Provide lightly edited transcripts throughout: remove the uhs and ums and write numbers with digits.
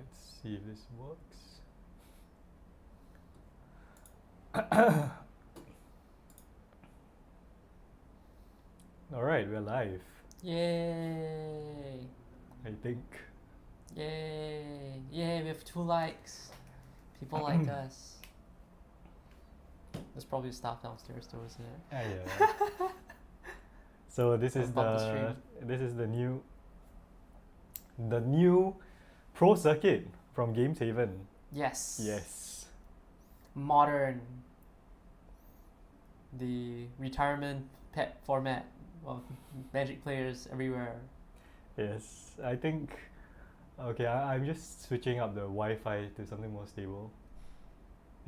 Let's see if this works. Alright, we're live, Yay! I think. Yay! Yay! We have 2 likes. People like us. There's probably staff downstairs too, isn't it? Yeah. So this is Above the new pro circuit from Games Haven. Yes. Yes. Modern. The retirement pet format of Magic players everywhere. Yes. I think okay, I'm just switching up the Wi-Fi to something more stable.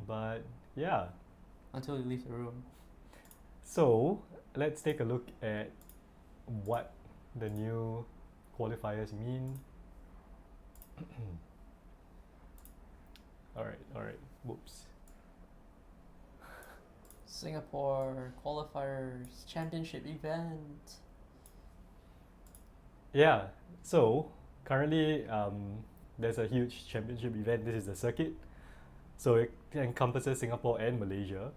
But yeah. Until you leave the room. So let's take a look at what the new qualifiers mean. Alright. Whoops. Singapore Qualifiers Championship event. Yeah, so currently there's a huge championship event. This is the circuit. So it encompasses Singapore and Malaysia.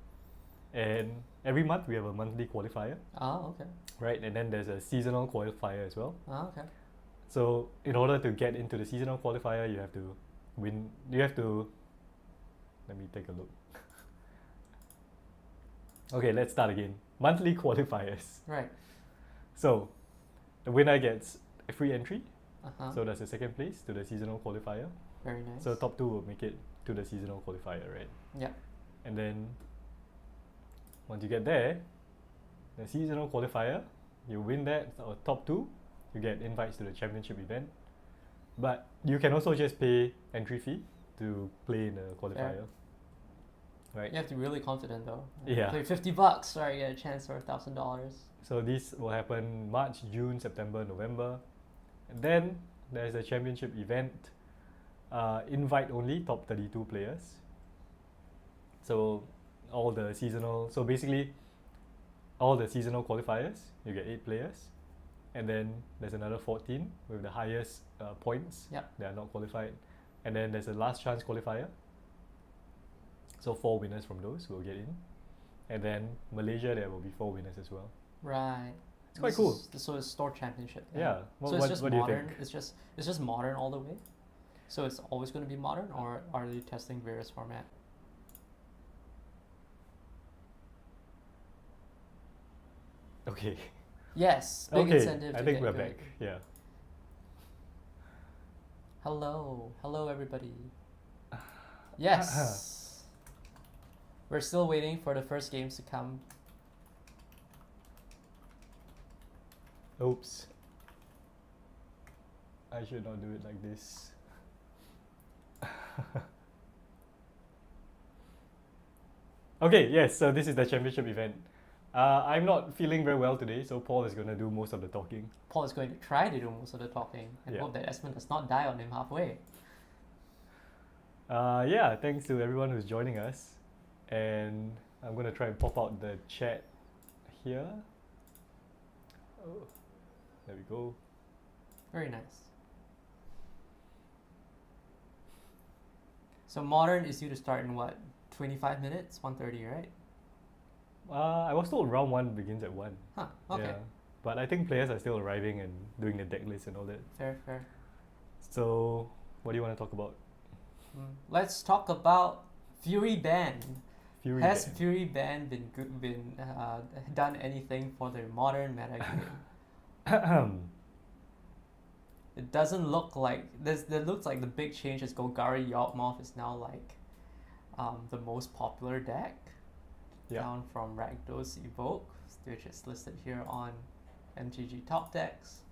And every month we have a monthly qualifier, Oh, okay. right? And then there's a seasonal qualifier as well. Oh, okay. So in order to get into the seasonal qualifier, you have to win. Let me take a look. Okay, let's start again. Monthly qualifiers. Right. So the winner gets a free entry. Uh-huh. So that's the second place to the seasonal qualifier. Very nice. So top 2 will make it to the seasonal qualifier, right? Yeah. And then once you get there, the seasonal qualifier, you win that, or top 2, you get invites to the championship event. But you can also just pay entry fee to play in the qualifier. Right? You have to be really confident though. Yeah. Play $50, right? You get a chance for $1,000. So this will happen March, June, September, November. And then there's a championship event, invite only, top 32 players. So all the seasonal, so basically all the seasonal qualifiers, you get 8 players. And then there's another 14 with the highest points. Yep. They are not qualified. And then there's a last chance qualifier. So 4 winners from those will get in. And then Malaysia, there will be 4 winners as well. Right. It's quite cool. So it's store championship. Yeah. So it's just what do you modern. think? It's just modern all the way. So it's always going to be modern, or are they testing various format? Okay. Yes. Big Okay. incentive. I to think get we're good. back. Yeah. Hello, everybody. Yes. We're still waiting for the first games to come. Oops. I should not do it like this. Okay, yes, so this is the championship event. I'm not feeling very well today, so Paul is going to do most of the talking. Paul is going to try to do most of the talking and Yeah. hope that Esmond does not die on him halfway. Yeah, thanks to everyone who's joining us. And I'm going to try and pop out the chat here. Oh, there we go. Very nice. So modern is due to start in what? 25 minutes? 1:30, right? I was told round 1 begins at 1. Huh, okay. Yeah. But I think players are still arriving and doing the deck list and all that. Fair. So, what do you want to talk about? Let's talk about Fury Ban. Has Ban. Fury Ban been done anything for the modern meta game? It doesn't look like there looks like the big change is Golgari Yawgmoth is now like the most popular deck. Yeah. Down from Rakdos Evoke, which is listed here on MTG top decks.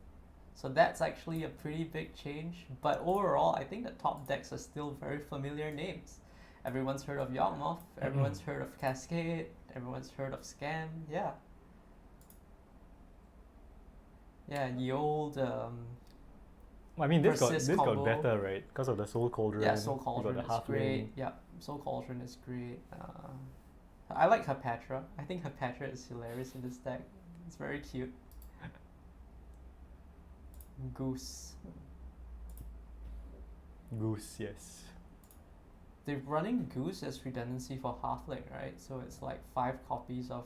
So that's actually a pretty big change. But overall, I think the top decks are still very familiar names. Everyone's heard of Yawgmoth, everyone's heard of Cascade, everyone's heard of Scam, yeah. Yeah, the old I mean, this got Persist combo. better, right? Because of the Soul Cauldron. yeah, Soul Cauldron you got the is great. halfling. Yeah, Soul Cauldron is great. I like Hepatra. I think Hepatra is hilarious in this deck. It's very cute. Goose. Goose, yes. They're running Goose as redundancy for Halfling, right? So it's like 5 copies of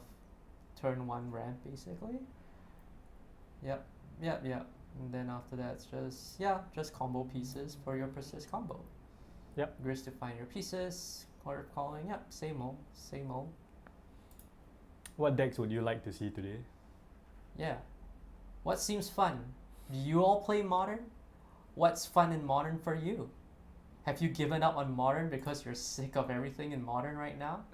turn 1 ramp basically. Yep. And then after that it's just combo pieces for your persist combo. Yep. Gris to find your pieces, Court of Calling, yep, same old. What decks would you like to see today? Yeah. What seems fun? Do you all play Modern? What's fun in Modern for you? Have you given up on Modern because you're sick of everything in Modern right now?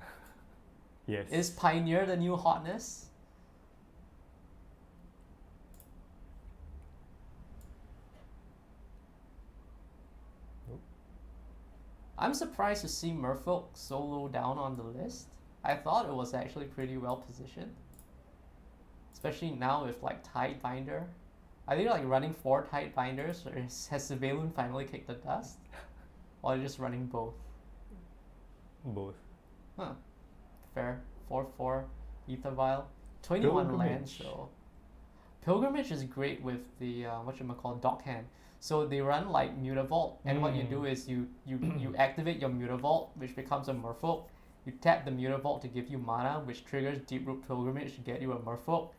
Yes. Is Pioneer the new hotness? Nope. I'm surprised to see Merfolk so low down on the list. I thought it was actually pretty well positioned. Especially now with like Tidebinder. Are they like running 4 Tidebinders, or has Surveillance finally kicked the dust? Or are they just running both? Both. Huh. Fair. 4/4 Ether Vial. 21 Pilgrimage. lands though. Pilgrimage is great with the whatchamacallit, Dockhand. So they run like Mutavault, and what you do is you activate your Mutavault, which becomes a Merfolk. You tap the Mutavault to give you mana, which triggers Deep-Root Pilgrimage to get you a Merfolk.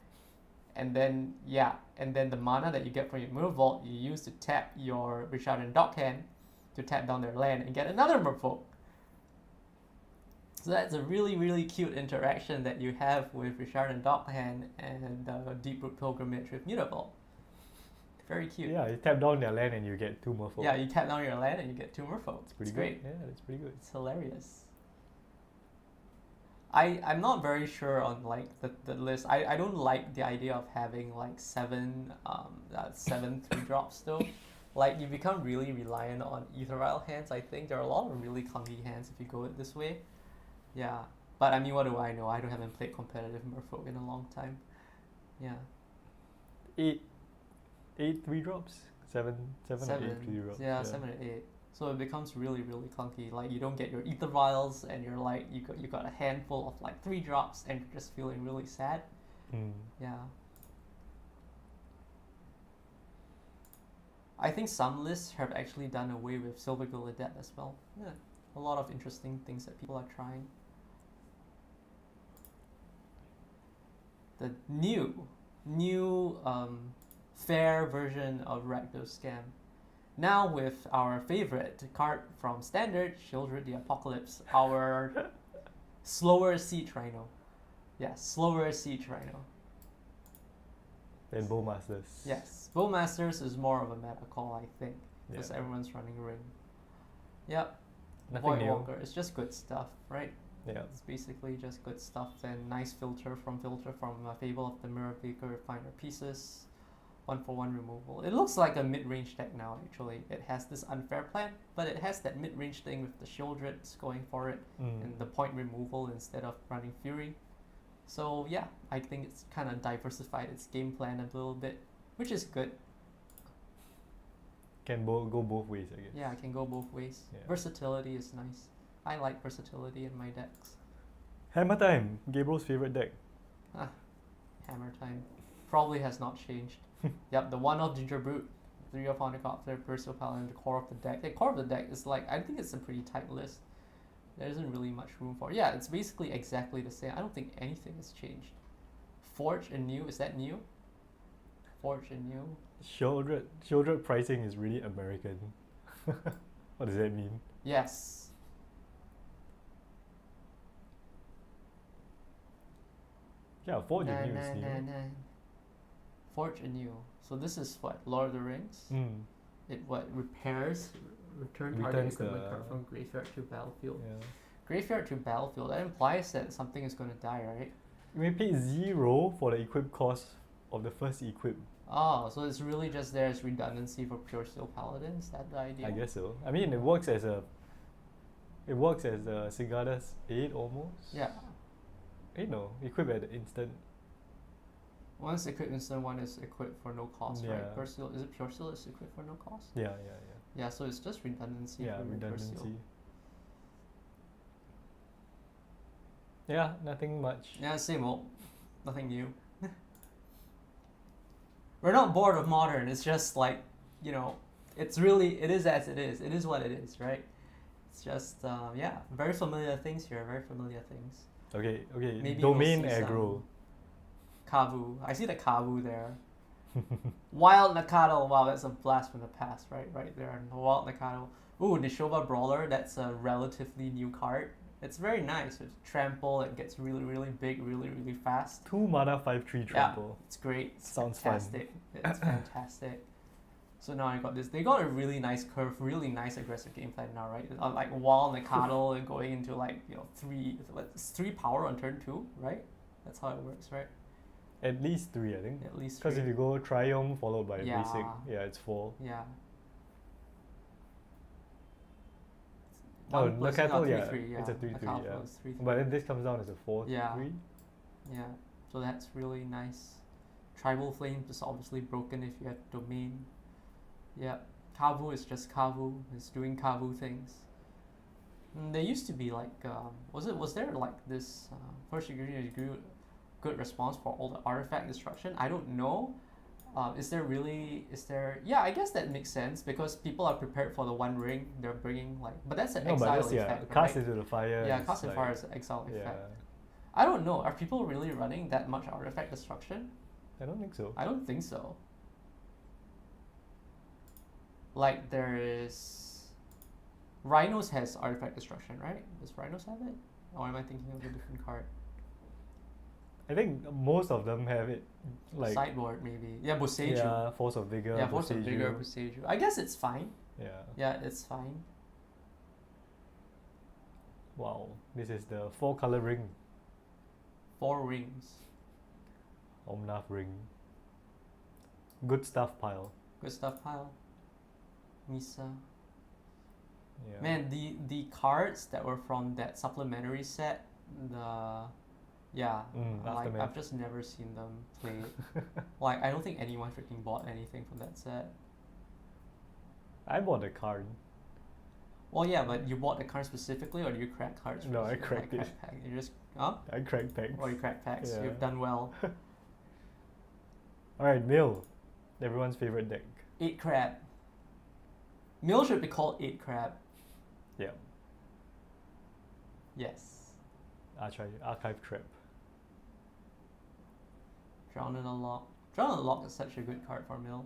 And then the mana that you get from your Mutavault, you use to tap your Richard and Dockhand to tap down their land and get another Merfolk. So that's a really, really cute interaction that you have with Richard and Dockhand and Deep-Root Pilgrimage with Mutavault. Very cute. Yeah, you tap down their land and you get 2 Merfolk. Yeah, you tap down your land and you get 2 Merfolk. It's pretty good. Great. Yeah, that's pretty good. It's hilarious. I'm not very sure on like the list. I don't like the idea of having like 7 3-drops though. Like you become really reliant on ethereal hands. I think there are a lot of really clunky hands if you go it this way. Yeah. But I mean, what do I know? I haven't played competitive Merfolk in a long time. Yeah. 8 3-drops? 7 or 8 3-drops. Yeah, 7 or 8. So it becomes really, really clunky. Like you don't get your ether vials, and you're like you got a handful of like 3-drops, and you're just feeling really sad. Yeah. I think some lists have actually done away with Silver Gill Adept as well. Yeah, a lot of interesting things that people are trying. The new fair version of Rakdos Scam. Now with our favorite card from Standard, Shieldred the Apocalypse, our slower Siege Rhino. Yeah, slower Siege Rhino. And Bowmasters. Yes, Bowmasters is more of a meta call, I think, because Yeah. everyone's running Ring. Yep. Nothing Void new. Walker, it's just good stuff, right? Yeah. It's basically just good stuff and nice filter from Fable of the Mirror Baker, Finder Pieces. 1/1 removal. It looks like a mid-range deck now actually. It has this unfair plan, but it has that mid-range thing with the Shieldreds going for it and the point removal instead of running Fury. So yeah, I think it's kind of diversified its game plan a little bit, which is good. Can go both ways, I guess. Yeah, it can go both ways. Yeah. Versatility is nice. I like versatility in my decks. Hammer Time, Gabriel's favorite deck. Hammer Time probably has not changed. Yep, the 1-off Ginger Brute, 3-off Onycopter, Percival Paladin, the core of the deck. The core of the deck is like, I think it's a pretty tight list. There isn't really much room for it. Yeah, it's basically exactly the same. I don't think anything has changed. Forge and New, is that new? Forge and New? Shieldred pricing is really American. What does that mean? Yes. Yeah, Forge and New is new. Forge and New. So this is what? Lord of the Rings? It what? Repairs? Return target Returns equipment the- card from graveyard to battlefield. Yeah. Graveyard to battlefield, that implies that something is going to die, right? You may pay 0 for the equip cost of the first equip. Oh, so it's really just there as redundancy for pure steel paladin? Is that the idea? I guess so. I mean, it works as a Sigarda's 8 almost. Yeah. No, equip at the instant. Once equipped instant, one is equipped for no cost, Yeah. right? Pure steel, is it pure steel is equipped for no cost? Yeah. Yeah, so it's just redundancy Yeah, for pure steel. redundancy. Yeah, nothing much. Yeah, same old. Nothing new. We're not bored of modern, it's just like, it's really, it is as it is. It is what it is, right? It's just, yeah, very familiar things here, very familiar things. Okay, okay. Maybe Domain we'll see aggro. Kavu. I see the Kavu there. Wild Nakado. Wow, that's a blast from the past, right there. Wild Nakado. Ooh, Nishova Brawler. That's a relatively new card. It's very nice. With trample, it gets really, really big, really, really fast. 2 mana 5/3 trample. Yeah, it's great. It's Sounds fantastic. It's fantastic. So now I got this. They got a really nice curve, really nice aggressive game plan now, right? Like Wild Nakado and going into like three power on turn 2, right? That's how it works, right? At least 3, I think. At least Because 3. if you go Triumph followed by Yeah. Basic, yeah, it's 4. Yeah. Oh, One the plus- cattle, no, yeah, 3/3, it's a The 3/3, cattle yeah. is 3/3. But then this comes down as a 4/3. Yeah. Yeah, so that's really nice. Tribal Flames is obviously broken if you have Domain. Yeah, Kavu is just Kavu. It's doing Kavu things. There used to be like, was there like this first degree good response for all the artifact destruction? I don't know. Is there? Yeah, I guess that makes sense because people are prepared for the One Ring. They're bringing like, but that's an No, but exile that's, yeah, effect, cast right? into the fire. Yeah, is cast and like- fire is an exile Yeah, effect. I don't know. Are people really running that much artifact destruction? I don't think so. I don't think so. Like there is, Rhinos has artifact destruction, right? Does Rhinos have it? Or am I thinking of a different card? I think most of them have it. Like, Sideboard maybe. Yeah, Boseiju. yeah, Force of Vigor. Yeah, Force of Boseiju. Vigor, Boseiju. I guess it's fine. Yeah. Yeah, it's fine. Wow. This is the 4-color ring. 4 rings. Omnath ring. Good stuff pile. Good stuff pile. Misa. Yeah. Man, the cards that were from that supplementary set, Aftermath. I've just never seen them played. Like I don't think anyone freaking bought anything from that set. I bought the card. Well, yeah, but you bought the card specifically, or do you crack cards? No, I first? cracked it. Crack pack. You just I cracked packs. or you crack packs. Yeah. You've done well. Alright, Mill. Everyone's favorite deck. 8 crab. Mill should be called 8 crab. Yeah. Yes. Archive Trap. Drown in a Lock. Drown in a Lock is such a good card for Mill.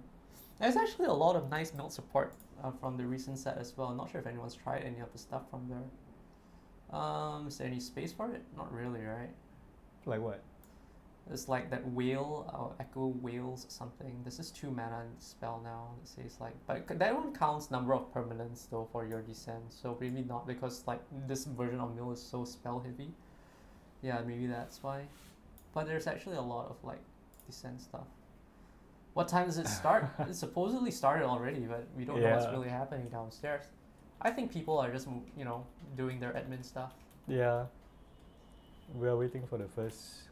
There's actually a lot of nice Mill support from the recent set as well. I'm not sure if anyone's tried any of the stuff from there. Is there any space for it? Not really, right? Like what? It's like that whale, echo whales or something. This is 2 mana spell now. It says like, but that one counts number of permanents though for your descent. So maybe not because like this version of Mill is so spell heavy. Yeah, maybe that's why. But there's actually a lot of like descent stuff. What time does it start? It supposedly started already, but we don't know what's Yeah. really happening downstairs. I think people are just doing their admin stuff. Yeah. We are waiting for the first.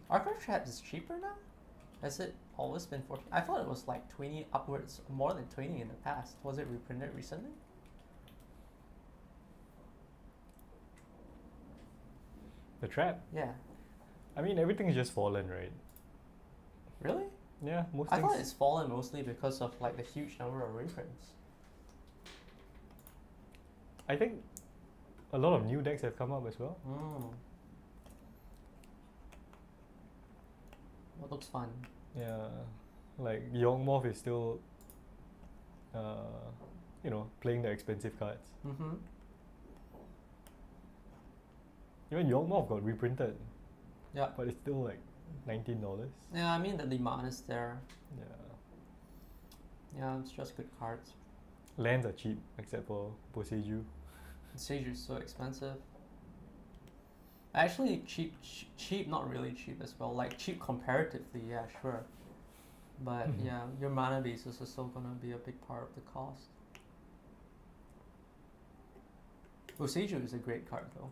Archive Trap is cheaper now? Has it always been 14? I thought it was like 20 upwards, more than 20 in the past. Was it reprinted recently? The trap? Yeah. I mean, everything's just fallen, right? Really? Yeah, most I things. thought it's fallen mostly because of like the huge number of reprints. I think a lot of new decks have come up as well. That looks fun. Yeah, like Yawgmoth is still, playing the expensive cards. Mm-hmm. Even Yawgmoth got reprinted, Yeah. but it's still like $19. Yeah, I mean the demand is there. Yeah, Yeah, it's just good cards. lands are cheap except for Boseiju. Sage is so expensive. Actually, cheap, not really cheap as well. Like cheap comparatively, yeah, sure. But Mhm. yeah, your mana bases are still gonna be a big part of the cost. Boseiju is a great card though,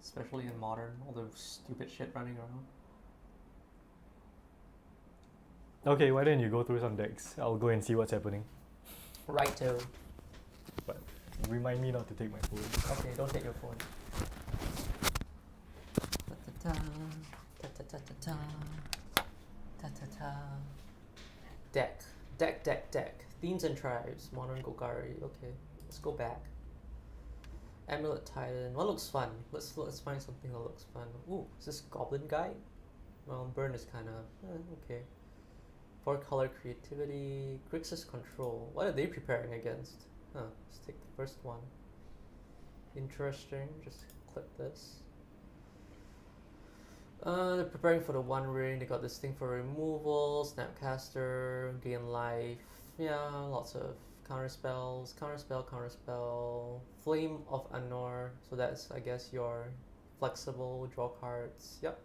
especially in modern. All the stupid shit running around. Okay, why don't you go through some decks? I'll go and see what's happening. Righto. But remind me not to take my phone. Okay, don't take your phone. Ta-ta-ta, ta-ta-ta-ta-ta, ta-ta-ta. Deck. Themes and tribes. Modern Golgari. Okay, let's go back. Amulet Titan. What looks fun? Let's find something that looks fun. Ooh, is this Goblin Guy? Well, Burn is kind of okay. 4-color creativity. Grixis Control. What are they preparing against? Let's take the first one. Interesting. Just click this. They're preparing for the One Ring. They got this thing for removal, Snapcaster, gain life. Yeah, lots of counter spells, counterspell. Flame of Anor. So that's, I guess, your flexible draw cards. Yep.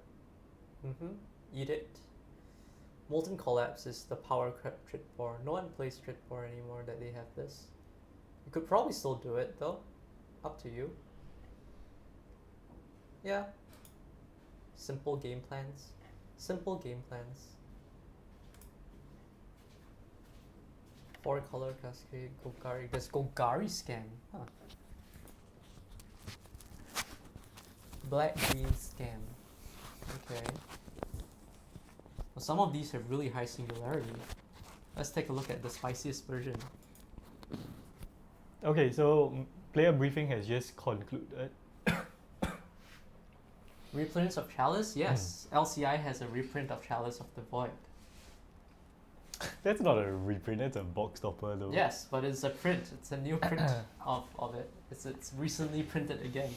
Edict. Molten Collapse is the power Tritbor. No one plays Tritbor anymore that they have this. You could probably still do it though. Up to you. Yeah. Simple game plans. 4-color Cascade, Golgari. There's Golgari Scan. Huh. Black-green Scan. Okay. Well, some of these have really high singularity. Let's take a look at the spiciest version. Okay, so player briefing has just concluded. Reprints of Chalice? Yes. LCI has a reprint of Chalice of the Void. That's not a reprint, that's a box topper though. Yes, but it's a print. It's a new print of it. It's recently printed again.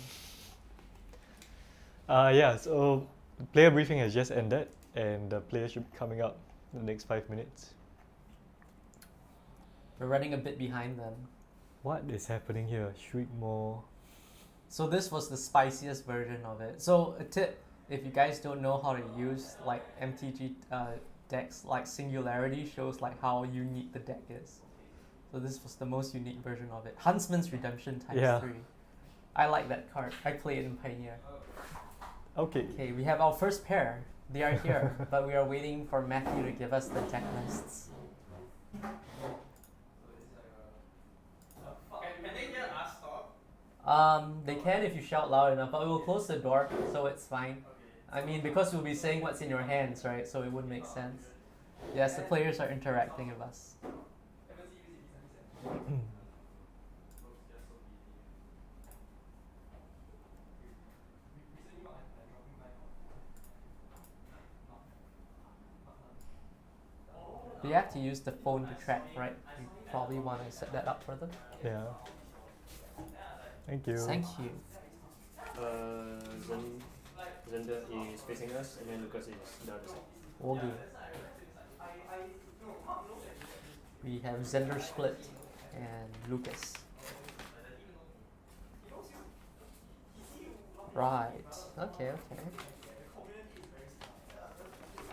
Yeah, so player briefing has just ended and the players should be coming up in the next 5 minutes. We're running a bit behind them. What is happening here? Shriek more. So this was the spiciest version of it. So a tip, if you guys don't know how to use like MTG decks, like Singularity shows like how unique the deck is. So this was the most unique version of it. Huntsman's Redemption ×3. I like that card. I play it in Pioneer. Okay. Okay, we have our first pair. They are here, but we are waiting for Matthew to give us the deck lists. They can if you shout loud enough, but we will close the door, so it's fine. I mean, because we'll be saying what's in your hands, right? So it wouldn't make sense. Yes, the players are interacting with us. Do you have to use the phone to track, right? You probably want to set that up for them. Yeah. Thank you. Thank you. Zender is facing us, and then Lucas is the other side. Will do. We have Zender split and Lucas. Right. Okay.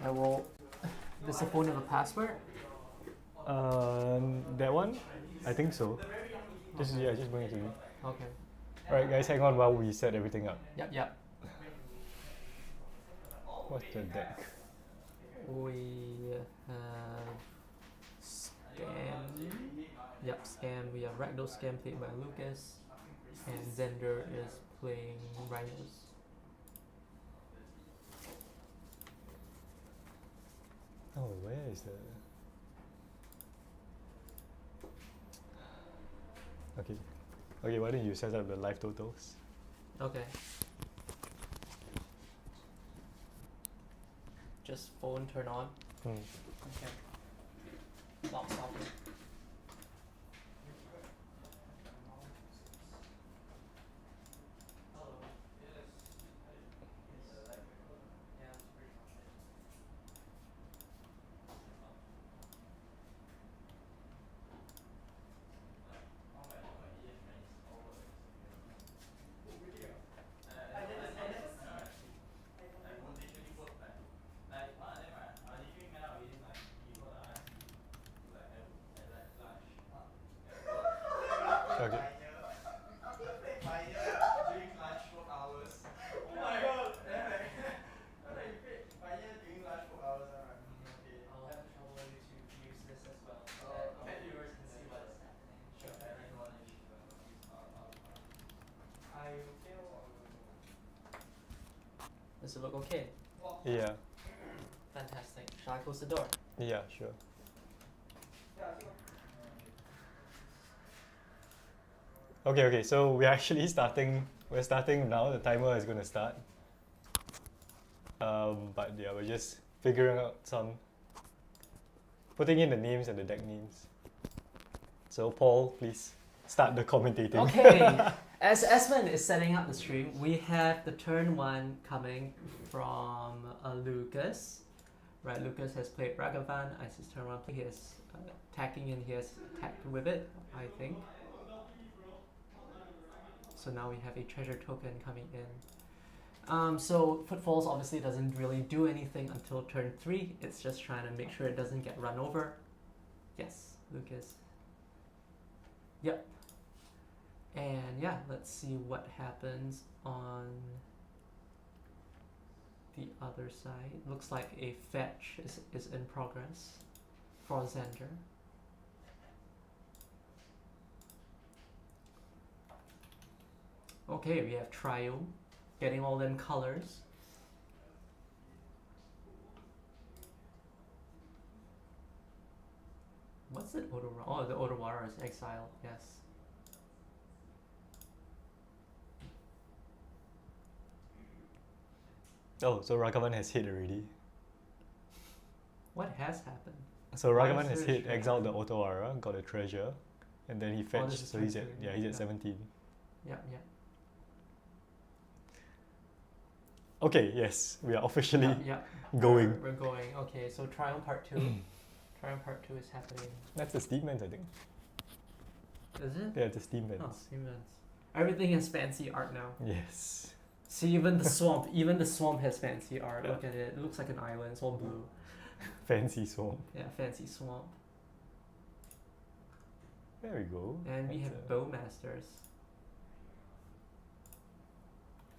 I will. Does the phone have a password? That one? I think so. Just bring it to me. Okay. Alright guys, hang on while we set everything up. Yep. What's the deck? We have Scam. Yep, Scam. We have Rakdos Scam played by Lucas, and Zender is playing Rhinos. Oh, where is the... Okay, why don't you set up the live totals? Okay. Just phone turn on. Okay. Lock socket. Okay. Does it look okay? Yeah. Fantastic. Shall I close the door? Yeah, sure. Okay, so we're actually starting. We're starting now. The timer is going to start. But yeah, we're just figuring out putting in the names and the deck names. So Paul, please start the commentating. Okay. As Esmond is setting up the stream, we have the turn 1 coming from Lucas. Right, Lucas has played Ragavan as his turn 1. He is attacking and he has attacked with it, I think. So now we have a treasure token coming in. So Footfalls obviously doesn't really do anything until turn 3. It's just trying to make sure it doesn't get run over. Yes, Lucas. Yep. And yeah, let's see what happens on the other side. Looks like a fetch is in progress for Xander. Okay, we have Trio, getting all them colors. What's it? Oh, the Otawara is exile, yes. Oh, so Ragavan has hit already. What has happened? So Why Ragavan is has there a hit, treasure? exiled the Otawara, got a treasure, and then he fetched. this is So he's turn at two. he's at Yeah. 17. Yep, yep. Okay, yes, we are officially Yep. going. We're going. Okay, so Triumph Part 2. Triumph Part 2 is happening. That's the Steam Vents, I think. Is it? Yeah, it's the Steam Oh, Vents. Siemens. Everything has fancy art now. Yes. See, even the swamp, has fancy art. Yeah. Look at it. It looks like an island. It's all blue. Fancy swamp. Yeah, fancy swamp. There we go. And we That's have Bowmasters.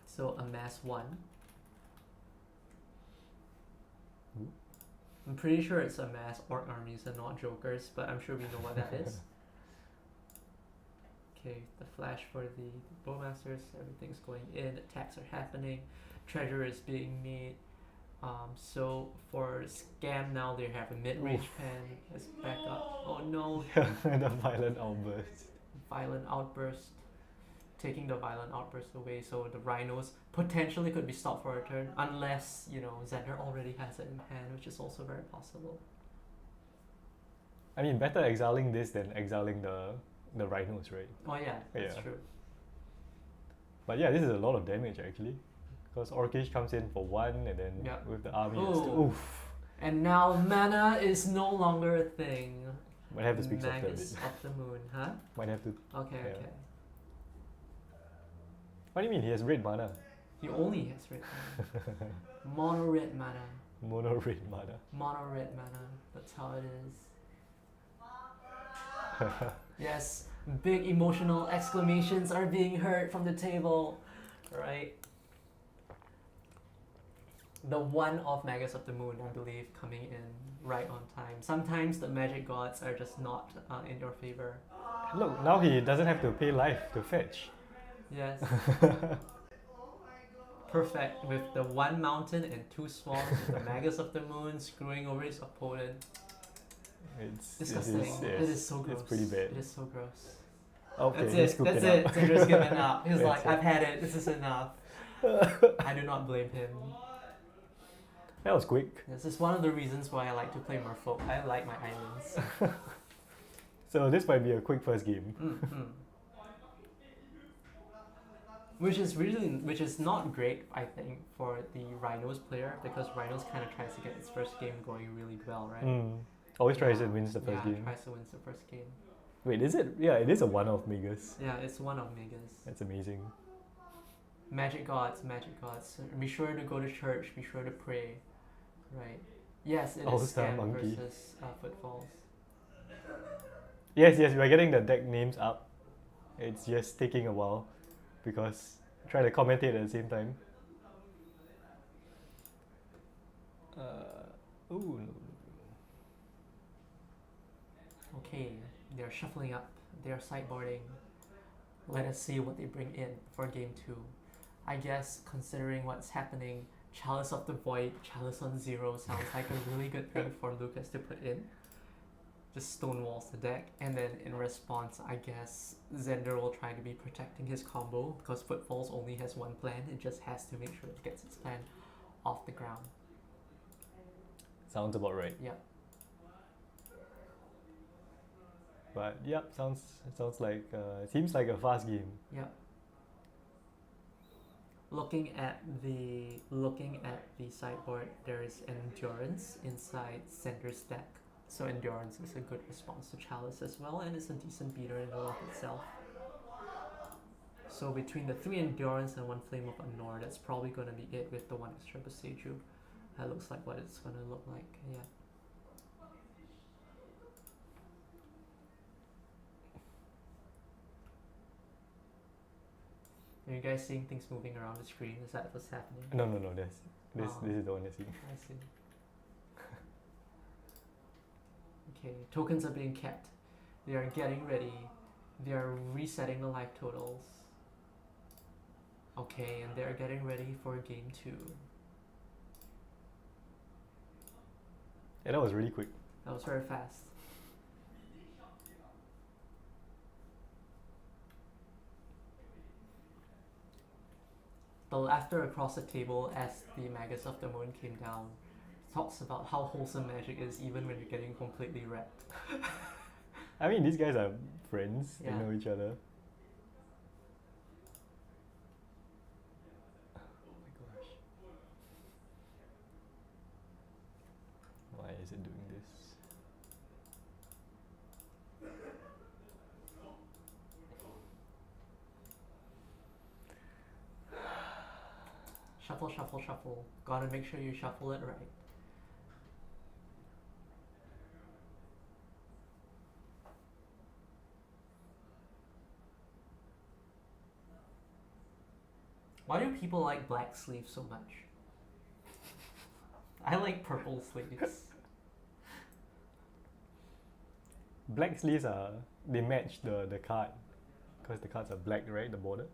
So amass 1. Ooh. I'm pretty sure it's amass orc armies and not jokers, but I'm sure we know what that is. Okay, the flash for the Bowmasters, everything's going in, attacks are happening, treasure is being made. So for Scam now they have a mid-range pen, let's back up. Oh no, the violent outburst. violent outburst. Taking the violent outburst away, so the Rhinos potentially could be stopped for a turn, unless, you know, Xander already has it in hand, which is also very possible. I mean, better exiling this than exiling the Rhinos, right? Oh yeah, that's Yeah. true. But yeah, this is a lot of damage actually. Because Orcish comes in for 1 and then Yeah. with the army it's Ooh. oof. And now mana is no longer a thing. Might have to speak softer a bit. Magus of the moon, huh? Might have to. Okay, Yeah. okay. What do you mean? He has red mana. He only has red mana. Mono red mana. Mono red mana. Mono red mana. That's how it is. Yes, big emotional exclamations are being heard from the table. Right? The one of Magus of the Moon, I believe, coming in right on time. Sometimes the magic gods are just not in your favor. Look, now he doesn't have to pay life to fetch. Yes. Perfect, with the 1 mountain and 2 swamps, with the Magus of the Moon screwing over his opponent. It's Disgusting. It is so gross. It's pretty bad. It is so gross. Okay, That's he it. scooped That's it it. up. Xander's given up. He's That's like, it. I've had it. This is enough. I do not blame him. That was quick. This is one of the reasons why I like to play Merfolk. I like my islands. So this might be a quick first game. Mm-hmm. Which is not great, I think, for the Rhinos player, because Rhinos kind of tries to get its first game going really well, right? Always tries to win the first Yeah, game. tries to win the first game. Wait, is it? Yeah, it is a one-off Megas. Yeah, it's one of Megas. That's amazing. Magic gods, magic gods. Be sure to go to church, be sure to pray. Right. Yes, it is All-Star Scam Monkey. versus Footfalls. Yes, we are getting the deck names up. It's just taking a while because I try to commentate at the same time. Ooh, no. Okay, they're shuffling up, they're sideboarding. Let us see what they bring in for game 2. I guess considering what's happening, Chalice of the Void, Chalice on 0 sounds like a really good thing for Lucas to put in. Just stonewalls the deck, and then in response, I guess Zender will try to be protecting his combo because Footfalls only has one plan. It just has to make sure it gets its plan off the ground. Sounds about right. Yep. But yep, sounds like seems like a fast game. Yep. Looking at the sideboard, there is Endurance inside Zender's deck. So Endurance is a good response to Chalice as well, and it's a decent beater in and of itself. So between the 3 Endurance and 1 Flame of Anor, that's probably going to be it with the 1 extra Boseiju. That looks like what it's going to look like, yeah. Are you guys seeing things moving around the screen? Is that what's happening? No, this Oh. this is the one you see. I see. Okay, tokens are being kept. They are getting ready. They are resetting the life totals. Okay, and they are getting ready for game 2. Yeah, that was really quick. That was very fast. The laughter across the table as the Magus of the Moon came down talks about how wholesome Magic is even when you're getting completely wrecked. I mean, these guys are friends. Yeah. They know each other. Oh my gosh. Why is it doing this? Shuffle, shuffle, shuffle. Gotta make sure you shuffle it right. Why do people like black sleeves so much? I like purple sleeves. Black sleeves are, they match the card because the cards are black, right? The border.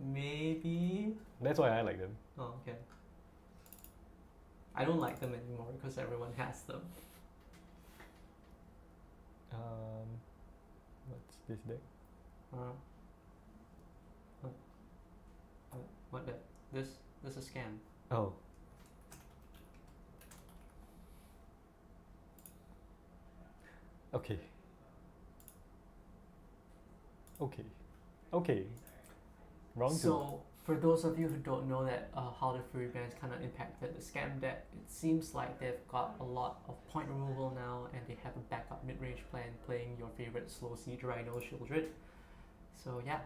Maybe. That's why I like them. Oh, okay. I don't like them anymore because everyone has them. What's this deck? What deck? This is scam. Oh. Okay. Okay. Round 2. So, for those of you who don't know that how the free bans kind of impacted the scam deck, it seems like they've got a lot of point removal now, and they have a backup mid-range plan playing your favorite slow siege Rhino Shieldred. So yeah.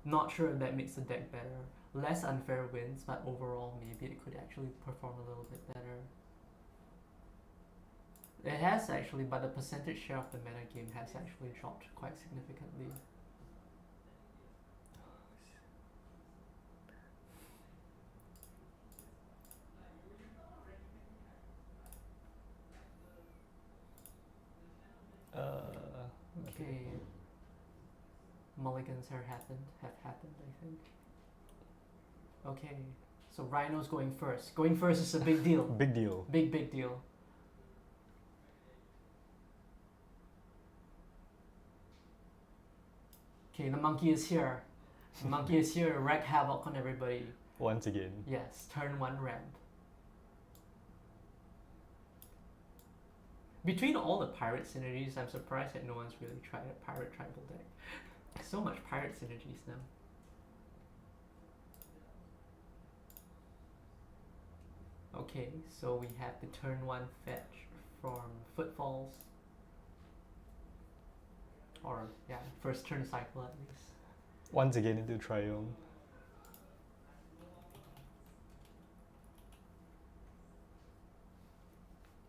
Not sure if that makes the deck better. Less unfair wins, but overall maybe it could actually perform a little bit better. It has actually, but the percentage share of the meta game has actually dropped quite significantly. Okay. Mulligans have happened, I think. Okay, so Rhino's going first. Going first is a big deal. Big deal. Big deal. Okay, the monkey is here. The monkey is here to wreak havoc on everybody. Once again. Yes, turn 1 ramp. Between all the pirate synergies, I'm surprised that no one's really tried a pirate tribal deck. So much pirate synergies now. Okay, so we have the turn 1 fetch from Footfalls. Or, yeah, first turn cycle at least. Once again into Triumph.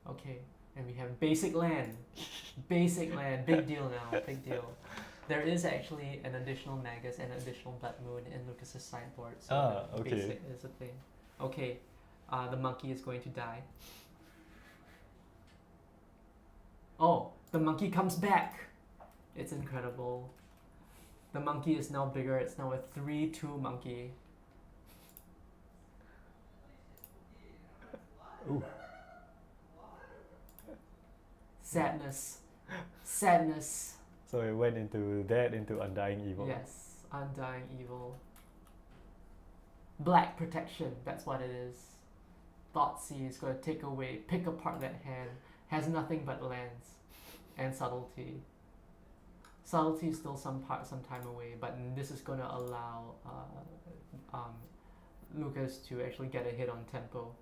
Okay, and we have basic land. Basic land, big deal now, big deal. There is actually an additional Magus and an additional Blood Moon in Lucas's sideboard, so okay. basic is a thing. Okay, the monkey is going to die. Oh, the monkey comes back! It's incredible. The monkey is now bigger. It's now a 3/2 monkey. Ooh. Sadness. Sadness. So it went into Undying Evil. Yes, Undying Evil. Black protection, that's what it is. Thoughtseize is going to take away, pick apart that hand. Has nothing but lands. And subtlety. Subtlety is still some time away, but this is going to allow Lucas to actually get a hit on tempo.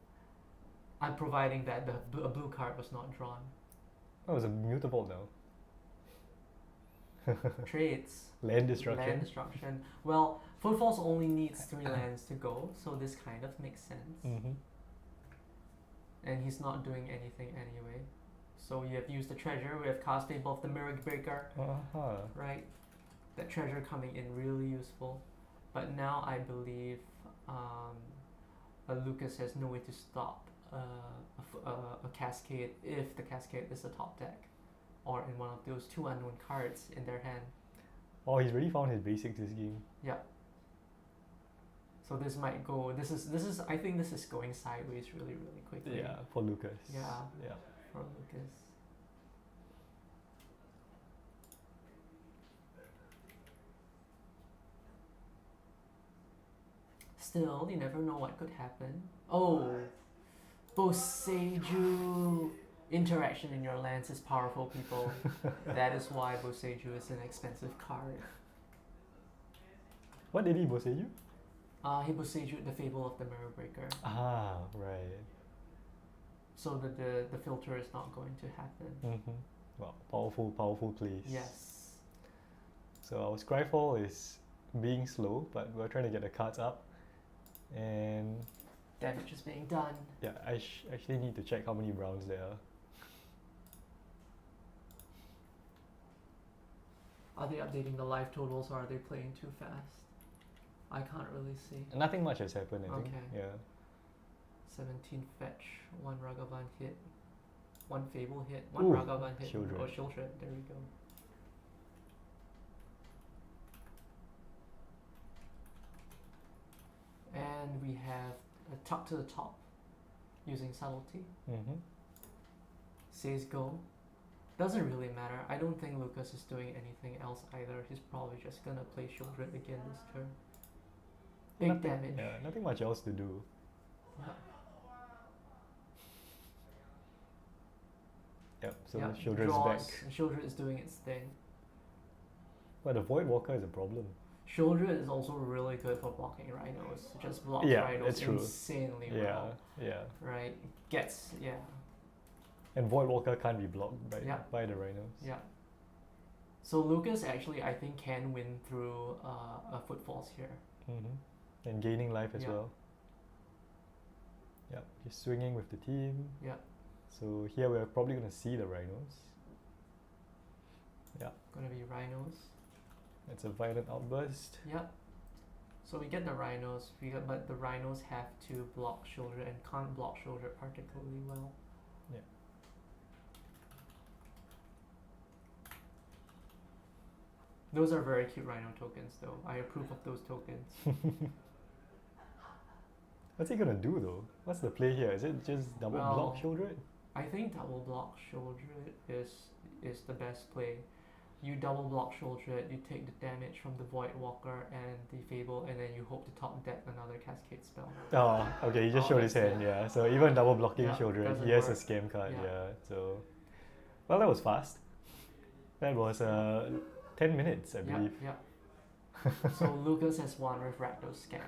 I'm providing that a blue card was not drawn. Oh, it was a mutable now. Trades. Land destruction. Land destruction. Well, Footfalls only needs 3 lands to go, so this kind of makes sense. Mm-hmm. And he's not doing anything anyway. So you have used the treasure, we have cast Fable of the Mirror Breaker, Uh-huh. right? That treasure coming in really useful. But now I believe Lucas has no way to stop a Cascade if the Cascade is the top deck. Or in one of those 2 unknown cards in their hand. Oh, he's really found his basics this game. Yeah. So this might go. This is. I think this is going sideways really quickly. Yeah, for Lucas. Yeah. Yeah. For Lucas. Still, you never know what could happen. Oh, Boseiju. Interaction in your lands is powerful, people. That is why Boseiju is an expensive card. What did he Boseiju? He Boseiju the Fable of the Mirror Breaker. Ah, right. So that the filter is not going to happen. Mm-hmm. Well, powerful plays. Yes. So our Scryfall is being slow, but we're trying to get the cards up. And Damage is being done. yeah, I actually need to check how many browns there are. Are they updating the live totals or are they playing too fast? I can't really see. Nothing much has happened, I think. Okay. Yeah. 17 fetch, 1 Ragavan hit, 1 Fable hit, 1 Ooh, Ragavan hit. Shieldred. Oh, Shieldred, there we go. And we have a tuck to the top using subtlety. Mm-hmm. Says go. Doesn't really matter. I don't think Lucas is doing anything else either. He's probably just gonna play Shieldred again this turn. Big Nothing- damage. Yeah, nothing much else to do. Yeah. Yep, so Yeah, Shieldred's draws. back. Shieldred is doing its thing. But the Void Walker is a problem. Shieldred is also really good for blocking Rhinos. Just blocks Yeah, Rhinos that's true. insanely Yeah, well. yeah. Right? Gets, yeah. And Void Walker can't be blocked by, Yeah. by the Rhinos. Yeah. So Lucas actually, I think, can win through a Footfalls here. Mm-hmm. And gaining life as Yeah. well. Yep, he's swinging with the team. Yeah. So here we're probably going to see the Rhinos. Yeah, Gonna be Rhinos. it's a violent outburst. Yep. So we get the Rhinos, but the Rhinos have to block Shieldred and can't block Shieldred particularly well. Yeah. Those are very cute Rhino tokens though. I approve of those tokens. What's he gonna do though? What's the play here? Is it just double block Well, Shieldred? I think double block Shieldred is the best play. You double block Shieldred, you take the damage from the Void Walker and the Fable, and then you hope to top deck another Cascade spell. Oh, okay, he just Oh, showed his that's hand, it. yeah. So even double blocking Yeah, Shieldred, doesn't he has a work. scam card, Yeah. yeah. So, well, that was fast. That was 10 minutes, I Yeah, believe. yeah. So Lucas has won with Rakdos Scam.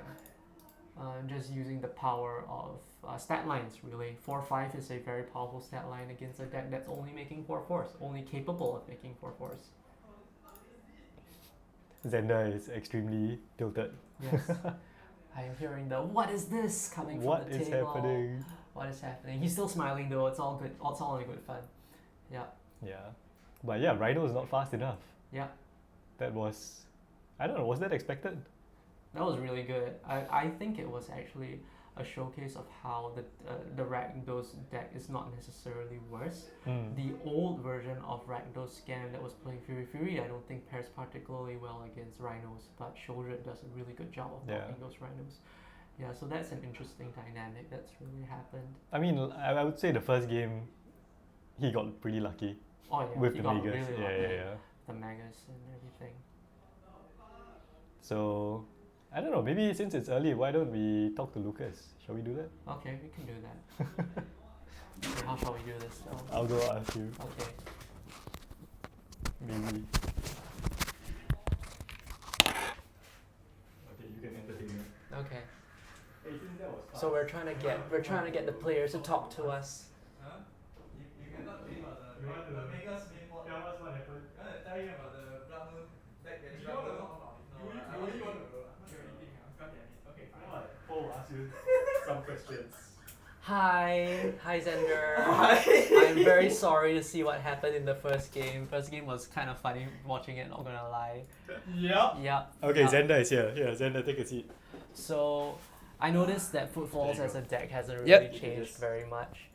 Just using the power of stat lines, really. 4/5 is a very powerful stat line against a deck that's only making 4/4s, only capable of making 4/4s. Zenda is extremely tilted. Yes. I am hearing the "what is this" coming from What the is table. happening? What is happening? He's still smiling though. It's all good. It's all in good fun. Yeah. Yeah. But yeah, Rhino is not fast enough. Yeah. That was, I don't know, was that expected? That was really good. I think it was actually a showcase of how the Rakdos deck is not necessarily worse. The old version of Rakdos Scam that was playing Fury, I don't think pairs particularly well against Rhinos, but Shoulder does a really good job of blocking those Rhinos. Yeah, so that's an interesting dynamic that's really happened. I mean, I would say the first game, he got pretty lucky. Oh yeah, with he the got Megas. really Yeah, lucky. yeah. The Megas and everything. So, I don't know, maybe since it's early, why don't we talk to Lucas? Shall we do that? Okay, we can do that. Okay, how shall we do this though? I'll go ask you. Okay. Maybe. Okay, you can entertain me. Okay. Hey, since that was fast. So we're trying to get the players to talk to us. You cannot dream about the Megas main board. Yeah, what happened? I'm gonna tell you about the Blood Moon deck that You want to talk about it? No, I only want to. I'm not sure anything. God damn it. Okay, fine. Paul will ask you some questions. Hi Zender. Hi. I'm very sorry to see what happened in the first game. First game was kind of funny watching it, not gonna lie. Yep. Yep. Okay, yep. Zenda is here. Here, Zenda, take a seat. So I noticed that Footfalls There you as a deck hasn't really Yep. changed Yes. very much.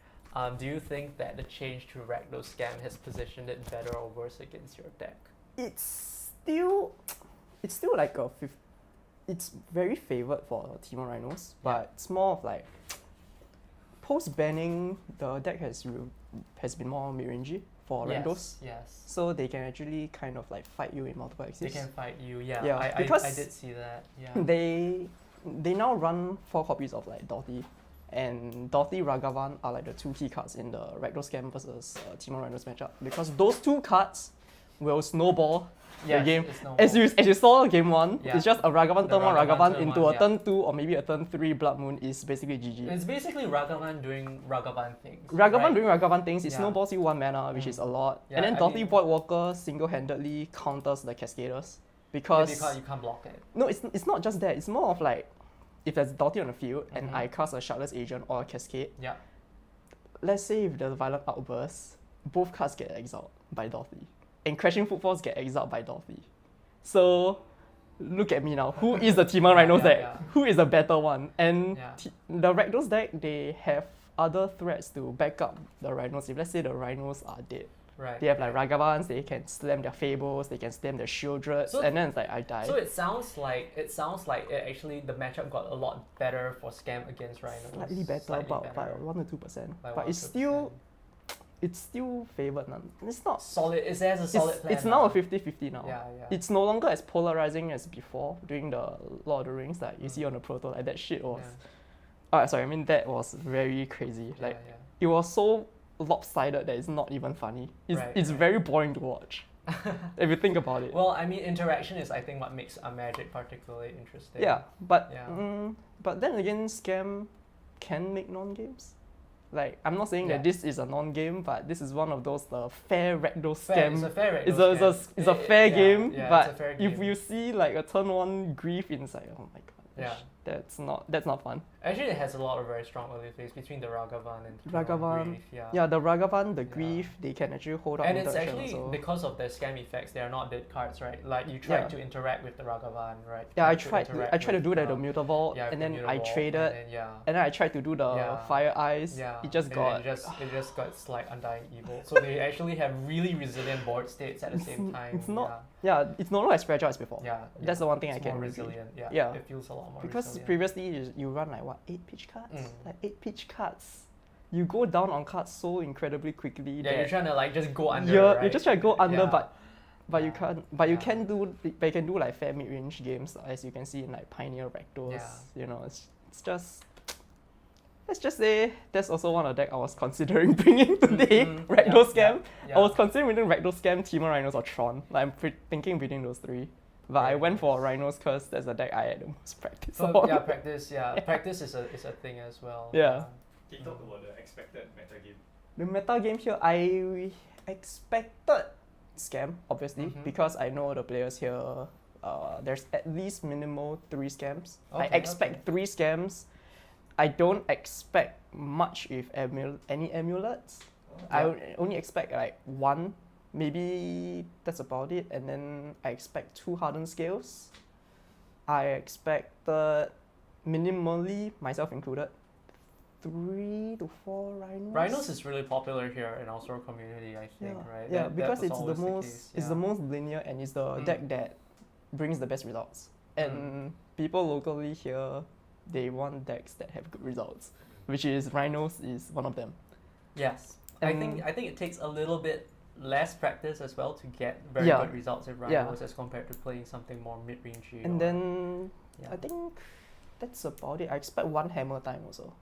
Do you think that the change to Rakdos Scam has positioned it better or worse against your deck? It's still like it's very favored for Temur Rhinos, but it's more of like post banning the deck has been more mid-rangey for Rakdos, Yes. so they can actually kind of like fight you in multiple axes. They can fight you, yeah. Yeah, I because did see that. Yeah. They now run 4 copies of like Doughty, and Doughty Ragavan are like the 2 key cards in the Rakdos Scam versus Temur Rhinos matchup, because those 2 cards will snowball the game. It's no As more. you saw game 1, Yeah. it's just a Ragavan The turn 1 Ragavan Ragavan turn into one, a turn 2 or maybe a turn 3 Blood Moon is basically GG. It's basically Ragavan doing Ragavan things. Ragavan right? doing Ragavan things, it Yeah. snowballs you 1 mana, which is a lot. Yeah, and then I Doughty mean- Voidwalker single-handedly counters the Cascaders. Yeah, Because because you can't block it. no, it's not just that. It's more of like, if there's Doughty on the field and Mhm. I cast a Shardless Agent or a Cascade, Yeah. let's say if there's a Violent Outburst, both cards get exiled by Doughty. And Crashing Footfalls get exiled by Doughty. So, look at me now. Who is the Temur Rhinos deck? yeah. Who is the better one? And Yeah. the Rakdos deck, they have other threats to back up the Rhinos. If let's say the Rhinos are dead, Right. they have like Ragavans, they can slam their Fables, they can slam their Shieldreds, So- and then it's like I die. So it sounds like it actually the matchup got a lot better for Scam against Rhinos. Slightly better, Slightly but by better. 1 to 2%. By But 1 it's to 2%. still favored. It's not. solid. It has a solid plan. It's now a 50-50 now. Yeah, yeah. It's no longer as polarizing as before during the Lord of the Rings. Like you see on the proto, like that shit was. Sorry, I mean that was very crazy. yeah, Like yeah. it was so lopsided that it's not even funny. It's Right, it's right. very boring to watch. If you think about it. Well, I mean, interaction is, I think, what makes a Magic particularly interesting. Yeah, but Yeah. But then again, Scam can make non-games. Like I'm not saying Yeah. that this is a non-game, but this is one of those fair Rakdos Fair, Scam. it's a fair rate. It's a fair game, yeah, but it's a fair if game. you see like a turn 1 grief inside, oh my god, Yeah. that's not fun. Actually, it has a lot of very strong early plays between the Ragavan and Ragavan, Grief, yeah. Yeah, the Ragavan, the Yeah. grief, they can actually hold up And it's interaction actually also. because of the scam effects, they are not dead cards, right? Like you tried Yeah. to interact with the Ragavan, right? Yeah, I to tried interact to with, do that the Mutavault, yeah, and with then the I Mutavault, traded, and then, yeah. and then I tried to do the Yeah. Fire Eyes. Yeah, It just and got it just got like Undying Evil. So they actually have really resilient board states at the same time. it's not- it's no longer as fragile as before. Yeah, That's the one thing it's I can more agree. resilient. Yeah, Yeah. it feels a lot more Because resilient. previously you run like what 8 pitch cards, Mm. like 8 pitch cards. You go down on cards so incredibly quickly yeah, that you're trying to like just go under. you're right? just trying to go under, Yeah. but you Yeah. can't. But you Yeah. can do like fair mid range games, as you can see in like Pioneer Rakdos. Yeah. You know, it's just. Let's just say that's also one of the deck I was considering bringing today. Mhm. Rakdos Yeah, Scam. yeah. I was considering bringing Rakdos Scam, Temur Rhinos, or Tron. Like thinking between those 3. But I Right. went for Rhinos because that's the deck I had the most practice So, on. yeah, practice. Yeah, practice is a thing as well. Yeah. Can you talk about the expected meta game? The meta game here, I expected Scam, obviously, Mhm. because I know the players here. There's at least minimal 3 scams. I Okay, expect okay. 3 scams. I don't expect much with any amulets. I would only expect like 1, maybe that's about it. And then I expect 2 hardened scales. I expected minimally, myself included, 3 to 4 Rhinos. Rhinos is really popular here in our sort of community, I think, right? Yeah, That because was it's the always most case, it's the most linear and it's the Mm. deck that brings the best results. And people locally here, they want decks that have good results, which is Rhinos is one of them. Yes, And I think it takes a little bit less practice as well to get very Yeah. good results in Yeah. Rhinos as compared to playing something more mid-rangey. and or- then yeah. I think that's about it. I expect one hammer time also.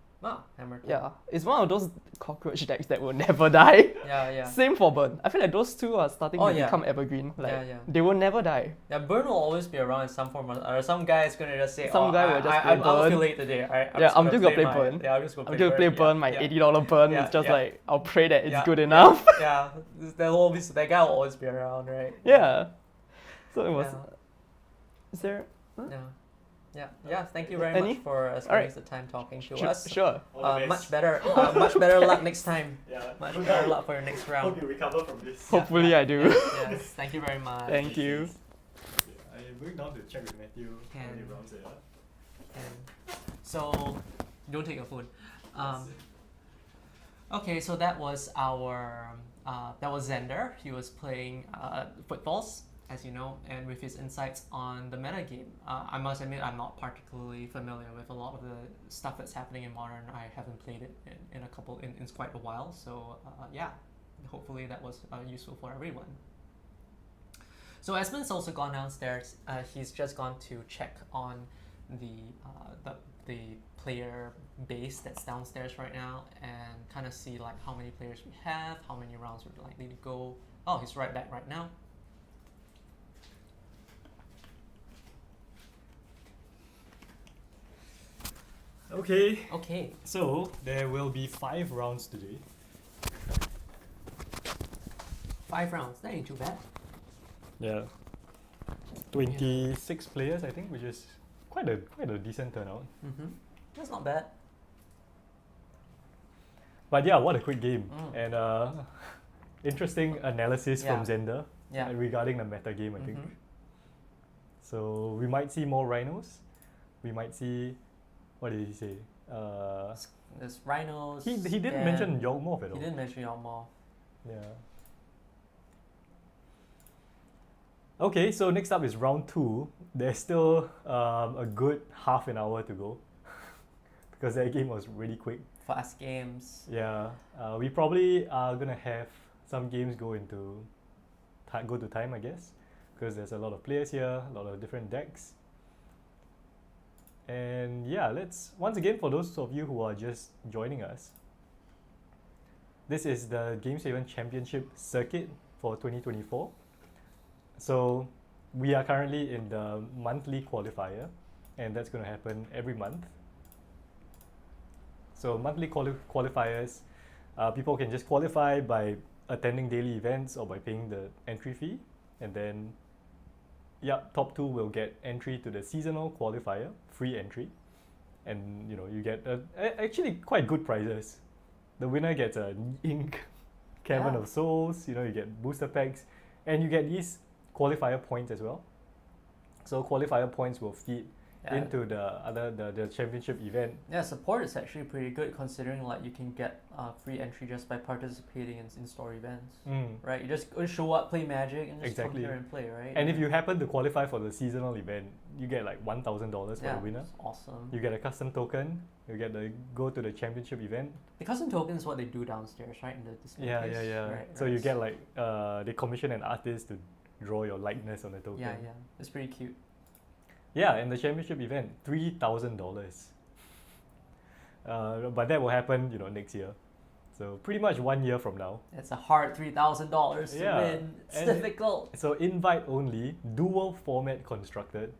Hammer time. Yeah, it's one of those cockroach decks that will never die. Yeah. Same for Burn. I feel like those two are starting Oh, to yeah. become evergreen. Like Yeah. they will never die. Yeah, Burn will always be around in some form or some guy is gonna just say, Some guy will just play I'm Burn. too late today. I'm just gonna play my- Burn. Yeah, I'm just gonna I'm play gonna play Burn, my yeah. $80 Burn. Yeah, It's just yeah. like I'll pray that it's Yeah, good yeah. enough. Yeah, that guy will always be around, right? Yeah. So it was. Yeah. Is there? Yeah. Thank you very Any? much for spending Alright. the time talking to Sure. us. Sure. All the best. Much better luck next time. Yeah. Much better luck for your next round. Hope you recover from this. Hopefully I do. Yes, thank you very much. Thank you. I am going down to check with Matthew how many Can- rounds there are. And so, don't take your phone. Okay, so that was our that was Xander. He was playing footballs, as you know, and with his insights on the meta game. I must admit, I'm not particularly familiar with a lot of the stuff that's happening in Modern. I haven't played it in quite a while. So yeah, hopefully that was useful for everyone. So Esmond's also gone downstairs. He's just gone to check on the player base that's downstairs right now and kind of see like how many players we have, how many rounds we're likely to go. Oh, he's right back right now. Okay, Okay. so there will be 5 rounds today. 5 rounds. That ain't too bad. Yeah. 26 players, I think, which is quite a decent turnout. Mm-hmm. That's not bad. But yeah, what a quick game. Mm. And interesting analysis from Yeah. Xander Yeah. regarding the meta game, I think. Mhm. So we might see more Rhinos. We might see, what did he say? There's Rhinos. He didn't and mention Yawgmoth at all. He didn't mention Yawgmoth. Yeah. Okay, so next up is round 2. There's still a good half an hour to go because that game was really quick. Fast games. Yeah, we probably are gonna have some games go to time, I guess, because there's a lot of players here, a lot of different decks. And yeah, let's once again, for those of you who are just joining us, this is the Game 7 Championship circuit for 2024. So we are currently in the monthly qualifier, and that's going to happen every month. So monthly qualifiers, people can just qualify by attending daily events or by paying the entry fee, and then top 2 will get entry to the seasonal qualifier, free entry, and you get actually quite good prizes. The winner gets an ink Cavern Yeah. of Souls, you get booster packs, and you get these qualifier points as well. So qualifier points will feed into the championship event. Yeah, support is actually pretty good considering like you can get free entry just by participating in in-store events, right? You just show up, play Magic, and just Exactly. come here and play, right? And if you happen to qualify for the seasonal event, you get like $1,000 for the winner. it's awesome. You get a custom token. You get to go to the championship event. The custom token is what they do downstairs, right? In the display Yeah. case. Right, So you get like they commission an artist to draw your likeness on the token. yeah, it's pretty cute. Yeah, and the championship event, $3,000. But that will happen, next year. So pretty much 1 year from now. It's a hard $3,000 to Yeah, win. It's and difficult. So invite only, dual format constructed.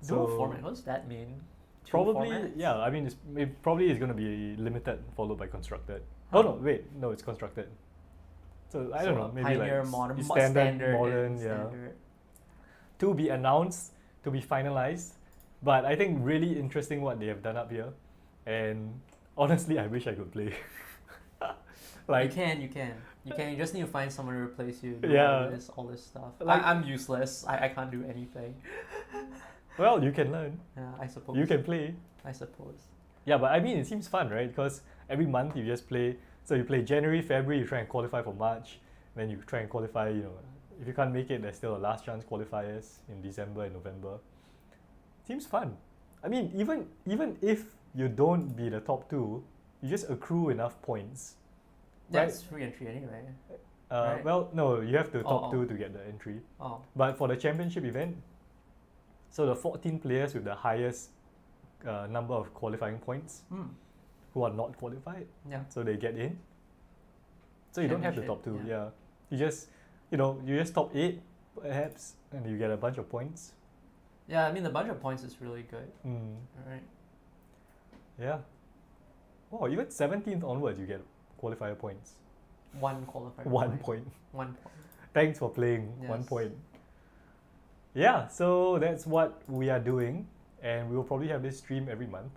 Dual So format. What does that mean? Two Probably, formats? yeah. I mean, it probably is going to be limited, followed by constructed. Huh. Oh no, wait, no, it's constructed. So I don't know, maybe Pioneer, like modern, standard, modern, and yeah. standard. To be announced, to be finalized. But I think really interesting what they have done up here, and honestly, I wish I could play. You can. You just need to find someone to replace you. Do Yeah. all this stuff. Like- I'm useless. I can't do anything. Well, you can learn. Yeah, I suppose. You can play. I suppose. Yeah, but I mean, it seems fun, right? Because every month you just play. So you play January, February, you try and qualify for March. Then you try and qualify, if you can't make it, there's still a last chance qualifiers in December and November. Seems fun. I mean, even if you don't be the top two, you just accrue enough points. That's free entry anyway. Right. Well, no, you have to top Oh. two to get the entry. Oh. But for the championship event, so the 14 players with the highest number of qualifying points Hmm. who are not qualified, Yeah. so they get in. So you don't have the top two, Championship, yeah. You just top 8 perhaps, and you get a bunch of points. Yeah, I mean the bunch of points is really good. Mm, Alright. yeah. Oh, even 17th onwards you get qualifier points. One qualifier. 1 point. 1 point. Thanks for playing. 1 Yes. point. Yeah, so that's what we are doing, and we will probably have this stream every month.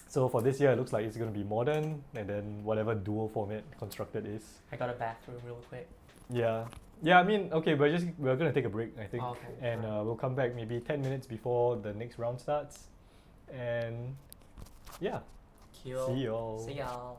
So for this year, it looks like it's going to be modern, and then whatever dual format constructed is. I got a bathroom real quick. Yeah. Yeah, I mean, okay, we're going to take a break, I think. Oh, okay, And sure. we'll come back maybe 10 minutes before the next round starts. And yeah, Cool. see y'all. See y'all.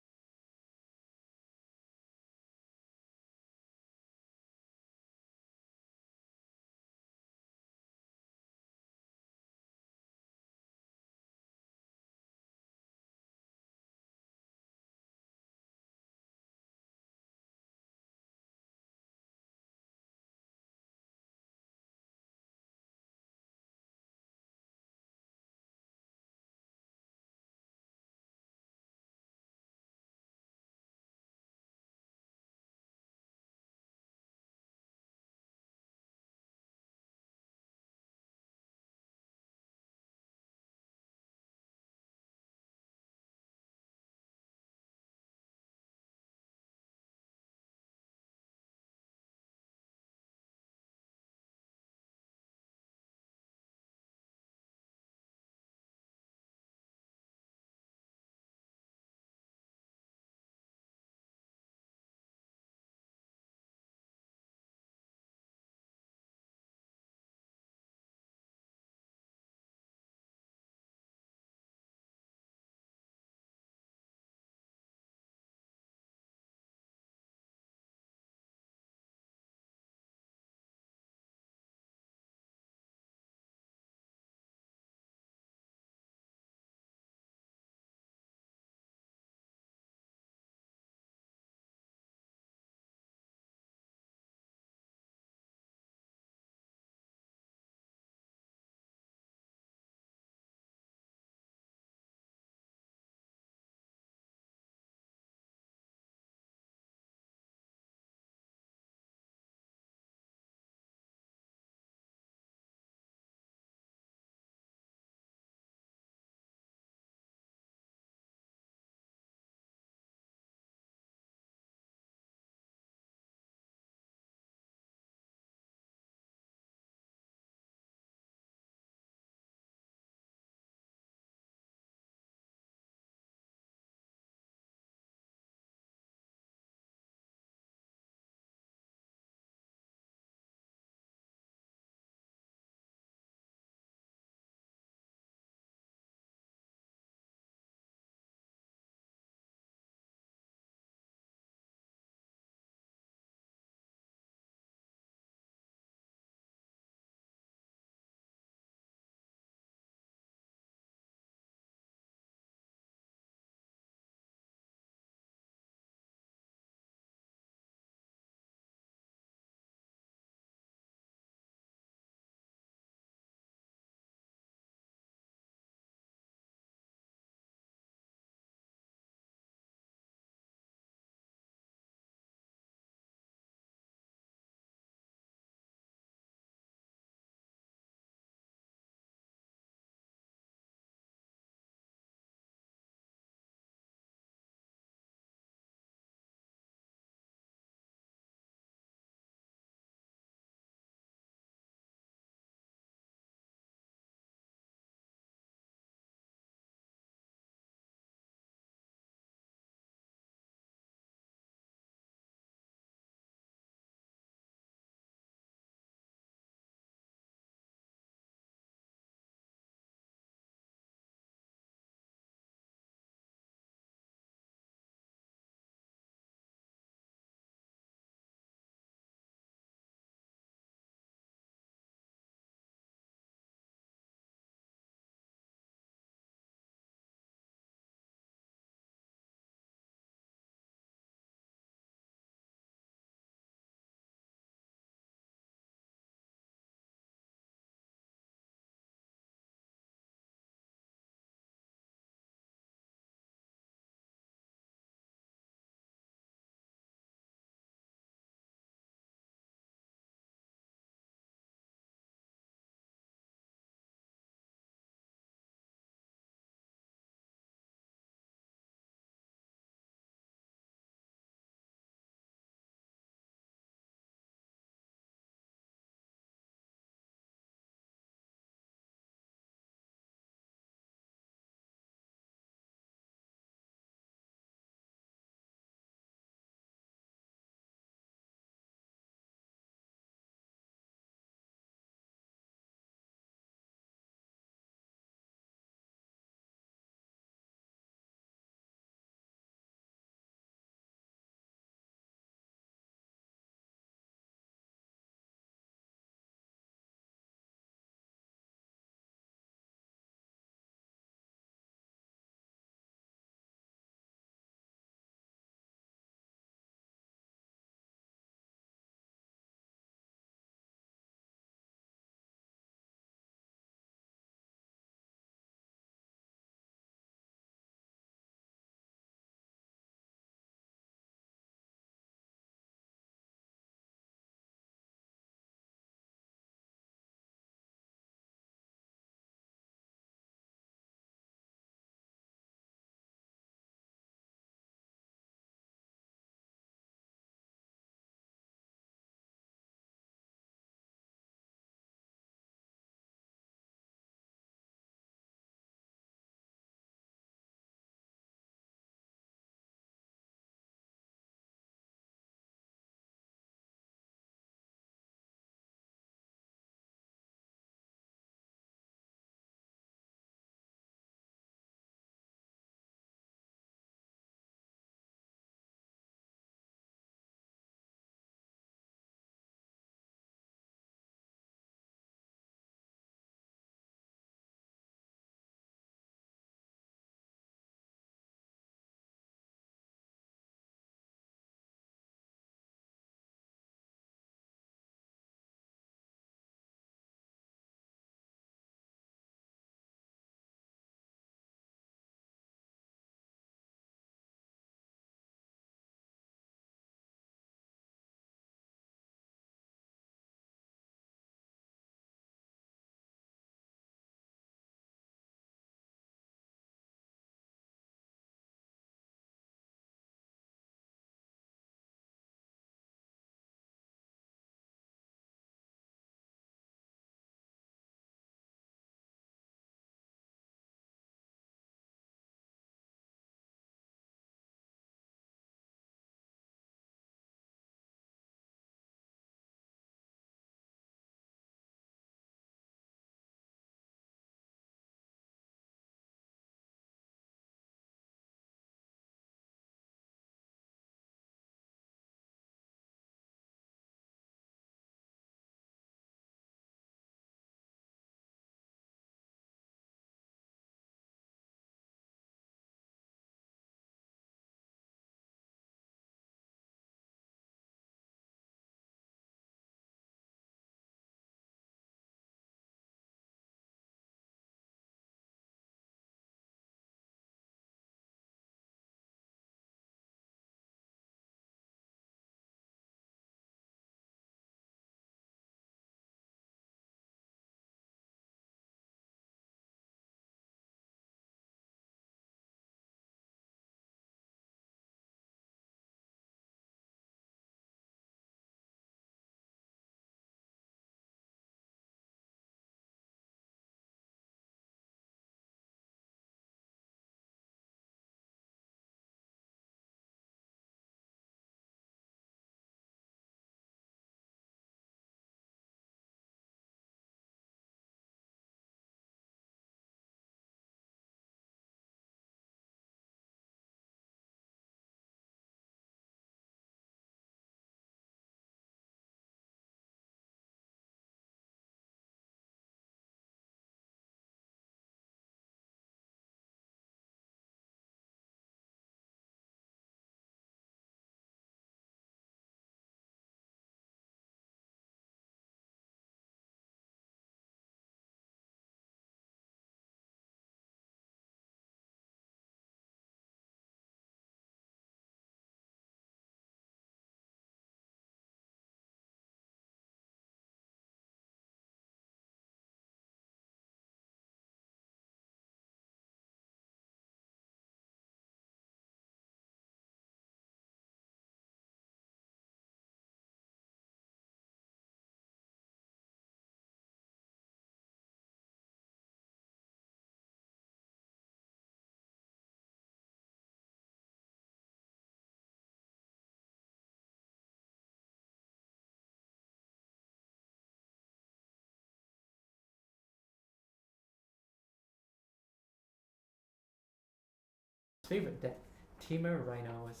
favorite deck, Temur Rhinos.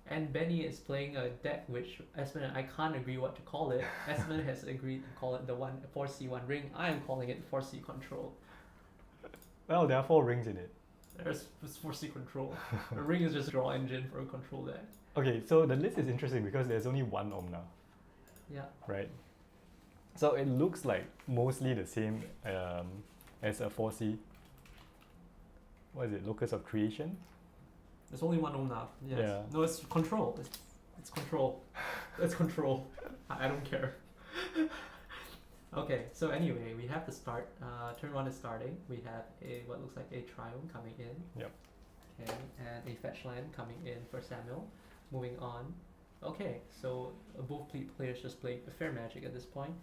And Benny is playing a deck which Esmond and I can't agree what to call it. Esmond has agreed to call it the 4C1 ring. I am calling it 4C control. Well, there are 4 rings in it. There's 4C control. A ring is just a draw engine for a control deck. Okay, so the list is interesting because there's only one Omnath, Yeah. right? So it looks like mostly the same as a 4C. What is it? Locus of Creation? There's only one Omnath. Yes. Yeah. No, it's control. It's control. It's control. I don't care. Okay, so anyway, we have the start. Turn 1 is starting. We have what looks like a Triumph coming in. Yep. Okay, and a fetch land coming in for Samuel. Moving on. Okay, so both players just played fair magic at this point.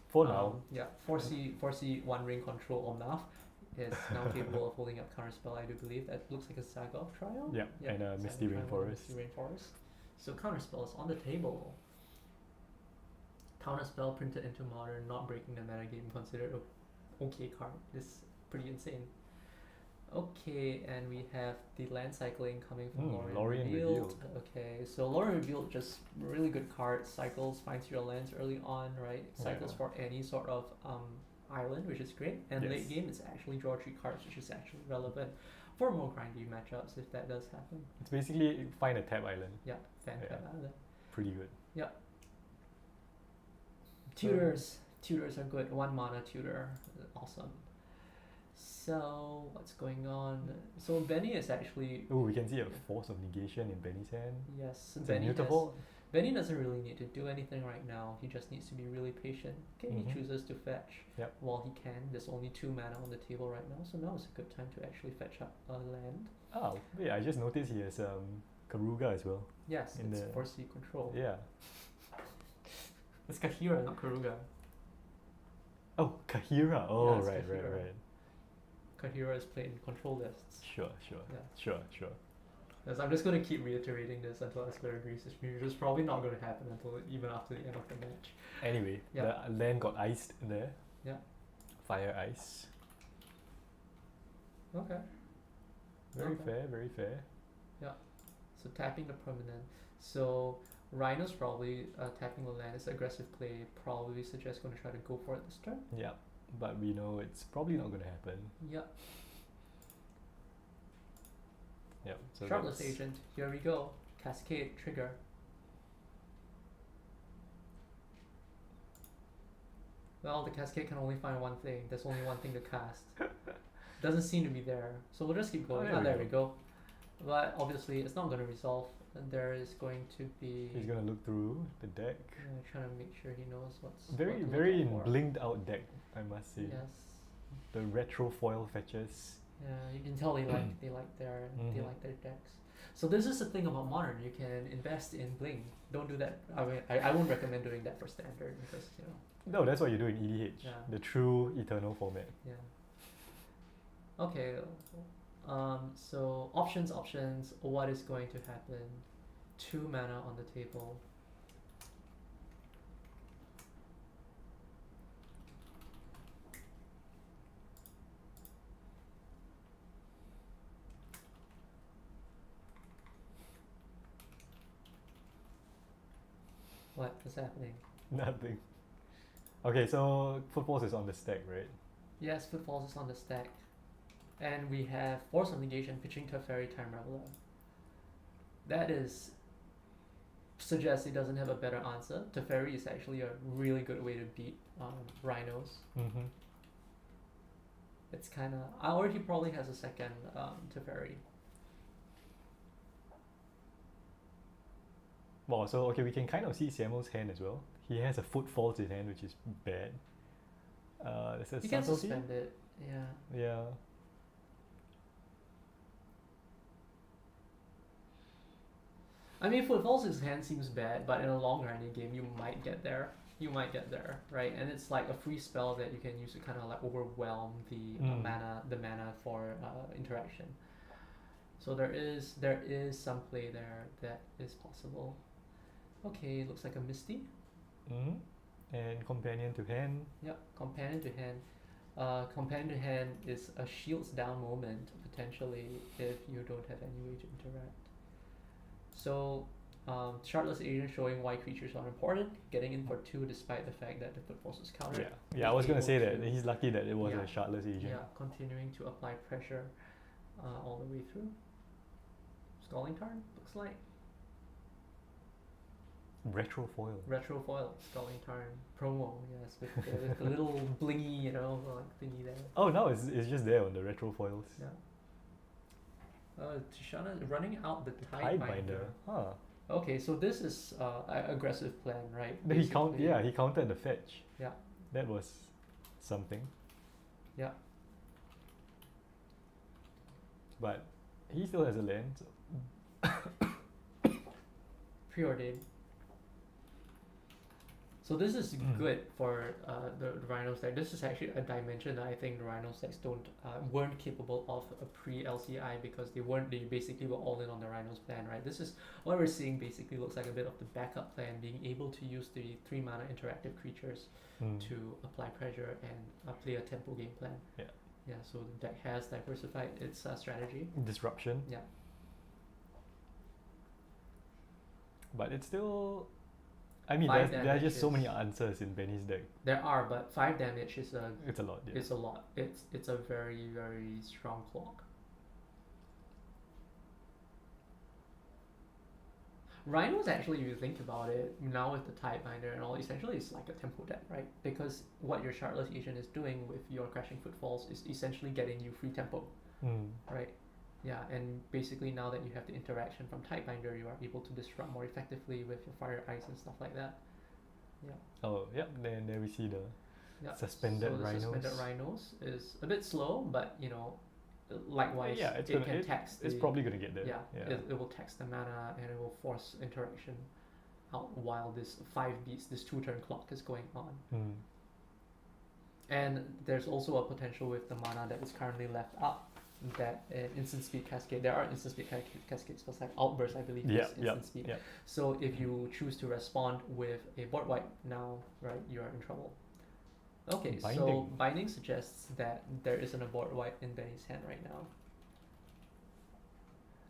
For now. Yeah, 4C 1 ring control Omnath is now capable of holding up counterspell. I do believe that looks like a Saga of Triumph. Yeah, and a Misty Saga of Triumph and Rainforest. Misty Rainforest. So counterspell is on the table. Counterspell printed into modern, not breaking the meta game, considered a okay card. It's pretty insane. Okay, and we have the land cycling coming from Lorien Revealed. Okay, so Lorien Revealed, just really good card. Cycles, finds your lands early on, right? Cycles for any sort of island, which is great. And late game, it's actually draw 3 cards, which is actually relevant for more grindy matchups if that does happen. It's basically find a tap island. Yeah, tap island. Pretty good. Yeah. Tutors are good. 1 mana tutor, awesome. So what's going on? So Benny is actually. Oh, we can see a Force of Negation in Benny's hand. Yes, It's Benny immutable. Benny doesn't really need to do anything right now. He just needs to be really patient. Okay, Mhm. he chooses to fetch Yep. while he can. There's only 2 mana on the table right now, so now is a good time to actually fetch up a land. Oh, yeah, I just noticed he has Karuga as well. Yes, In it's the- 4C control. Yeah. It's Kahira, not Karuga. Oh, Kahira. Oh, Yeah, it's right. Kahira. Kahira is played in control lists. Sure. Yeah. Sure. Yes, I'm just going to keep reiterating this until Esper agrees with me, which is probably not going to happen until even after the end of the match. Anyway, Yeah. the land got iced there. Yeah. Fire ice. Okay. Very Okay. fair, very fair. So tapping the permanent. So Rhinos probably tapping the land is aggressive play. Probably suggest going to try to go for it this turn. Yeah, but we know it's probably not going to happen. Yeah. Yep. So Sharpless that's- agent. Here we go. Cascade trigger. Well, the cascade can only find one thing. There's only one thing to cast. Doesn't seem to be there. So we'll just keep going. there we There go. we go. But obviously, it's not going to resolve. And there is going to be. He's going to look through the deck. Trying to make sure he knows what's. Very, what to look very out for. blinged out deck, I must say. Yes. The retro foil fetches. Yeah, you can tell they like their Mhm. decks. So this is the thing about modern. You can invest in bling. Don't do that. I mean, I won't recommend doing that for standard because No, that's what you do in EDH. Yeah. The true eternal format. yeah. Okay. So options. What is going to happen? 2 mana on the table. What is happening? Nothing. Okay, so Footballs is on the stack, right? Yes, Footfalls is on the stack. And we have Force of Negation pitching Teferi Time Reveler. That is suggests he doesn't have a better answer. Teferi is actually a really good way to beat Rhinos. Mm-hmm. It's kinda or he probably has a second Teferi. Wow, so okay, we can kind of see Samuel's hand as well. He has a Footfalls in hand, which is bad. There's a You can subtlety. suspend it, yeah. Yeah. I mean, Footfalls' hand seems bad, but in a long running game, you might get there. Right? And it's like a free spell that you can use to kind of like overwhelm the mana for interaction. So there is some play there that is possible. Okay, looks like a Misty. Mm-hmm. And companion to hand. Yep, companion to hand. companion to hand is a shields down moment potentially if you don't have any way to interact. So Shardless Agent showing why creatures are important, getting in for 2 despite the fact that the footfalls is countered. Yeah, I was gonna Able say that to- he's lucky that it was Yeah. a shardless agent. Yeah, continuing to apply pressure all the way through. Scalding Tarn, looks like. Retro foil. Retro foil, Scalding Tarn promo, yes, with the little blingy, you know, like thingy there. Oh, no, it's just there on the retro foils. Yeah. Tishana running out the Tidebinder. Huh. Okay, so this is aggressive plan, right? He Basically. he countered the fetch. Yeah. That was something. Yeah. But he still has a land. So Preordained. So this is good for the Rhinos deck. This is actually a dimension that I think the Rhinos decks weren't capable of a pre-LCI because they basically were all in on the Rhinos plan, right? This is what we're seeing basically looks like a bit of the backup plan, being able to use the 3 mana interactive creatures to apply pressure and play a tempo game plan. Yeah. Yeah, so the deck has diversified its strategy. disruption. Yeah. But it's still. I mean, 5 there are just so damage many answers in Benny's deck. There are, but 5 damage is It's a lot. Yeah. it's a lot. It's a very, very strong clock. Rhinos actually, if you think about it, now with the Tidebinder and all, essentially it's like a tempo deck, right? Because what your Shardless Agent is doing with your Crashing Footfalls is essentially getting you free tempo, right? Yeah, and basically now that you have the interaction from Tidebinder, you are able to disrupt more effectively with your Fire Ice and stuff like that. Yeah. Oh, yep. Then there we see the Yeah. suspended so the Rhinos. Suspended Rhinos is a bit slow, but you know, likewise, Yeah, it gonna- can tax It's the probably gonna get there. yeah, Yeah. it will tax the mana and it will force interaction out while this 5 beats, this 2-turn clock is going on. And there's also a potential with the mana that is currently left up that instant speed cascade. There are instant speed cascades, but like Outburst, I believe, Yeah, is instant speed. yeah. So if you choose to respond with a board wipe now, right, you are in trouble. Okay, so Binding. Binding suggests that there isn't a board wipe in Benny's hand right now.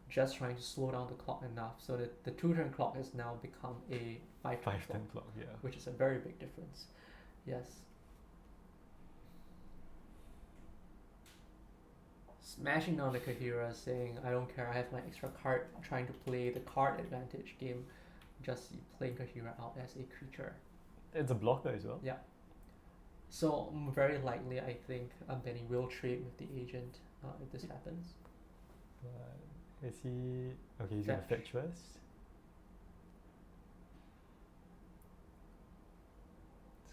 Just trying to slow down the clock enough so that the 2-turn clock has now become a 5-turn 5 clock, 10 clock. Yeah. which is a very big difference. Yes. Smashing down the Kahira, saying, I don't care, I have my extra card, trying to play the card advantage game, just playing Kahira out as a creature. It's a blocker as well. Yeah. So very likely, I think Benny will trade with the agent if this happens. Is he okay? He's gonna Fetch. fetch first.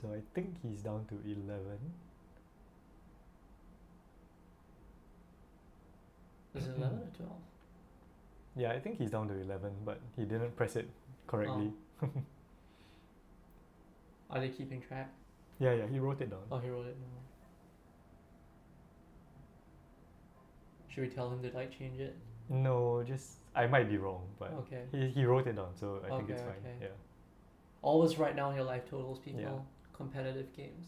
So I think he's down to 11. Is it 11 or 12? Yeah, I think he's down to 11, but he didn't press it correctly. Are they keeping track? Yeah, he wrote it down. Oh, he wrote it now. Should we tell him to like change it? No, just I might be wrong, but Okay. he wrote it down, so I think it's Okay, fine. okay. Yeah. Always write down your life totals, people. Yeah. Competitive games.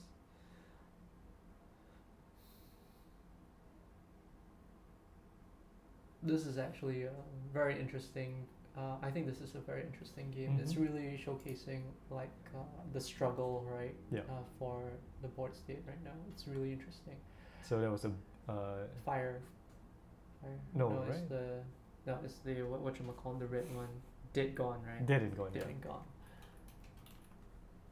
This is actually very interesting. I think this is a very interesting game. It's Mhm. really showcasing like the struggle, right? Yeah. For the board state right now. It's really interesting. So there was a Fire. No, It's right? it's the what you call the red one. Dead gone, right? dead is gone. Dead Yeah. and gone.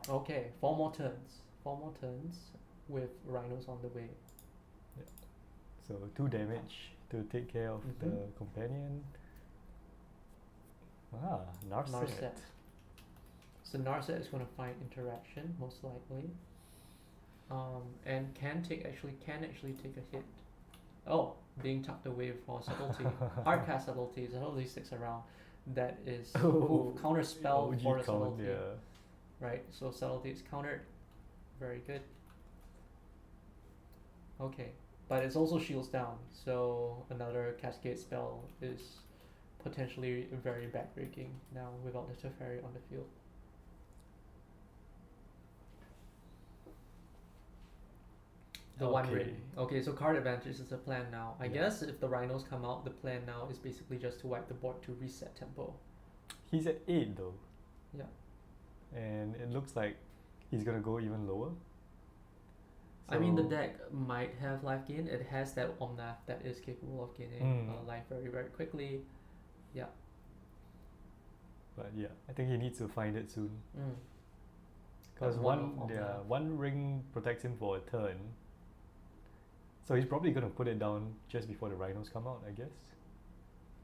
Okay, 4 more turns. 4 more turns with Rhinos on the way. So 2 damage to take care of the Mhm. companion. Narset. Narset. So Narset is going to find interaction most likely, and can actually take a hit. Oh, being tucked away for subtlety. Hardcast subtlety. Subtlety sticks around. That is counter spell OG for the count, subtlety. yeah. Right. So subtlety is countered. Very good. Okay, but it's also shields down. So another cascade spell is potentially very backbreaking now without the Teferi on the field. The one Okay. ring. Okay, so card advantage is the plan now. I Yeah. guess if the Rhinos come out, the plan now is basically just to wipe the board to reset tempo. He's at 8 though. Yeah. And it looks like he's gonna go even lower. I mean, the So- deck might have life gain. It has that Omnath that is capable of gaining life very, very quickly. Yeah. But yeah, I think he needs to find it soon. Mm. Because That's one wonderful, one ring protects him for a turn. So he's probably gonna put it down just before the Rhinos come out, I guess.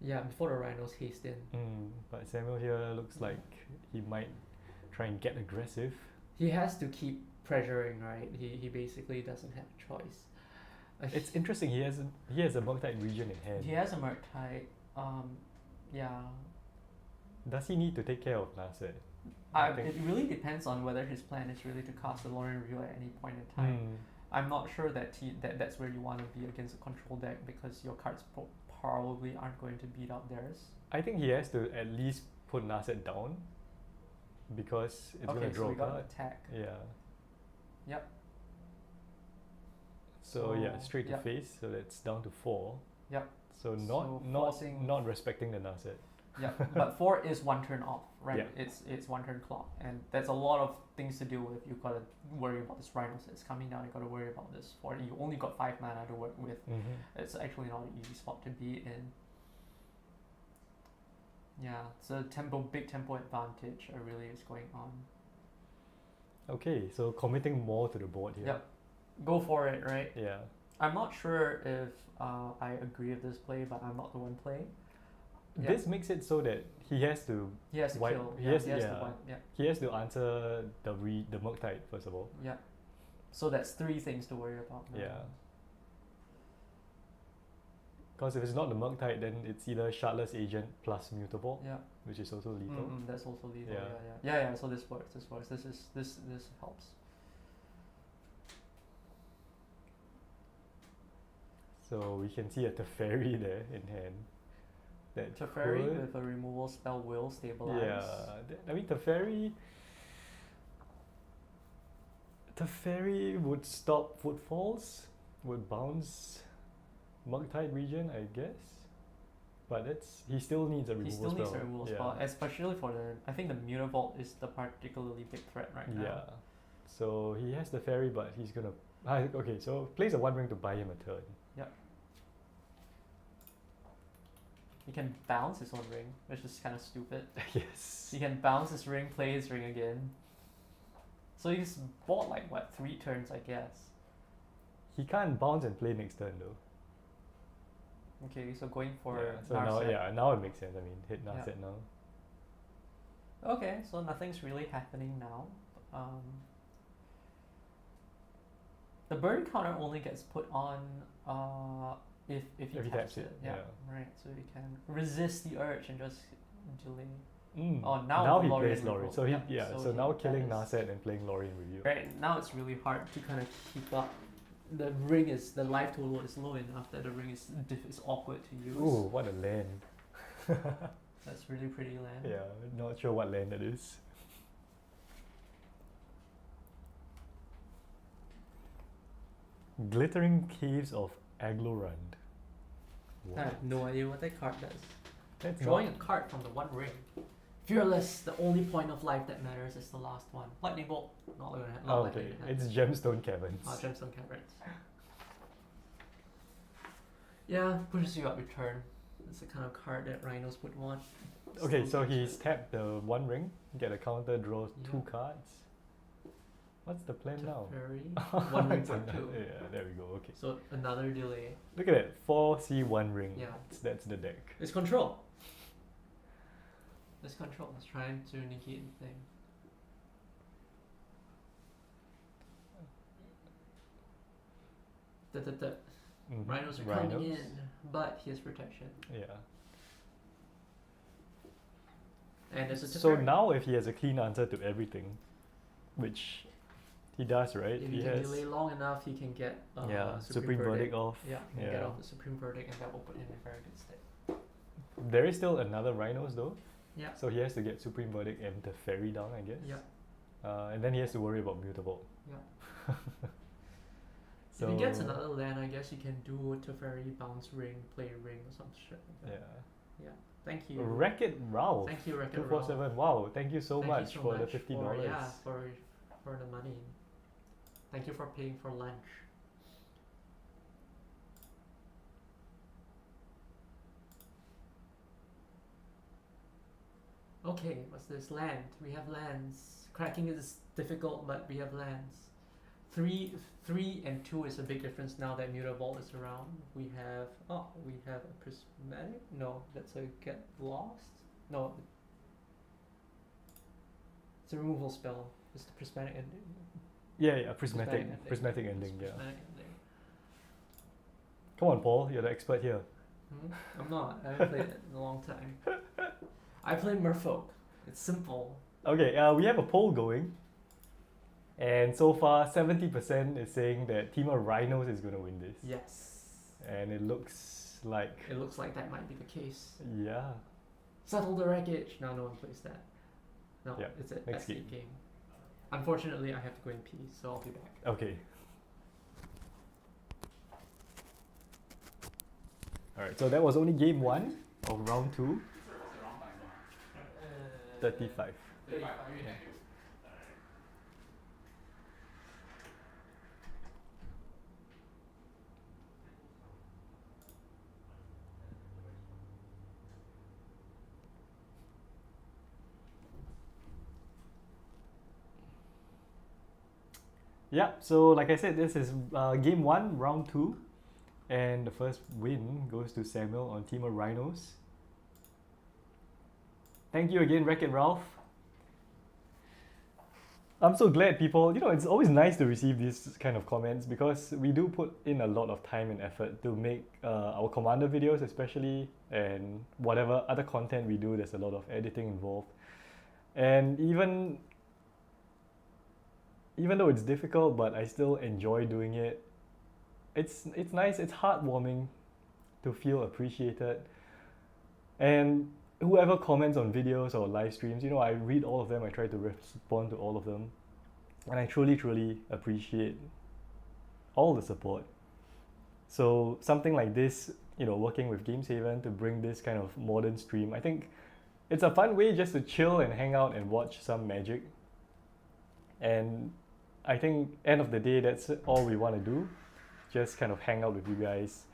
Yeah, before the Rhinos haste in. But Samuel here looks like he might try and get aggressive. He has to keep pressuring, right? He basically doesn't have a choice. It's interesting. He has a Murktide region in hand. He has a Murktide. Yeah. Does he need to take care of Nasser? It really depends on whether his plan is really to cast the Lorien Review at any point in time. I'm not sure that that's where you want to be against a control deck because your cards probably aren't going to beat out theirs. I think he has to at least put Nasser down because it's Okay, gonna so draw we a got card. attack. Yeah. Yep. So yeah, So, straight to yep. face. So that's down to 4. Yep. So So not forcing- not respecting the Nasser. Yeah, but 4 is one turn off, right? Yeah. It's one turn clock, and that's a lot of things to deal with. You've got to worry about this Rhinos that's coming down. You've got to worry about this 4. You only got 5 mana to work with. It's actually not an easy spot to be in. Yeah, so big tempo advantage really is going on. Okay, so committing more to the board here. Yep. Go for it, right? Yeah. I'm not sure if I agree with this play, but I'm not the one playing. Yeah. This makes it so that he has to He has to wipe- kill. he Yeah, has- he has to yeah. wipe. Yeah. he has to answer the Murktide first of all. Yeah. So that's 3 things to worry about now. Yeah. Because if it's not the Murktide, then it's either Shardless Agent plus Mutable, Yeah. which is also lethal. That's also lethal. Yeah. Yeah. So this works. This helps. So we can see a Teferi there in hand. That Teferi could- with a removal spell will stabilize. Yeah, I mean Teferi would stop footfalls, would bounce Murktide region, I guess. But he still needs a removal He still spell. needs a removal yeah. spell, especially for I think the Mutavault is the particularly big threat right now. Yeah. So he has the fairy, but he's gonna. Okay, so plays a 1 ring to buy him a turn. He can bounce his own ring, which is kind of stupid. Yes. He can bounce his ring, play his ring again. So he's bought like what 3 turns, I guess. He can't bounce and play next turn though. Okay, so going for Yeah, so now, Narset. now it makes sense. I mean, hit Yeah. Narset now. Okay, so nothing's really happening now. The burn counter only gets put on if he If he taps taps it. it, Yeah, right. So you can resist the urge and just delay. Oh, now the he Lorien plays Lorien. revolt. So he Yeah, so so now that killing is- Narset and playing Lorien Review. Right now it's really hard to kind of keep up. The life total is low enough that the ring is awkward to use. Ooh, what a land. That's really pretty land. Yeah, not sure what land that is. Glittering Caves of Aglorand. I have no idea what that card does. That's Drawing not- a card from the one ring. Fearless, the only point of life that matters is the last one. Lightning bolt, not gonna ha- not likely okay, to happen. it's Gemstone Caverns. Gemstone Caverns. Yeah, pushes you up your turn. It's the kind of card that Rhinos would want. Okay, Still so gives he's it tapped the 1 ring, get a counter, draw 2 Yeah. cards. What's the plan now? Teferi, one ring It's for another- 2. Yeah, there we go. Okay. So another delay. Look at that. 4C 1 ring. Yeah. That's the deck. It's control. It's control. It's trying to negate the thing. Mhm. Rhinos are coming Rhinos. in, but he has protection. Yeah. And there's a So Teferi. now if he has a clean answer to everything, which he does, right? If he can delay long enough, he can get Supreme Verdict off. Yeah, he can get Yeah. off the Supreme Verdict, and that will put him in very good stead. There is still another Rhinos though. Yeah. So he has to get Supreme Verdict and the Fairy down, I guess. Yeah. And then he has to worry about Mutable. Yeah. So if he gets another land, I guess you can do Teferi, bounce ring, play ring or some shit like yeah. that. Thank you. Wreck-It Ralph. Thank you, Wreck-It Ralph. 247. Wow, thank you so Thank much you so for the much $50. for the money. Thank you for paying for lunch. Okay, what's this? Land. We have lands. Cracking is difficult, but we have lands. 3 and 2 is a big difference now that Mutable is around. We have a prismatic? No, that's a get lost? No. It's a removal spell. It's the prismatic ending. Yeah, prismatic ending, yeah. Prismatic ending. Come on, Paul, you're the expert here. I'm not. I haven't played it in a long time. I play Merfolk. It's simple. Okay, we have a poll going. And so far, 70% is saying that Temur Rhinos is going to win this. Yes. And it looks like... It looks like that might be the case. Yeah. Settle the wreckage. No one plays that. No, Yeah, it's a next escape game. Unfortunately, I have to go in pee, so I'll be back. Okay. Alright, so that was only game 1 of round 2. 35. Yeah, so like I said, this is game 1, round 2. And the first win goes to Samuel on Temur Rhinos. Thank you again, Wreck-It Ralph. I'm so glad people, it's always nice to receive these kind of comments because we do put in a lot of time and effort to make our Commander videos especially, and whatever other content we do, there's a lot of editing involved. And even though it's difficult, but I still enjoy doing it. It's nice, it's heartwarming to feel appreciated. And whoever comments on videos or live streams, I read all of them, I try to respond to all of them. And I truly, truly appreciate all the support. So something like this, working with Gameshaven to bring this kind of modern stream, I think it's a fun way just to chill and hang out and watch some Magic. And I think end of the day, that's all we want to do. Just kind of hang out with you guys,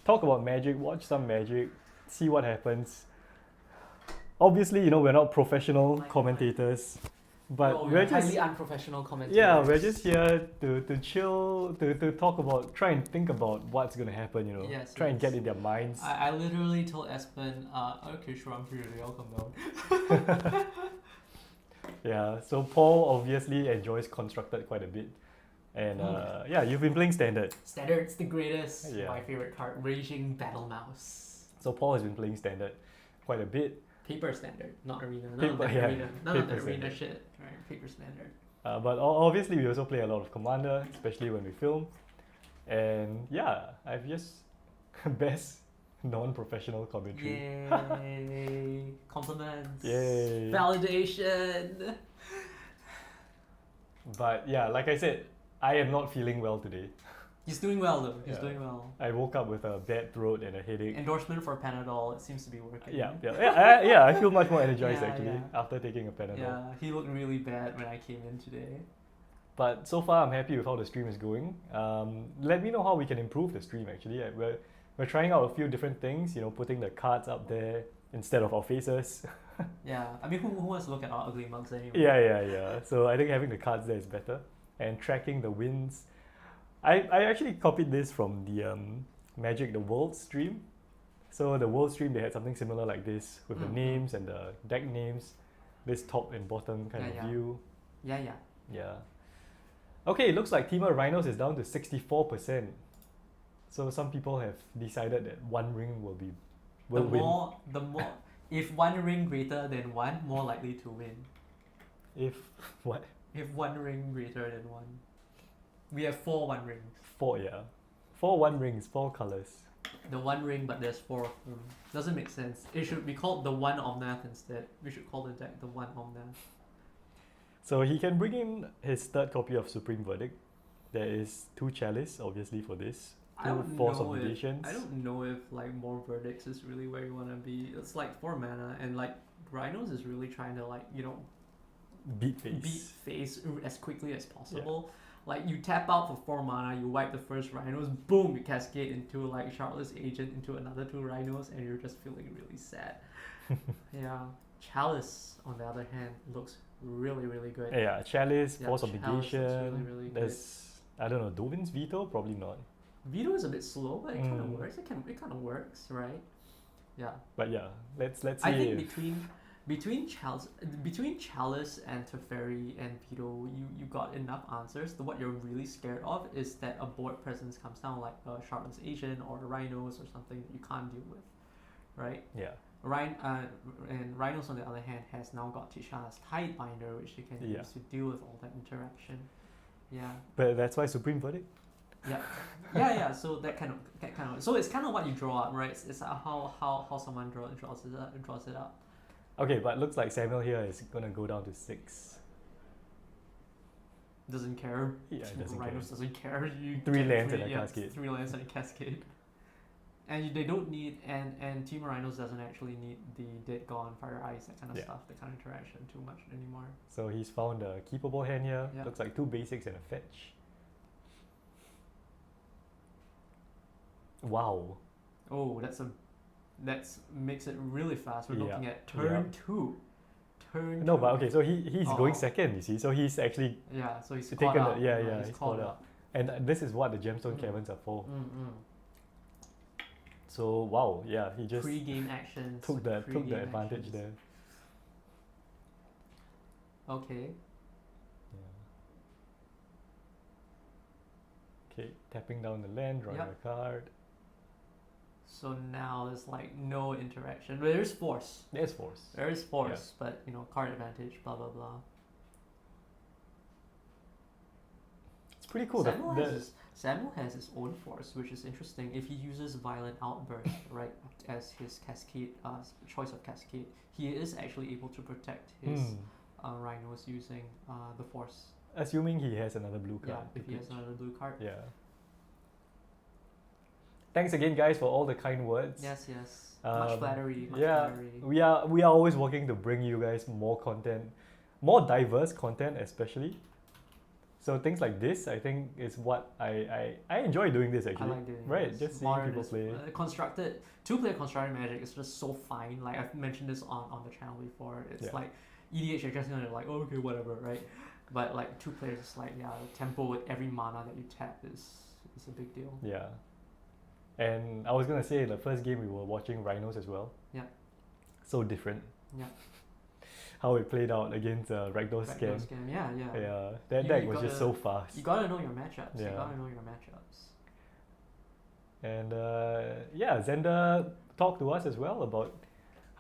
talk about Magic, watch some Magic, see what happens. Obviously, we're not professional commentators, but we're just highly unprofessional commentators. Yeah, we're just here to chill, to talk about, try and think about what's gonna happen. Yes, try and get in their minds. I literally told Espen, okay, sure, I'm free today, I'll come down. Yeah, so Paul obviously enjoys Constructed quite a bit. And yeah, you've been playing Standard. Standard's the greatest. Yeah. My favorite card, Raging Battle Mouse. So Paul has been playing Standard quite a bit. Paper Standard, not Arena. None Paper, of the yeah, Arena, none of the Paper Arena Standard. shit. Right, Paper Standard. But obviously we also play a lot of Commander, especially when we film. And yeah, I've just best non-professional commentary. Yay! Compliments. Yay! Validation. But yeah, like I said, I am not feeling well today. He's doing well though. He's Yeah. doing well. I woke up with a bad throat and a headache. Endorsement for Panadol. It seems to be working. Yeah, I feel much more energized Yeah, actually yeah. after taking a Panadol. Yeah, he looked really bad when I came in today. But so far, I'm happy with how the stream is going. Let me know how we can improve the stream actually. We're trying out a few different things, putting the cards up there instead of our faces. Yeah, I mean, who wants to look at our ugly mugs anyway? Yeah. So I think having the cards there is better. And tracking the wins. I actually copied this from the Magic the World stream. So the World stream, they had something similar like this with the names and the deck names. This top and bottom kind of view. Yeah. Yeah. Okay, it looks like Temur Rhinos is down to 64%. So some people have decided that one ring will win. The more, if one ring greater than one, more likely to win. If what? If one ring greater than one. We have 4 one rings. 4, yeah. 4 one rings, 4 colors. The one ring, but there's 4 of them. Doesn't make sense. It should be called the one Omnath instead. We should call the deck the one Omnath. So he can bring in his third copy of Supreme Verdict. There is 2 chalice, obviously, for this. I 2 don't force know if obligations. I don't know if like more verdicts is really where you want to be. It's like 4 mana, and like Rhinos is really trying to like Beat face. beat face as quickly as possible. Like you tap out for 4 mana, you wipe the first Rhinos, boom, you cascade into like Shardless Agent into another 2 Rhinos, and you're just feeling really sad. Yeah, Chalice on the other hand looks really really good. Yeah, chalice, Yeah, force Chalice looks obligation. really, really good. There's, I don't know, Dovin's veto? Probably not. Veto is a bit slow, but it kind of Mm. works. It kind of works, right? Yeah. But yeah, let's see. I think if- between Chalice and Teferi and Veto, you got enough answers. What you're really scared of is that a board presence comes down like a Shardless Agent or a Rhinos or something that you can't deal with, right? yeah, And Rhinos on the other hand has now got Tishana's Tidebinder, which you can Yeah. use to deal with all that interaction. Yeah. but that's why Supreme Verdict. Yeah. So that kind of. So it's kind of what you draw up, right? It's how someone draws it up. Okay, but looks like Samuel here is gonna go down to 6. Doesn't care. Yeah, it doesn't Rhinos care. doesn't care. You 3 get lands and a cascade. 3 lands and a cascade. And they don't need and Temur Rhinos doesn't actually need the Dead Gone, Fire Ice, that kind of Yeah. stuff, that kind of interaction too much anymore. So he's found a keepable hand here. Yeah. Looks like 2 basics and a fetch. Wow. Oh, that's makes it really fast. We're Yeah. looking at turn 2. Turn No, 2. but okay, so he's Oh. going second, you see. So he's actually, Yeah, so he's taken caught up. the- yeah, he's he's caught caught up. and this is what the gemstone Mm. caverns are for. Mm-mm. So wow, yeah, he just Pre-game actions. took the pre-game advantage actions. there. Okay. Yeah. Okay, tapping down the land, drawing Yep. a card. So now there's like no interaction. But there's force. There's force. There is force, but card advantage, blah blah blah. It's pretty cool. Samuel has his own force, which is interesting. If he uses Violent Outburst, right, as his cascade, choice of cascade, he is actually able to protect his Rhinos using the force. Assuming he has another blue card. Yeah, to if he has pitch. another blue card. Yeah. Thanks again, guys, for all the kind words. Yes. Much flattery. Much yeah, flattery. we are always working to bring you guys more content, more diverse content, especially. So things like this, I think, is what I enjoy doing this actually. I like doing right, this. just seeing Modern people is- play. constructed 2-player constructed Magic is just so fine. Like I've mentioned this on the channel before. It's Yeah. like EDH, you're just gonna like, oh, okay, whatever, right? But like 2 players, is like the tempo with every mana that you tap is a big deal. Yeah. And I was gonna say the first game we were watching Rhinos as well. Yeah. So different. Yeah. How it played out against Rakdos Rakdos scam. scam, yeah. Yeah, that You- deck you was just gotta- so fast. You gotta know your matchups. Yeah. You gotta know your matchups. And Zender talked to us as well about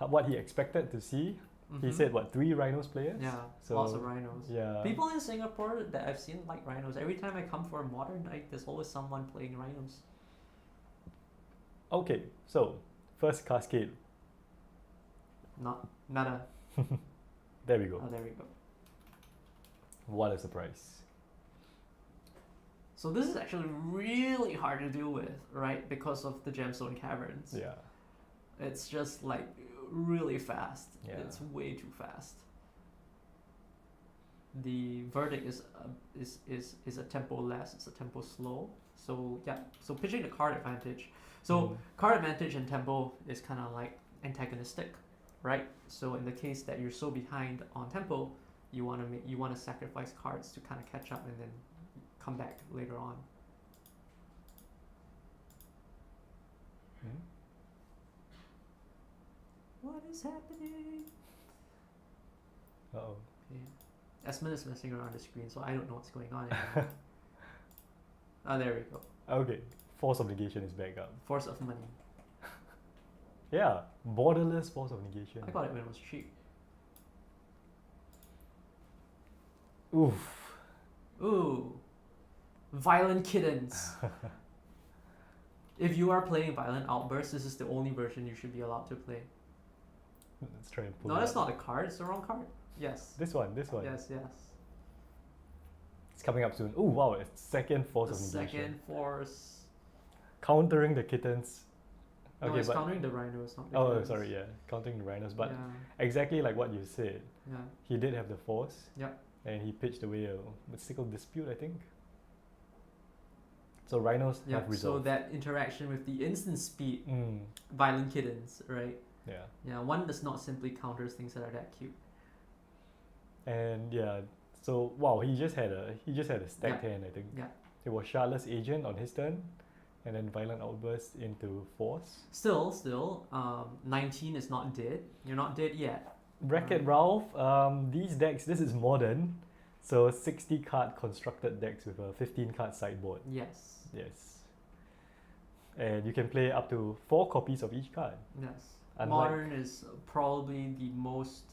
what he expected to see. He Mhm. said, what, 3 Rhinos players? Yeah, So, lots of Rhinos. Yeah. People in Singapore that I've seen like Rhinos. Every time I come for a modern night, there's always someone playing Rhinos. Okay, so first cascade. Nada. There we go. Oh, there we go. What a surprise. So this is actually really hard to deal with, right? Because of the Gemstone Caverns. Yeah. It's just like really fast. Yeah. It's way too fast. The verdict is a tempo less. It's a tempo slow. So yeah. So pitching the card advantage. So card advantage and tempo is kind of like antagonistic, right? So in the case that you're so behind on tempo, you want to sacrifice cards to kind of catch up and then come back later on. Mhm. What is happening? Uh-oh. Okay. Esmond is messing around the screen, so I don't know what's going on anymore. Oh, there we go. Okay, force of negation is back up. Force of money. Yeah, borderless force of negation. I got it when it was cheap. Oof. Ooh. Violent Kittens. If you are playing Violent Outburst, this is the only version you should be allowed to play. Let's try and pull No, it that's up. not the card. It's the wrong card. Yes. This one. Yes. It's coming up soon. Oh wow, it's second force The of negation. second force. Countering the kittens. No, Okay, it's but countering the rhinos, not the oh kittens. sorry, yeah, countering the rhinos. But yeah, exactly like what you said, yeah. he did have the force. Yep. And he pitched away a mystical dispute, I think. So rhinos Yeah, have so resolved. that interaction with the instant speed, Mm, violent kittens, right? yeah. Yeah, one does not simply counter things that are that cute. And yeah, so wow, he just had a stacked Yeah. hand, I think. Yeah. It was Shardless Agent on his turn, and then Violent Outburst into Force. Still, 19 is not dead. You're not dead yet. Bracket Ralph, these decks, this is modern, so 60 card constructed decks with a 15 card sideboard. Yes. Yes. And you can play up to 4 copies of each card. Yes. Unlike- Modern is probably the most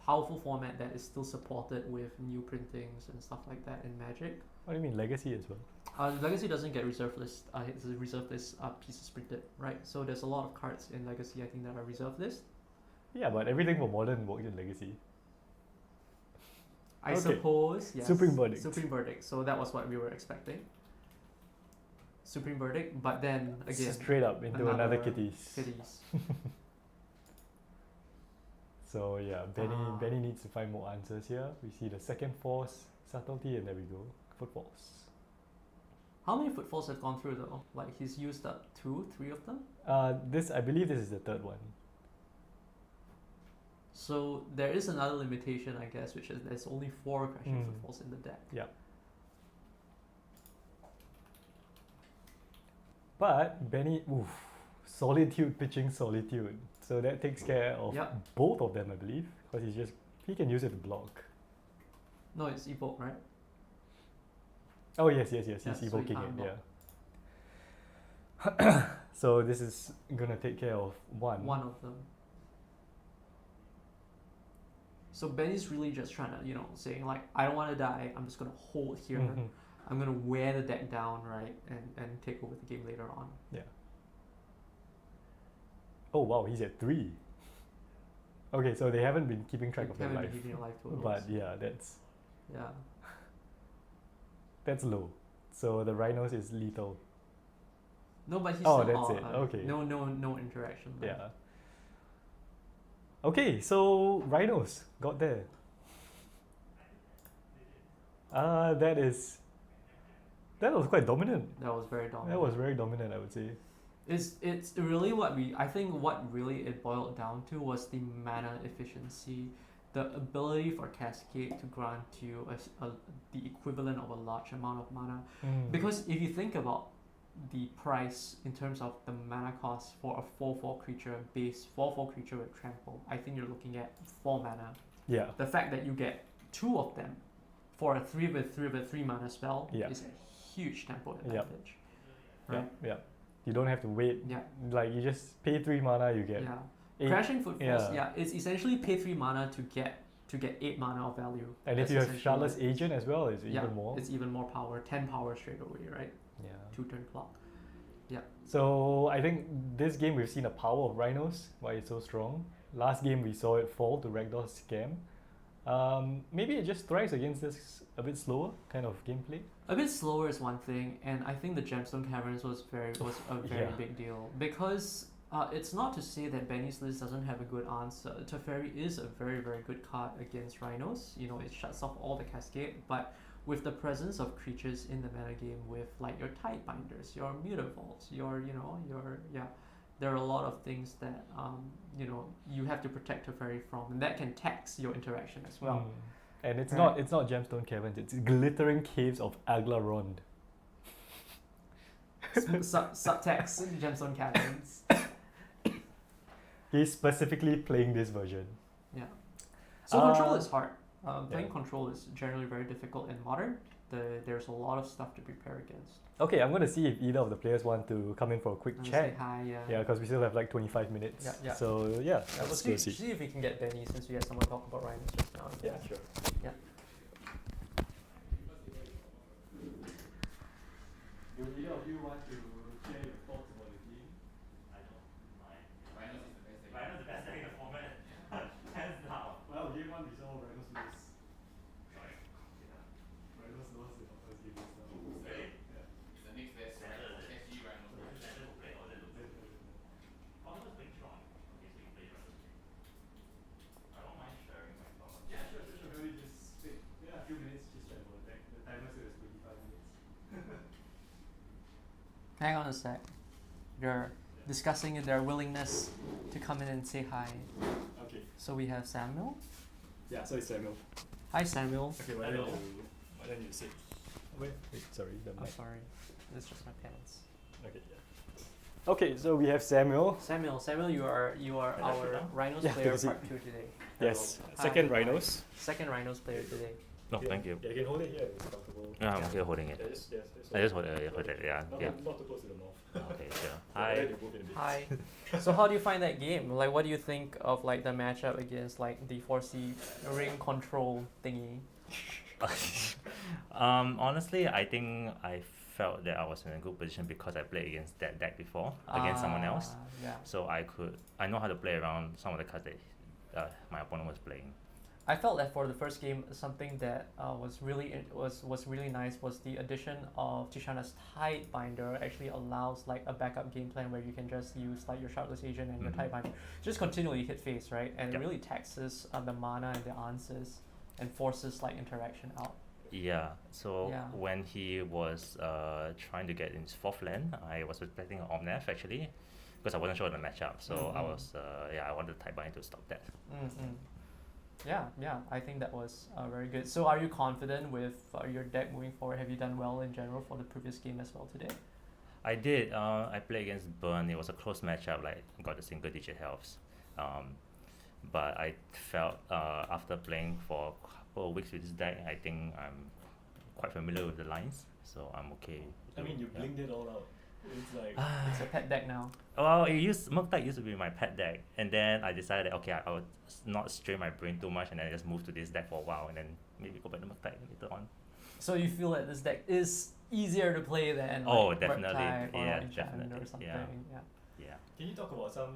powerful format that is still supported with new printings and stuff like that in Magic. What do you mean, Legacy as well? Legacy doesn't get reserve list. It's a reserve list pieces printed, right? So there's a lot of cards in Legacy I think that are reserve list. Yeah, but everything for modern works in Legacy. I Okay. suppose, yes. Supreme Verdict. Supreme Verdict. So that was what we were expecting. Supreme Verdict, but then again, Straight up into another another kitties. kitties. So yeah, Benny Ah. Benny needs to find more answers here. We see the second force, subtlety, and there we go. Footfalls. How many footfalls have gone through though? Like he's used up 2, 3 of them? I believe this is the third one. So there is another limitation, I guess, which is there's only 4 crashing footfalls in the deck. Yeah. But Benny, Solitude pitching Solitude. So that takes care of Yep. both of them, I believe, because he can use it to block. No, it's evoke, right? Oh yes, he's Yeah, so he evoking can't it. block. Yeah. So this is gonna take care of one. One of them. So Benny's really just trying to, saying like, I don't want to die. I'm just gonna hold here. Mhm. I'm gonna wear the deck down, right, and take over the game later on. Yeah. Oh wow, he's at 3. Okay, so they haven't been keeping track of their Haven't life. been keeping your life totals. But yeah, Yeah. that's low. So the Rhinos is lethal. No, but he's Oh, still that's it. Okay. No interaction. There. Yeah. Okay, so Rhinos got there. That was quite dominant. That was very dominant. That was very dominant, I would say. It's really I think what really it boiled down to was the mana efficiency, the ability for Cascade to grant you the equivalent of a large amount of mana. Because if you think about the price in terms of the mana cost for a 4/4 creature, base 4/4 creature with trample, I think you're looking at 4 mana. Yeah. The fact that you get 2 of them for a 3/3 mana spell Yeah. is a huge tempo Yep. advantage. Right? Yeah. You don't have to wait. Yeah. Like you just pay 3 mana, you get Yeah. 8. Crashing footfalls, yeah. yeah, it's essentially pay 3 mana to get 8 mana of value. And if That's you have essentially Shardless what it is. Agent as well, it's Yeah, even more. it's even more power, 10 power straight away, right? Yeah. 2 turn clock. So I think this game we've seen the power of Rhinos, why it's so strong. Last game we saw it fall to Rakdos Scam. Maybe it just thrives against this a bit slower kind of gameplay. A bit slower is one thing, and I think the Gemstone Caverns was a very Yeah. big deal because it's not to say that Benny's list doesn't have a good answer. Teferi is a very, very good card against Rhinos. It shuts off all the cascade, but with the presence of creatures in the metagame with like your Tidebinders, your Mutavaults, there are a lot of things that you have to protect Teferi from, and that can tax your interaction as well. And it's Right. not Gemstone Caverns, it's Glittering Caves of Aglarond. Subtext Gemstone Caverns. He's specifically playing this version. Yeah. So control Uh, is hard. Playing yeah. control is generally very difficult in modern. There's a lot of stuff to prepare against. Okay, I'm gonna see if either of the players want to come in for a quick And say chat. hi, Yeah, because we still have like 25 minutes. Yeah, yeah. So yeah, Yeah, let's we'll go see. see if we can get Benny since we had someone talk about Rhinos just now. Yeah, sure. Yeah. Do either of you want to share your thoughts about the game? Rhinos is the best deck in the format. Hands down. Well, game 1 we saw Rhinos lose. Sorry. Rhinos lost in Hang on a sec. They're discussing their willingness to come in and say hi. Okay. So we have Samuel. Yeah, so it's Samuel. Hi, Samuel. Okay, why don't you sit? Wait, sorry, the I'm mic. sorry. This is just my pants. Okay, yeah. Okay, so we have Samuel. Samuel, you are our Rhinos Yeah, player take a seat. part 2 today. Yes, Hi. second Rhinos. Second Rhinos player today. No, thank you. Yeah, you can hold it here. It's comfortable. Yeah, I'm okay holding it. Yeah, just I just hold it. Yeah, not, yeah. not too close to the mouth. Okay, sure. So Hi. let it move in a bit. Hi. So how do you find that game? Like, what do you think of like the matchup against like the 4C ring control thingy? Honestly, I think I felt that I was in a good position because I played against that deck before, against someone else. Yeah. So I know how to play around some of the cards that my opponent was playing. I felt that for the first game, something that was really nice was the addition of Tishana's Tide Binder. Actually allows like a backup game plan where you can just use like your Shardless Agent and your Tide Binder, just continually hit face, right? And it really taxes the mana and the answers and forces like interaction out. Yeah, so Yeah. when he was trying to get in his fourth land, I was expecting an Omnath actually, because I wasn't sure of the matchup. So I was I wanted Type Bind to stop that. Yeah, I think that was very good. So are you confident with your deck moving forward? Have you done well in general for the previous game as well today? I did. I played against Burn. It was a close matchup. Like got the single digit healths. But I felt after playing for a couple of weeks with this deck, I think I'm quite familiar with the lines, so I'm okay. I mean, you blinged it all out. It's like It's a pet deck now. Well, Murktide used to be my pet deck, and then I decided that okay, I would not strain my brain too much, and then I just move to this deck for a while, and then maybe go back to Murktide later on. So you feel that this deck is easier to play than Oh, like definitely. Murktide or Yeah, Enchantment definitely. or something? Yeah. Yeah. Can you talk about some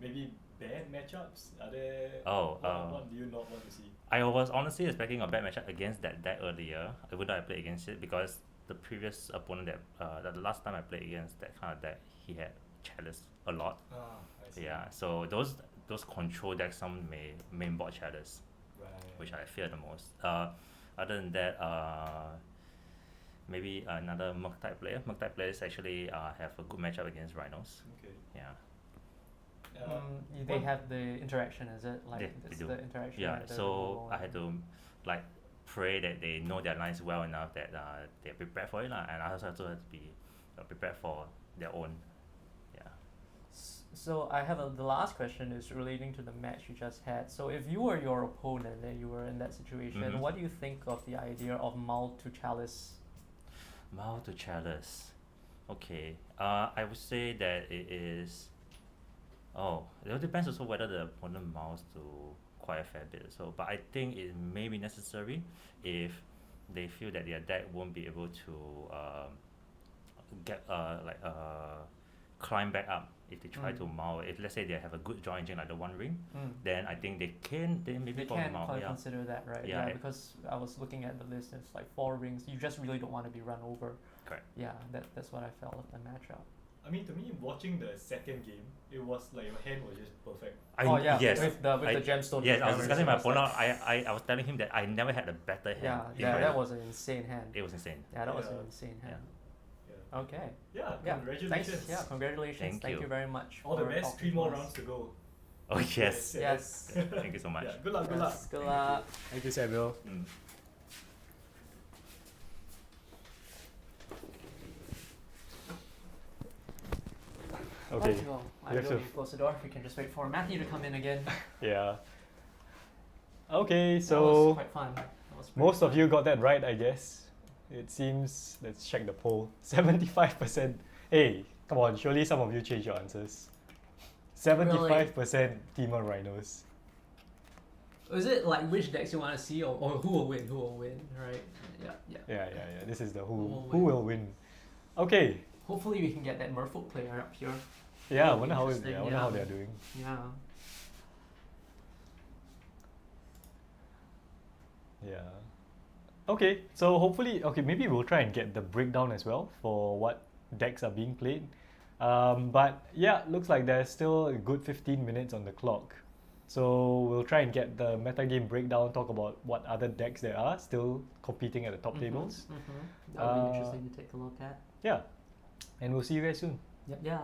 maybe bad matchups? Are there? Oh, what do you not want to see? I was honestly expecting a bad matchup against that deck earlier, even though I played against it, because the previous opponent the last time I played against that kind of deck, he had Chalice a lot. I see. Yeah, so those control decks, some may mainboard Chalice, Right. which I fear the most. Other than that, maybe another Murktide player. Murktide players actually have a good matchup against Rhinos. Okay. Yeah. They what- have the interaction, is it? Like They it's do. the interaction. Yeah, and the so removal I had to like pray that they know their lines well enough that they're prepared for it lah, and I also have to be prepared for their own. Yeah. So I have the last question is relating to the match you just had. So if you were your opponent and you were in that situation, Mhm. what do you think of the idea of Mull to Chalice? Mull to Chalice. Okay. I would say that it is. Oh, it depends also whether the opponent mulls to quite a fair bit. So, but I think it may be necessary if they feel that their deck won't be able to get climb back up if they try to mull. If let's say they have a good draw engine like the One Ring, then I think they maybe They probably can mull. quite Yeah. consider that, right? Yeah, it- because I was looking at the list. It's like 4 rings. You just really don't want to be run over. Correct. Yeah, that's what I felt of the matchup. I mean, to me, watching the second game, it was like your hand was just perfect. Yes. with the gemstone. Yes, I was hammers, discussing it my was opponent. like- I was telling him that I never had a better hand. Yeah, in that my- was an insane hand. It was insane. Yeah, that was Yeah. an insane hand. Yeah. Okay. Yeah. Yeah. Congratulations. Thanks. Yeah, congratulations. Thank you you. very much. All the for best. talking 3 to more us. rounds to go. Oh yes. Yes. Thank you so much. Yeah. Good luck. Good luck. Yes, good luck. Thank you, Samuel. Mm. Okay. Well, I We have don't to- need to close the door. We can just wait for Matthew to come in again. Yeah. Okay, That was so quite fun. That was pretty most of fun. you got that right, I guess. It seems. Let's check the poll. 75%. Hey, come on! Surely some of you changed your answers. 75% Temur Rhinos. Is it like which decks you want to see, or who will win? Who will win? Right? Yeah. Yeah. This is the Who will who win? will win. Okay. Hopefully we can get that Merfolk player up here. Yeah, I That'll be wonder how interesting, I wonder how yeah. they're doing. Yeah. Yeah. Okay, so hopefully, maybe we'll try and get the breakdown as well for what decks are being played. But yeah, looks like there's still a good 15 minutes on the clock. So we'll try and get the metagame breakdown, talk about what other decks there are still competing at the top tables. That would be Uh, interesting to take a look at. Yeah. And we'll see you guys soon. Yeah.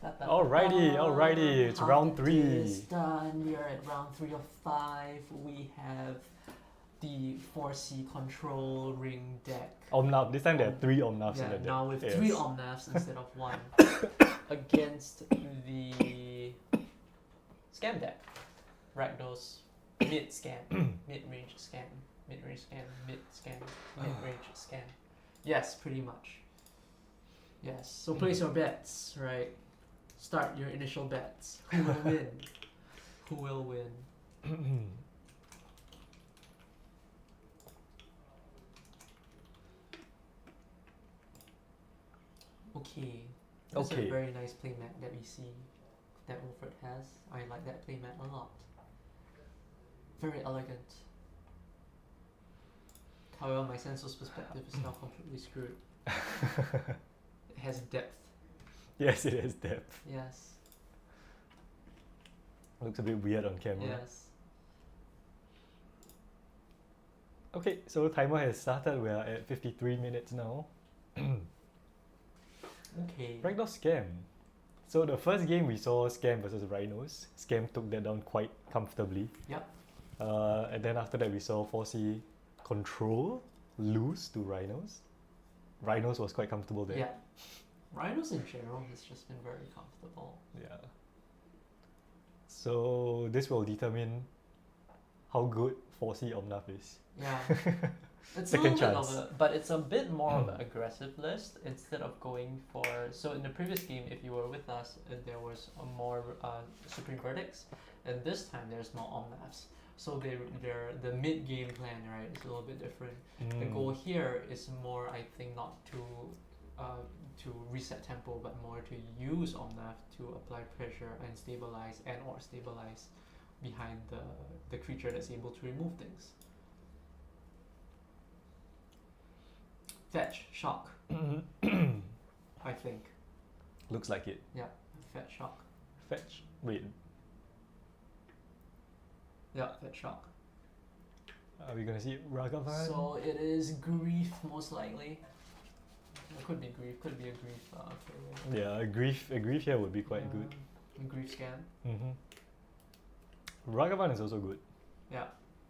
Alrighty, it's round 3. It's done. We are at round 3 of 5. We have the 4C control ring deck. Omnath. This time there are 3 Omnaths in Yeah, the deck. now with Yes. 3 Omnaths instead of 1 against the scam deck. Rakdos mid scan, mid range scan, mid range scan, mid scan, mid range scan. Yes, pretty much. Yes. So place your bets, right? Start your initial bets. Who will win? Who will win? Okay. That's a Okay. very nice playmat that we see that Wilfred has. I like that playmat a lot. Very elegant. However, my senseless perspective is now completely screwed. It has depth. Yes, it has depth. Yes. Looks a bit weird on camera. Yes. Okay, so timer has started. We are at 53 minutes now. Okay. Rakdos Scam. So the first game we saw Scam versus Rhinos. Scam took that down quite comfortably. Yep. And then after that we saw 4C Control lose to Rhinos. Rhinos was quite comfortable there. Yeah. Rhinos in general has just been very comfortable. Yeah. So this will determine how good 4C Omnath is. Yeah. It's Second a little chance. bit of a, but it's a bit more of an aggressive list instead of going for. So in the previous game, if you were with us, there was a more Supreme Verdicts, and this time there's more Omnaths. So the mid game plan, right, is a little bit different. The goal here is more, I think, not to reset tempo, but more to use Omnath to apply pressure and stabilize behind the creature that's able to remove things. Fetch, shock, I think. Looks like it. Yeah, fetch, shock. Fetch. Wait, Yeah, fetch, shock. are we gonna see Ragavan? So it is grief, most likely. It could be grief, could be a grief. Yeah, a grief here would be quite good. Grief scan. Ragavan is also good. Yeah,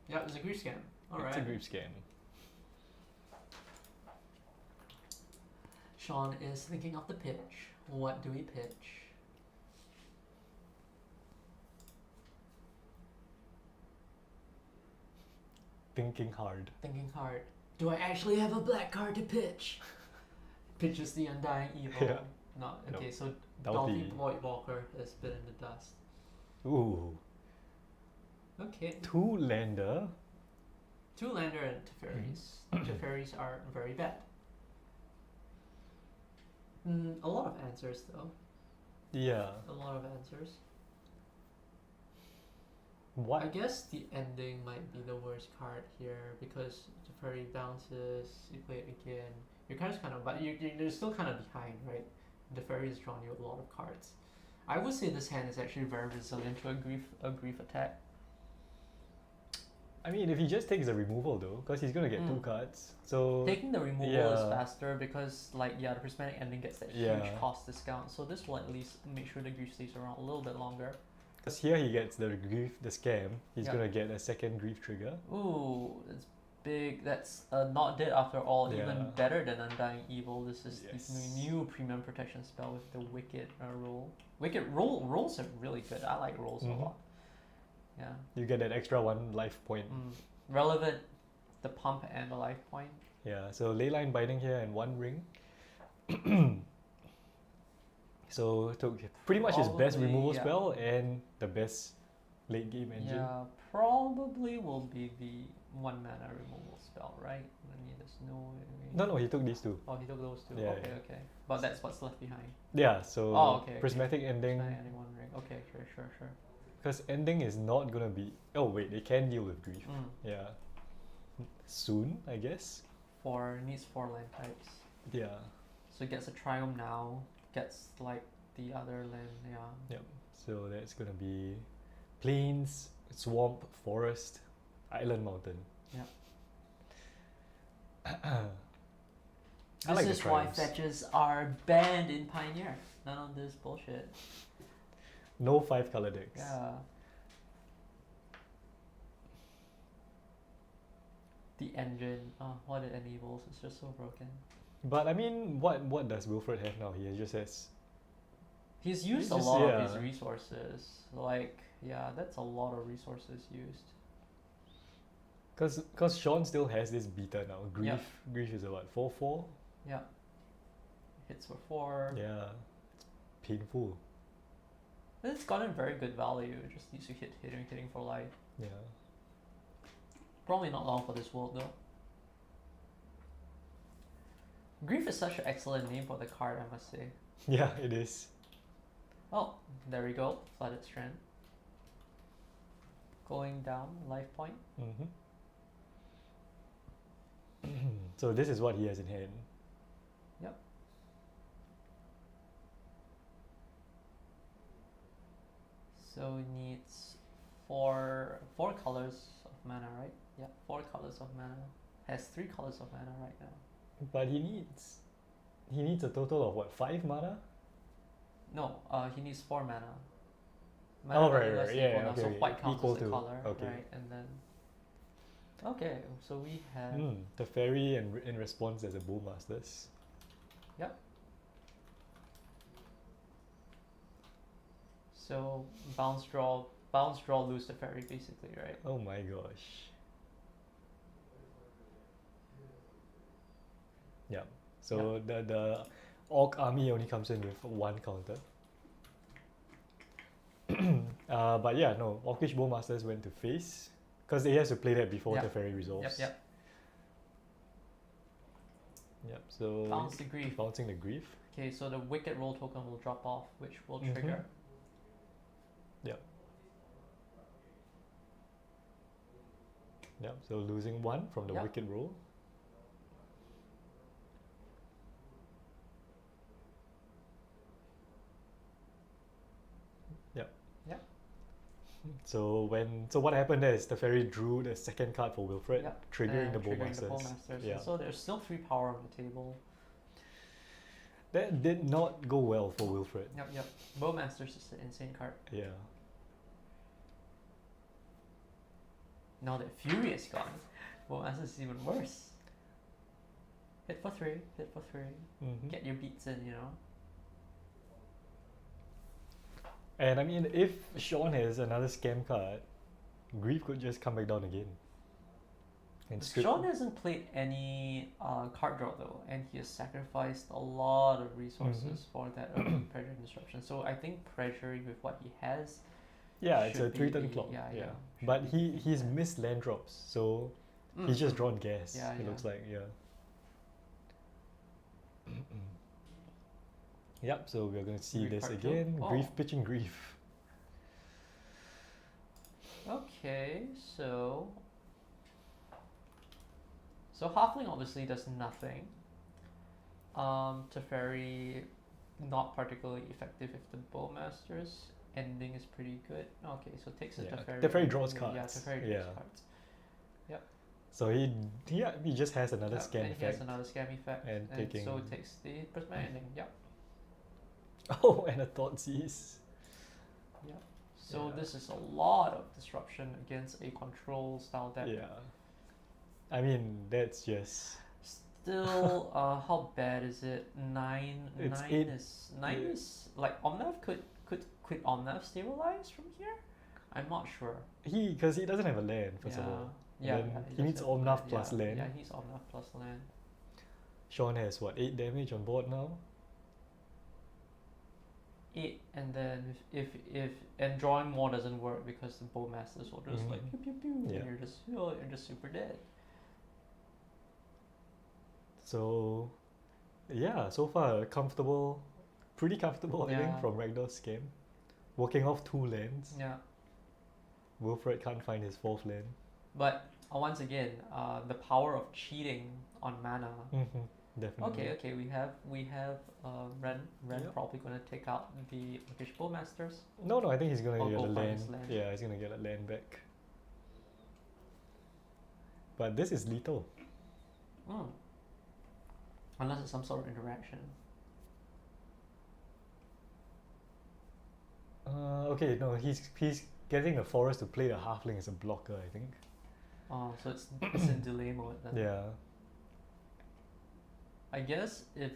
it's a grief scan. Alright. It's a grief scan. Sean is thinking of the pitch. What do we pitch? Thinking hard. Thinking hard. Do I actually have a black card to pitch? Pitches the Undying Evil. Yeah. Not okay. Nope. So Doughty. Dolphy Voidwalker has been in the dust. Ooh. Okay. 2-lander. 2-lander and Teferis. Teferis are very bad. A lot of answers though. Yeah. A lot of answers. What? I guess the ending might be the worst card here because Teferi bounces, you play it again. You're kind of, but you're still kind of behind, right? Teferi has drawn you a lot of cards. I would say this hand is actually very resilient to a grief attack. I mean, if he just takes the removal though, because he's gonna get 2 cards. So Taking the removal yeah. is faster because, like, the prismatic ending gets that Yeah. huge cost discount. So this will at least make sure the grief stays around a little bit longer. because here he gets the grief, the scam. He's Yeah. gonna get a second grief trigger. Ooh, that's big. That's not dead after all. Yeah. Even better than Undying Evil. This is Yes. the new premium protection spell with the Wicked roll. Wicked rolls are really good. I like rolls a lot. Yeah. You get that extra 1 life point. Relevant, the pump and the life point. Yeah, so Leyline Binding here and 1 ring. So took pretty much his best Probably, removal yeah. spell and the best late game engine. Yeah, probably will be the 1 mana removal spell, right? I mean, there's no way. No, he took these 2. Oh, he took those 2. Yeah, okay, yeah. okay. But that's what's left behind. Yeah, so Okay. prismatic ending. Adding 1 ring. Okay, sure. Because ending is not gonna be. Oh wait, they can deal with grief. Yeah. Soon, I guess. Needs 4 land types. Yeah. So it gets a Triumph now, gets like the other land, yeah. Yep. So that's gonna be plains, swamp, forest, island, mountain. Yep. I This like the is why triumphs. fetches are banned in Pioneer. None of this bullshit. No 5-color decks. Yeah. The engine, what it enables is just so broken. But I mean, what does Wilfred have now? He just has. He's used a just- lot of yeah. his resources. Like, yeah, that's a lot of resources used. Because Sean still has this beta now. Grief. Yep. Grief is a what? 4/4? Yeah. Hits for 4. Yeah. It's painful. It's gotten very good value. It just needs to hitting for life. Yeah. Probably not long for this world though. Grief is such an excellent name for the card, I must say. Yeah, it is. Oh, there we go. Flooded Strand. Going down, life point. Mm-hmm. So this is what he has in hand. Yep. So it needs four colors of mana, right? Yeah, 4 colors of mana. Has 3 colors of mana right now. But he needs a total of what, 5 mana? No, he needs 4 mana. Oh, Mana right, value right, is yeah, equal now, okay, so okay. white counts Equal as the to- color, okay. right? And then, okay, so we have The fairy, and in response there's a Bowmasters. Yep. So bounce, draw, lose the fairy, basically, right? Oh my gosh. Yeah. So the Orc army only comes in with 1 counter. But yeah, no, Orcish Bowmasters went to face because he has to play that before Yep. the fairy resolves. Yep. Yep. So Bounce the grief. bouncing the grief. Okay, so the wicked roll token will drop off, which will Mhm. trigger. Yep. So losing 1 from the Yep. wicked roll. Yep. Yep. So what happened there is the fairy drew the second card for Wilfred, Yep. triggering the And Bowmasters. Bowmasters. Yeah. So there's still 3 power on the table. That did not go well for Wilfred. Yep. Bowmasters is an insane card. Yeah. Now that Fury is gone, Bowmasters is even worse. Hit for 3, Mhm. get your beats in, you know. And I mean, if Sean has another scam card, Grief could just come back down again. And strip. Sean hasn't played any card draw though, and he has sacrificed a lot of resources for that pressure and disruption. So I think pressuring with what he has. Yeah, it's a should 3-turn be- clock. yeah, yeah, should But be he's yeah. missed land drops, so he's just drawn gas. Yeah, it yeah. looks like, yeah. Yep, so we're going to see Grief this part two? again. Grief Oh. pitching Grief. Okay, so Halfling obviously does nothing. Teferi not particularly effective if the Bowmasters ending is pretty good. Okay, so takes a Yeah, Teferi. Teferi draws Yeah, cards. Teferi draws Yeah. cards. So he just has another Yep, scam and he has effect. another scam effect, and so taking- it takes the prismatic ending. Yep. Oh, and a Thoughtseize. Yep. So Yeah. this is a lot of disruption against a control style deck. Yeah. I mean, that's just... Still, how bad is it? 9. It's 9 eight- is 9 yeah. is like Omnath could Omnath stabilize from here? I'm not sure. Because he doesn't have a land, first of all. And Yeah, then yeah, he does needs have Omnath land, plus yeah. land. Yeah, he's Omnath plus land. Sean has what, 8 damage on board now? 8, and then if and drawing more doesn't work because the Bowmasters will just like Mhm. pew pew pew, Yeah. and you're just super dead. So, yeah, so far pretty comfortable I think Yeah. from Rakdos' scam. Working off 2 lands. Yeah. Wilfred can't find his 4th land. But once again, the power of cheating on mana. Definitely. Okay, we have Ren Yep. probably gonna take out the Orcish Bowmasters. No, I think he's gonna Or get go a find land. his land. Yeah, he's gonna get a land back. But this is lethal. Unless it's some sort of interaction. Okay, no, he's getting a forest to play a halfling as a blocker, I think. Oh, so it's in delay mode then. Yeah. I guess if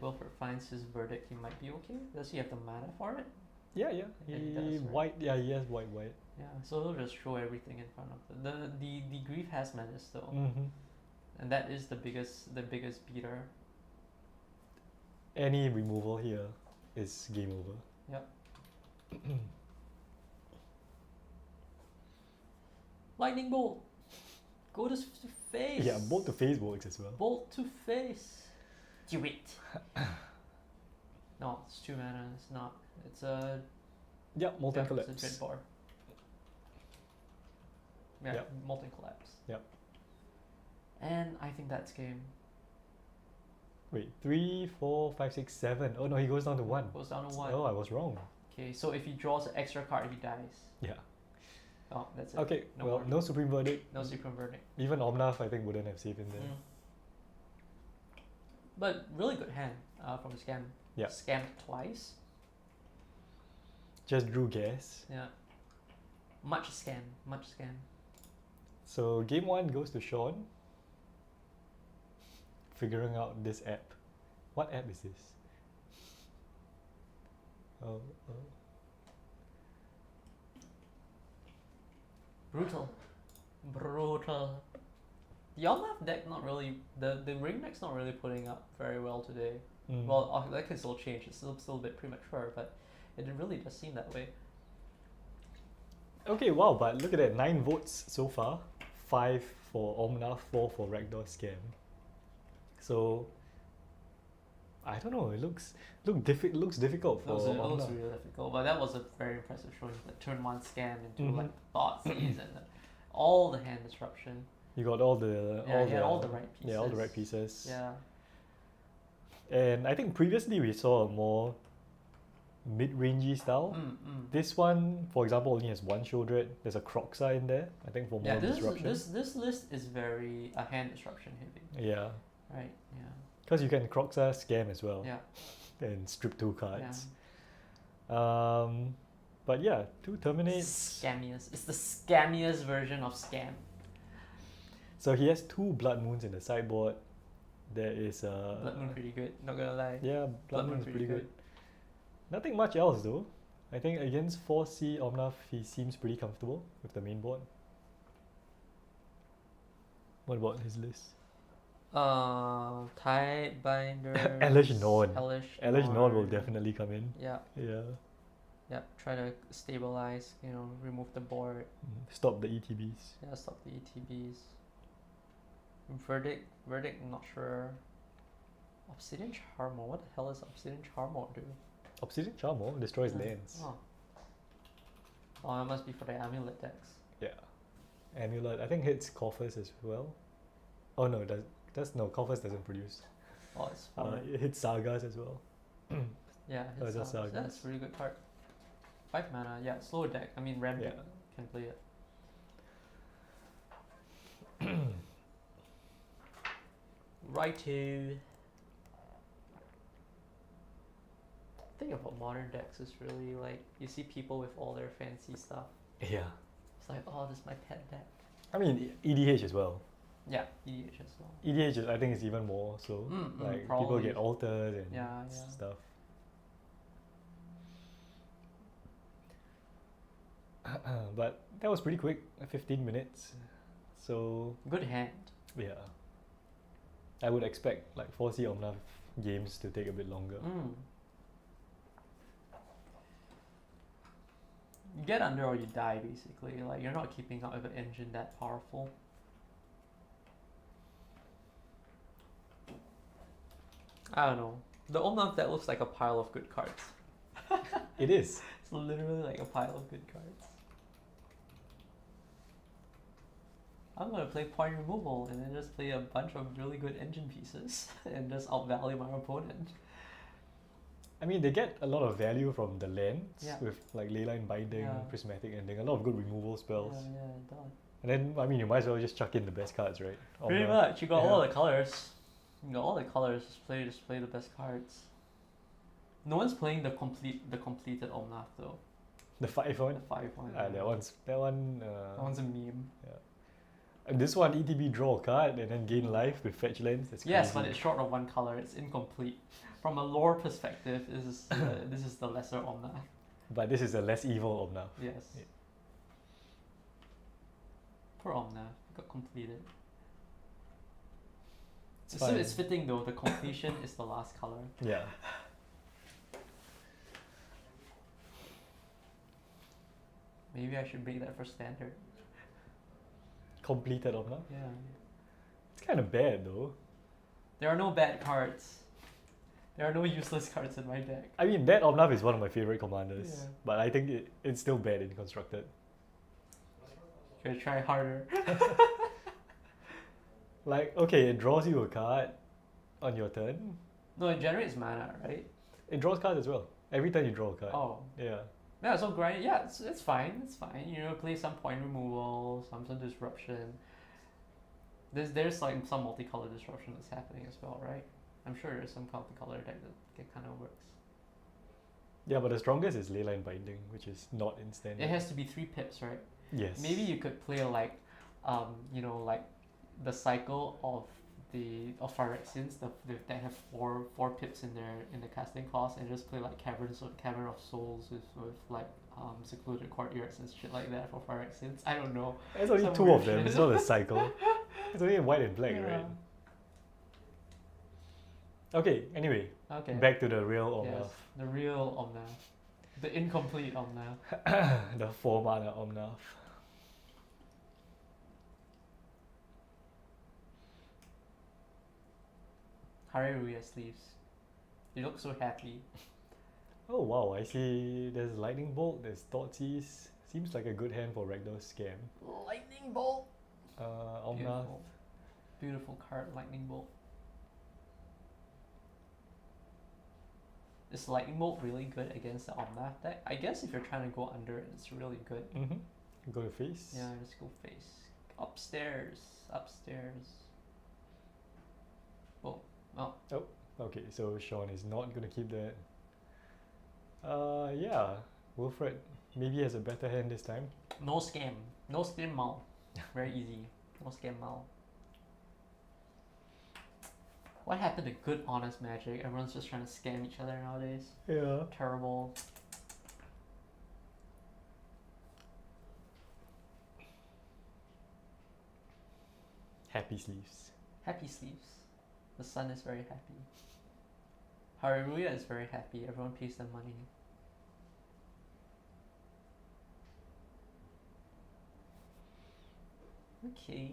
Wilfred finds his verdict, he might be okay. Does he have the mana for it? Yeah, yeah. Yeah, He he does, right? white. Yeah, he has white. Yeah, so he'll just throw everything in front of the grief has menace though, Mm-hmm. and that is the biggest beater. Any removal here is game over. Yep. Lightning bolt, go to face. Yeah, bolt to face works as well. Bolt to face. Do it. No, it's 2 mana. It's not. It's a Yeah, molten It's a collapse. dread bar. Yeah, Yep. molten collapse. Yep. And I think that's game. Wait, 3, 4, 5, 6, 7. Oh no, he goes down to 1. Goes down to 1. Oh, I was wrong. Okay, so if he draws an extra card, he dies. Yeah. Oh, that's it. Okay, No well, more. no supreme verdict. No supreme verdict. Even Omnath, I think, wouldn't have saved in there. Mm. But really good hand from Scam. Yeah. Scammed twice. Just drew gas. Yeah. Much scam. Much scam. So game 1 goes to Sean. Figuring out this app. What app is this? Oh. Brutal. Brutal. The Omnath deck not really, the ring deck's not really putting up very well today. Mm. Well, that can still change. It's still a bit premature, but it really does seem that way. Okay, wow, but look at that. 9 votes so far. 5 for Omnath, 4 for Rakdos Scam. So, I don't know. It looks difficult for It looks Omnath. really difficult, but that was a very impressive showing. The turn 1 scam into like Thoughtseize and all the hand disruption. You got all the Yeah, he had all the right pieces. Yeah, all the right pieces. Yeah. And I think previously we saw a more mid-rangey style. This one, for example, only has 1 show dread. There's a Croxa in there, I think, for more Yeah, disruption. this list is very hand disruption heavy. Yeah, Right. Yeah. because you can Croxa Scam as well. Yeah. And strip 2 cards. Yeah. But yeah, 2 terminates. Scammiest. It's the scammiest version of scam. So he has 2 Blood Moons in the sideboard. There is a Blood Moon pretty good. Not gonna lie. yeah, Blood Moon is pretty good. Nothing much else though. I think against 4C Omnath, he seems pretty comfortable with the main board. What about his list? Tide Binders. Elish Norn. Elish Nord will definitely come in. Yeah. Yeah. Yeah. Try to stabilize. Remove the board. Stop the ETBs. Yeah. Stop the ETBs. Verdict. Not sure. Obsidian Charmor. What the hell does Obsidian Charmor do? Obsidian Charmor destroys Yeah. lands. Oh, that must be for the amulet decks. Yeah. Amulet, I think hits coffers as well. Oh no, no, coffers doesn't produce. Oh, it's for It hits sagas as well. yeah. Oh, It's just Sagas. that's a really good card. 5 mana. Yeah, slow deck. I mean, ram deck Yeah. can play it. Righto. Thing about modern decks is really like you see people with all their fancy stuff. Yeah. It's like, oh, this is my pet deck. I mean, EDH as well. Yeah, EDH as well. EDH, I think, is even more so. Like, people probably. get alters and Yeah. stuff. But that was pretty quick, 15 minutes. So, Good hand. yeah. I would expect like 4C Omnath games to take a bit longer. You get under or you die, basically. Like, you're not keeping up with an engine that powerful. I don't know. The Omnath that looks like a pile of good cards. It is. It's literally like a pile of good cards. I'm gonna play point removal and then just play a bunch of really good engine pieces and just outvalue my opponent. I mean, they get a lot of value from the lands Yeah. with like Leyline Binding, Yeah. Prismatic Ending, a lot of good removal spells. Yeah, it does. And then, I mean, you might as well just chuck in the best cards, right? Pretty Omnath. much. You got all Yeah. the colors. You got all the colors. Just play the best cards. No one's playing the completed Omnath though. The 5 The one. 5-1. That one. That one's a meme. And this one ETB draw a card and then gain life with fetch lands. That's Yes, crazy. but it's short of one color. It's incomplete. From a lore perspective, this is the lesser Omnath. But this is a less evil Omnath. Yes. Yeah. Poor Omnath got completed. It's So fine. it's fitting though. The completion is the last color. Yeah. Maybe I should make that for standard. Completed Omnath. Yeah. It's kind of bad though. There are no bad cards. There are no useless cards in my deck. I mean, that Omnath is one of my favorite commanders. Yeah. But I think it's still bad in constructed. Should I try harder? Like, okay, it draws you a card on your turn. No, it generates mana, right? It draws cards as well. Every time you draw a card. Oh. Yeah. Yeah, so grind. Yeah, it's fine. It's fine. You know, play some point removal, some disruption. There's like some multicolor disruption that's happening as well, right? I'm sure there's some multicolor deck that kind of works. Yeah, but the strongest is Leyline Binding, which is not in standard. It has to be 3 pips, right? Yes. Maybe you could play like, you know, like the cycle of Phyrexians that have four pips in the casting cost, and just play like Cavern of Souls with like secluded courtyards and shit like that for Phyrexians. I don't know. There's only some 2 weird of them. shit. It's not a cycle. It's only white and black, Yeah. right? Okay, anyway, Okay. back to the real Omnath. Yes, the real Omnath, the incomplete Omnath. The 4 mana Omnath. Hallelujah sleeves. You look so happy. Oh wow, I see there's Lightning Bolt, there's Thoughtseize. Seems like a good hand for Rakdos scam. Lightning bolt. Omnath. Beautiful. Beautiful card, Lightning Bolt. Is Lightning Bolt really good against the Omnath deck? I guess if you're trying to go under it, it's really good. Mm-hmm. Go to face. Yeah, just go face. Upstairs. Oh, oh. Okay, so Sean is not gonna keep that. Yeah, Wilfred maybe has a better hand this time. No scam. No scam Mal. Very easy. No scam Mal. What happened to good honest Magic? Everyone's just trying to scam each other nowadays. Yeah. Terrible. Happy sleeves. Happy sleeves. The sun is very happy. Haruya is very happy. Everyone pays them money. Okay.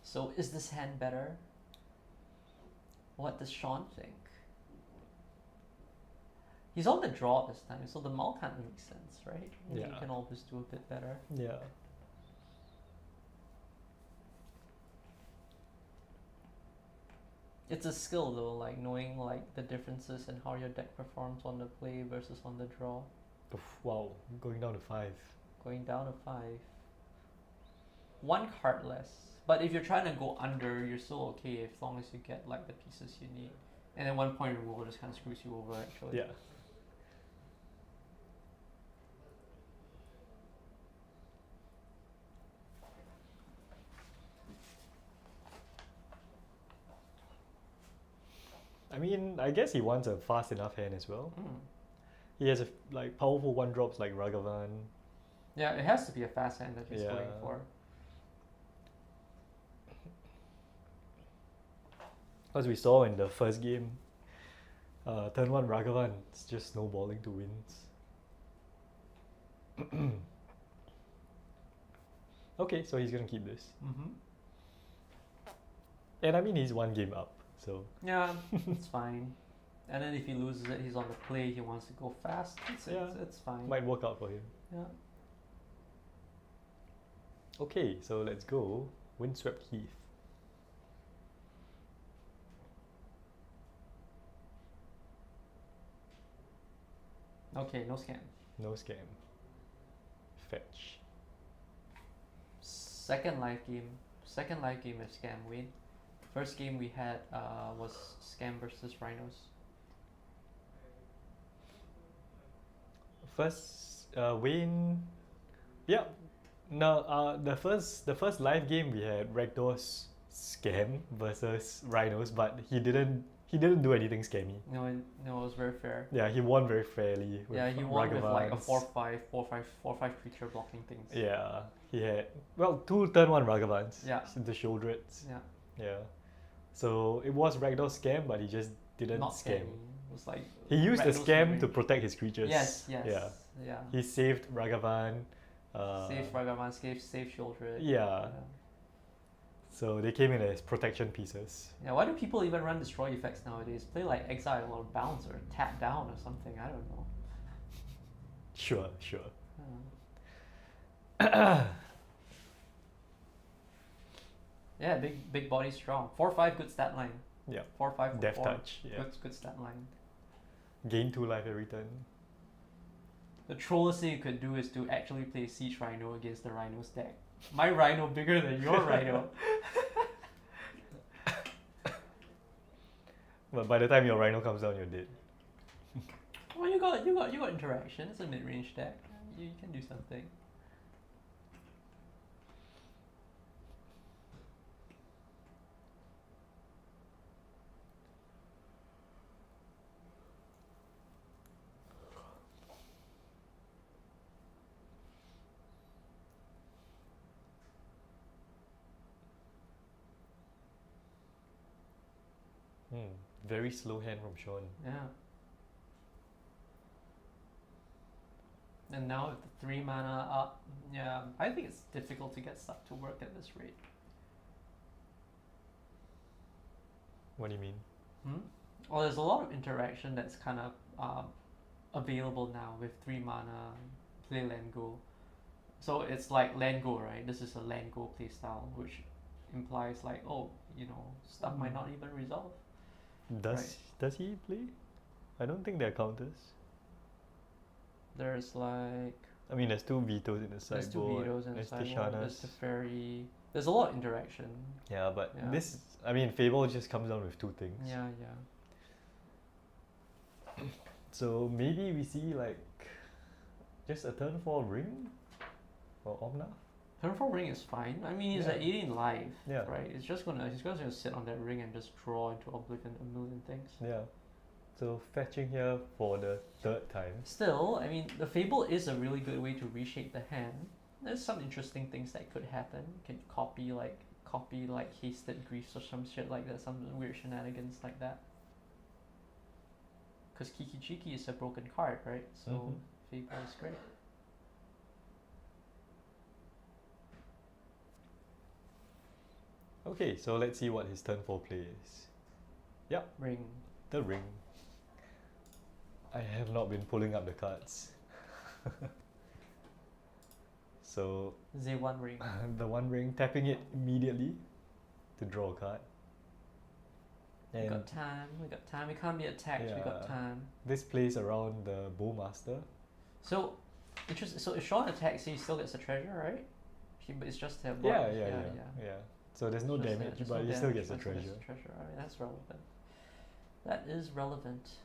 So is this hand better? What does Sean think? He's on the draw this time, so the Maul can't make sense, right? Maybe Yeah. You can always do a bit better. Yeah. It's a skill though, like knowing like the differences in how your deck performs on the play versus on the draw. Oof, wow, going down to 5. Going down to 5. 1 card less. But if you're trying to go under, you're still okay as long as you get like the pieces you need. And then 1 point removal just kind of screws you over actually. Yeah. I mean, I guess he wants a fast enough hand as well. Mm. He has like powerful 1-drops like Ragavan. Yeah, it has to be a fast hand that he's going Yeah. for. As we saw in the first game, turn 1 Ragavan, it's just snowballing to wins. Okay, so he's gonna keep this. Mm-hmm. And I mean, he's 1 game up, so Yeah, it's fine. And then if he loses it, he's on the play, he wants to go fast. It's fine. might work out for him. Yeah. Okay, so let's go Windswept Heath. Okay, no scam. No scam. Fetch. Second live game is scam win. First game we had was scam versus Rhinos. First, Wayne. Yeah. No. The first live game we had Rakdos scam versus Rhinos, but he didn't do anything scammy. No, it was very fair. Yeah, he won very fairly. With Yeah, he won with like a Ragavans. 4/5 creature blocking things. Yeah, he had two turn 1 Ragavans. Yeah. The Shouldreds. Yeah. Yeah. So it was Rakdos scam, but he just didn't Not scam. scammy. It was like He used the Rakdos scam range. to protect his creatures. Yes. Yeah. Yeah. He saved Ragavan. Save Ragavan, save Shieldred. Yeah. So they came in as protection pieces. Yeah, why do people even run destroy effects nowadays? Play like Exile or Bounce or Tap Down or something, I don't know. Sure. Yeah, big body strong. 4/5 good stat line. Yeah. 4/5 for Death 4. touch. Yeah. Good stat line. Gain 2 life every turn. The trollest thing you could do is to actually play Siege Rhino against the Rhinos deck. My Rhino bigger than your Rhino. But by the time your Rhino comes down, you're dead. Well, you got interaction. It's a mid-range deck. You can do something. Very slow hand from Sean. Yeah. And now with the 3 mana up, yeah, I think it's difficult to get stuff to work at this rate. What do you mean? Well, there's a lot of interaction that's kind of available now with 3 mana, play land go. So it's like land go, right? This is a land go playstyle, which implies like, oh, stuff might not even resolve. Does he play? I don't think there are counters. There's like I mean, there's 2 vetoes in the sideboard. there's 2 vetoes in the There's sideboard. There's Tishanas. the fairy. There's a lot of interaction. Yeah, but Yeah. this, I mean, Fable just comes down with 2 things. Yeah. So maybe we see like just a turn 4 ring for Omnath. Turn 4 ring is fine. I mean, he's Yeah. at 18 life, Yeah. right? He's just gonna sit on that ring and just draw into Oblivion a million things. Yeah. So fetching here for the 3rd time. Still, I mean, the Fable is a really good way to reshape the hand. There's some interesting things that could happen. You can copy like Hasted Griefs or some shit like that, some weird shenanigans like that. Because Kiki Chiki is a broken card, right? So Fable is great. Okay, so let's see what his turn 4 play is. Yep, Ring. the ring. I have not been pulling up the cards. So Z1 ring. the 1 ring, tapping it immediately to draw a card. We And got time. We can't be attacked. We got Yeah. time. this plays around the Bowmaster. So, interesting. So if Sean attacks, he still gets a treasure, right? But it's just a Yeah. So there's no Just damage, there's but no he still damage, gets a but he treasure. treasure. Alright, that's relevant. That is relevant.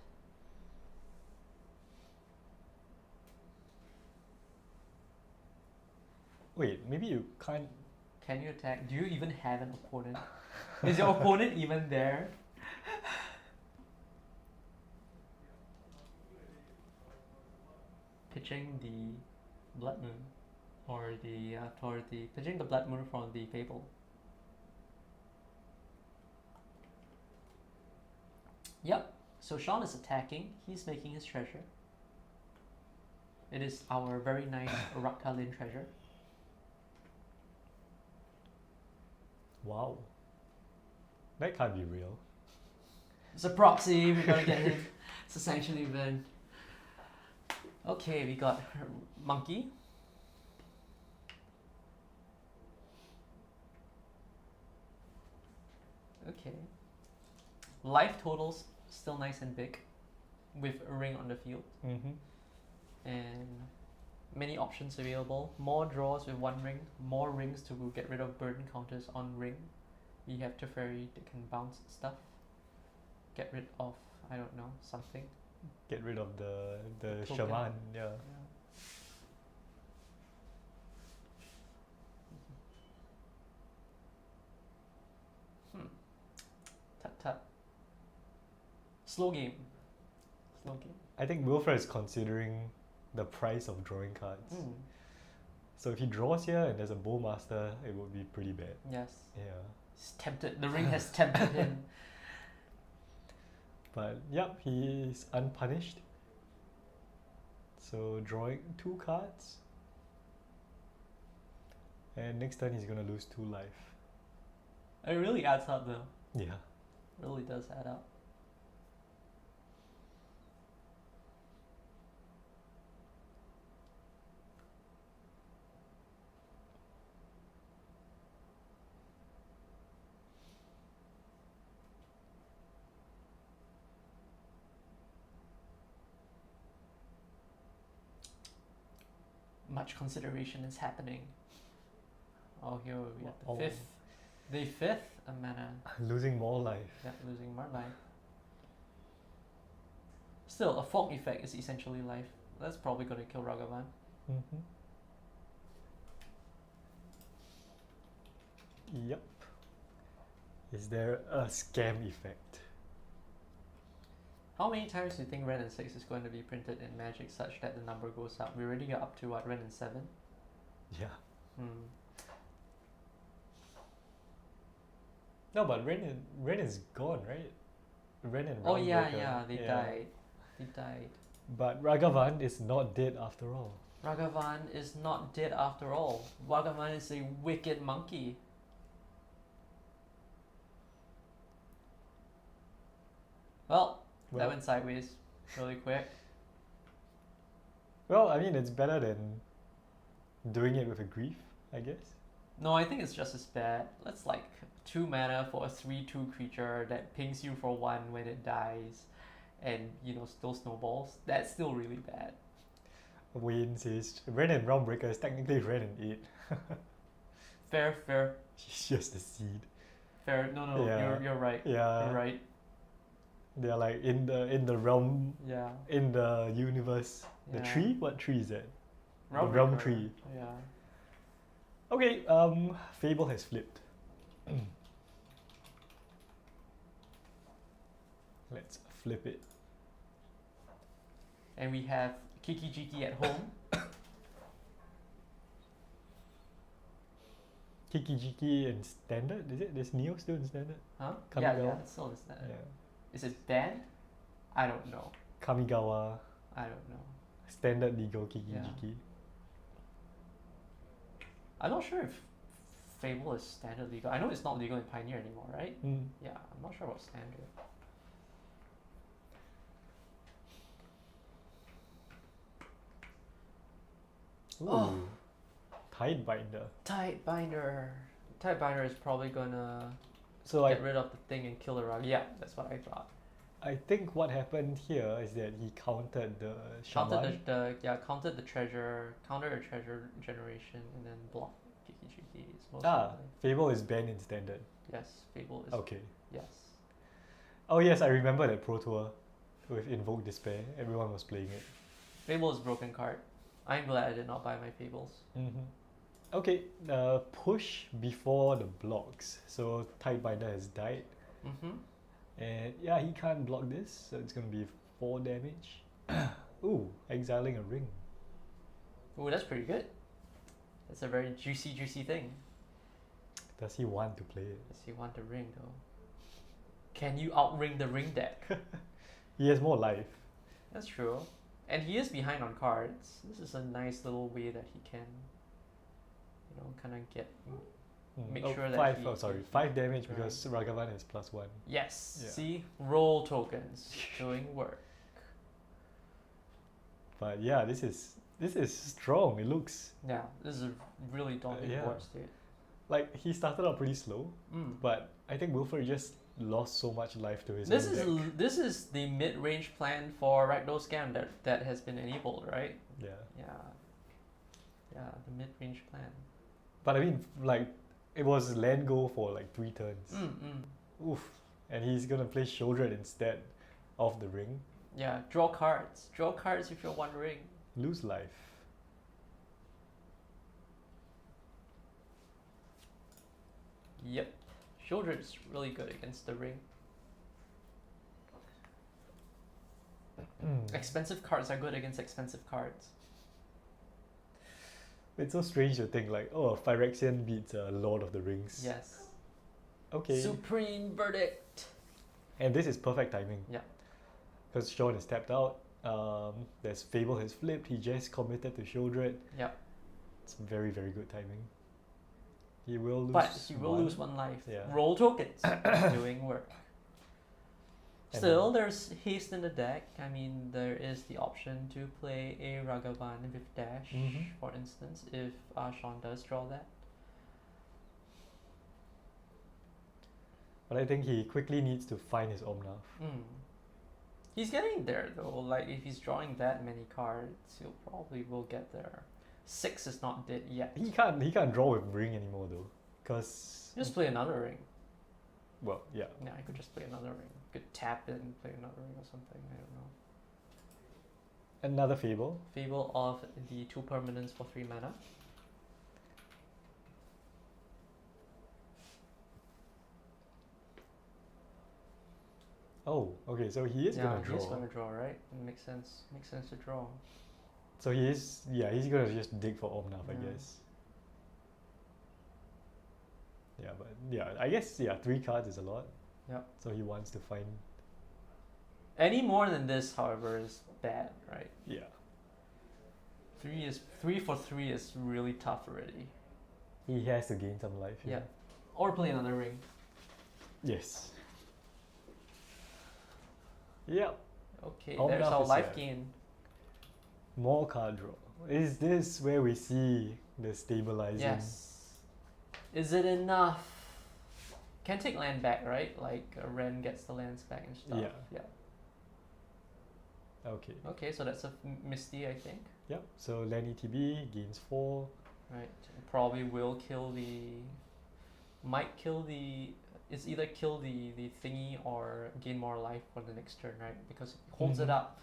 Wait, maybe you can't. Can you attack? Do you even have an opponent? Is your opponent even there? Pitching the Blood Moon, or pitching the Blood Moon from the Fable. Yep. So Sean is attacking. He's making his treasure. It is our very nice Rakdos treasure. Wow. That can't be real. It's a proxy. We gotta get him. It's a sanctioned event. Okay, we got Monkey. Okay. Life totals still nice and big, with a ring on the field, and many options available. More draws with 1 ring, more rings to get rid of burden counters on ring. We have Teferi that can bounce stuff. Get rid of, I don't know, something. Get rid of the Token. shaman, yeah. Yeah. Slow game. Slow game. I think Wilfred is considering the price of drawing cards. Mm. So if he draws here and there's a Bowmaster, it would be pretty bad. Yes. Yeah. He's tempted. The ring has tempted him. But yep, he is unpunished. So drawing 2 cards. And next turn he's gonna lose 2 life. It really adds up though. Yeah. Really does add up. Much consideration is happening. Oh, here we have the Oh. fifth. The fifth a mana. Losing more life. Yeah, losing more life. Still, a fog effect is essentially life. That's probably gonna kill Ragavan. Mm-hmm. Yep. Is there a scam effect? How many times do you think Ren and 6 is going to be printed in Magic such that the number goes up? We already got up to what, Ren and 7? Yeah. Hmm. No, but Ren is gone, right? Ren and Oh yeah, Realmbreaker, yeah, they died. They died. But Ragavan is not dead after all. Ragavan is not dead after all. Ragavan is a wicked monkey. Well, that Well, went sideways really quick. well, I mean, it's better than doing it with a grief, I guess. No, I think it's just as bad. That's like 2 mana for a 3/2 creature that pings you for 1 when it dies, and you know still snowballs. That's still really bad. Wayne says Ren and Realmbreaker is technically Ren and 8. Fair, fair, She's just a seed. fair. No, Yeah. you're right. Yeah. You're right. They are like in the realm, Yeah. in the universe. The Yeah. tree? What tree is that? The Realmbreaker. realm tree. Yeah. Okay, Fable has flipped. Let's flip it. And we have Kiki Jiki at home. Kiki Jiki in standard, is it? Is Neo still in standard? Huh? Kamigawa? Yeah, it's still is that. Yeah. Is it banned? I don't know. Kamigawa, I don't know. standard legal Kiki Yeah. Jiki. I'm not sure if Fable is standard legal. I know it's not legal in Pioneer anymore, right? Mm. Yeah, I'm not sure about standard. Ooh. Oh. Tidebinder. Tidebinder. Tidebinder is probably gonna So get rid of the thing and kill the rug. Yeah, that's what I thought. I think what happened here is that he countered the shaman. Counted the treasure, countered the treasure generation, and then blocked Kiki Jiki. It's most Ah, likely. Fable is banned in standard. Yes, Fable is. Okay. Yes. Oh yes, I remember that Pro Tour with Invoke Despair. Everyone was playing it. Fable is broken card. I'm glad I did not buy my Fables. Mm-hmm. Okay, push before the blocks. So Tidebinder has died. Mm-hmm. And yeah, he can't block this, so it's gonna be 4 damage. Ooh, exiling a ring. Ooh, that's pretty good. That's a very juicy thing. Does he want to play it? Does he want the ring though? Can you outring the ring deck? He has more life. That's true. And he is behind on cards. This is a nice little way that he can, you know, kind of get. Make sure that 5, he- oh sorry, he- 5 damage Right. because Ragavan has +1. Yes. Yeah. See, roll tokens doing work. But yeah, this is strong. It looks Yeah, this is a really daunting yeah. board state. like he started out pretty slow, Mm. but I think Wilfred just lost so much life to his This own is deck. this is the mid-range plan for Rakdos Scam that has been enabled, right? Yeah. Yeah, the mid-range plan. But I mean, like, it was land go for like 3 turns. Oof. And he's gonna play Shieldred instead of the ring. Yeah, draw cards. Draw cards if you're wondering. Lose life. Yep. Shieldred is really good against the ring. Expensive cards are good against expensive cards. It's so strange to think like, oh, Phyrexian beats Lord of the Rings. Yes. Okay. Supreme verdict. And this is perfect timing. Yeah. Because Sean is tapped out. There's Fable has flipped. He just committed to Shieldred. Yeah. It's very, very good timing. He will lose. But he will lose one life. Yeah. Roll tokens. Doing work. And Still, there's haste in the deck. I mean, there is the option to play a Ragavan with dash, Mhm. for instance, if Sean does draw that. But I think he quickly needs to find his Omnath. He's getting there though. Like if he's drawing that many cards, he'll probably will get there. 6 is not dead yet. He can't draw with Ring anymore though. Because Just play another ring. well, yeah. Yeah, I could just play another ring. Could tap it and play another ring or something. I don't know. Another Fable. Fable of the 2 permanents for 3 mana. Oh, okay, so he is gonna draw. He's gonna draw, right? It makes sense. Makes sense to draw. So he's gonna just dig for Omnath, I Yeah. guess. Yeah, but yeah, I guess 3 cards is a lot. Yeah. So he wants to find Any more than this, however, is bad, right? yeah. 3 for 3 is really tough already. He has to gain some life. Yeah. Or play another ring. Yes. Yep. Okay, Omnath there's our is life here. gain. More card draw. Is this where we see the stabilizing? Yes. Is it enough? Can take land back, right? Like Ren gets the lands back and stuff. Yeah. Okay. Okay, so that's a Misty, I think. Yep. So land ETB gains 4. Right. Probably will kill the. Might kill the. It's either kill the thingy or gain more life for the next turn, right? Because if it holds it Mhm. up,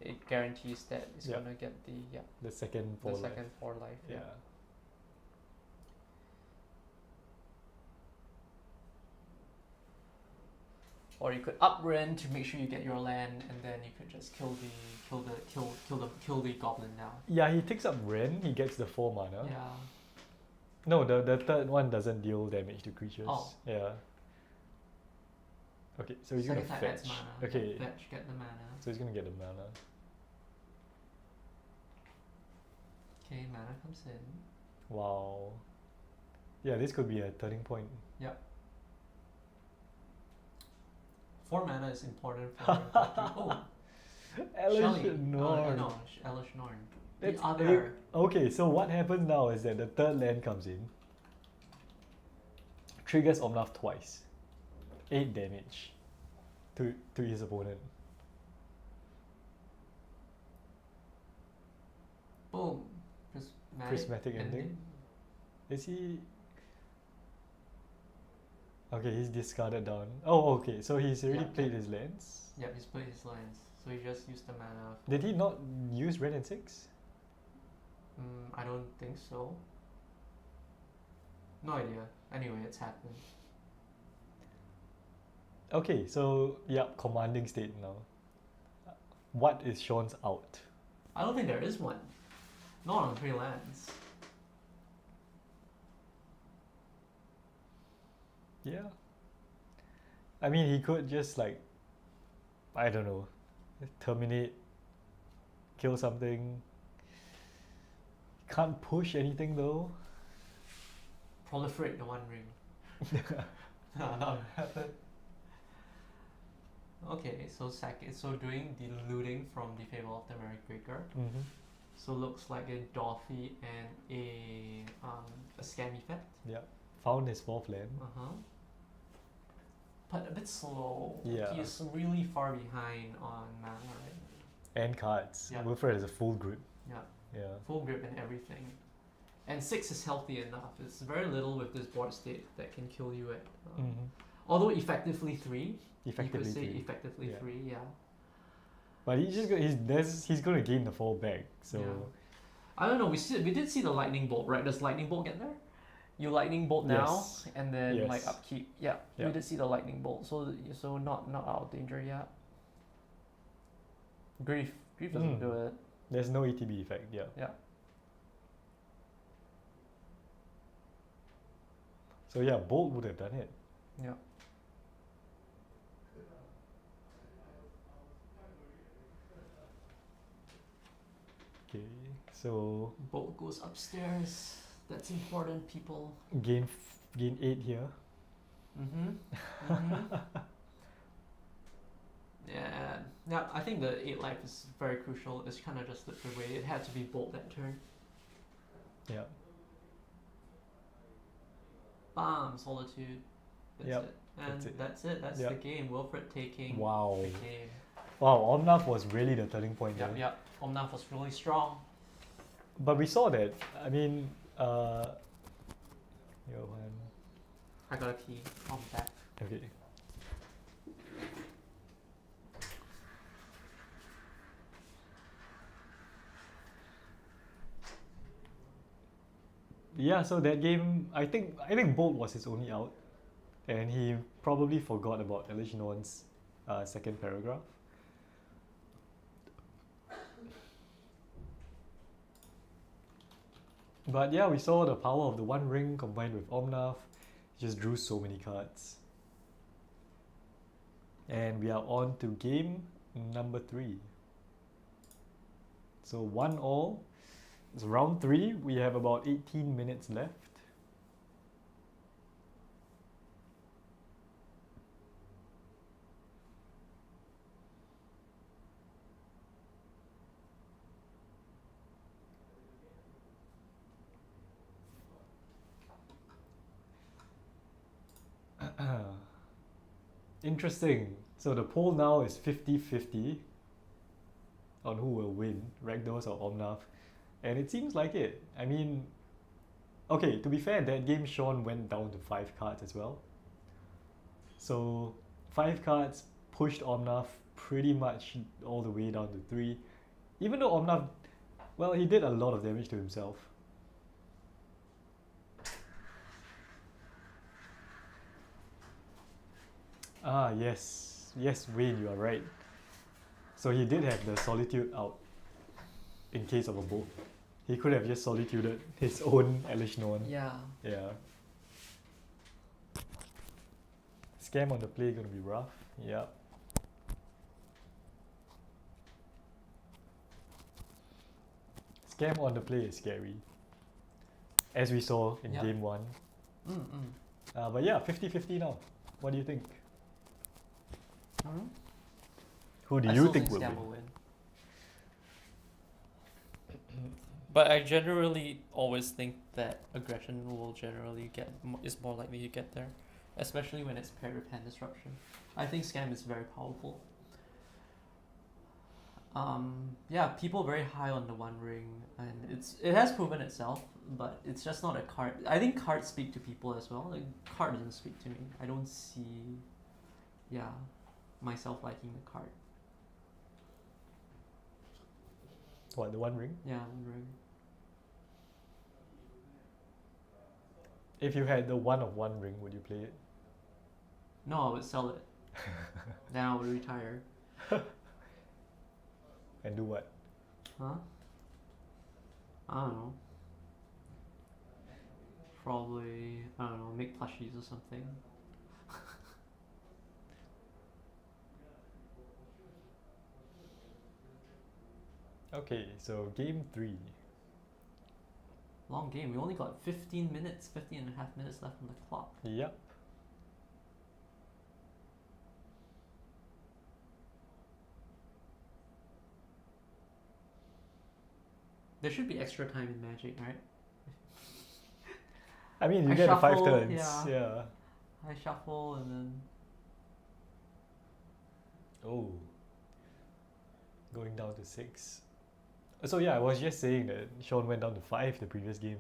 it guarantees that it's Yeah. gonna get the The second the 4 second 4 life. Yeah. Or you could up Ren to make sure you get your land, and then you could just kill the goblin now. Yeah, he takes up Ren, he gets the 4 mana. Yeah. No, the third one doesn't deal damage to creatures. Oh. Yeah. Okay, so he's Second gonna time adds fetch. mana. Okay. Fetch, get the mana. So he's gonna get the mana. Okay, mana comes in. Wow. Yeah, this could be a turning point. 4 mana is important for your card to. Oh, Elish Shelly. Norn. No, Elish Norn. That's The other. Okay, so what happens now is that the third land comes in, triggers Omnath twice, 8 damage to his opponent. Boom. Prismatic ending. Is he? Okay, he's discarded down. Oh, okay, so he's already Yeah. played his lands. Yep, he's played his lands. So he just used the mana. Did he not use red and 6? I don't think so. No idea. Anyway, it's happened. Okay, so yeah, commanding state now. What is Sean's out? I don't think there is one. Not on 3 lands. Yeah. I mean, he could just like, I don't know, terminate, kill something. Can't push anything though. Proliferate the one ring. No, not happen. Okay, so so doing the looting from the Fable of the Merfolk Breaker. Mm-hmm. So looks like a Dorothy and a scam effect. Yeah. Found his 4th land. Uh-huh. But a bit slow. Yeah. He's really far behind on mana, right? And cards. Yeah. Wilfred has a full grip. Yeah. Yeah. Full grip and everything. And 6 is healthy enough. It's very little with this board state that can kill you at. Mm-hmm. Although effectively 3. Effectively you could say 3. effectively Yeah. 3, yeah. But he's gonna gain the 4 back. So Yeah. I don't know. We did see the lightning bolt, right? Does lightning bolt get there? You lightning bolt now, Yes. and then Yes. like upkeep. Yeah, Yeah. we did see the lightning bolt. So not out of danger yet. Grief doesn't do it. There's no ETB effect, yeah. Yeah. So yeah, Bolt would have done it. Yeah. Okay, so Bolt goes upstairs. That's important, people. gain 8 here. Yeah, I think the 8 life is very crucial. It's kind of just slipped away. It had to be Bolt that turn. Yeah. Bam, Solitude. That's Yep, it. And that's it. that's it. That's Yep. the game. Wilfred taking Wow. the game. Wow, Omnath was really the turning point there. Yep. Omnath was really strong. But we saw that, I mean, Johan. I got a key on that. Okay. Yeah, so that game, I think Bolt was his only out, and he probably forgot about Elish Norn's second paragraph. But yeah, we saw the power of the One Ring combined with Omnath. Just drew so many cards. And we are on to game number 3. So 1-1. It's round 3. We have about 18 minutes left. Interesting. So the poll now is 50-50 on who will win, Rakdos or Omnath. And it seems like it. I mean, okay, to be fair, that game Sean went down to 5 cards as well. So 5 cards pushed Omnath pretty much all the way down to 3. Even though Omnath, well, he did a lot of damage to himself. Ah, yes. Yes, Wayne, you are right. So he did have the Solitude out in case of a bolt. He could have just solituded his own Elish Norn. Yeah. Yeah. Scam on the play gonna be rough. Yeah. Scam on the play is scary, as we saw in Yep. game 1. But yeah, 50-50 now. What do you think? Who do I you still think will Scam win? will win. But I generally always think that aggression will generally is more likely to get there, especially when it's paired with hand disruption. I think Scam is very powerful. Yeah, people very high on the One Ring, and it has proven itself, but it's just not a card. I think cards speak to people as well. Like, card doesn't speak to me. I don't see, myself liking the card. What, the One Ring? Yeah, One Ring. If you had the one of One Ring, would you play it? No, I would sell it. Then I would retire. And do what? Huh? I don't know. Probably, I don't know, make plushies or something. Okay, so game 3. Long game. We only got 15 minutes, 15 and a half minutes left on the clock. Yep. There should be extra time in Magic, right? I mean, you I get the 5 shuffle, turns. yeah. Yeah. I shuffle and then... Oh. Going down to 6. So yeah, I was just saying that Sean went down to 5 the previous game.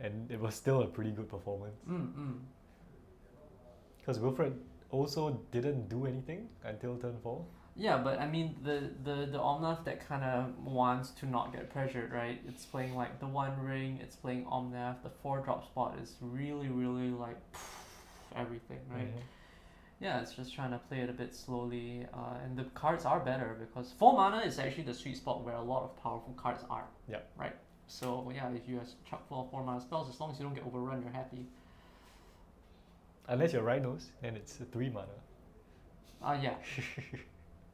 And it was still a pretty good performance. Because Wilfred also didn't do anything until turn 4. Yeah, but I mean, the Omnath that kind of wants to not get pressured, right? It's playing like the One Ring, it's playing Omnath, the 4-drop spot is really, really like everything, right? Yeah, it's just trying to play it a bit slowly, and the cards are better because 4 mana is actually the sweet spot where a lot of powerful cards are. Yep. Right. So yeah, if you are chock full of 4 mana spells, as long as you don't get overrun, you're happy. Unless you're Rhinos, then it's a 3 mana. Yeah.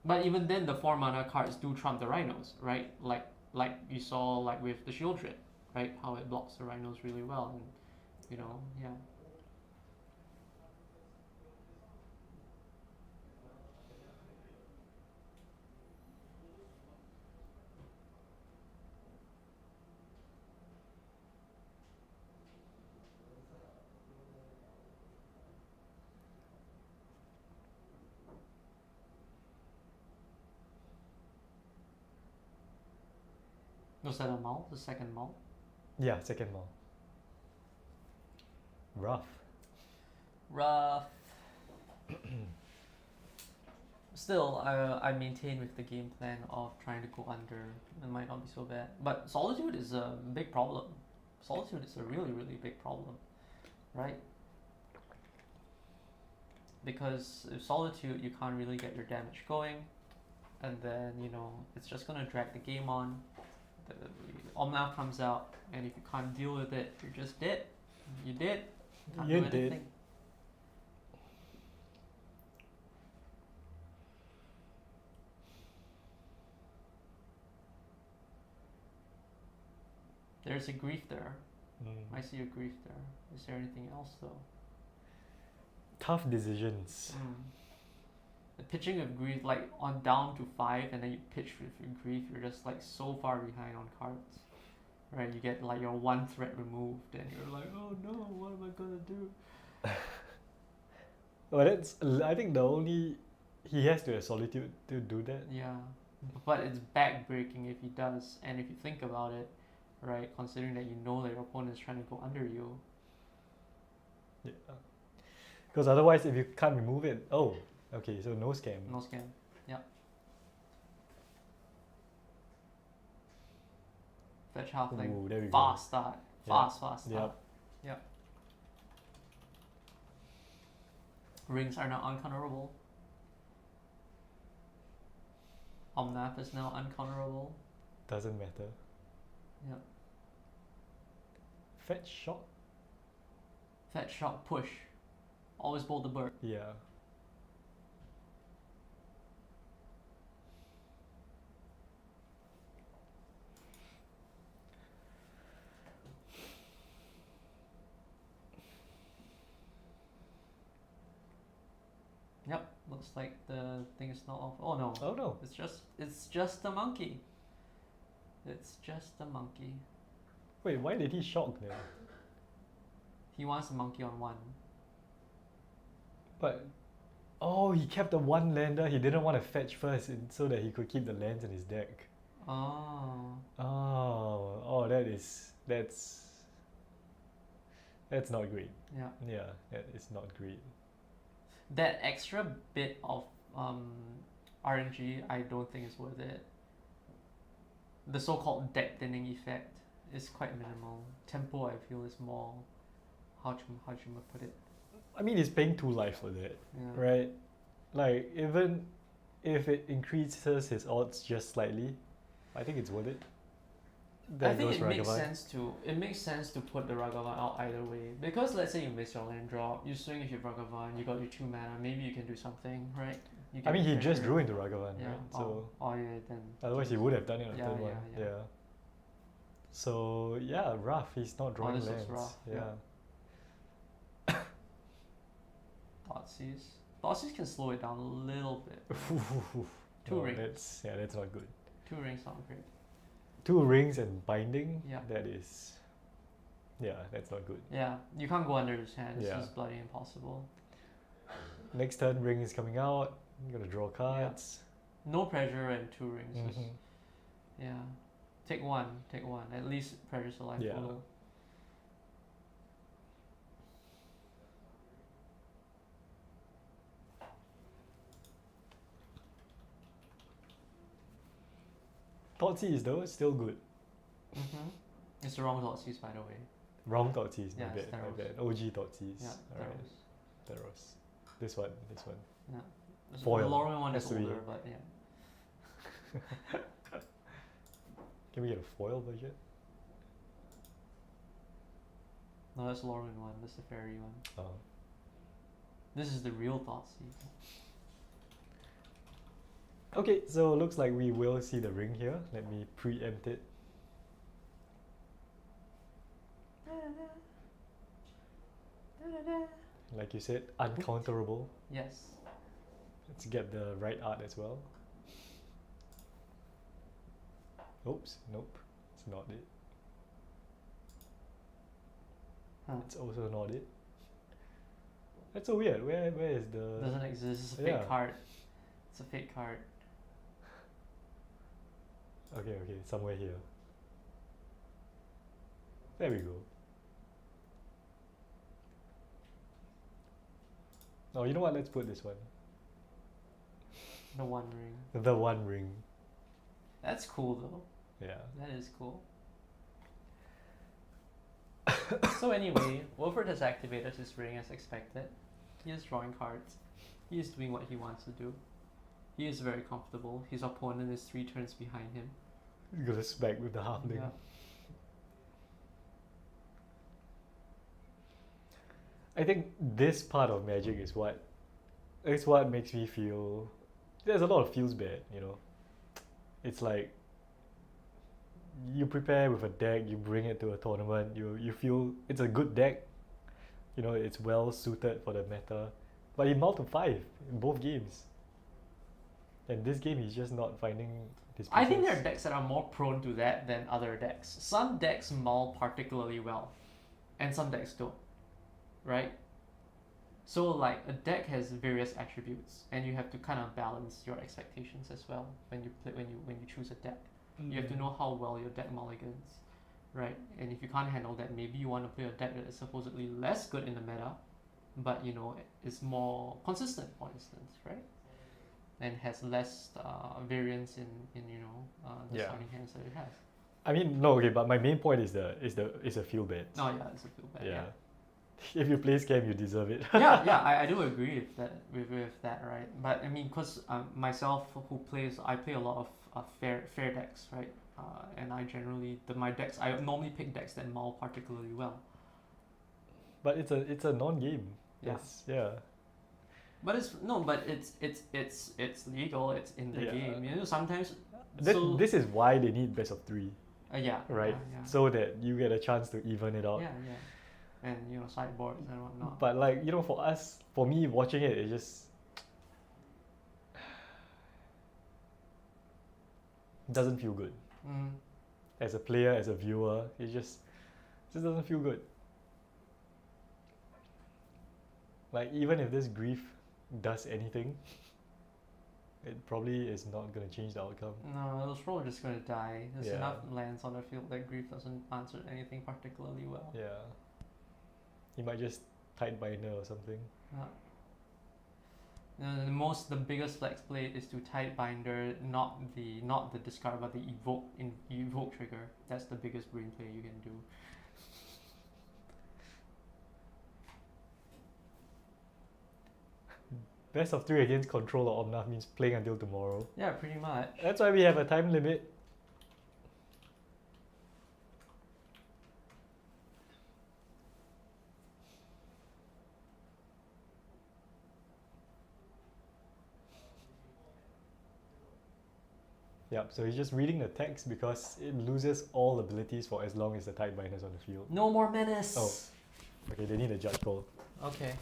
But even then, the 4 mana cards do trump the Rhinos, right? Like you saw like with the Shieldred, right? How it blocks the Rhinos really well, and you know, yeah. Was that a mount? The second mount? Yeah, second mall. Rough. Rough. Still, I maintain with the game plan of trying to go under. It might not be so bad. But Solitude is a big problem. Solitude is a really, really big problem. Right? Because if Solitude, you can't really get your damage going. And then, you know, it's just going to drag the game on. The Omnath comes out, and if you can't deal with it, you're just dead. You're dead. Can't You're do dead. anything. There's a grief there. I see a grief there. Is there anything else though? Tough decisions. The pitching of grief, like on down to 5, and then you pitch with your grief, you're just like so far behind on cards. Right? You get like your 1 threat removed, and you're like, oh no, what am I gonna do? Well, that's. I think the only he has to have Solitude to do that. Yeah, but it's backbreaking if he does, and if you think about it, right? Considering that you know that your opponent is trying to go under you. Yeah. Because otherwise, if you can't remove it, oh, okay, so no scam. No scam. Yeah. Fetch halfling. Ooh, there we Fast start. Yeah. Fast start. Yep. Yep. Rings are now uncounterable. Omnath is now uncounterable. Doesn't matter. Yep. Fetch shot. Fetch shot push. Always bolt the bird. Yeah. Yep. Looks like the thing is not off. Oh no. Oh no. It's just a monkey. It's just a monkey. Wait, why did he shock there? He wants a monkey on 1. But oh, he kept the 1 lander. He didn't want to fetch first, so that he could keep the lands in his deck. Oh. Oh, that's not great. Yeah. Yeah, that is not great. That extra bit of RNG, I don't think is worth it. The so-called deck thinning effect is quite minimal. Tempo, I feel, is more. How should I put it? I mean, he's paying 2 life for that, Yeah. right? Like, even if it increases his odds just slightly, I think it's worth it. There I think goes it makes Ragavan. sense to put the Ragavan out either way, because let's say you miss your land drop, you swing with your Ragavan, you got your 2 mana, maybe you can do something, right? You I mean, he get just pressure. drew into Ragavan, Yeah. right? So Oh yeah, then. otherwise he would have done it on Yeah, turn yeah, 1. yeah. So yeah, rough. He's not drawing this looks lands. rough, Yeah. Thoughtseize can slow it down a little bit. 2 No, rings. That's not good. 2 rings not great. 2 rings and binding. Yeah. That is. Yeah, that's not good. Yeah, you can't go under his hand. It's Yeah. just bloody impossible. Next turn, ring is coming out. You gotta draw cards. No pressure and 2 rings. Is, Mhm. yeah, take one. At least pressure's alive. Yeah. Photo. Thoughtseize though, still good. It's the wrong Thoughtseize, by the way. Wrong Thoughtseize, Yeah, my it's bad, my Theros. bad. OG Thoughtseize. Yeah, Alright, Theros. Theros. This one. Yeah. Foil. The Lorwyn one Has is to be. older, but yeah. Can we get a foil version? No, that's Lorwyn one. That's the fairy one. Oh. This is the real Thoughtseize. Okay, so looks like we will see the ring here. Let me preempt it. Like you said, uncounterable. Yes. Let's get the right art as well. Oops, nope, it's not it. Huh. It's also not it. That's so weird. Where is the? Doesn't exist. It's a Yeah. fake card. It's a fake card. Okay, somewhere here. There we go. Oh, you know what? Let's put this one. The One Ring. The One Ring. That's cool though. Yeah. That is cool. So anyway, Wilfred has activated his ring as expected. He is drawing cards. He is doing what he wants to do. He is very comfortable. His opponent is 3 turns behind him. He's gonna smack with the halfling. Yeah. I think this part of Magic is what makes me feel. There's a lot of feels bad, you know. It's like you prepare with a deck, you bring it to a tournament, you feel it's a good deck, you know, it's well suited for the meta, but he mulled to 5 in both games, and this game he's just not finding his pieces. I think there are decks that are more prone to that than other decks. Some decks mull particularly well, and some decks don't, right? So like a deck has various attributes, and you have to kind of balance your expectations as well when you choose a deck. You have to know how well your deck mulligans, right? And if you can't handle that, maybe you want to play a deck that is supposedly less good in the meta, but you know is more consistent, for instance, right? And has less variance in the Yeah. starting hands that it has. I mean, no, okay, but my main point is a feel bad. Oh yeah, it's a feel bad. Yeah. If you play scam, you deserve it. Yeah, I do agree with that, with that, right? But I mean, because myself, I play a lot of fair decks, right? And I generally, I normally pick decks that mull particularly well. But it's a non-game. Yeah. Yeah. But it's legal. It's in the Yeah. game. You know, sometimes. This is why they need best of 3, Yeah. right? Yeah. So that you get a chance to even it out. Yeah. And sideboards and whatnot. But like, for me watching it just doesn't feel good. As a player, as a viewer, it just doesn't feel good. Like, even if this grief does anything, it probably is not going to change the outcome. No, it was probably just going to die. There's Yeah. enough lands on the field that grief doesn't answer anything particularly well. Yeah. He might just tight binder or something. The biggest flex play is to tight binder, not the discard, but the evoke trigger. That's the biggest brain play you can do. Best of 3 against control or Omnath means playing until tomorrow. Yeah, pretty much. That's why we have a time limit. Yep, so he's just reading the text because it loses all abilities for as long as the tide binder's on the field. No more menace. Oh. Okay, they need a judge call. Okay.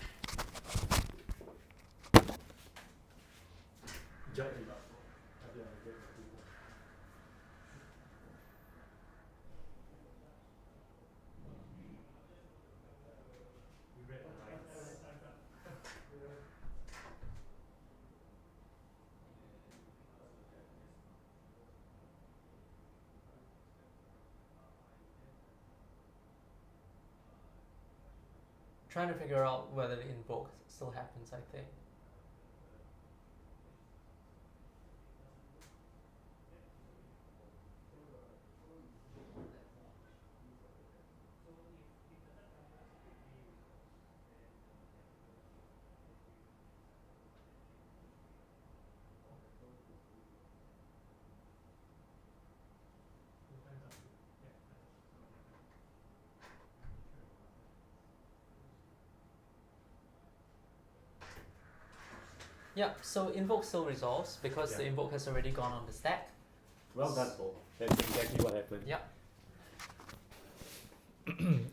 Trying to figure out whether the invoke still happens, I think. Yeah, so invoke still resolves because the Yeah. invoke has already gone on the stack. Well done, Paul. That's exactly what happened. Yeah.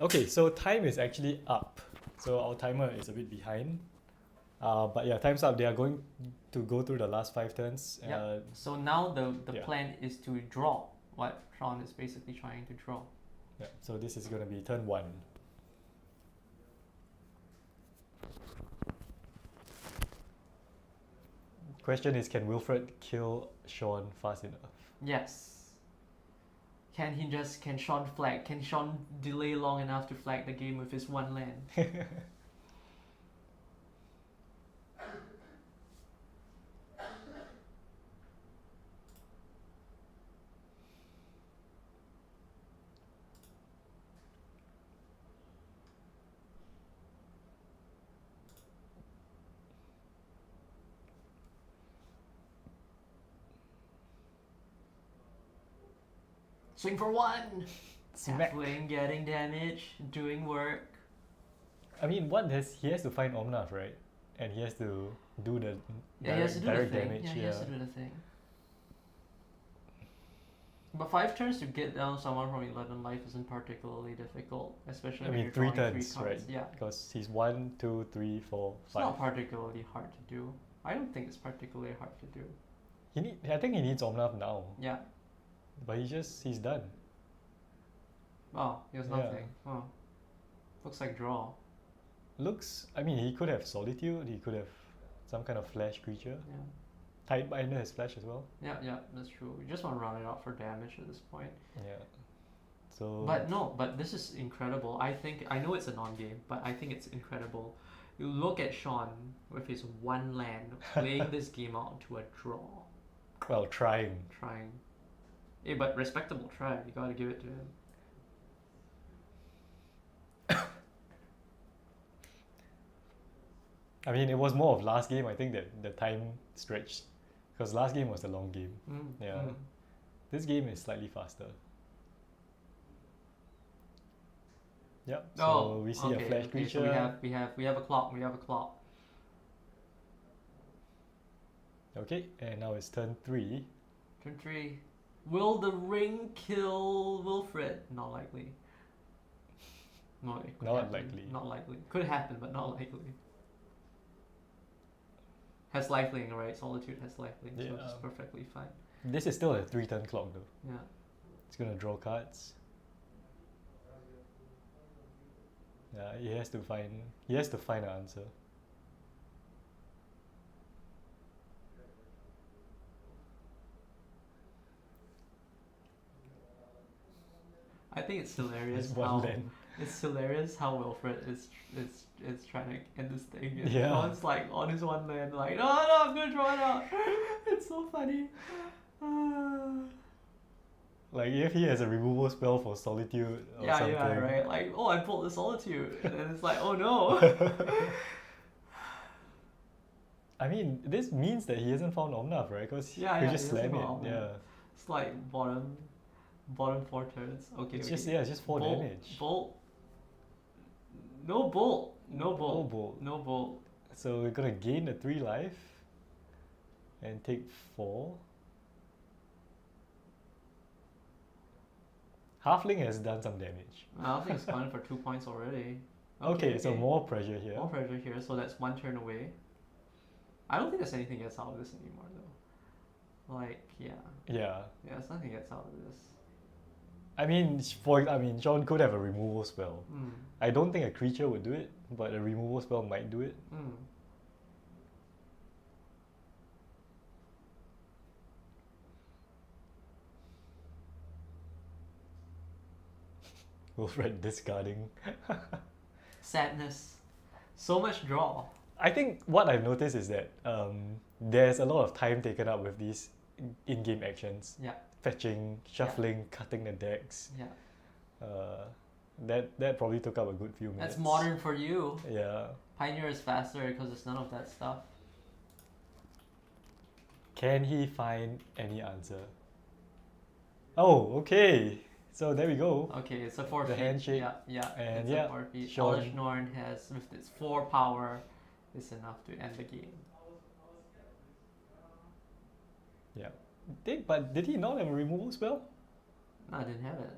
Okay, so time is actually up. So our timer is a bit behind. But yeah, time's up. They are going to go through the last 5 turns. Yeah. So now the yeah. plan is to draw what Tron is basically trying to draw. Yeah, so this is going to be turn 1. Question is, can Wilfred kill Sean fast enough? Yes. Can Sean flag? Can Sean delay long enough to flag the game with his one land? Swing for 1! Smack. Tackling, getting damage, doing work. I mean, he has to find Omnath, right? And he has to do the Yeah, he has to do the direct thing. damage. Yeah, he has to do the thing. But 5 turns to get down someone from 11 life isn't particularly difficult, especially I when mean, you're 3 drawing turns, 3 cards. right? Yeah, Because he's 1, 2, 3, 4, it's 5. not particularly hard to do. I don't think it's particularly hard to do. I think he needs Omnath now, Yeah. but he's done. Oh, he has Yeah. nothing. Oh. Looks like draw. I mean, he could have Solitude, he could have some kind of flash creature. Yeah. Tidebinder has flash as well. Yeah, that's true. We just want to run it out for damage at this point. Yeah. So. But this is incredible. I know it's a non-game, but I think it's incredible. You look at Sean with his one land playing this game out to a draw. Well, trying. Trying. Hey, but respectable try. You gotta give it to him. I mean, it was more of last game. I think that the time stretched, because last game was a long game. Yeah. This game is slightly faster. Yep. So we see a flash creature. So we have a clock. We have a clock. Okay, and now it's turn 3. Turn 3. Will the ring kill Wilfred? Not likely. No, it could Not happen. likely. Not likely. Could happen, but not likely. Has lifelink, right? Solitude has lifelink, so it's Yeah. perfectly fine. This is still a 3-turn clock though. Yeah. It's gonna draw cards. Yeah, he has to find an answer. I think it's hilarious It's one how land. it's hilarious how Wilfred is trying to end this thing. And Yeah. Ron's like on his one land, like no, I'm gonna draw it out. It's so funny. Like if he has a removal spell for Solitude or something. Yeah, right. Like, oh, I pulled the Solitude, and then it's like, oh no. I mean, this means that he hasn't found Omnath, right? Because Yeah, he yeah, just he hasn't slam it. found Omnath. Yeah. It's like bottom 4 turns. Okay, It's okay. just 4 Bolt, damage. Bolt. No bolt. No bolt. No bolt. No bolt. So we're gonna gain a 3 life and take 4. Halfling has done some damage. I think it's gone for 2 points already. Okay, so more pressure here. More pressure here, so that's 1 turn away. I don't think there's anything gets out of this anymore though. Like, yeah. Yeah. Yeah, there's nothing gets out of this. I mean, Sean could have a removal spell. Mm. I don't think a creature would do it, but a removal spell might do it. Mm. Wilfred discarding. Sadness. So much draw. I think what I've noticed is that there's a lot of time taken up with these in-game actions. Yeah. Fetching, shuffling, cutting the decks. Yeah. That probably took up a good few minutes. That's modern for you. Yeah. Pioneer is faster because there's none of that stuff. Can he find any answer? Oh, okay. So there we go. Okay, it's a 4 The feet. handshake. Yeah. And It's yeah, a 4 feet. Sean- Elish Norn has, with its 4 power, is enough to end the game. Yeah. But did he not have a removal spell? No, I didn't have it.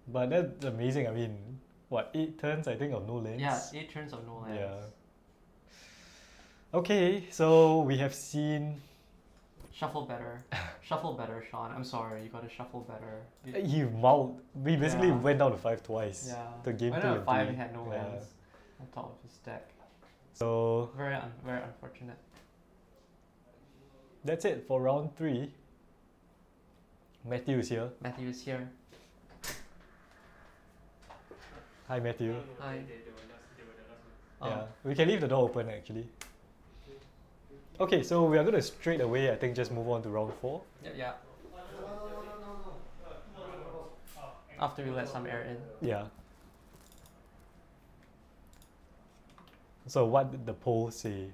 But that's amazing. I mean, what, 8 turns I think of no lands? Yeah, 8 turns of no lands. Yeah. Okay, so we have seen Shuffle better. Shuffle better, Sean. I'm sorry, you gotta shuffle better. he mauled. We basically Yeah. went down to 5 twice. Yeah. To game Went 2 out and of 5 3. and had no Yeah. lands on top of his deck. So Very unfortunate. that's it for round 3. Matthew is here. Matthew is here. Hi Matthew. Hi. They were the last one. Oh. Yeah, we can leave the door open actually. Okay, so we are going to straight away, I think, just move on to round 4. Yeah. After we let some air in. Yeah. So what did the poll say?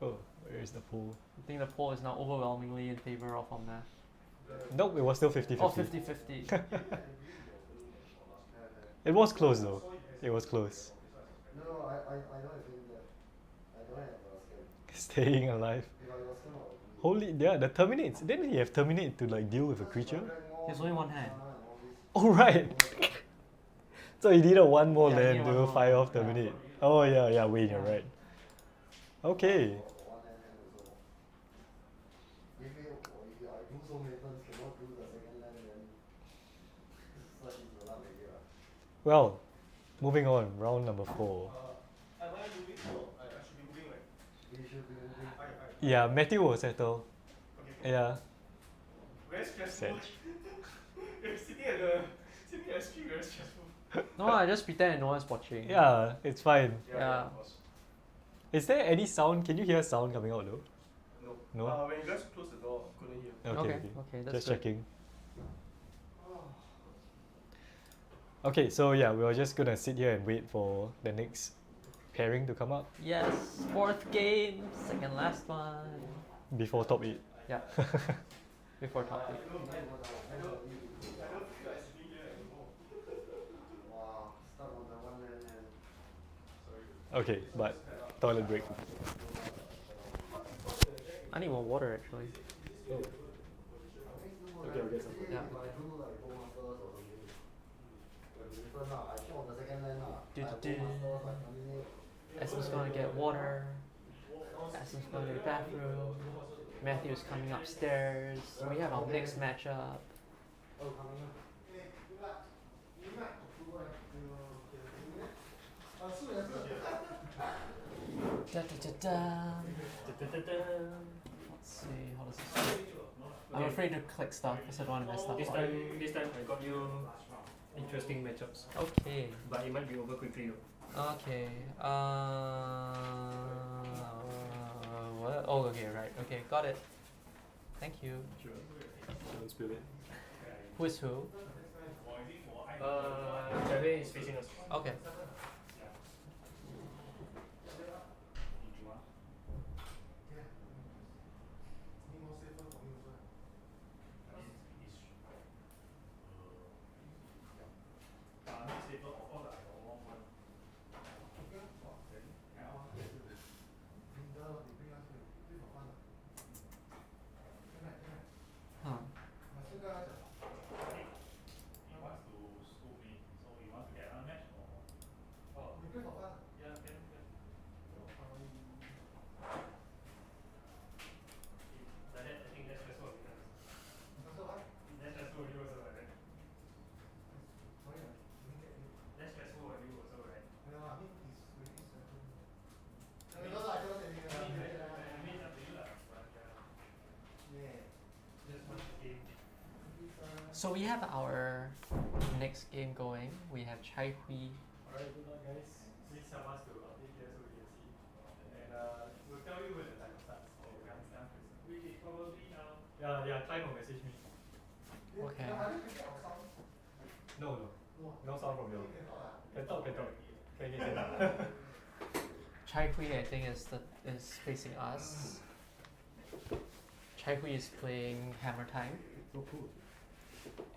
Oh, where is the poll? I think the poll is now overwhelmingly in favor of Omnath. Nope, it was still 50-50. Oh, 50-50. It was close though. It was close. No, I don't think that. I don't have a scan. Staying alive. If I got scan, I would do. Holy, yeah, the terminates. Didn't he have terminate to like deal with a creature? There's only one hand. Oh right. So he needed one more Yeah, he land needed one to more fire land, off terminate. Oh yeah, Wayne, you're right. Okay. If I do so many turns, cannot do the second land, then such is the luck already. Well, moving on, round number 4. Am I moving? No, I should be moving, right? We should be moving. Yeah, Matthew will settle. Okay. Yeah. Very stressful. Sad. You're sitting at the street, very stressful. No, I just pretend no one's watching. Yeah, it's fine. Yeah. of course. Is there any sound? Can you hear sound coming out though? No. No? When you guys close the door, couldn't hear. Okay, that's Just good. checking. Okay, so yeah, we were just gonna sit here and wait for the next pairing to come up Yes, 4th game, second last one. before top 8. Yeah. Before top 8. Wow, stuck on the one land and Okay, but toilet break. I need more water actually. Okay, I'll get some. Yeah. if I do like go masters or something, it'll be different lah. I check on the second land lah. Do, I do, go do. masters, I terminate. Essence gonna get water. Essence gonna go to the bathroom. Matthew's coming upstairs. We have our next matchup. Oh, coming up. Da, da, da, da. Let's see, how does this work? I'm afraid to click stuff because I don't want to mess stuff This up. time I got you interesting matchups, Okay. but it might be over quickly. Okay. What? Oh, okay, right. Okay, got it. Thank you. Sure. Don't spill it. Who is who? Javier is facing us. Okay. Huh. So we have our next game going. We have Chai Hui. Alright, good luck guys. Please help us to update here so we can see. And we'll tell you when the time starts. Which is probably now. Yeah, time will message me. Okay. No. No sound from you. Can talk. Can. Chai Hui, I think, is facing us. Chai Hui is playing Hammer Time. Oh, cool.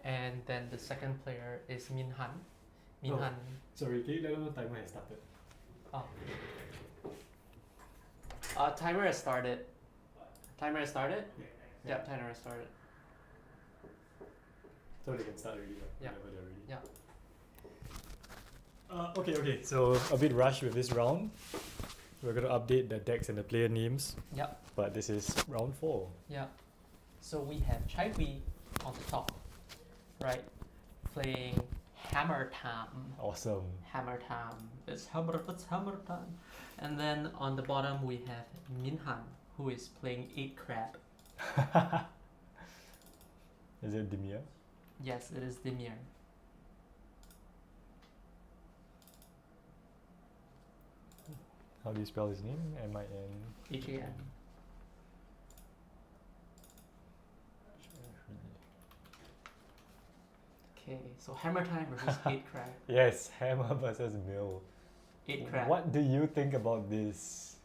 And then the second player is Min Han. Min Oh. Han. Sorry, can you let us know timer has started? Oh. Timer has started. Timer has started? Yep, timer has started. So they can start already, right? Yeah. Whenever they're ready. Yeah. Okay. So a bit rushed with this round. We're gonna update the decks and the player names. Yep. But this is round 4. Yeah. So we have Chai Hui on the top, right? Playing Hammer Time. Awesome. Hammer Time. It's hammer time. And then on the bottom we have Minhan, who is playing 8 Crab. Is it Dimir? Yes, it is Dimir. How do you spell his name? M-I-N. HAN. Okay, so Hammer Time versus 8 Crab. Yes, Hammer versus Mill. 8 Crab. What do you think about this?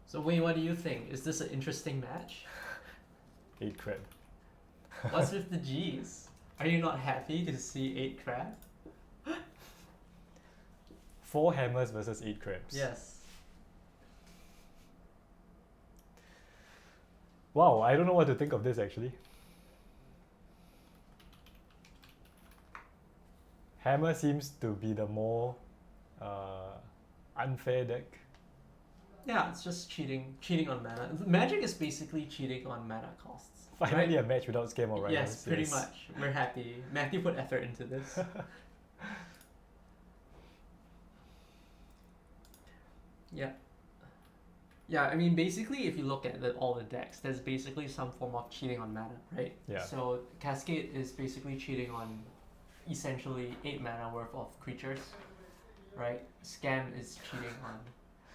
So Wayne, what do you think? Is this an interesting match? 8 crab. What's with the G's? Are you not happy to see 8 Crab? 4 hammers versus 8 crabs. Yes. Wow, I don't know what to think of this actually. Hammer seems to be the more unfair deck. Yeah, it's just cheating on mana. Magic is basically cheating on mana costs. Finally right? a match without scam or Rhinos. Yes, pretty much. We're happy. Matthew put effort into this. Yeah. Yeah, I mean, basically, if you look at all the decks, there's basically some form of cheating on mana, right? Yeah. So Cascade is basically cheating on essentially 8 mana worth of creatures, right? Scam is cheating on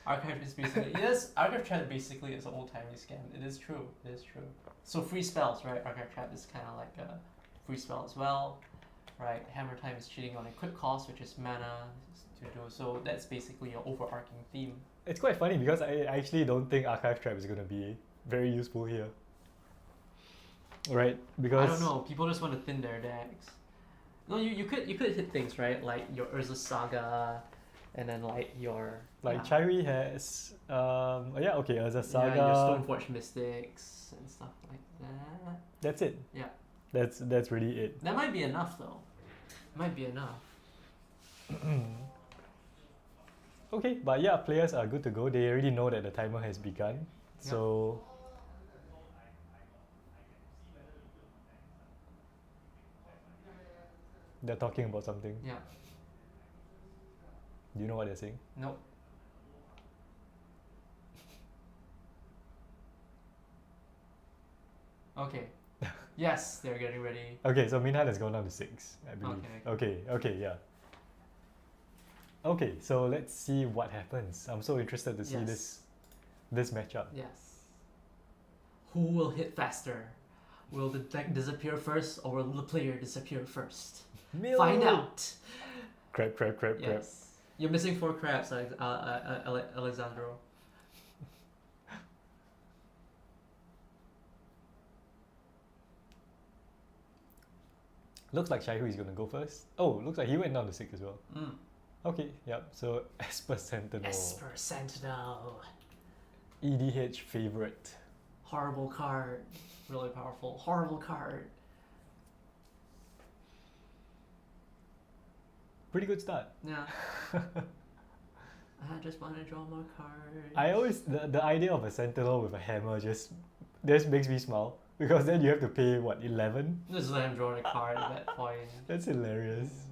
Archive is basically yes. Archive Trap basically is an old-timey scam. It is true. It is true. So free spells, right? Archive Trap is kind of like a free spell as well, right? Hammer Time is cheating on equip cost, which is mana to do. So that's basically your overarching theme. It's quite funny because I actually don't think Archive Trap is going to be very useful here. Right? Because I don't know. People just want to thin their decks. No, you could hit things, right? Like your Urza Saga, and then like your like Chai has Urza Saga. Yeah, your Stoneforge Mystics and stuff like that. That's it. Yeah. That's really it. That might be enough though. Might be enough. Okay, but yeah, players are good to go. They already know that the timer has begun. So they're talking about something. Yeah. Do you know what they're saying? Nope. Okay. Yes, they're getting ready. Okay, so Minhan has gone down to 6, I believe. Okay. Yeah. Okay, so let's see what happens. I'm so interested to see Yes. this matchup. Yes. Who will hit faster? Will the deck disappear first, or will the player disappear first? Find out. Crap. Yes. You're missing 4 crabs, Alexandro. Looks like Shaihu is gonna go first. Oh, looks like he went down to 6 as well. Mm. Okay, yep. So Esper Sentinel. Esper Sentinel. EDH favorite. Horrible card. Really powerful. Horrible card. Pretty good start. Yeah. I just want to draw more cards. I always the idea of a Sentinel with a hammer just makes me smile because then you have to pay what 11. Just let him draw a card at that point. That's hilarious.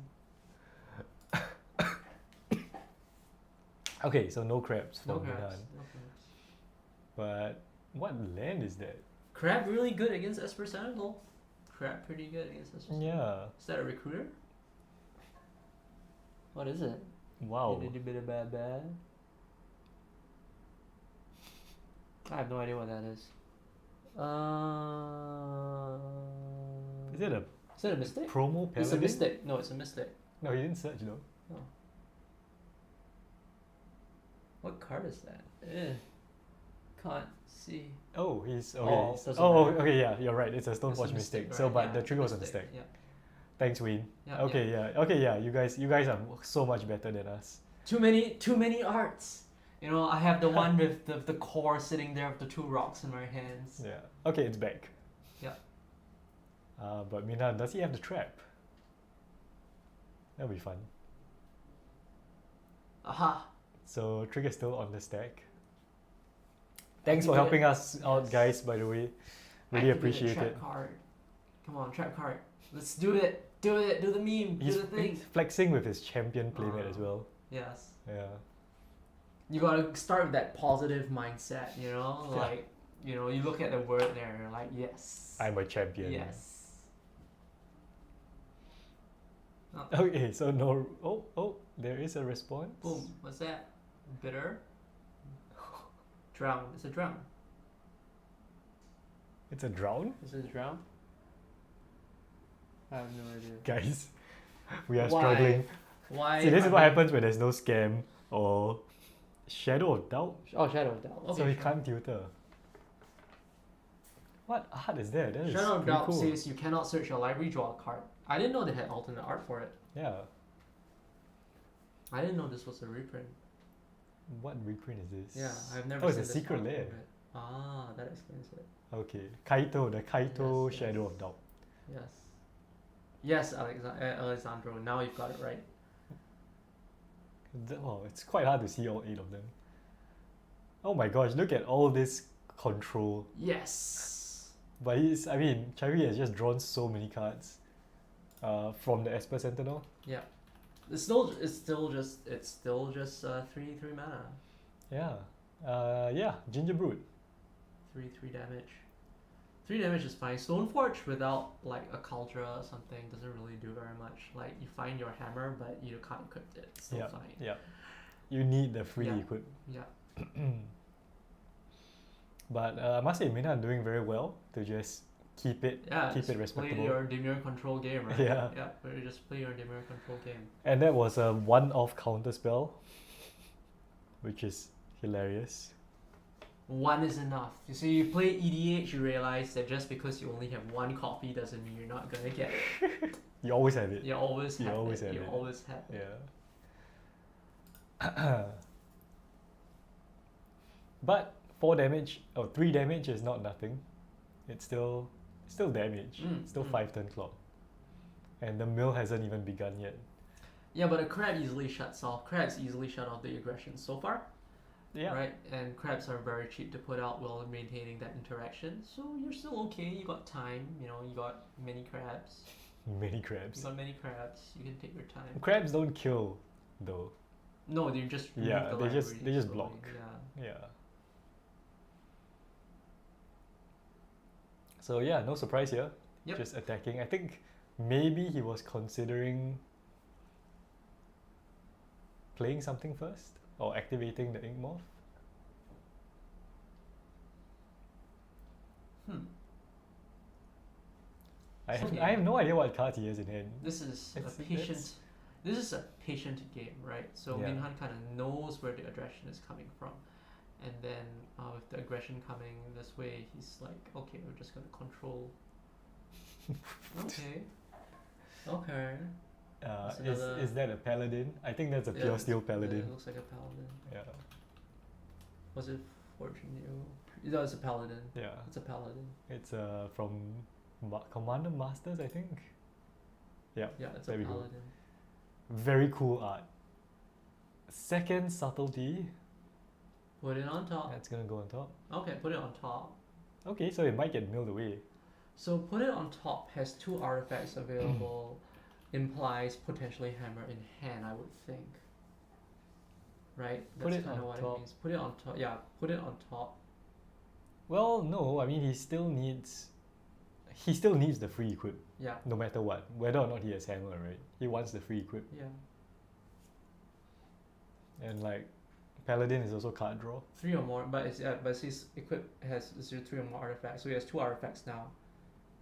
Okay, so no crabs for No Minhan. crabs. No crabs. But what land is that? Crab really good against Esper Sentinel. Crab pretty good against Esper Sentinel. Yeah. Is that a recruiter? What is it? Wow. I have no idea what that is. Is it a Is it a Mystic? promo paladin? It's a Mystic. No, it's a Mystic. No, he didn't search though. Oh. What card is that? Can't see. Oh, he's okay. Oh, doesn't matter. Okay, yeah, you're right. It's a It's a Stoneforge Mystic. right, So, but yeah, the trigger was on the Mystic, stack. Yeah. Thanks, Wayne. Yeah, Okay, yeah. Okay, yeah. You guys are so much better than us. Too many arts. You know, I have the one with the core sitting there with the 2 rocks in my hands. Yeah. Okay, it's back. Yeah. But Minhan, does he have the trap? That'll be fun. Aha. So Trigger's still on the stack. Thanks Activate for helping it. us out, Yes. guys, by the way. Really Activate the appreciate trap it. card. Come on, trap card. Let's do it. Do it. Do the meme. He's do the thing. flexing with his champion playmat as well. Yes. Yeah. You gotta start with that positive mindset, you know? Yeah. Like, you know, you look at the word there and you're like, yes. I'm a champion. Yes. Oh, Okay, so no. Oh, there is a response. boom. What's that? Bitter. Drown. It's a drown. It's a drown? Is it a drown? I have no idea. Guys, we are Why? struggling. Why? See, this is am what I- happens when there's no scam or shadow of doubt. Oh, Shadow of Doubt. Okay, So he sure. can't tutor. What art is there? That is Shadow of pretty Doubt cool. says you cannot search your library, draw a card. I didn't know they had alternate art for it. Yeah. I didn't know this was a reprint. What reprint is this? Yeah, I've never Oh, it's seen a this secret art lair. of it. Ah, that explains it. Okay. Kaito, the Kaito Yes, Shadow yes. of Doubt. Yes. Yes, Alessandro. Now you've got it right. Oh, it's quite hard to see all 8 of them. Oh my gosh, look at all this control. Yes. But Cherry has just drawn so many cards from the Esper Sentinel. Yeah. It's still just 3 mana. Yeah. Yeah, Ginger Brood. 3 damage. 3 damage is fine. Stoneforge without like a Cauldra or something doesn't really do very much. Like you find your hammer but you can't equip it. It's still Yeah. fine. Yeah. You need the free Yeah. equip. Yeah. But I must say, Mina doing very well to just keep it Yeah. keep just it respectable. Play your Dimir control game, right? Yeah. Yeah. But you just play your Dimir control game. And that was a one-off counter spell, which is hilarious. 1 is enough. You see, you play EDH, you realize that just because you only have 1 copy doesn't mean you're not gonna get it. You always have it. You always You have always it. have You it. always have it. Yeah. But 4 damage or 3 damage is not nothing. It's still damage. Still 5 turn clock. And the mill hasn't even begun yet. Yeah, but a crab easily shuts off. Crabs easily shut off the aggression so far. Yeah. Right? And crabs are very cheap to put out while maintaining that interaction. So you're still okay. You got time. You know, you got many crabs. Many You crabs. got many crabs. You can take your time. Crabs don't kill though. No, they just remove Yeah, the they just- library they just slowly. block. Yeah. Yeah. So yeah, no surprise here. Yep. Just attacking. I think maybe he was considering playing something first or activating the ink morph. I So, have no idea what cards he has in hand. This is It's- a patient. it's- This is a patient game, right? So Yeah. Minhan kind of knows where the aggression is coming from, and then with the aggression coming this way, he's like, okay, we're just gonna control. Okay. Okay. That's another- Is that a paladin? I think that's a Yeah, pure steel It paladin. looks like a paladin. Yeah. Was it Fortune You? No, it's a paladin. Yeah. It's a paladin. It's from Commander Masters, I think. Yeah. Yeah, it's There a we go. paladin. Very cool art. Second subtlety. Put it on top. That's gonna go on top. Okay, put it on top. Okay, so it might get milled away. So put it on top has 2 artifacts available, implies potentially hammer in hand, I would think. Right? Put That's it kind of on what top. it means. Put it on top. Yeah, put it on top. Well, no, I mean he still needs the free equip, Yeah, no matter what. Whether or not he has hammer, right? He wants the free equip. yeah. And like Paladin is also card draw. 3 or more, but his equip has 3 or more artifacts, so he has 2 artifacts now,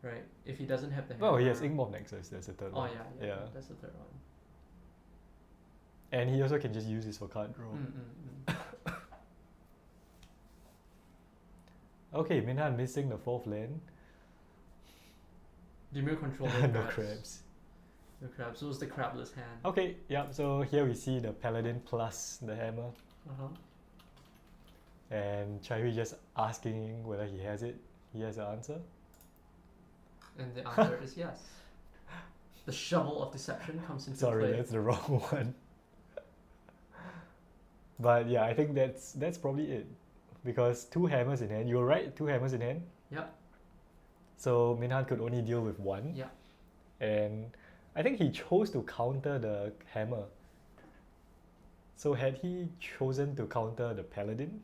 right? If he doesn't have the hammer. Oh, he has Inkmoth Nexus, that's the third Oh one. yeah, Yeah. that's the third one. And he also can just use this for card draw. Mm. Okay, Minhan missing the 4th land. Dimir control No crabs. The crabs. So it was the crabless hand. Okay, yep. So here we see the paladin plus the hammer, Uh-huh. and Chai just asking whether he has it. He has an answer. And the answer is yes. The shovel of deception comes into Sorry, play. that's the wrong one. But yeah, I think that's probably it, because two hammers in hand. You're right, two hammers in hand. Yep. So Minhan could only deal with one. Yeah. And I think he chose to counter the hammer. So had he chosen to counter the paladin,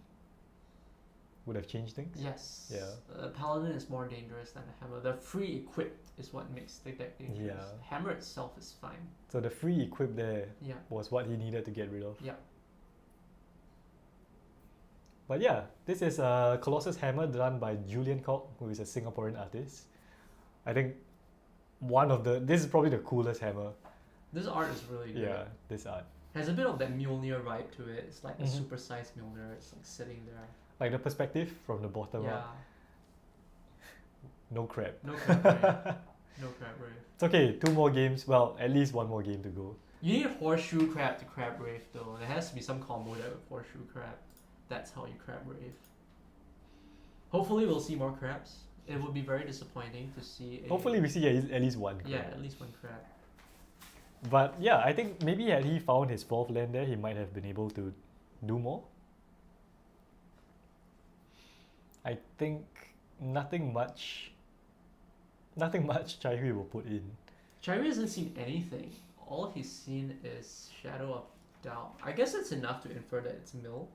would have changed things. Yes. Yeah. Paladin is more dangerous than a hammer. The free equipped is what makes the deck dangerous. Yeah. Hammer itself is fine. So the free equip there Yeah. was what he needed to get rid of. Yeah. But yeah, this is a Colossus Hammer done by Julian Koch, who is a Singaporean artist. I think this is probably the coolest hammer. This art is really good. Yeah, this art. Has a bit of that Mjolnir vibe to it. It's like a Mhm. supersized Mjolnir. It's like sitting there. Like the perspective from the bottom Yeah. up. No crap. No crab rave. No crab rave. It's okay, 2 more games. Well, at least 1 more game to go. You need horseshoe crab to crab rave though. There has to be some combo there with horseshoe crab. That's how you crab rave. Hopefully we'll see more crabs. It would be very disappointing to see a Hopefully we see at least 1 crab. yeah, at least one crab. But yeah, I think maybe had he found his 4th land there, he might have been able to do more. I think nothing much Chai Hui will put in. Chai hasn't seen anything. All he's seen is Shadow of Doubt. I guess it's enough to infer that it's mill.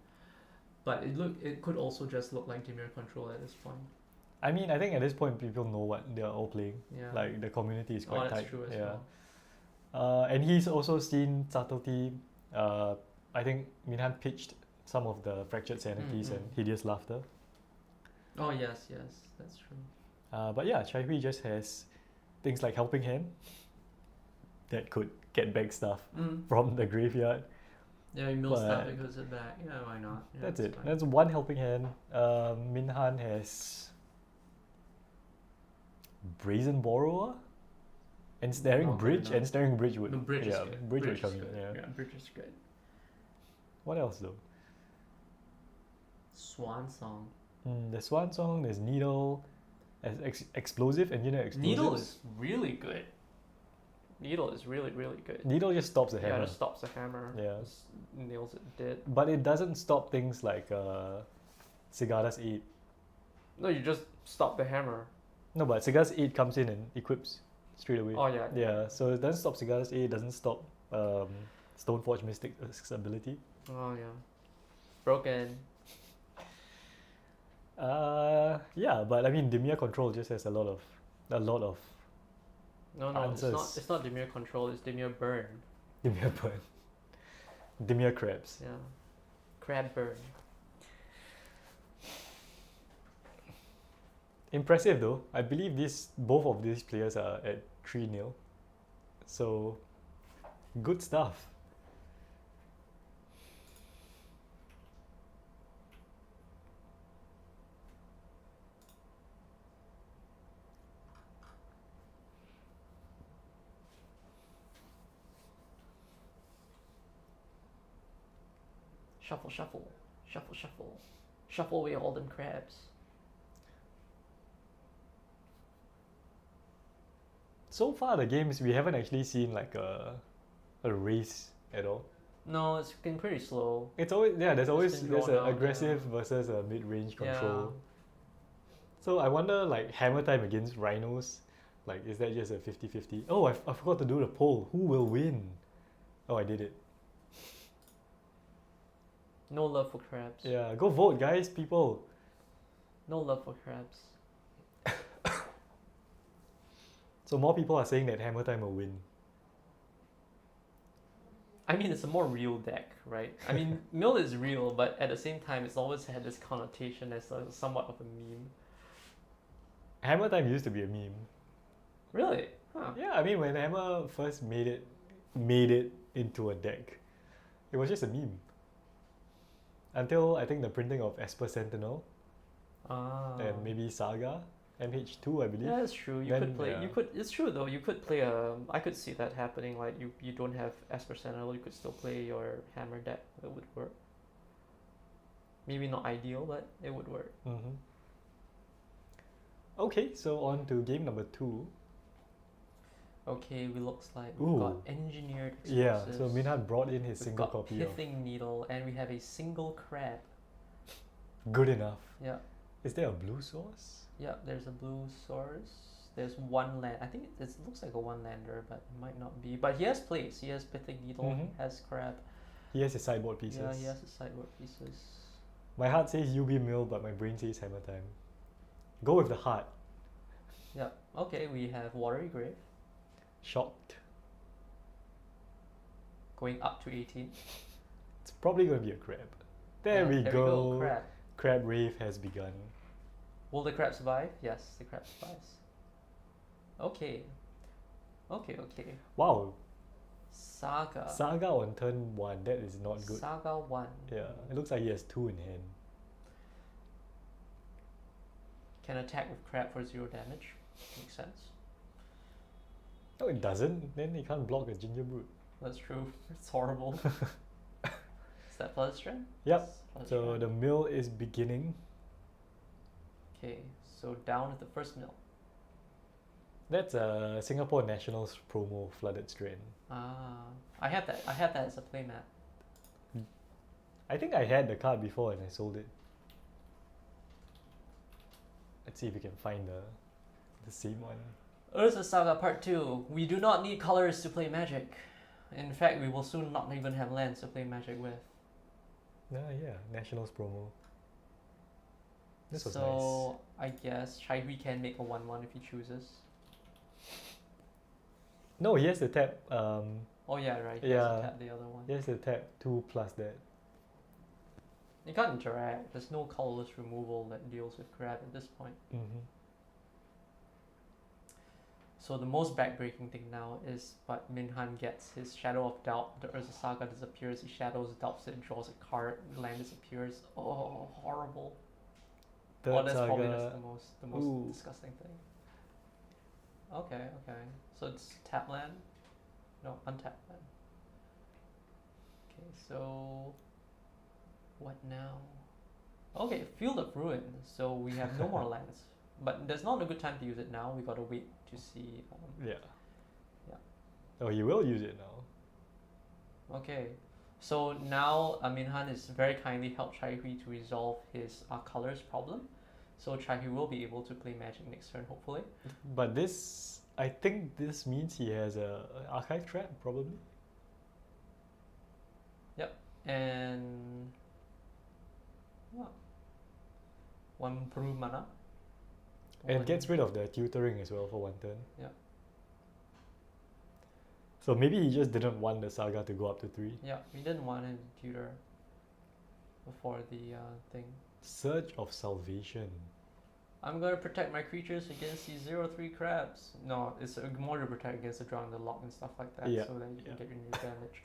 But it could also just look like Dimir control at this point. I mean, I think at this point people know what they're all playing. Yeah. Like the community is quite that's tight. true as yeah. well. And he's also seen subtlety. I think Minhan pitched some of the fractured sanities Mm, and hideous laughter. Oh yes, that's true. But yeah, Chai Hui just has things like Helping Hand that could get back stuff from the graveyard. Yeah, he mills that But- because of that. Yeah, why not? Yeah, That's it's it. fine. That's 1 Helping Hand. Minhan has Brazen Borrower, Ensnaring Not good Bridge. enough. Ensnaring Bridge would. No, bridge is yeah, good. Bridge would is come in. good. Yeah. Bridge is good. What else though? Swan Song. The Swan Song. There's Needle, as explosive, and explosives. Needle is really good. Needle is really, really good. Needle just stops the Yeah, hammer. it stops the hammer. Yeah. Just nails it dead. But it doesn't stop things like Sigada's 8. No, you just stop the hammer. No, but Sigada's 8 comes in and equips straight away. Oh yeah. Yeah, so it doesn't stop Sigada's 8, doesn't stop Stoneforge Mystic's ability. Oh yeah. Broken. Yeah, but I mean Dimir control just has a lot of No, Answers. it's not Dimir control. It's Dimir burn. Dimir burn. Dimir crabs. Yeah. Crab burn. Impressive though. I believe both of these players are at 3-0. So good stuff. Shuffle, shuffle, shuffle, shuffle, shuffle away all them crabs. So far the games we haven't actually seen like a race at all. No, it's been pretty slow. It's always there's always been there's drawn an out, aggressive versus a mid-range control. Yeah. So I wonder like hammer time against Rhinos, like is that just a 50-50? Oh, I forgot to do the poll. Who will win? Oh, I did it. No love for crabs. Yeah, go vote guys, people. No love for crabs. So more people are saying that hammer time will win. I mean, it's a more real deck, right? I mean, mill is real, but at the same time, it's always had this connotation as somewhat of a meme. Hammer time used to be a meme. Really? Huh. Yeah, I mean when Hammer first made it into a deck, it was just a meme. Until I think the printing of Esper Sentinel Ah. and maybe Saga. MH2, I believe. Yeah, it's true. You Then, could play. yeah. You could. It's true though. You could play a. I could see that happening. Like you don't have Esper Sentinel. You could still play your hammer deck. It would work. Maybe not ideal, but it would work. Mm-hmm. Okay, so on to game number 2. Okay, we looks like we've got Ooh. engineered Yeah, explosives. so Minhan brought in his We've single got copy of pithing needle, and we have a single crab. Good Enough. Yeah, Is there a blue source? yeah. There's a blue source. There's one land. I think it looks like a one lander, but it might not be. But he has place. He has pithing needle. Mhm. Has crab. He has his sideboard pieces. Yeah, he has the sideboard pieces. My heart says UB Mill, but my brain says Hammer Time. Go with the heart. Yeah. Okay, we have Watery Grave Shocked. going up to 18. It's probably going to be a crab. There, we, There go. we go. Crab. Crab Rave has begun. Will the crab survive? Yes, the crab survives. Okay. Okay, okay. Wow. Saga. Saga on turn 1. That is not good. Saga 1. Yeah, it looks like he has 2 in hand. Can attack with crab for 0 damage. Makes sense. No, it doesn't. Then he can't block a Ginger Brute. That's true. It's horrible. Is that Flooded Strand? Yep. Yes, Flooded So Strand. the mill is beginning. Okay, so down is the first mill. That's a Singapore Nationals promo Flooded Strand. Ah, I had that. I had that as a playmat. I think I had the card before and I sold it. Let's see if we can find the same one. Urza Saga Part 2. We do not need colors to play Magic. In fact, we will soon not even have lands to play Magic with. Yeah, Nationals promo. This was So I guess Shaihui can make a 1/1 if he chooses. nice. No, he has to tap. Oh yeah, right. He has Yeah. to tap the other one. He has to tap 2 plus that. You can't interact. There's no colorless removal that deals with crab at this point. Mm-hmm. So the most backbreaking thing now is, but Minhan gets his Shadow of Doubt. The Urza Saga disappears. He shadows, doubts it, draws a card. Land disappears. Oh, horrible. Third That's probably Saga. just the most Ooh. disgusting thing. Okay, okay. So it's tap land? No, untap land. Okay, so what now? Okay, Field of Ruin. So we have no more lands. But there's not a good time to use it now. We gotta wait to see. Yeah. Yeah. Oh, he will use it now. Okay. So now Minhan is very kindly helped Chai Hui to resolve his colors problem. So Chai Hui will be able to play Magic next turn, hopefully. But this, I think this means he has a archive trap, probably. And yeah. 1 brew mana. And One- gets rid of the tutoring as well for 1 turn. Yeah. So maybe he just didn't want the Saga to go up to 3. Yeah, we didn't want him to tutor before the thing. Surge of Salvation. I'm gonna protect my creatures against these 0/3 crabs. No, it's more to protect against the draw and the lock and stuff like that, Yeah, so that you can yeah. get your new damage.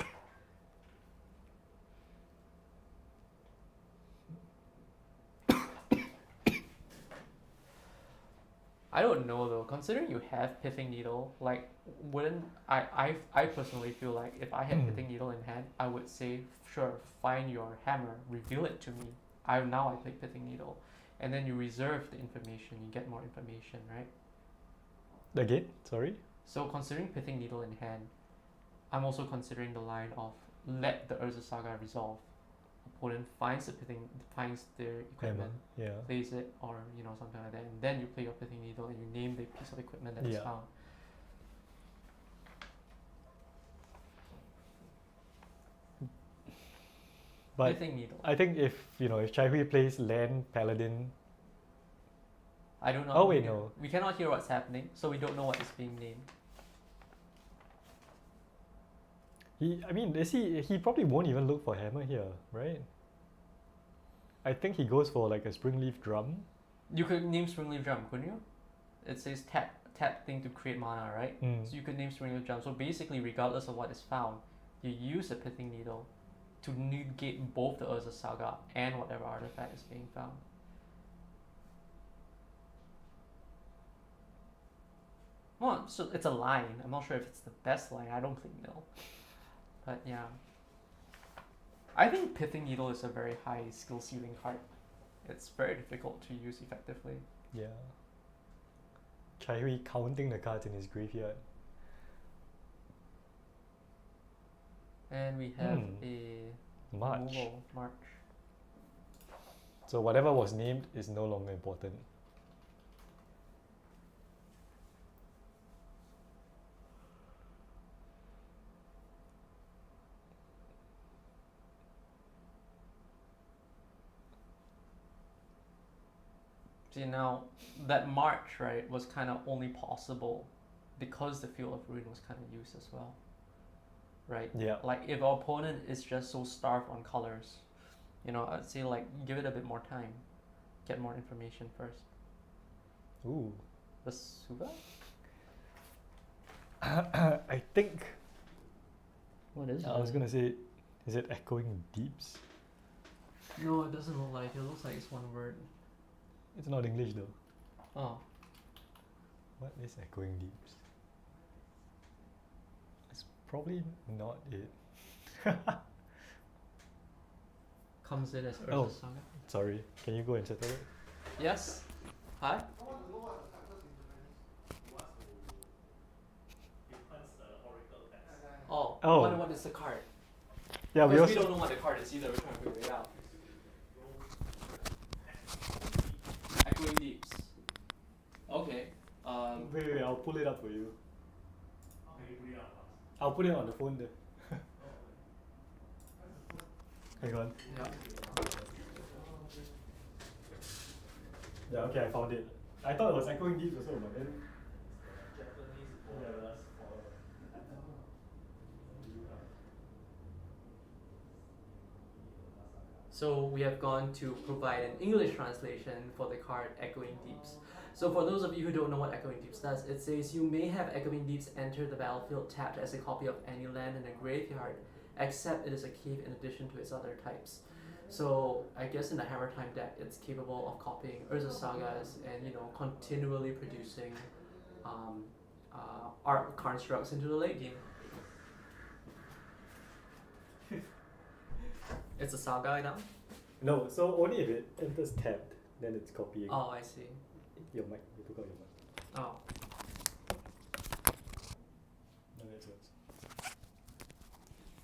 I don't know though. Considering you have Pithing Needle, like, wouldn't I personally feel like if I had Pithing Needle in hand, I would say, sure, find your hammer, reveal it to me. I play Pithing Needle, and then you reserve the information. You get more information, right? Again, sorry? So considering Pithing Needle in hand, I'm also considering the line of let the Urza Saga resolve. Opponent finds their equipment, Yeah. plays it, or something like that, and then you play your Pithing Needle and you name the piece of equipment that is Yeah. found. But Pithing Needle. I think if Chai Hui plays Land Paladin, I don't know. Oh, wait, no. We cannot hear what's happening, so we don't know what is being named. he probably won't even look for hammer here, right? I think he goes for like a Springleaf Drum. You could name Springleaf Drum, couldn't you? It says tap thing to create mana, right? So you could name Springleaf Drum. So basically, regardless of what is found, you use a Pithing Needle to negate both the Urza Saga and whatever artifact is being found. Well, so it's a line. I'm not sure if it's the best line. I don't play mill. But yeah. I think Pithing Needle is a very high skill ceiling card. It's very difficult to use effectively. Yeah. Chai Hui counting the cards in his graveyard. And we have Hmm. a March. removal, March. So whatever was named is no longer important. See, now that March, right, was kind of only possible because the Field of Ruin was kind of used as well. Right? Yeah. Like if our opponent is just so starved on colors, you know, I'd say like give it a bit more time. Get more information first. Ooh. The Suga? I think What is it? I was gonna say, is it Echoing Deeps? No, it doesn't look like it. It looks like it's one word. It's not English though. Oh. What is Echoing Deeps? It's probably not it. Comes in as Urza Oh. Saga. Sorry, can you go and settle it? Yes? Hi? I want to know what the Rakdos interference. Oh. Oh. What is the card? Yeah, we Because we also. don't know what the card is either. We're trying to figure it out. Echoing Deeps. Okay. Wait, I'll pull it up for you. I'll put it on the phone there. Hang on. Yeah. Yeah, okay, I found it. I thought it was Echoing Deeps also, but then. So we have gone to provide an English translation for the card Echoing Deeps. So for those of you who don't know what Echoing Deeps does, it says you may have Echoing Deeps enter the battlefield tapped as a copy of any land in a graveyard, except it is a cave in addition to its other types. So I guess in the Hammer Time deck, it's capable of copying Urza Sagas and, you know, continually producing art constructs into the late game. It's a Saga now? No, so only if it enters tapped, then it's copying. Oh, I see. Your mic, you took out your mic. Oh. No, that's yours.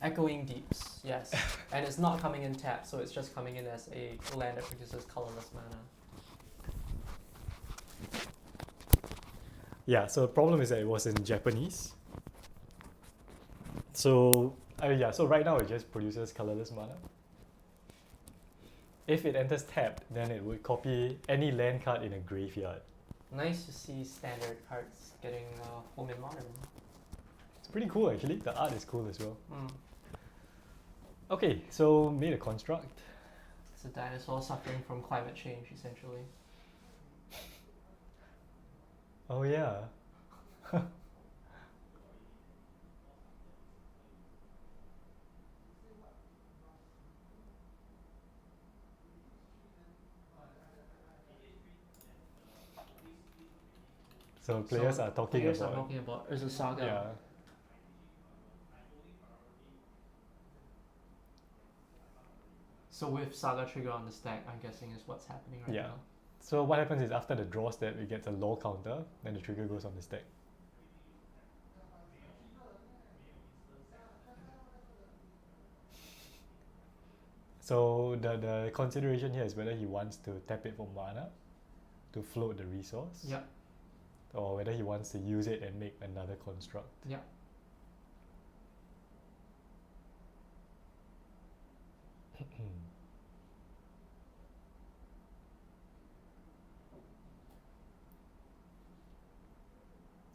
Echoing Deeps, yes. And it's not coming in tap, so it's just coming in as a land that produces colorless mana. Yeah, so the problem is that it was in Japanese. So, yeah, so right now it just produces colorless mana. If it enters tapped, then it would copy any land card in a graveyard. Nice to see standard cards getting home in modern. It's pretty cool actually. The art is cool as well. Mm. Okay, so made a construct. It's a dinosaur suffering from climate change, essentially. Oh yeah. So players are talking players about. are talking about Urza Saga. Yeah. So with Saga Trigger on the stack, I'm guessing is what's happening right Yeah. now. So what happens is after the draw step, it gets a law counter, then the trigger goes on the stack. So the consideration here is whether he wants to tap it for mana to float the resource, Yeah. or whether he wants to use it and make another construct. Yeah.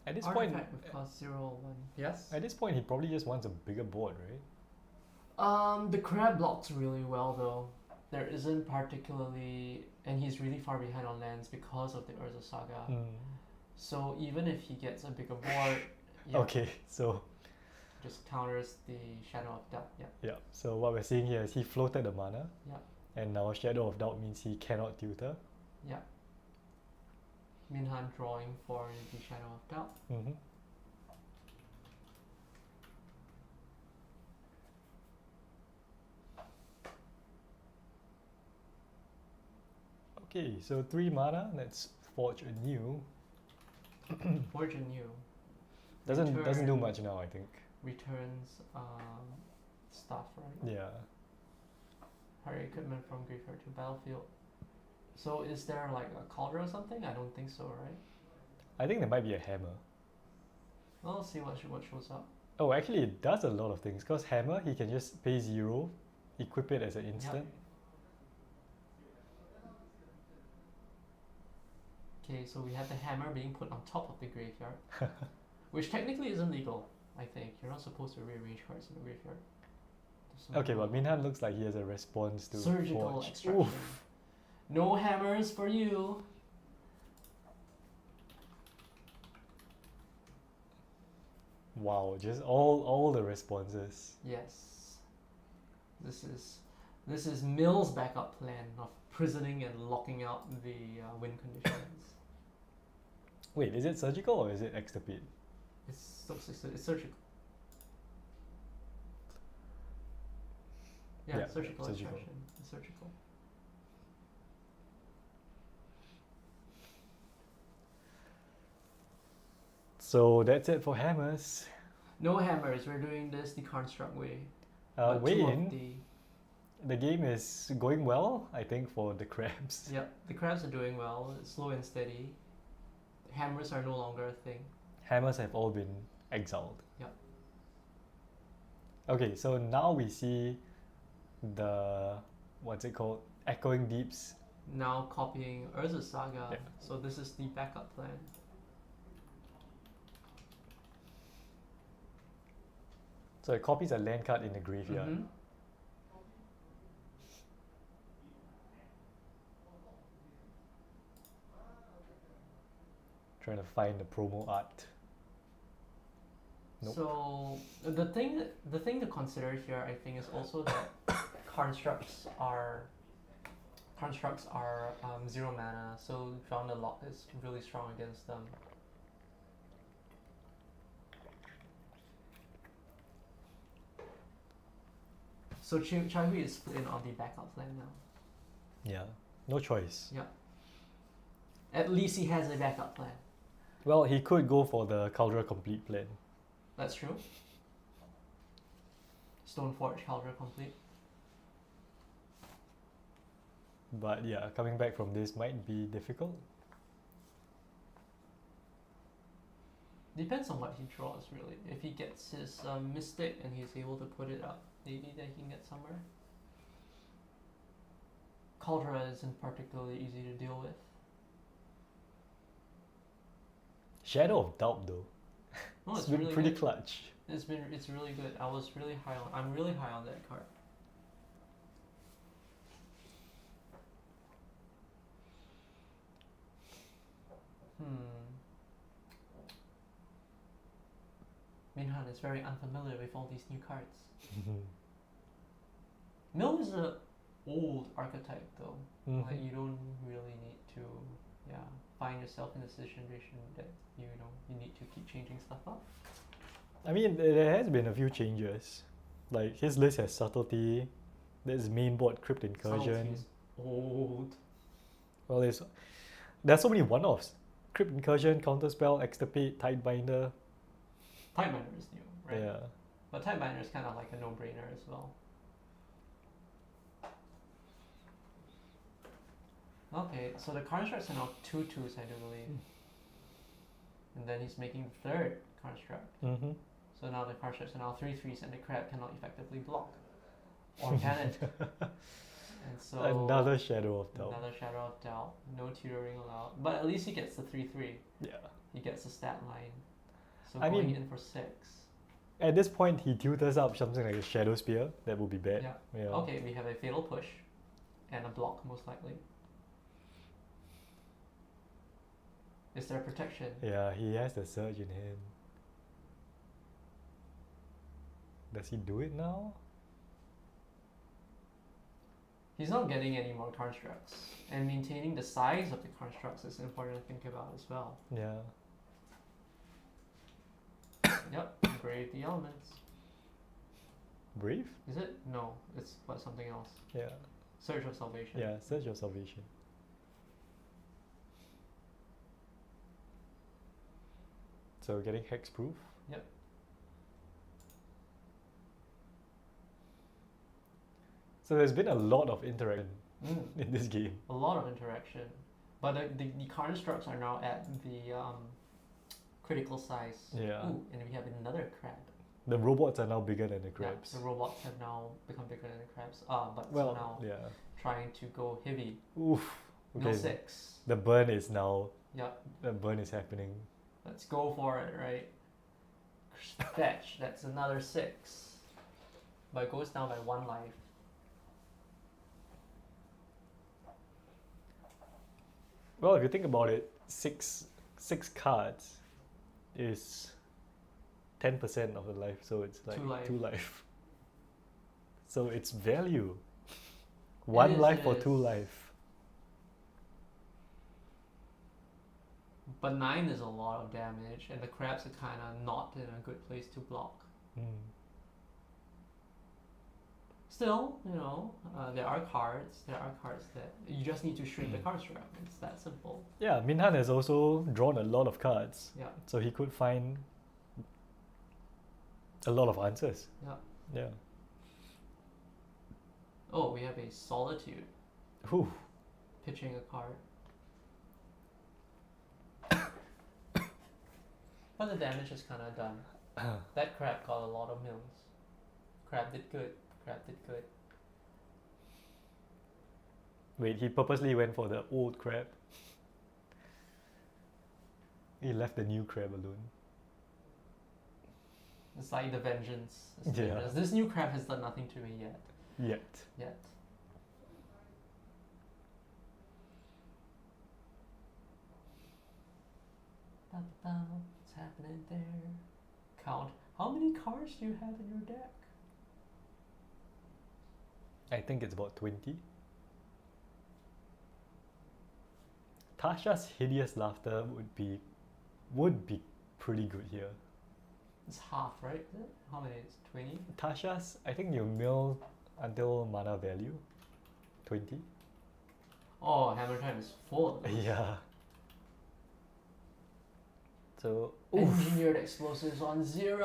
At this point, Artifact with cost 0/1. Yes? at this point, he probably just wants a bigger board, right? The crab blocks really well though. There isn't particularly, and he's really far behind on lands because of the Urza Saga. Mm. So even if he gets a bigger board, yeah, Okay, so just counters the Shadow of Doubt. Yeah. yeah, so what we're seeing here is he floated the mana, Yeah. and now Shadow of Doubt means he cannot tutor. Yeah. Minhan drawing for the Shadow of Doubt. Mm-hmm. Okay, so 3 mana. Let's forge anew. Forge anew. Doesn't do Return- much now, I think. Returns stuff, right? Yeah. Hurry equipment from graveyard to battlefield. So is there like a cauldron or something? I don't think so, right? I think there might be a hammer. Well, let's see what shows up. Oh, actually, it does a lot of things. Because hammer, he can just pay 0, equip it as an instant. Okay, so we have the hammer being put on top of the graveyard, which technically isn't legal. I think you're not supposed to rearrange cards in the graveyard. There's no Okay, but rule. Minhan looks like he has a response to Surgical forge. extraction. Oof. No hammers for you. Wow, just all the responses. Yes. This is Mill's backup plan of prisoning and locking out the win conditions. Wait, is it surgical or is it extirpate? It's surgical. Yeah, Yeah, surgical surgical. extraction. It's surgical. So that's it for hammers. No hammers. We're doing this the construct way. Two of Wayne, the game is going well, I think, for the crabs. Yep, the crabs are doing well. It's slow and steady. Hammers are no longer a thing. Hammers have all been exiled. Yep. Okay, so now we see the, what's it called? Echoing Deeps. Now copying Urza Saga. Yeah. So this is the backup plan. So it copies a land card in the graveyard. Mhm. Trying to find the promo art. Nope. So the thing to consider here, I think, is also that constructs are 0 mana, so Drown the Lock is really strong against them. So Chai Hui is split in on the backup plan now. Yeah, no choice. Yeah. At least he has a backup plan. Well, he could go for the Cauldron Complete plan. That's true. Stoneforge Cauldron complete. But yeah, coming back from this might be difficult. Depends on what he draws, really. If he gets his Mystic and he's able to put it up, maybe then he can get somewhere. Cauldron isn't particularly easy to deal with. Shadow of Doubt though. No, it's it's been really pretty good. clutch. It's really good. I'm really high on that card. Minhan is very unfamiliar with all these new cards. Mill is a old archetype though. Like you don't really need to find yourself in a situation that you need to keep changing stuff up. I mean, there has been a few changes. Like his list has Subtlety. There's main board Crypt Incursion. Subtlety is old. Well, there's so many one-offs. Crypt Incursion, Counterspell, Extirpate, Tidebinder. Tidebinder is new, right? Yeah. But Tidebinder is kind of like a no-brainer as well. Okay, so the constructs are now 2/2s, I do believe. And then he's making the third construct. Mm-hmm. So now the constructs are now 3/3s and the crab cannot effectively block. Or can it? And so Another Shadow of Doubt. Another Shadow of Doubt. No tutoring allowed. But at least he gets the 3/3. Yeah. He gets the stat line. So I going mean- in for 6. At this point, he tutors up something like a Shadow Spear. That would be bad. Yeah. Okay, we have a Fatal Push. And a block, most likely. Is there protection? Yeah, he has the Surge in hand. Does he do it now? He's not getting any more constructs, and maintaining the size of the constructs is important to think about as well. Yeah. Yep, brave the elements. Brave? Is it? No, it's something else. Yeah. Search of Salvation. Yeah, Search of Salvation. So we're getting hexproof. Yep. So there's been a lot of interaction Mm. in this game. A lot of interaction, but the constructs are now at the critical size. Yeah. Ooh, and we have another crab. The robots are now bigger than the Yeah, crabs. the robots have now become bigger than the crabs. But Well, so now yeah. trying to go heavy. Oof. Mill Okay. 6. The burn is now. Yep. The burn is happening. Let's go for it, right? Fetch. That's another 6. But it goes down by 1 life. Well, if you think about it, six cards is 10% of the life, so it's like 2 life. 2 life. So it's value. 1 life for is. 2 life. But 9 is a lot of damage, and the crabs are kind of not in a good place to block. Mm. Still, you know, there are cards. There are cards that you just need to shrink the construct. It's that simple. Yeah, Minhan has also drawn a lot of cards, Yeah. so he could find a lot of answers. Yeah. Yeah. Oh, we have a Solitude Whew. pitching a card. But the damage is kind of done. That crab got a lot of mills. Crab did good. Crab did good. Wait, he purposely went for the old crab. He left the new crab alone. It's like the vengeance. It's the Yeah. vengeance. This new crab has done nothing to me yet. Yet. What's happening there? Count. How many cards do you have in your deck? I think it's about 20. Tasha's Hideous Laughter would be pretty good here. It's half, right? Is it? How many? It's 20? Tasha's, I think you mill until mana value. 20? Oh, Hammer Time is full of those. Yeah. So, Engineered explosives on 0!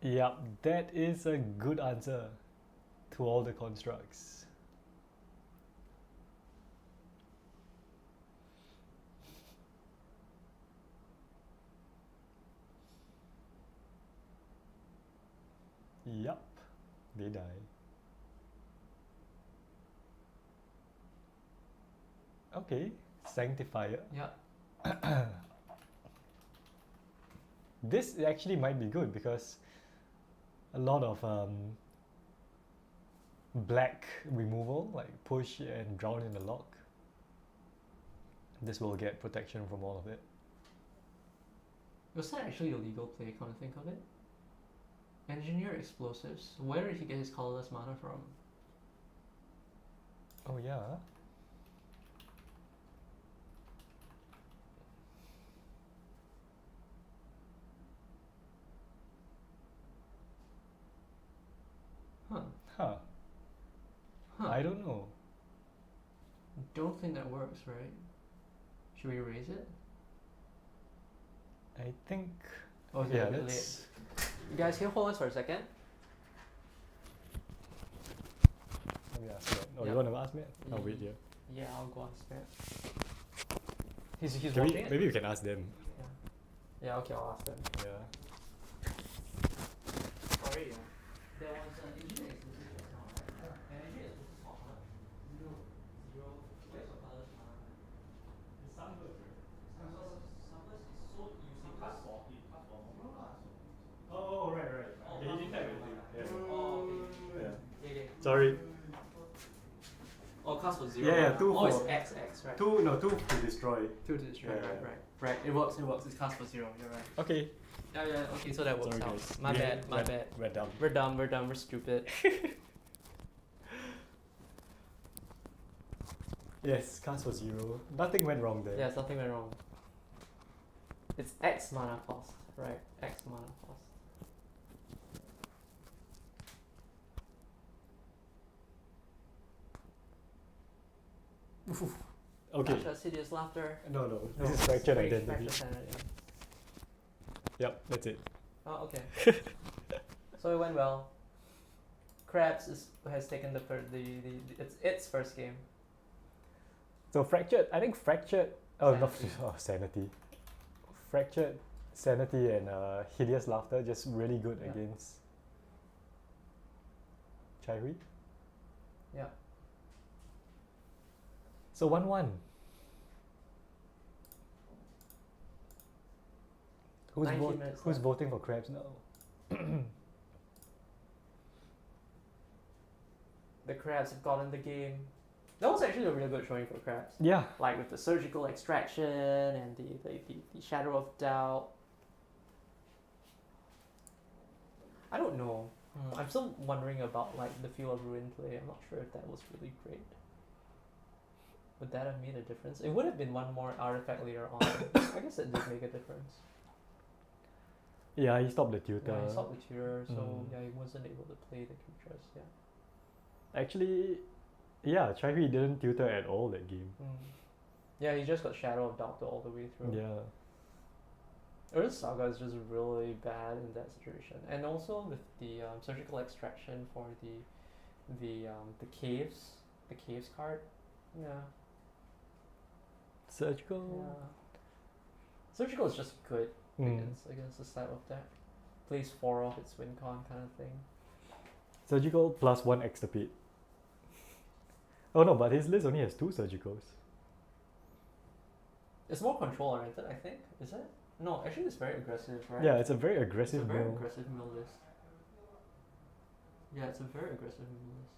yeah, that is a good answer to all the constructs. Yup, they die. Okay, Sanctifier. Yeah. This actually might be good because a lot of black removal, like push and drown in the lock. This will get protection from all of it. Was that actually a legal play, come to think of it? Engineer explosives. Where did he get his colorless mana from? Oh yeah. Huh. Huh. I don't know. Don't think that works, right? Should we erase it? I think. Oh, is it Yeah, a bit let's. late? You guys can hold us for a second. Let me ask Matt. Oh, Yeah. you want to ask Matt? I'll wait here. Yeah, I'll go ask Matt. He's Can watching we, it? maybe we can ask them. Yeah, okay, I'll ask them. Yeah. Sorry, there was an engineer exclusive just now, right? An engineer exclusive cost what? No. 0. Where's your colorless mana? It's Sunburst, right? Sunburst is so using this. Oh, right. Oh, Okay, he didn't type anything. Yeah. Oh, okay. Yeah. Okay. Sorry. Okay, cost for 0. Yeah, yeah, 2 Oh, it's for- XX, right? 2 to destroy. 2 to destroy, Yeah, right, yeah. right. It works, it's cost for 0, you're right. Okay. Yeah, okay, so that works Sorry, out. guys. My bad, my bad. We're dumb. We're dumb, we're stupid. Yes, cast for 0. Nothing went wrong there. Yeah, something went wrong. It's X mana cost, right? X mana cost. Okay. Just hideous laughter. No. This is fractured Fractured identity. sanity. Yep, that's it. Oh, okay. So it went well. Krabs has taken its first game. So fractured, I think fractured. Oh, not Sanity. sanity. Fractured, sanity, and hideous laughter just really good Yeah. against Chaihui. Yeah. So 1-1. Who's 19 minutes who's left. voting for Krabs now? The Krabs have gotten the game. That was actually a really good showing for Krabs. Yeah. Like with the surgical extraction and the shadow of doubt. I don't know. I'm still wondering about like the feel of ruin play. I'm not sure if that was really great. Would that have made a difference? It would have been one more artifact later on. I guess it did make a difference. Yeah, he stopped the tutor. Yeah, he stopped the tutor, so Mm. yeah, he wasn't able to play the creatures. Yeah. Actually, yeah, Chaihui didn't tutor at all that game. Yeah, he just got Shadow of Doctor all the way through. Yeah. Earth Saga is just really bad in that situation, and also with the surgical extraction for the caves card. Yeah. Surgical. Yeah. Surgical is just good Mm. against this type of deck. Plays 4 off its win con kind of thing. Surgical plus 1 extirpate. Oh no, but his list only has 2 surgicals. It's more control oriented, I think. Is it? No, actually it's very aggressive, right? Yeah, it's a very It's a aggressive very mill. aggressive mill list. Yeah, it's a very aggressive mill list.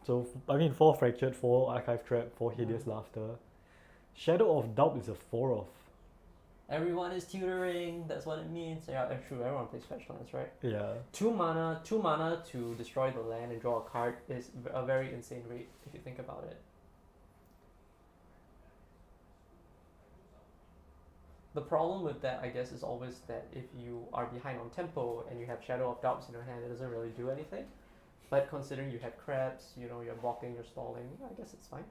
So, I mean, 4 fractured, 4 archive trap, 4 hideous Mm. laughter. Shadow of Doubt is a 4 off. Everyone is tutoring, that's what it means. Yeah, true, everyone plays fetch lands, right? Yeah. 2 mana to destroy the land and draw a card is a very insane rate if you think about it. The problem with that, I guess, is always that if you are behind on tempo and you have Shadow of Doubts in your hand, it doesn't really do anything. But considering you have crabs, you know, you're blocking, you're stalling, I guess it's fine.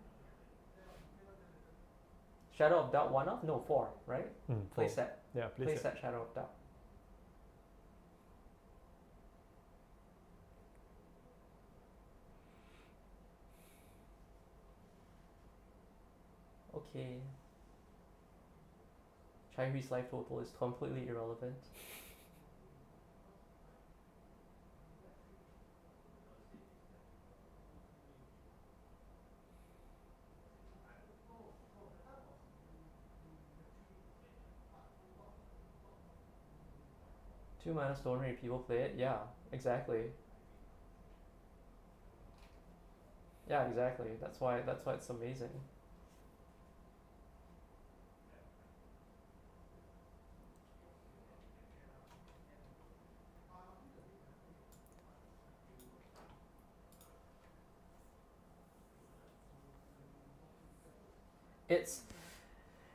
Shadow of Doubt 1 off? No, 4, right? Play 4. set. Yeah, Play place it. set Shadow of Doubt. Okay. Chaihui's life total is completely irrelevant. Two mana Stone Ray, people play it? Yeah, exactly. Yeah, exactly. That's why it's amazing.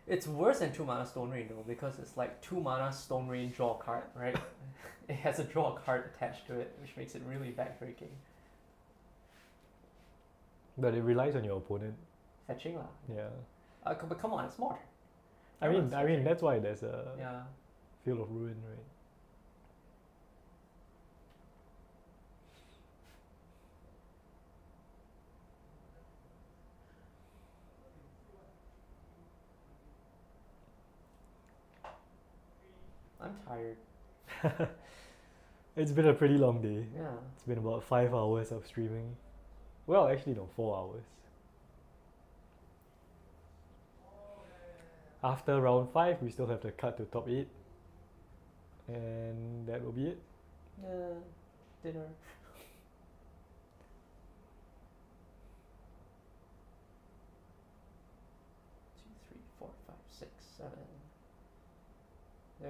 It's worse than 2 mana Stone Rain though, because it's like 2 mana Stone Rain draw a card, right? It has a draw card attached to it, which makes it really backbreaking. But it relies on your opponent. Fetching lah. Yeah. But come on, it's modern. I mean, Everyone's fetching. that's why there's a Yeah. Field of Ruin, right? I'm tired. It's been a pretty long day. Yeah. It's been about 5 hours of streaming. Well, actually, no, 4 hours. After round 5, we still have to cut to top 8. And that will be it. Yeah. Dinner.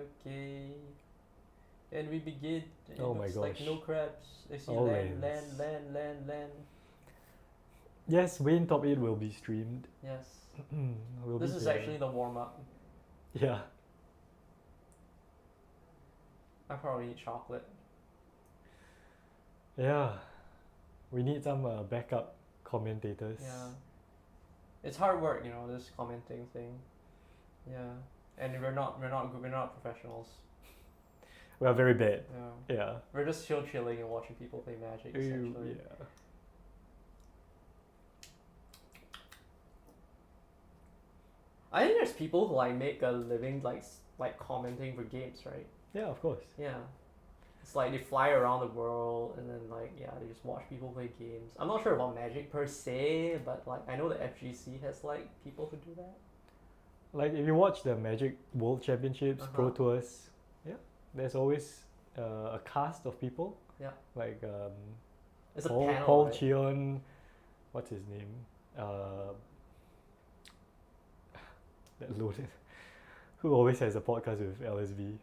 Okay. And we begin. It Oh my looks like gosh. no crabs. I see All land, lands. land. Yes, Wayne Top 8 will be streamed. Yes. We'll This be is here. actually the warm up. Yeah. I probably eat chocolate. Yeah. We need some backup commentators. Yeah. It's hard work, you know, this commenting thing. Yeah. And we're not good, we're not professionals. We are very bad. Yeah. Yeah. We're just chilling and watching people play Magic essentially. Yeah. I think there's people who like make a living like commenting for games, right? Yeah, of course. Yeah. It's like they fly around the world and then like yeah, they just watch people play games. I'm not sure about Magic per se, but like I know the FGC has like people who do that. Like if you watch the Magic World Championships, Pro Uh-huh. Tours, yeah, there's always a cast of people. Yeah. Like It's a Paul, panel, Paul right? Cheon, what's his name? That loaded. Who always has a podcast with LSV?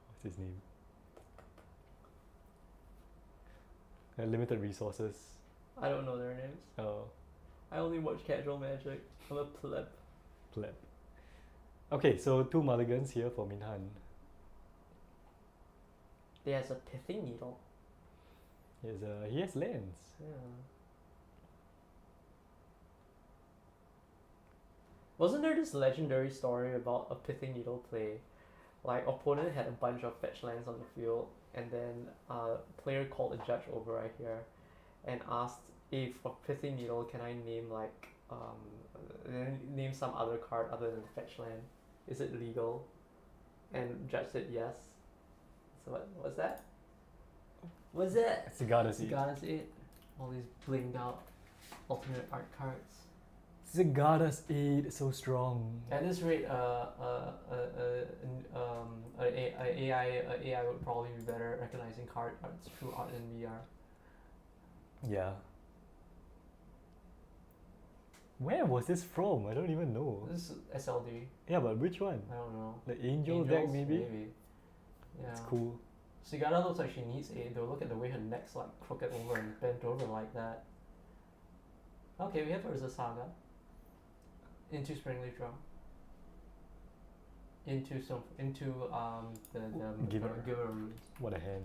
What's his name? Limited Resources. I don't know their names. Oh, I only watch casual Magic. I'm a pleb. pleb. Okay, so 2 mulligans here for Minhan. He has a pithing needle. He has lands. Yeah. Wasn't there this legendary story about a pithing needle play? Like opponent had a bunch of fetch lands on the field, and then player called a judge over right here, and asked if for pithing needle can I name like name some other card other than fetch land? Is it legal? And judge said yes. So what was that? What's that? Cigadas Eat. Cigadas it. All these blinged out alternate art cards. Cigadas Eat, so strong. At this rate, AI would probably be better at recognizing card arts through art than we are. Yeah. Where was this from? I don't even know. This is SLD. Yeah, but which one? I don't know. The Angel deck Angels? maybe? Yeah. It's cool. Cigara looks like she needs aid though. Look at the way her neck's like crooked over and bent over like that. Okay, we have Urza Saga. Into Springleaf Drum. Into the Giver. Giver runes. What a hand.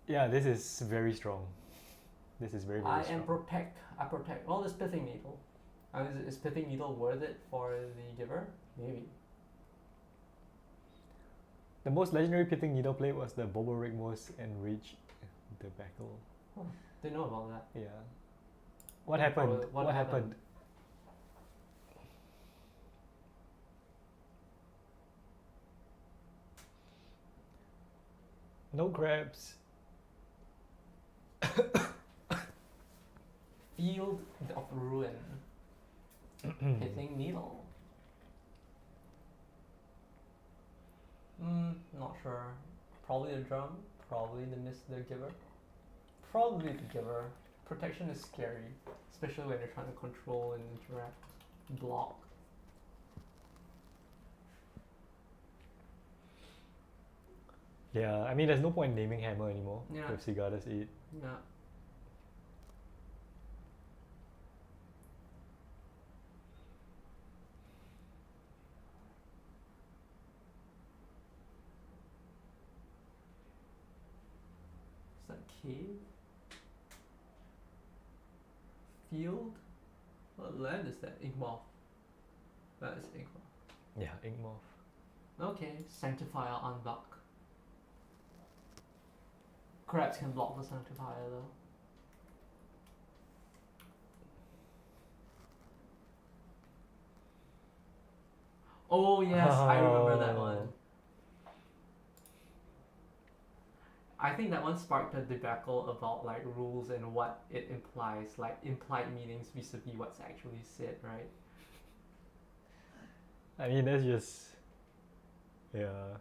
Yeah, this is very strong. This is very I strong. am protect. I protect. Well, this Pithing Needle. Is Pithing Needle worth it for the Giver? Maybe. The most legendary Pithing Needle play was the Bobo Rigmos Enraged debacle. Didn't know about that. Yeah. What happened? What happened? No crabs. Field of Ruin. Pithing Needle. Not sure. Probably the drum. Probably the Giver. Probably the Giver. Protection is scary, especially when you're trying to control and interact, block. Yeah, I mean, there's no point naming Hammer anymore Yeah. with Cigadas 8. Yeah. Is that cave? Field? What land is that? Inkmoth. That is Inkmoth. Yeah, Inkmoth. Okay, Sanctifier unblock. Crabs can block the Sanctifier though. Oh yes, I remember that one. Oh. I think that one sparked a debacle about like rules and what it implies, like implied meanings vis-a-vis what's actually said, right? I mean, that's just. Yeah.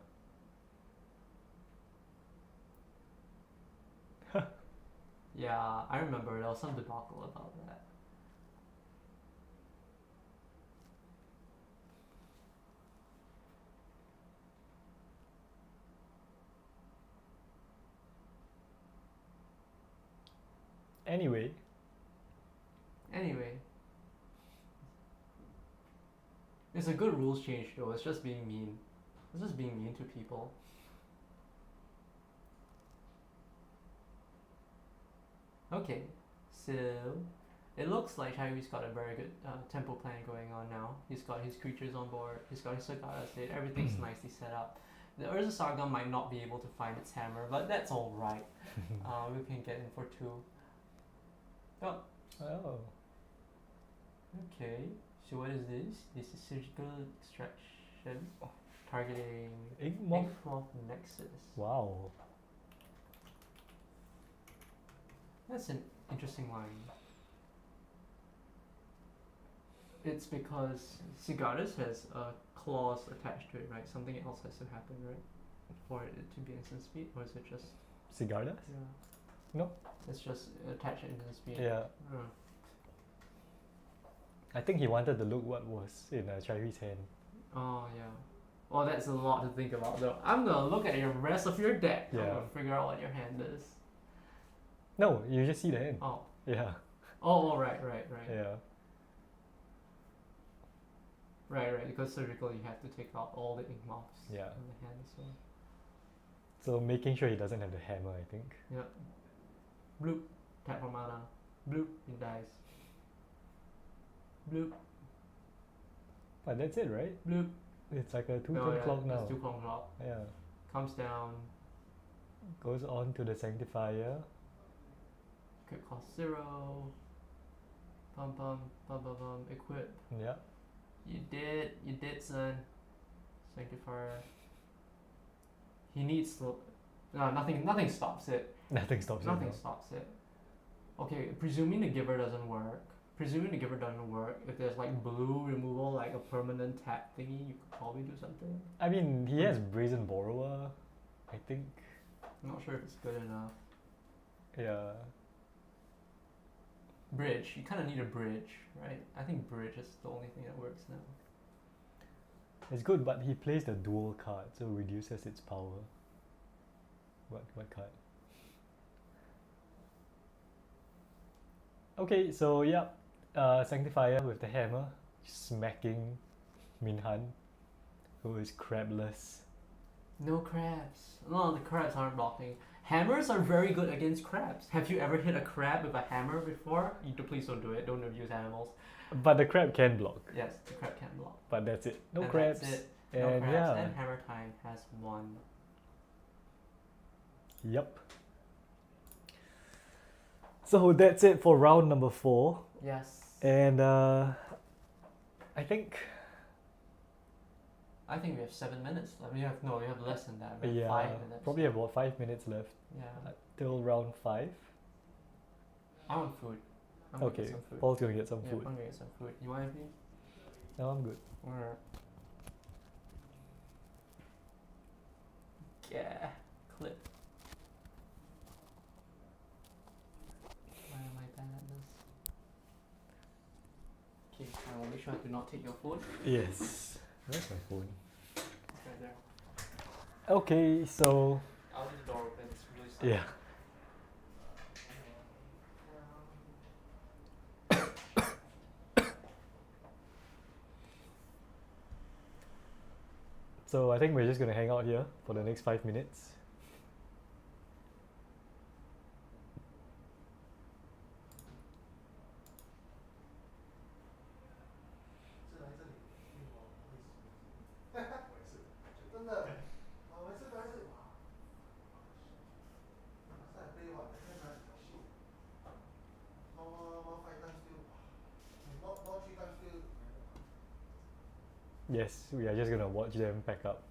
Yeah, I remember there was some debacle about that. Anyway, Anyway. It's a good rules change though, it's just being mean. It's just being mean to people. Okay, so it looks like Chaiwi's got a very good tempo plan going on now. He's got his creatures on board, he's got his Sagara state, everything's nicely set up. The Urza Saga might not be able to find its hammer, but that's alright. We can get in for 2. Oh, oh, okay. So what is this? This is surgical extraction. Targeting Igmoth. Igmoth Nexus. Wow. That's an interesting line. It's because Sigaris has a clause attached to it, right? Something else has to happen, right? For it to be instant speed, or is it just Sigardas? yeah? No. It's just attached to instant speed. Yeah. Uh, I think he wanted to look what was in Chaiwi's hand. oh yeah. Oh, that's a lot to think about though. I'm gonna look at your rest of your deck. I'm Yeah. gonna figure out what your hand is. No, you just see the hand. Oh. Yeah. Oh, right. Yeah. Right, because surgical you have to take out all the ink moths Yeah. in the hand as well. So making sure he doesn't have the hammer, I think. Yep. Bloop. Tap for mana. Bloop. He dies. Bloop. But that's it, right? Bloop. It's like a 2 No, turn yeah, clock now. it's 2 clock. Yeah. Comes down. Goes on to the Sanctifier. Could cost 0. Bum. Equip. Yeah. You did, son. Sanctifier. He needs to. No, nothing stops it. Nothing stops Nothing it. stops it. Okay, presuming the giver doesn't work. If there's like blue removal, like a permanent tap thingy, you could probably do something. I mean, he has Brazen Borrower, I think. I'm not sure if it's good enough. Yeah. Bridge. You kind of need a bridge, right? I think bridge is the only thing that works now. It's good, but he plays the dual card, so reduces its power. What card? Okay, so yeah, Sanctifier with the hammer, smacking Minhan, who is crabless. No crabs. No, the crabs aren't blocking. Hammers are very good against crabs. Have you ever hit a crab with a hammer before? Please don't do it. Don't abuse animals. But the crab can block. Yes, the crab can block. But that's it. No And crabs. That's it. No And crabs. yeah. And Hammer Time has 1. Yep. So that's it for round number 4. Yes. And I think we have 7 minutes left. We have less than that. We have yeah, 5 minutes. probably have about 5 minutes left Yeah. till round 5. I want food. I'm gonna Okay, get some food. Paul's gonna get some Yeah, food. I'm gonna get some food. You want anything? No, I'm good. Alright. Yeah. Clip. Why am I bad at this? Okay, I will make sure I do not take your phone. Yes. Where's my phone? It's right there. Okay, so I'll leave the door open. It's really silent. yeah. So I think we're just gonna hang out here for the next 5 minutes. Yes, we are just gonna watch them pack up.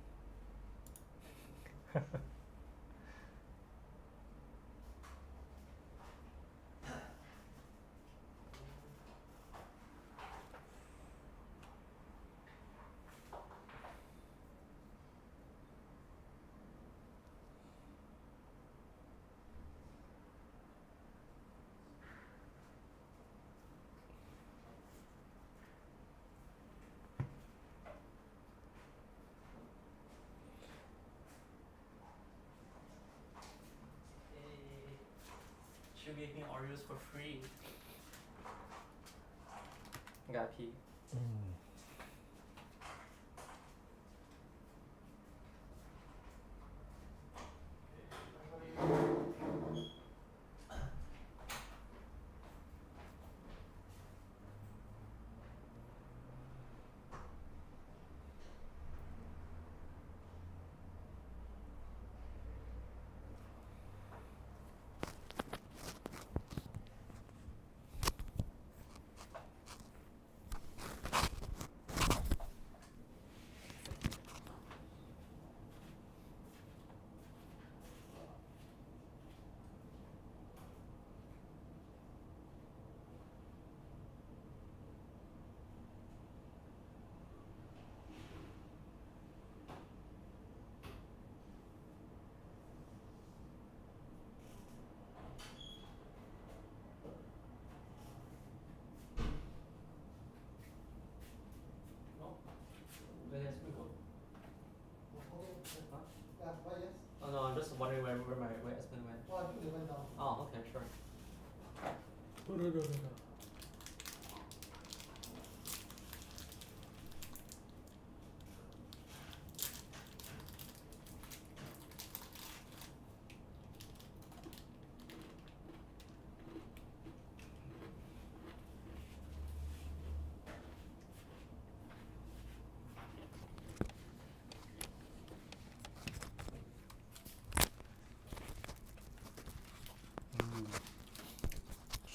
you gave me Oreos for free. I gotta pee. Where has me go? Huh? Yeah, why yes? Oh no, I'm just wondering where Espen went. Well, I think they went down. Oh, okay, sure.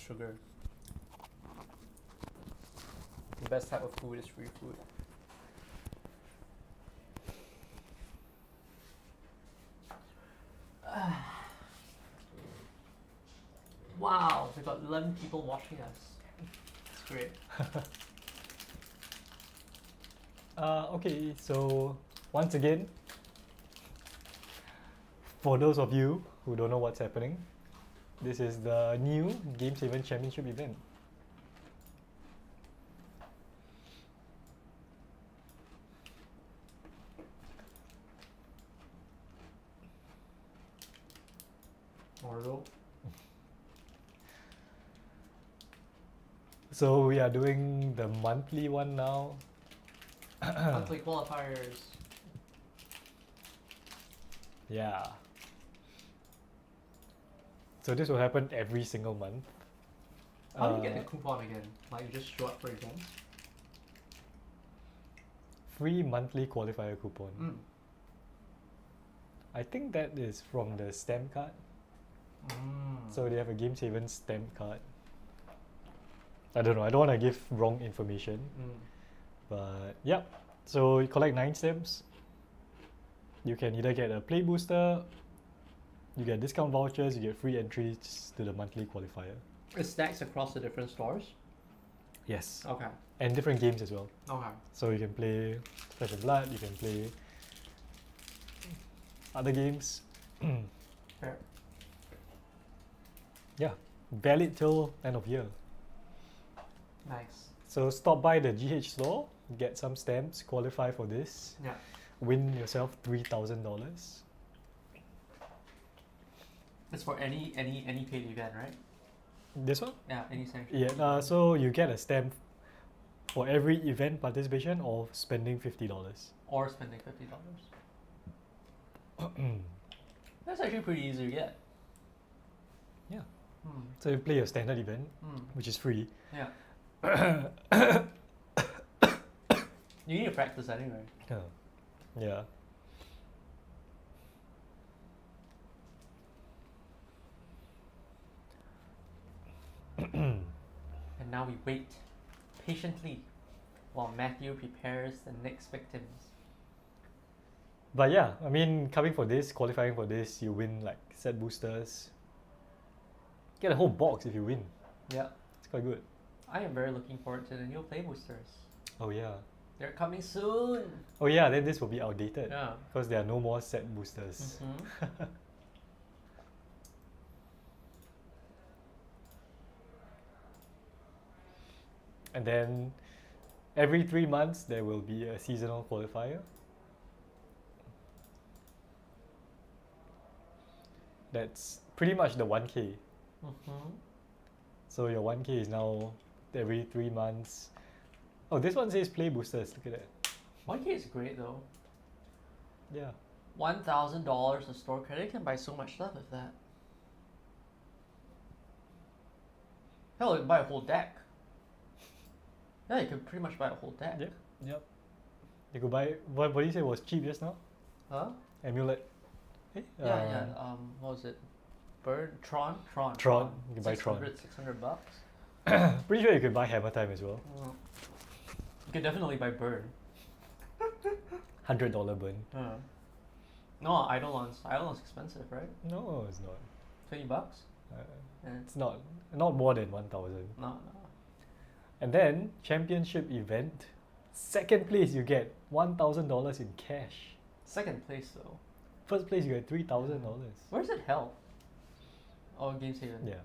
Sugar. The best type of food is free food. Wow, we got 11 people watching us. It's great. Okay, so once again, for those of you who don't know what's happening, this is the new Game 7 Championship event. Ordo. So we are doing the monthly one now. Monthly qualifiers. Yeah. So this will happen every single month. How do you get the coupon again? Like you just show up for events? Free monthly qualifier coupon. Mm. I think that is from the stamp card. So they have a Game 7 stamp card. I don't know, I don't want to give wrong information. But yep, so you collect 9 stamps. You can either get a play booster, you get discount vouchers, you get free entries to the monthly qualifier. It stacks across the different stores? Yes. Okay. And different games as well. Okay. So you can play Flesh and Blood, you can play other games. Fair. Yeah, valid till end of year. Nice. So stop by the GH store, get some stamps, qualify for this, Yeah. win yourself $3,000. It's for any paid event, right? This one? Yeah, any sanction. Yeah, so you get a stamp for every event participation or spending $50. Or spending $50. That's actually pretty easy to get. Yeah. Hmm. So you play your standard event, which is free. Yeah. You need to practice anyway. Yeah. And now we wait patiently while Matthew prepares the next victims. But yeah, I mean, coming for this, qualifying for this, you win like set boosters. Get a whole box if you win. Yeah. It's quite good. I am very looking forward to the new play boosters. Oh yeah. They're coming soon. Oh yeah, then this will be outdated. Yeah. Because there are no more set boosters. And then every 3 months there will be a seasonal qualifier. That's pretty much the 1K. Mm-hmm. So your 1K is now every 3 months. Oh, this one says play boosters. Look at that. 1K is great though. Yeah. $1,000 of store credit can buy so much stuff with that. Hell, you can buy a whole deck. Yeah, you could pretty much buy a whole deck. Yep. Yep. You could buy. What did you say was cheap just now? Huh? Amulet. Eh? Yeah. What was it? Tron. Tron. You can buy Tron. 600 bucks. Pretty sure you could buy Hammer Time as well. You could definitely buy Burn. $100 burn. No, Eidolon's expensive, right? No, it's not. 20 bucks? Yeah. It's not more than 1,000. No. And then championship event, second place you get $1,000 in cash. Second place though. First place you get $3,000. Where's it held? Oh, Games Haven. Yeah.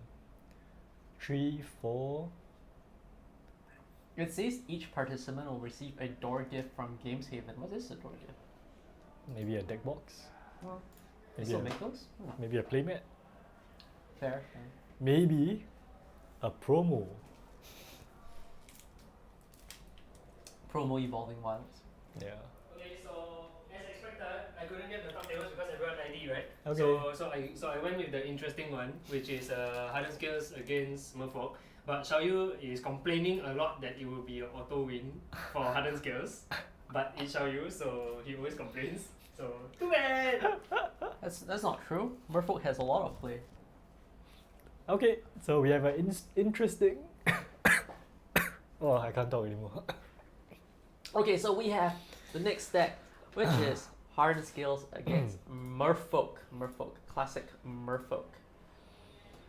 3, 4. It says each participant will receive a door gift from Games Haven. What is a door gift? Maybe a deck box. Well, they Maybe still a, make those? maybe a playmat. Fair. Maybe a promo. Promo Evolving Wilds. Yeah. Okay, so as expected, I couldn't get the top tables because everyone ID, right? Okay. So I went with the interesting one, which is Hardened Skills against Merfolk. But Xiaoyu is complaining a lot that it will be an auto win for Hardened Skills. But it's Xiaoyu, so he always complains. So too bad. That's not true. Merfolk has a lot of play. Okay, so we have an interesting. Oh, I can't talk anymore. Okay, so we have the next deck, which is Hardened Skills against Merfolk. Classic Merfolk.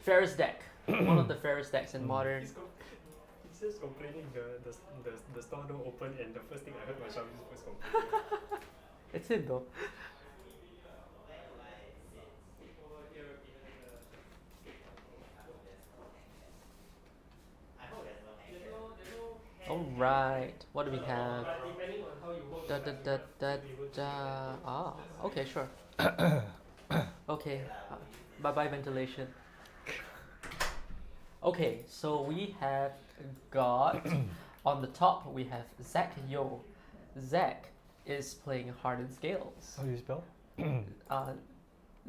Fairest deck. One of the fairest decks in Modern. He's just complaining the store don't open, and the first thing I heard was Xiaoyu's first complaint. It's him though. Alright, what do we have? But depending on how you work, Okay, sure. Okay, bye bye ventilation. Okay, so we have got on the top we have Zach Yo. Zach is playing Hardened Scales. How do you spell?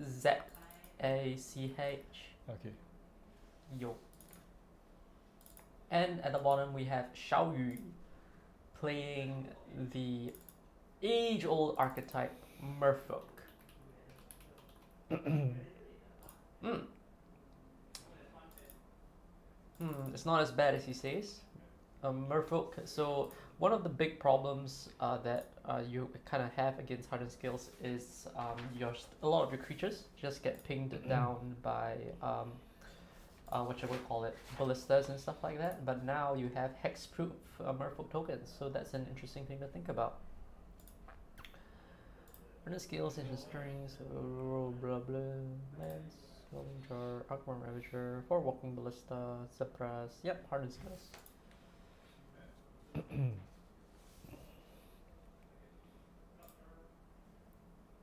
Z-A-C-H. Okay. Yo. And at the bottom we have Xiaoyu playing the age-old archetype Merfolk. It's not as bad as he says. Merfolk. So one of the big problems that you kind of have against Hardened Scales is a lot of your creatures just get pinged down by what you would call it, ballistas and stuff like that. But now you have hexproof Merfolk tokens, so that's an interesting thing to think about. Hardened Scales into strings, blah blah, lands, Rolling Jar, Arcborn Ravager, 4 Walking Ballista, Suppress. Yep, Hardened Scales.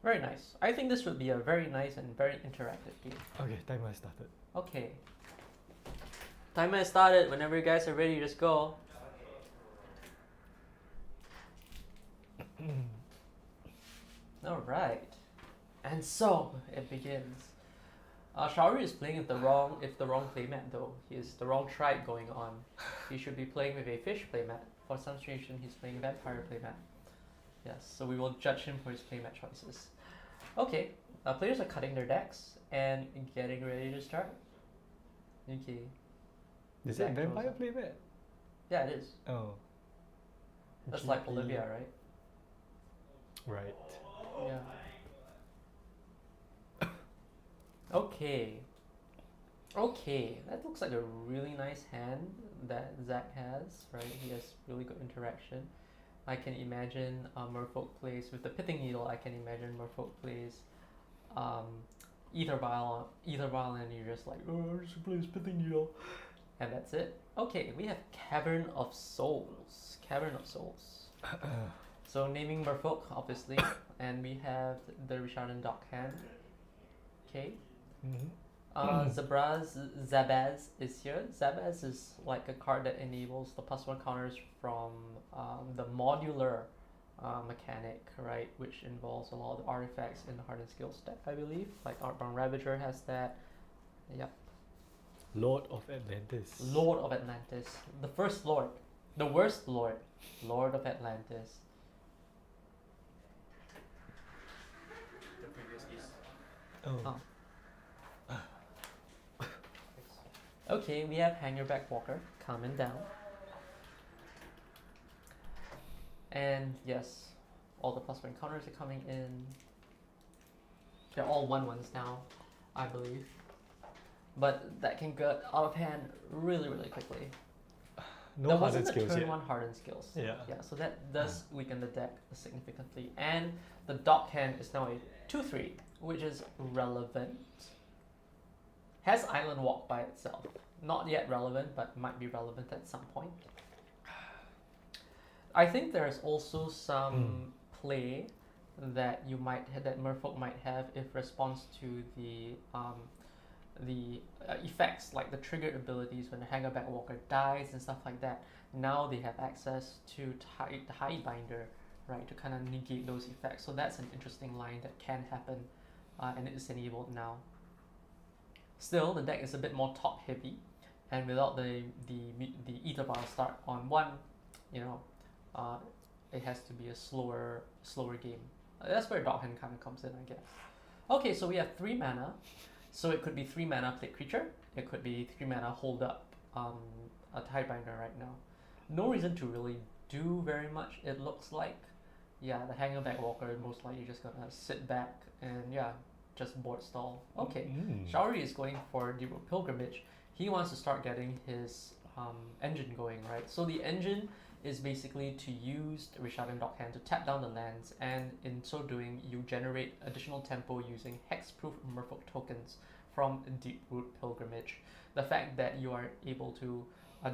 Very nice. I think this would be a very nice and very interactive game. Okay, timer started. Okay. Timer has started. Whenever you guys are ready, just go. Alright. And so it begins. Shaori is playing with the wrong playmat though. He has the wrong tribe going on. He should be playing with a fish playmat. For some strange reason, he's playing vampire playmat. Yes, so we will judge him for his playmat choices. Okay, players are cutting their decks and getting ready to start. Okay. Is Zach it vampire shows up. playmat? Yeah, it is. Oh. That's like GP. Olivia, right? Right. Yeah. Okay, that looks like a really nice hand that Zach has, right? He has really good interaction. I can imagine Merfolk plays with the Pithing Needle. I can imagine Merfolk plays Ether Vial, and you're just like, oh, I just play this Pithing Needle, and that's it. Okay, we have Cavern of Souls. So naming Merfolk, obviously, and we have the Richardon Dock hand. Okay. Zabaz is here. Zabaz is like a card that enables the +1 counters from the modular mechanic, right? Which involves a lot of the artifacts in the Hardened Skills deck, I believe. Like Artbound Ravager has that. Yep. Lord of Atlantis. Lord of Atlantis. The first Lord. The worst Lord. Lord of Atlantis. The previous is. Oh. Okay, we have Hangerback Walker coming down. And yes, all the +1 counters are coming in. They're all 1/1s now, I believe. But that can get out of hand really, really quickly. No there hardened wasn't a skills turn yet. 1 hardened skills. Yeah. Yeah, so that does weaken the deck significantly. And the dock hand is now a 2/3, which is relevant. Has Island Walk by itself. Not yet relevant, but might be relevant at some point. I think there's also some play that you might that Merfolk might have if response to the effects, like the triggered abilities when the Hangerback Walker dies and stuff like that. Now they have access to the Highbinder, right, to kind of negate those effects. So that's an interesting line that can happen, and it is enabled now. Still, the deck is a bit more top heavy, and without the Ether Bar start on 1, you know, it has to be a slower game. That's where Doghand kind of comes in, I guess. Okay, so we have 3 mana. So it could be 3 mana plate creature. It could be 3 mana hold up a Tidebinder right now. No reason to really do very much, it looks like. Yeah, the Hangerback Walker is most likely just gonna sit back and yeah, just board stall. Okay, Shaori is going for the Pilgrimage. He wants to start getting his engine going, right? So the engine is basically to use Rishadan Dockhand to tap down the lands, and in so doing, you generate additional tempo using hexproof Merfolk tokens from Deeproot Pilgrimage. The fact that you are able to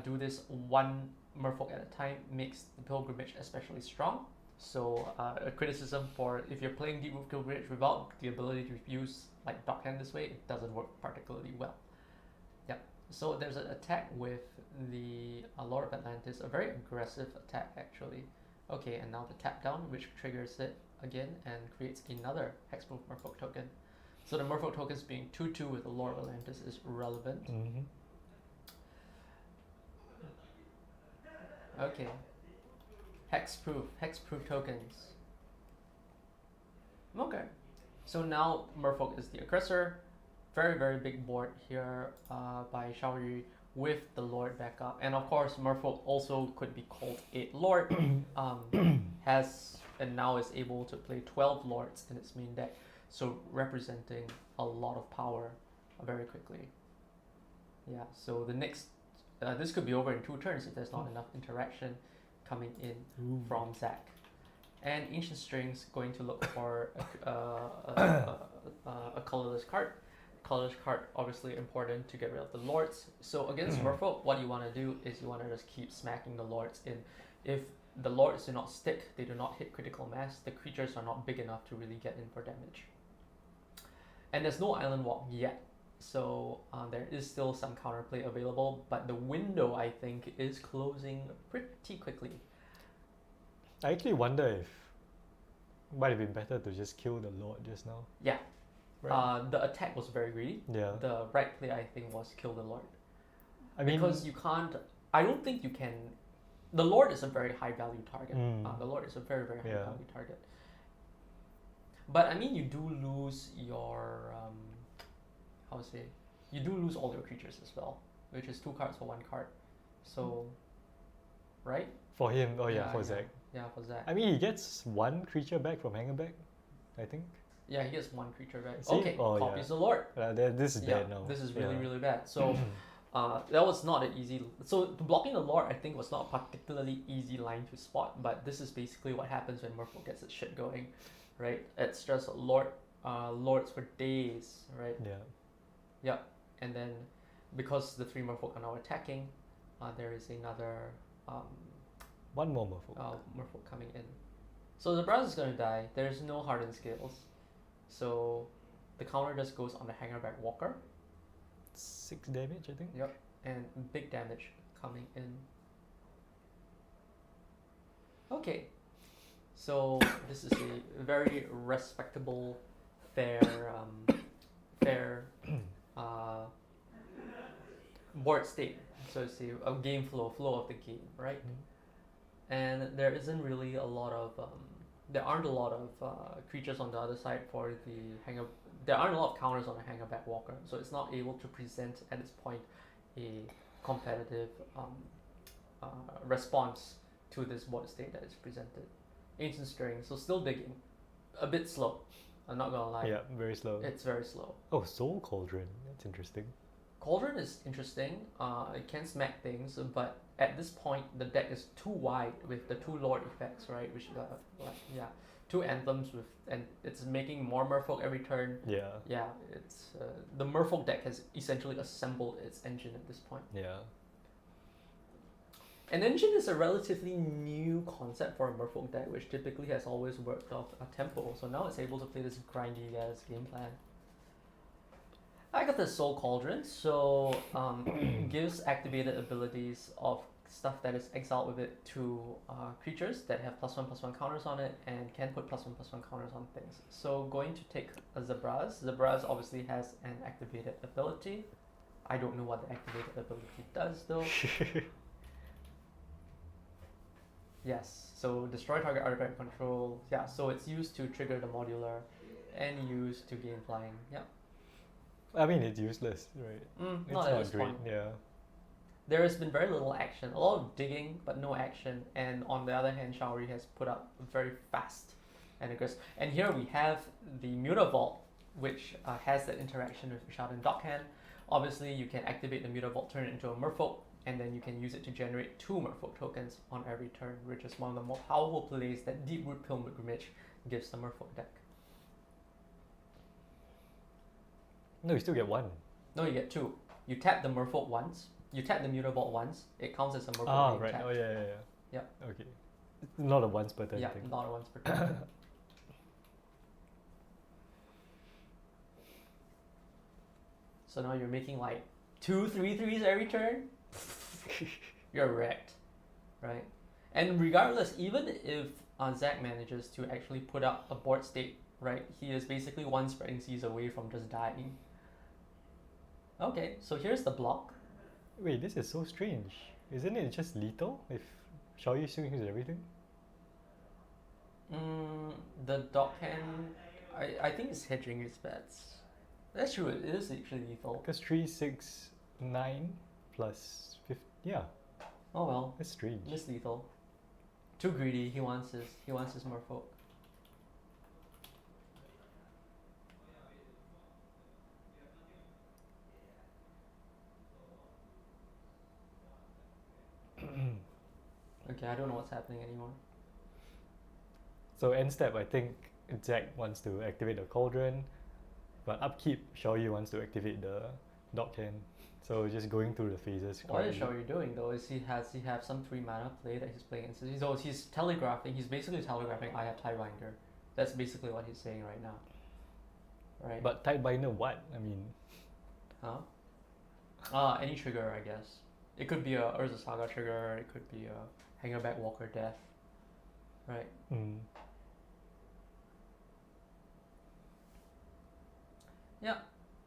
do this 1 Merfolk at a time makes the Pilgrimage especially strong. So a criticism for if you're playing Deeproot Pilgrimage without the ability to use like Dockhand this way, it doesn't work particularly well. Yep. So there's an attack with the Lord of Atlantis, a very aggressive attack actually. Okay, and now the tap down, which triggers it again and creates another hexproof Merfolk token. So the Merfolk tokens being 2/2 with the Lord of Atlantis is relevant. Okay. Hexproof tokens. Okay. So now Merfolk is the aggressor. Very, very big board here by Shaori with the Lord backup. And of course, Merfolk also could be called 8 Lord. Has and now is able to play 12 Lords in its main deck. So representing a lot of power very quickly. Yeah, so the next, this could be over in 2 turns if there's not enough interaction coming in from Zach. And Ancient Strings going to look for a colorless card. Colorless card obviously important to get rid of the Lords. So against Merfolk, what you want to do is you want to just keep smacking the Lords in. If the Lords do not stick, they do not hit critical mass, the creatures are not big enough to really get in for damage. And there's no Island Walk yet, so there is still some counterplay available, but the window, I think, is closing pretty quickly. I actually wonder if it might have been better to just kill the Lord just now. Yeah. Right. The attack was very greedy. Yeah. The right play, I think, was kill the Lord. I mean, because you can't, I don't think you can, the Lord is a very high value target. The Lord is a very, very high value target. But I mean, you do lose your, how to say, you do lose all your creatures as well, which is 2 cards for 1 card. So, right? For him, for Zach. Yeah, for Zach. I mean, he gets 1 creature back from Hangerback, I think. Yeah, he gets 1 creature back. See? Okay, copies the Lord. This is bad now. This is really, really bad. So, that was not an easy. So, blocking the Lord, I think, was not a particularly easy line to spot, but this is basically what happens when Merfolk gets its shit going, right? It's just Lords for days, right? Yeah. Yep. And then, because the 3 Merfolk are now attacking, there is another 1 more Merfolk. Merfolk coming in. So the browser is going to die. There's no Hardened Scales. So the counter just goes on the Hangerback Walker. 6 damage, I think. Yep, and big damage coming in. Okay, so this is a very respectable, fair uh, board state. So it's a game flow of the game, right? And there isn't really a lot of there aren't a lot of creatures on the other side for the hanger. There aren't a lot of counters on a hangerback walker, so it's not able to present at this point a competitive response to this board state that is presented. Ancient Stirring, so still digging, a bit slow. I'm not gonna lie. Yeah, very slow. It's very slow. Oh, Soul Cauldron. That's interesting. Cauldron is interesting. It can smack things, but at this point the deck is too wide with the 2 Lord effects, right? Which yeah, 2 anthems with, and it's making more Merfolk every turn. Yeah. Yeah, it's the Merfolk deck has essentially assembled its engine at this point. Yeah. An engine is a relatively new concept for a Merfolk deck, which typically has always worked off a tempo. So now it's able to play this grindy ass game plan. I got the Soul Cauldron, so gives activated abilities of stuff that is exiled with it to creatures that have +1/+1 counters on it and can put +1/+1 counters on things. So going to take a Zabraz. Zabraz obviously has an activated ability. I don't know what the activated ability does though. Yes, so destroy target artifact control. Yeah, so it's used to trigger the modular and used to gain flying. Yeah. I mean, it's useless, right? It's Not at this great. point. Yeah. There has been very little action, a lot of digging, but no action. And on the other hand, Shaori has put up very fast and aggressive. And here we have the Mutavault, which has that interaction with Hardened Dockhand. Obviously, you can activate the Mutavault, turn it into a Merfolk, and then you can use it to generate 2 Merfolk tokens on every turn, which is one of the more powerful plays that Deep-Root Pilgrimage gives the Merfolk deck. No, you still get 1. No, you get 2. You tap the Merfolk once, you tap the Mutavault once, it counts as a Merfolk Ah, being right. tapped. Oh, yeah, yeah, yeah. Yeah. Okay. Not a once per turn Yeah, thing. not a once per turn. So now you're making like 2 3/3s every turn. You're wrecked, right? And regardless, even if Zach manages to actually put up a board state, right, he is basically 1 spreading seas away from just dying. Okay, so here's the block. Wait, this is so strange. Isn't it just lethal if Xiaoyu swings everything? The Dockhand, I think it's hedging his bets. That's true, it is actually lethal. Because 3, 6, 9 plus 50. Yeah, Oh well, that's strange. it's lethal. Too greedy, he wants his Merfolk. Okay, I don't know what's happening anymore. So end step, I think Zack wants to activate the Cauldron, but upkeep, Xiaoyu wants to activate the Dockhand. So just going through the phases. What is quietly. Xiaoyu doing though? Is he have some 3 mana play that he's playing? So he's telegraphing. He's basically telegraphing. I have Tidebinder. That's basically what he's saying right now. Right. But Tidebinder what? I mean, huh? Any trigger, I guess. It could be a Urza Saga trigger. It could be a Hangerback Walker Death. Right. Yeah.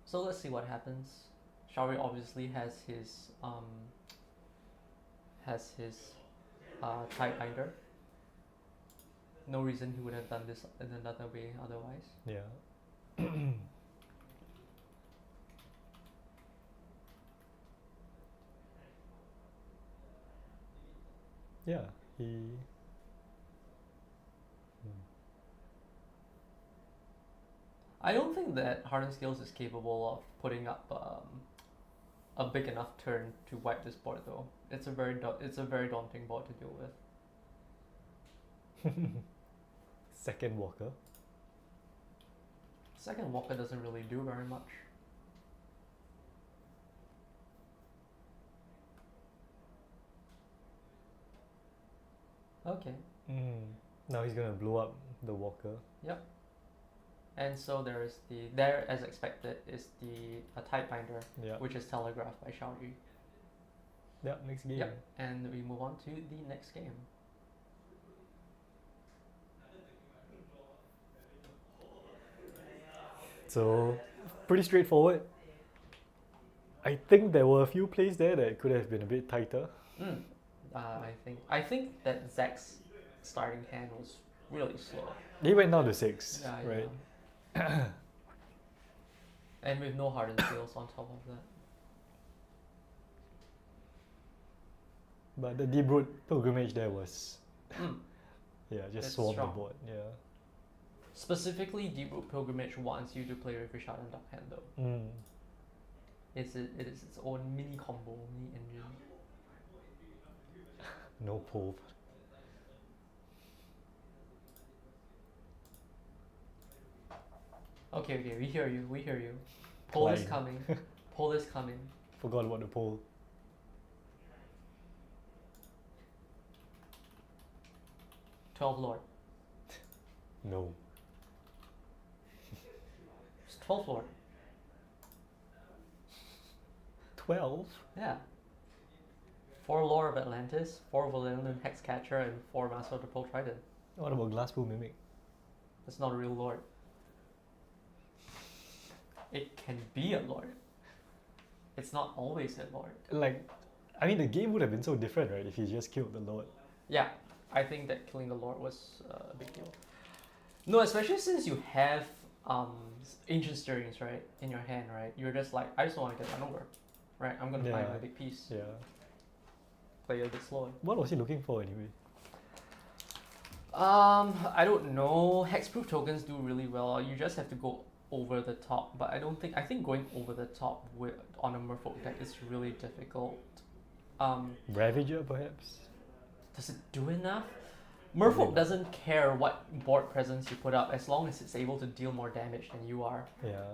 So let's see what happens. Shaori obviously has his Tidebinder. No reason he would have done this in another way otherwise. yeah. Yeah, he. I don't think that Hardened Scales is capable of putting up a big enough turn to wipe this board though. It's a very daunting board to deal with. Second Walker. Second Walker doesn't really do very much. Okay. Now he's gonna blow up the Walker. Yep. And so there as expected is the Tide Binder, Yeah. which is telegraphed by Xiaoyu. Yeah, next game. Yep. And we move on to the next game. So, pretty straightforward. I think there were a few plays there that could have been a bit tighter. I think that Zach's starting hand was really slow. He went down to 6, Yeah, right? yeah. And with no hardened skills on top of that. But the Deep Root Pilgrimage there was, yeah, just It's swarmed the strong. board. Yeah. Specifically, Deep Root Pilgrimage wants you to play with your Shard and Dark Hand though. Mm. It is its own mini combo, mini engine. No pull. Okay, we hear you, we hear you. Pull is Climb. coming. Pull is coming. Forgot about the pull. 12 Lord. No. It's 12 Lord. 12? Yeah. 4 Lore of Atlantis, 4 Valenian Hexcatcher, and 4 Master of the Pearl Trident. What about Glasspool Mimic? It's not a real Lord. It can be a Lord. It's not always a Lord. Like, I mean, the game would have been so different, right, if you just killed the Lord. Yeah, I think that killing the Lord was a big deal. No, especially since you have Ancient Stirrings, right, in your hand, right? You're just like, I just don't want to get run over, right? I'm going to find Yeah. my big piece. Yeah. Play a bit slower. What was he looking for anyway? I don't know. Hexproof tokens do really well. You just have to go over the top, but I think going over the top with on a Merfolk deck is really difficult. Ravager, perhaps? Does it do enough? Merfolk Maybe. doesn't care what board presence you put up as long as it's able to deal more damage than you are. Yeah.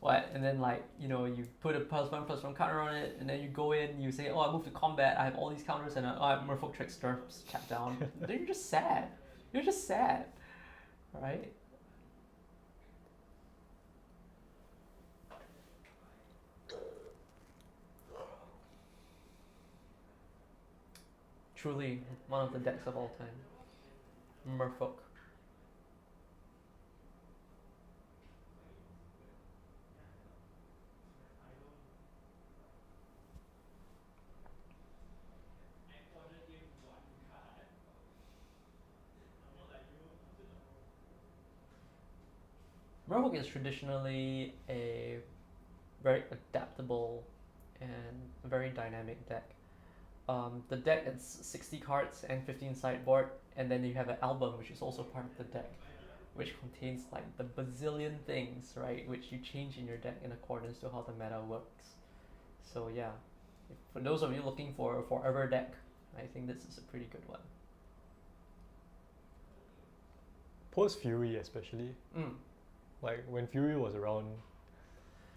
What? And then like, you know, you put a +1/+1 counter on it, and then you go in, you say, oh, I move to combat, I have all these counters, and I have Merfolk Trickster, tap down. Then you're just sad. You're just sad. Right? Truly one of the decks of all time. Merfolk. Merfolk is traditionally a very adaptable and very dynamic deck. The deck is 60 cards and 15 sideboard, and then you have an album which is also part of the deck, which contains like the bazillion things, right, which you change in your deck in accordance to how the meta works. So yeah, for those of you looking for a forever deck, I think this is a pretty good one. Post Fury, especially. Like, when Fury was around,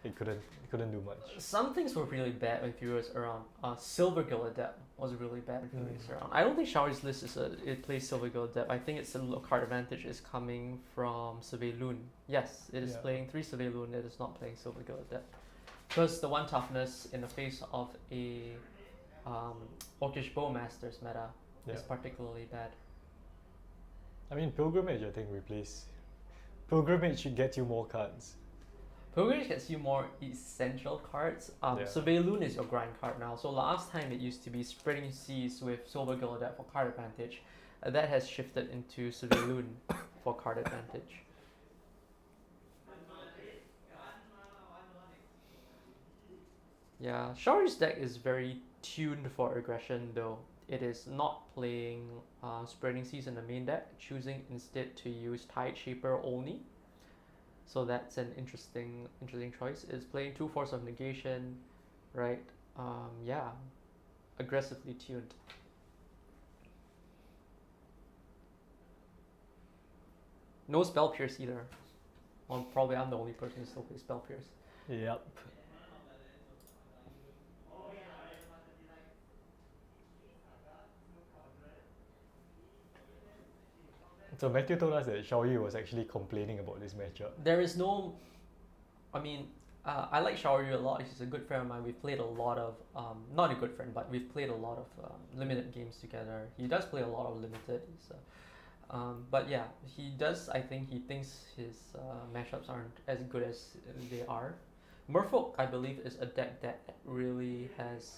it couldn't do much. Some things were really bad when Fury was around. Silver Gill Adept was really bad when Fury was around. I don't think Shower's list it plays Silver Gill Adept. I think its card advantage is coming from Survey Loon. Yes, it is Yeah. playing 3 Survey Loon, it is not playing Silver Gill Adept. Because the 1 toughness in the face of a Orcish Bowmaster's meta Yeah. is particularly bad. I mean, Pilgrimage, I think, Pilgrimage gets you more cards. Pilgrimage gets you more essential cards. Yeah. Survey Loon is your grind card now. So last time it used to be Spreading Seas with Silver Gill Adept for card advantage. That has shifted into Survey Loon for card advantage. Yeah, Shower's deck is very tuned for aggression though. It is not playing Spreading Seas in the main deck, choosing instead to use Tide Shaper only. So that's an interesting choice. It's playing 2 Force of Negation, right? Yeah, aggressively tuned. No Spell Pierce either. Well, probably I'm the only person who still plays Spell Pierce. Yep. So Matthew told us that Xiaoyu was actually complaining about this matchup. There is no, I mean, I like Xiaoyu a lot. He's a good friend of mine. We've played a lot of, not a good friend, but we've played a lot of limited games together. He does play a lot of limited. But yeah, he does. I think he thinks his matchups aren't as good as they are. Merfolk, I believe, is a deck that really has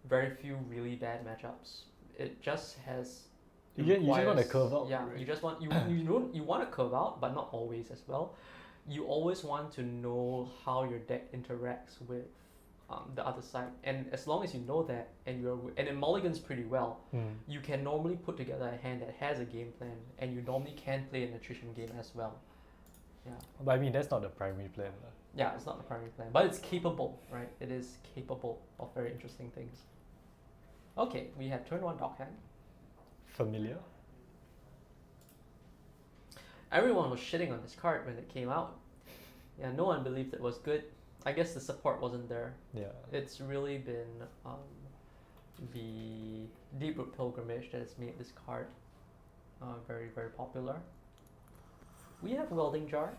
very few really bad matchups. It just has. You just want to requires- curve out. Yeah, right? you just want you want to curve out, but not always as well. You always want to know how your deck interacts with the other side, and as long as you know that, and it mulligans pretty well, you can normally put together a hand that has a game plan, and you normally can play an attrition game as well. Yeah, But I mean, that's not the primary plan. yeah, it's not the primary plan, but it's capable, right? It is capable of very interesting things. Okay, we have turn 1 dock hand. Familiar? Everyone was shitting on this card when it came out. Yeah, no one believed it was good. I guess the support wasn't there. Yeah. It's really been the Deep Root Pilgrimage that has made this card very, very popular. We have Welding Jar,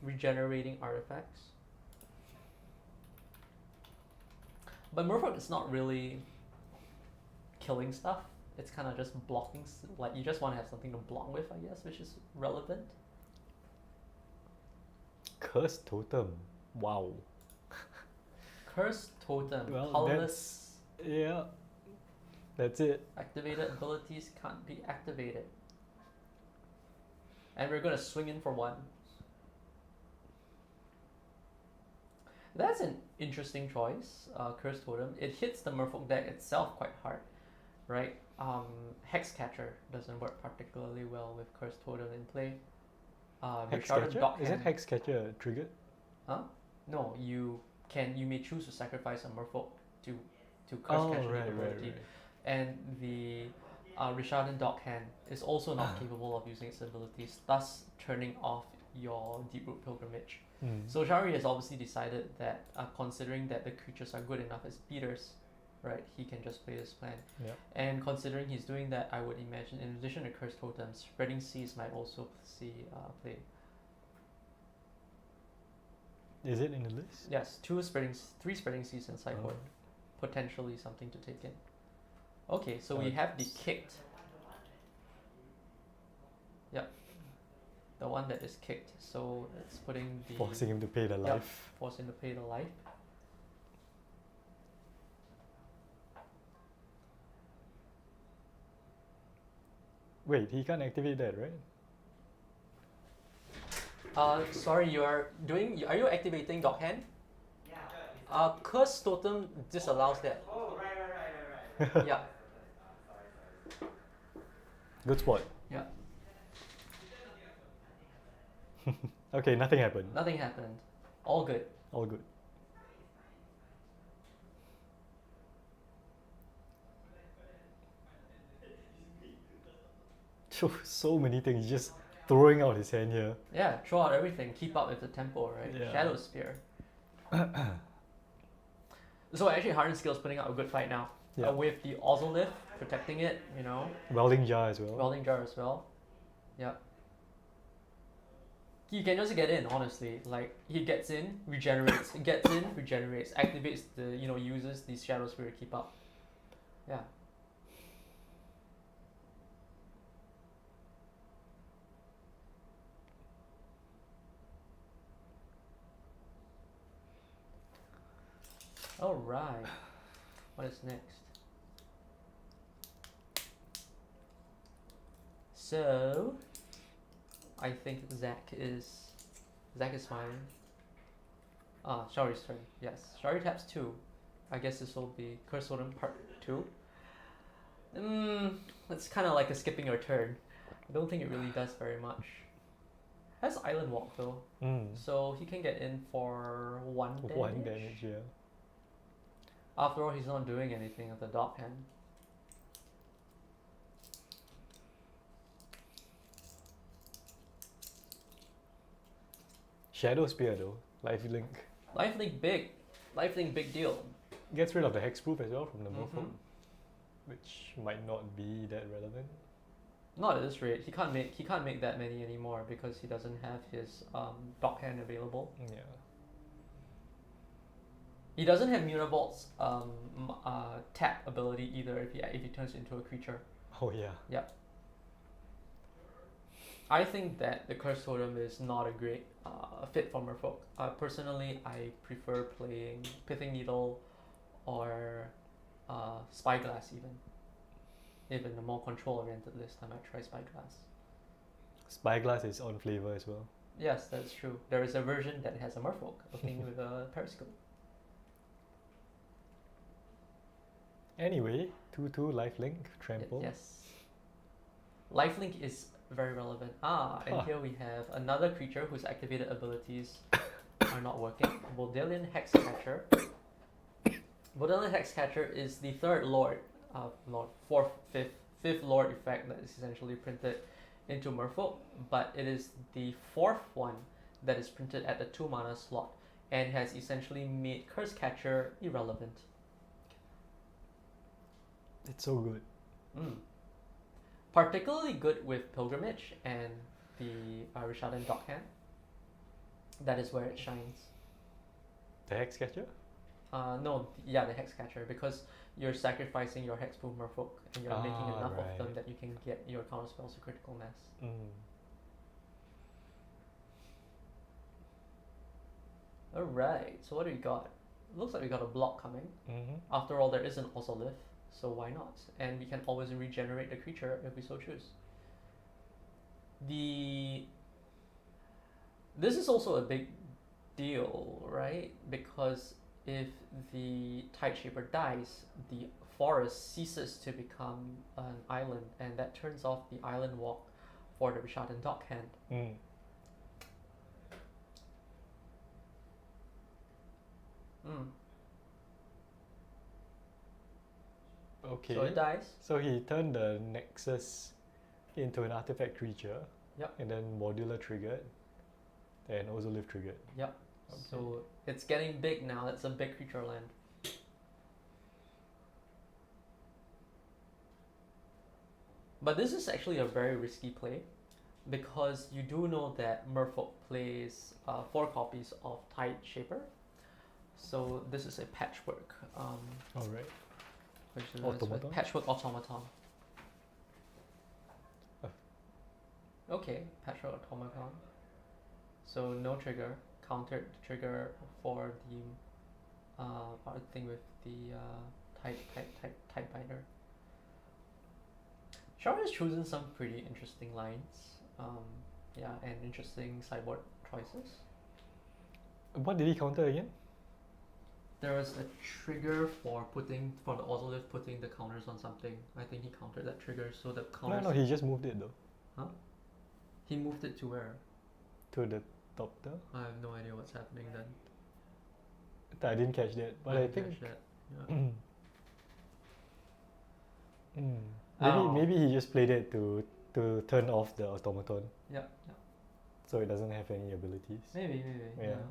regenerating artifacts. But Merfolk is not really killing stuff. It's kind of just blocking, like you just want to have something to block with, I guess, which is relevant. Cursed Totem. Wow. Cursed Totem, Well, colorless, Yeah. That's it. activated abilities can't be activated. And we're gonna swing in for 1. That's an interesting choice, Cursed Totem. It hits the Merfolk deck itself quite hard, right? Hexcatcher doesn't work particularly well with Cursed Totem in play. Richarded Hexcatcher? Is it Dockhand. Hexcatcher triggered? Huh? No, you may choose to sacrifice a Merfolk to curse Oh, catcher right, ability. right. And the Richarded Dockhand is also not capable of using its abilities, thus turning off your Deep Root Pilgrimage. So Shari has obviously decided that, considering that the creatures are good enough as beaters, right, he can just play this plan. Yeah. And considering he's doing that, I would imagine, in addition to Cursed Totems, Spreading Seas might also see play. Is it in the list? Yes, 3 Spreading Seas and Sideboard. Potentially something to take in. Okay, so we have the kicked. Yep. The one that is kicked. So it's putting the Forcing him to pay the Yep. life. forcing to pay the life. Wait, he can't activate that, right? Sorry, are you activating Dockhand? Yeah. Curse Totem disallows that. Oh, right. Yeah. Good spot. Yeah. Okay, nothing happened. Nothing happened. All good. All good. So many things, just throwing out his hand here. Yeah, throw out everything. Keep up with the tempo, right? Yeah. Shadow Spear. So actually, Hardened Skill's putting out a good fight now. Yeah. With the Ozolith protecting it, Welding jar as well. Welding Jar as well. Yeah. He can just get in, honestly. Like, he gets in, regenerates, gets in, regenerates, activates the, uses the Shadow Spear to keep up. Yeah. Alright. What is next? So, I think Zach is smiling. Shari's turn. Yes, Shari taps 2. I guess this will be Curse Totem Part 2. It's kind of like a skipping your turn. I don't think it really does very much. Has Island Walk though, so he can get in for 1 damage. 1 damage, yeah. After all, he's not doing anything with the Dock Hand. Shadow Spear though, lifelink. Lifelink big deal. Gets rid of the hexproof as well from the Merfolk, which might not be that relevant. Not at this rate. He can't make that many anymore because he doesn't have his dockhand available. Yeah. He doesn't have Mutabolt's tap ability either if he turns into a creature. Oh yeah. Yep. I think that the Curse Totem is not a great fit for Merfolk. Personally, I prefer playing Pithing Needle or Spyglass even. Even a more control-oriented list, I might try Spyglass. Spyglass is on flavor as well. Yes, that's true. There is a version that has a Merfolk, a thing with a periscope. Anyway, 2/2 lifelink, trample. Yes. Lifelink is very relevant. And Huh. here we have another creature whose activated abilities are not working. Bodillion Hexcatcher. Bodillion Hexcatcher is the third Lord, fifth Lord effect that is essentially printed into Merfolk, but it is the fourth one that is printed at the 2 mana slot and has essentially made Curse Catcher irrelevant. It's so good. Particularly good with Pilgrimage and the Rishadan Dockhand. That is where it shines. The Hexcatcher? The Hexcatcher, because you're sacrificing your Hexproof Merfolk and you're making enough of them right. that you can get your counterspells to critical mass. Alright, so what do we got? Looks like we got a block coming. Mm-hmm. After all, there is an Ozolith, so why not? And we can always regenerate the creature if we so choose. This is also a big deal, right? Because if the Tideshaper dies, the forest ceases to become an island, and that turns off the island walk for the Rishadan Dockhand. Okay. So it dies. So he turned the Nexus into an artifact creature. Yep. And then Modular triggered. And Ozolith triggered. Yep. Okay. So it's getting big now. It's a big creature land. But this is actually a very risky play because you do know that Merfolk plays 4 copies of Tideshaper. So this is a patchwork. Alright. Which is Automaton? Patchwork Automaton. Oh. Okay, Patchwork Automaton. So no trigger, countered trigger for the thing with the Tidebinder. Shard has chosen some pretty interesting lines. And interesting sideboard choices. What did he counter again? There was a trigger for the Ozolith putting the counters on something. I think he countered that trigger, so the counters. No, he just moved it though. Huh? He moved it to where? To the top there. I have no idea what's happening then. I didn't catch that. But I didn't think catch that. Yeah. Maybe he just played it to turn off the automaton. Yeah. So it doesn't have any abilities. Maybe. Yeah.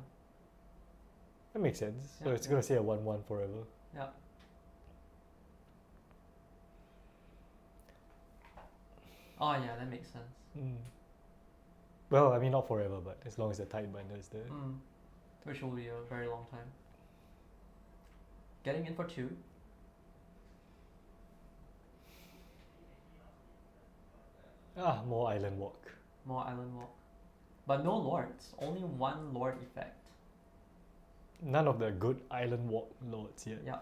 That makes sense. So Yeah, it's gonna stay a 1/1 forever. Yeah. Oh yeah, that makes sense. Well, I mean not forever, but as long as the Tidebinder is there. Which will be a very long time. Getting in for 2. More Island Walk. More Island Walk. But no lords. Only 1 lord effect. None of the good Island Walk lords yet. Yeah.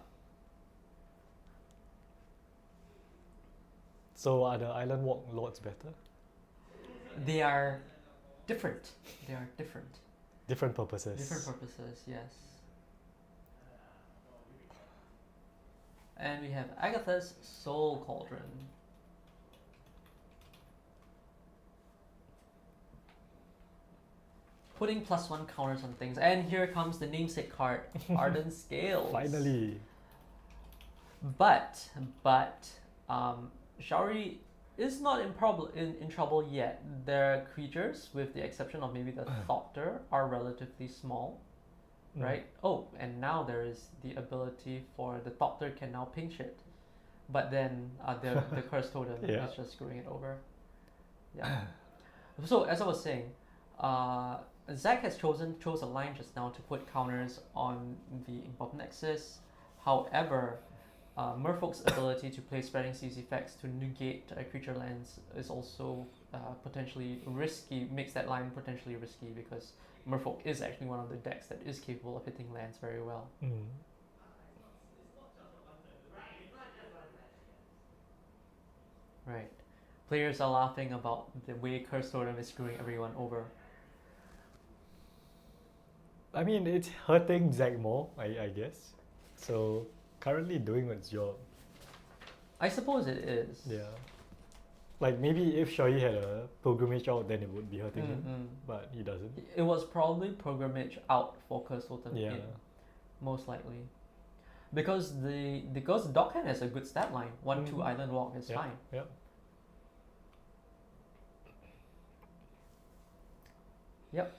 So are the Island Walk lords better? They are different. Different purposes. Different purposes, yes. And we have Agatha's Soul Cauldron. Putting +1 counters on things. And here comes the namesake card, Hardened Scales. Finally. But Shaori is not in trouble yet. Their creatures, with the exception of maybe the Thopter, are relatively small. Right? Oh, and now there is the ability for the Thopter can now ping shit. But then the Curse Totem is just screwing it over. Yeah. So as I was saying, Zach has chose a line just now to put counters on the Involved Nexus. However, Merfolk's ability to play spreading seas effects to negate creature lands is also potentially risky, makes that line potentially risky because Merfolk is actually one of the decks that is capable of hitting lands very well. Mm. Right. Players are laughing about the way Curse Totem is screwing everyone over. I mean, it's hurting Zach more, I guess. So currently doing its job. I suppose it is. Yeah. Like maybe if Shoei had a pilgrimage out, then it would be hurting him, Mm-mm. but he doesn't. It was probably pilgrimage out for Curse Totem Yeah. in, most likely. Because the Dockhand has a good stat line. 1-2 Mhm. Island Walk is Yeah. fine. Yeah. Yep.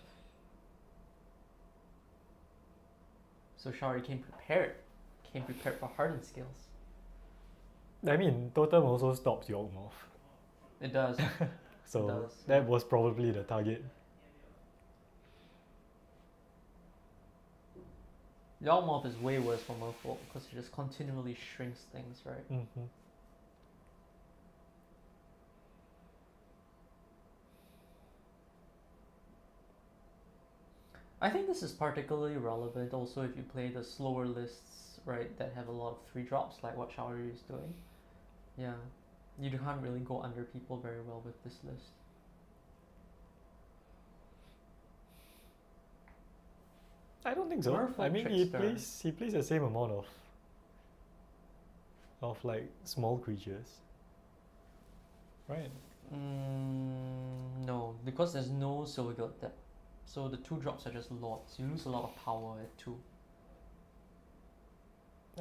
So Shari came prepared. Came prepared for Hardened skills. I mean, Totem also stops Yawgmoth. It does. So does, that yeah. was probably the target. Yawgmoth is way worse for Merfolk because it just continually shrinks things, right? Mm-hmm. I think this is particularly relevant also if you play the slower lists, right, that have a lot of 3-drops like what Shaori is doing. Yeah. You can't really go under people very well with this list. I don't think so. I Merfolk mean, Trickster. he plays the same amount of like small creatures, right? No, because there's no Silver Guild depth. So the 2-drops are just lords. You lose a lot of power at 2.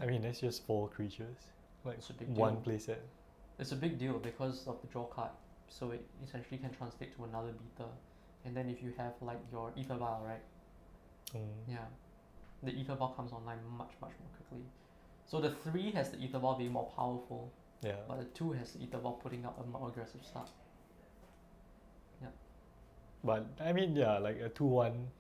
I mean, that's just 4 creatures, like It's a big one deal. playset. It's a big deal because of the draw card. So it essentially can translate to another beta. And then if you have like your Ether Vial, right? Mm. Yeah. The Ether Ball comes online much more quickly. So the 3 has the Ether Ball being more powerful, Yeah. but the 2 has the Ether Ball putting up a more aggressive start. But I mean, yeah, like a 2-1.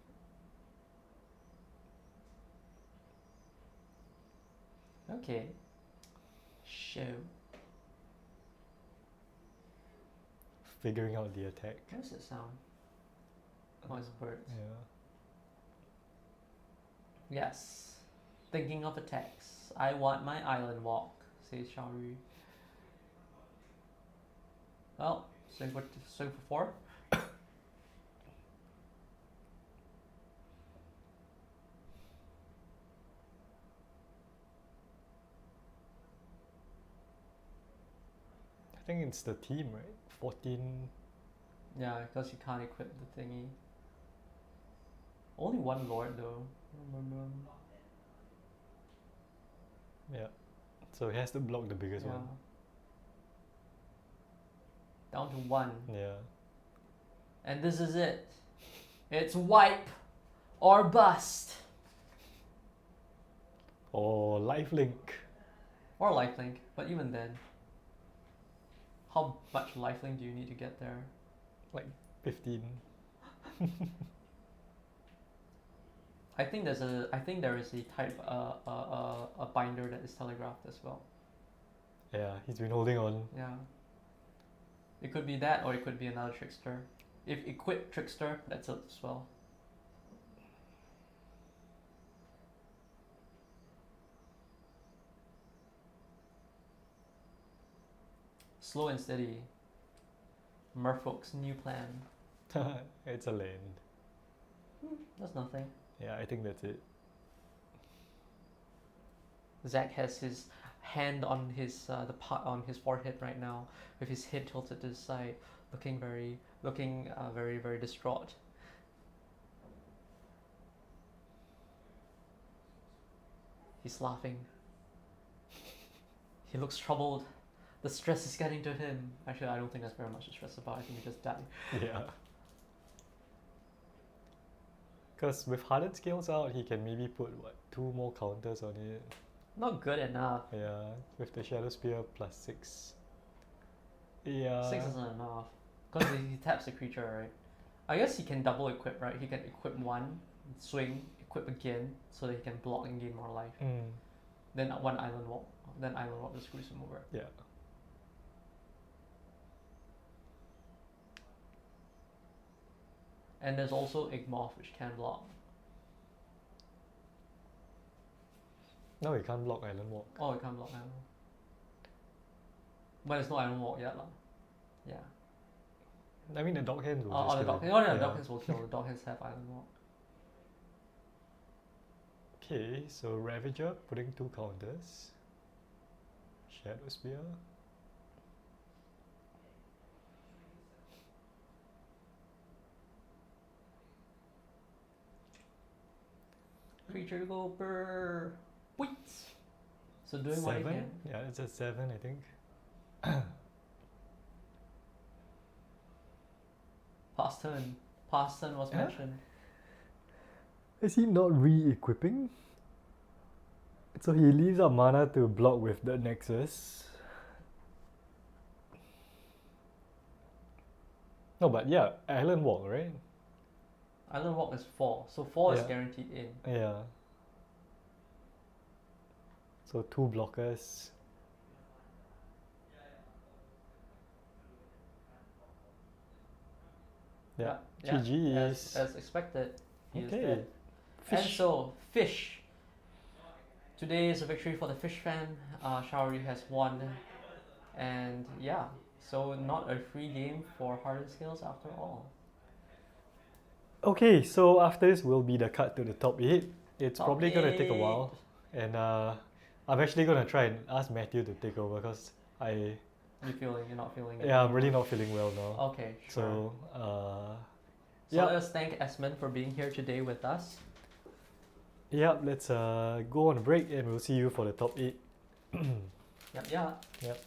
Okay. Show. Figuring out the attack. What does it sound? Oh, it's birds. Yeah. Yes. Thinking of attacks. I want my island walk, says Shaori. Well, swing for 4. I think it's the team, right? 14. Yeah, because you can't equip the thingy. Only 1 lord though. Remember? Yeah. So he has to block the biggest Yeah. one. Down to 1. Yeah. And this is it. It's wipe or bust. Or lifelink. Or lifelink, but even then. How much lifelink do you need to get there? 15. I think there is a type a binder that is telegraphed as well. Yeah, he's been holding on. Yeah. It could be that or it could be another trickster. If equip trickster, that's it as well. Slow and steady. Merfolk's new plan. It's a land. That's nothing. Yeah, I think that's it. Zach has his hand on his the part on his forehead right now, with his head tilted to the side, looking very very distraught. He's laughing. He looks troubled. The stress is getting to him. Actually, I don't think that's very much to stress about. I think he just died. Yeah. Because with Hardened skills out, he can maybe put, 2 more counters on it. Not good enough. Yeah, with the Shadow Spear plus 6. Yeah. 6 isn't enough. Because he taps the creature, right? I guess he can double equip, right? He can equip one, swing, equip again, so that he can block and gain more life. Then one island walk. Then island walk just screws him over. Yeah. And there's also Igmoth, which can block. No, he can't block Island Walk. Oh, it can't block island walk. But there's no island walk yet, lah. Yeah. I mean, the dog hands will Oh, just the kill dog. him. Oh, yeah, the dog hands will kill. The dog hands have island walk. Okay, so Ravager putting 2 counters. Shadow Spear. Creature go per wait. So doing what he 7? can. Yeah, it's a 7, I think. Past turn. Past turn was Huh? mentioned. Is he not re-equipping? So he leaves up mana to block with the Nexus. No, but yeah, Island Walk, right? Island walk is 4, so 4 is Yeah. guaranteed in. Yeah. So 2 blockers. Yeah. GG as expected. He is Okay. dead. And so, Fish. Today is a victory for the Fish fan. Shaori has won. And yeah, so not a free game for Hardened Scales after all. Okay, so after this will be the cut to the top 8. It's Top probably gonna take a 8. while. And I'm actually gonna try and ask Matthew to take over because you're not feeling it? yeah, I'm really not feeling well now. Okay, sure. So So yeah. let us thank Esmond for being here today with us. Yeah, let's go on a break and we'll see you for the top 8. Yep. Yep.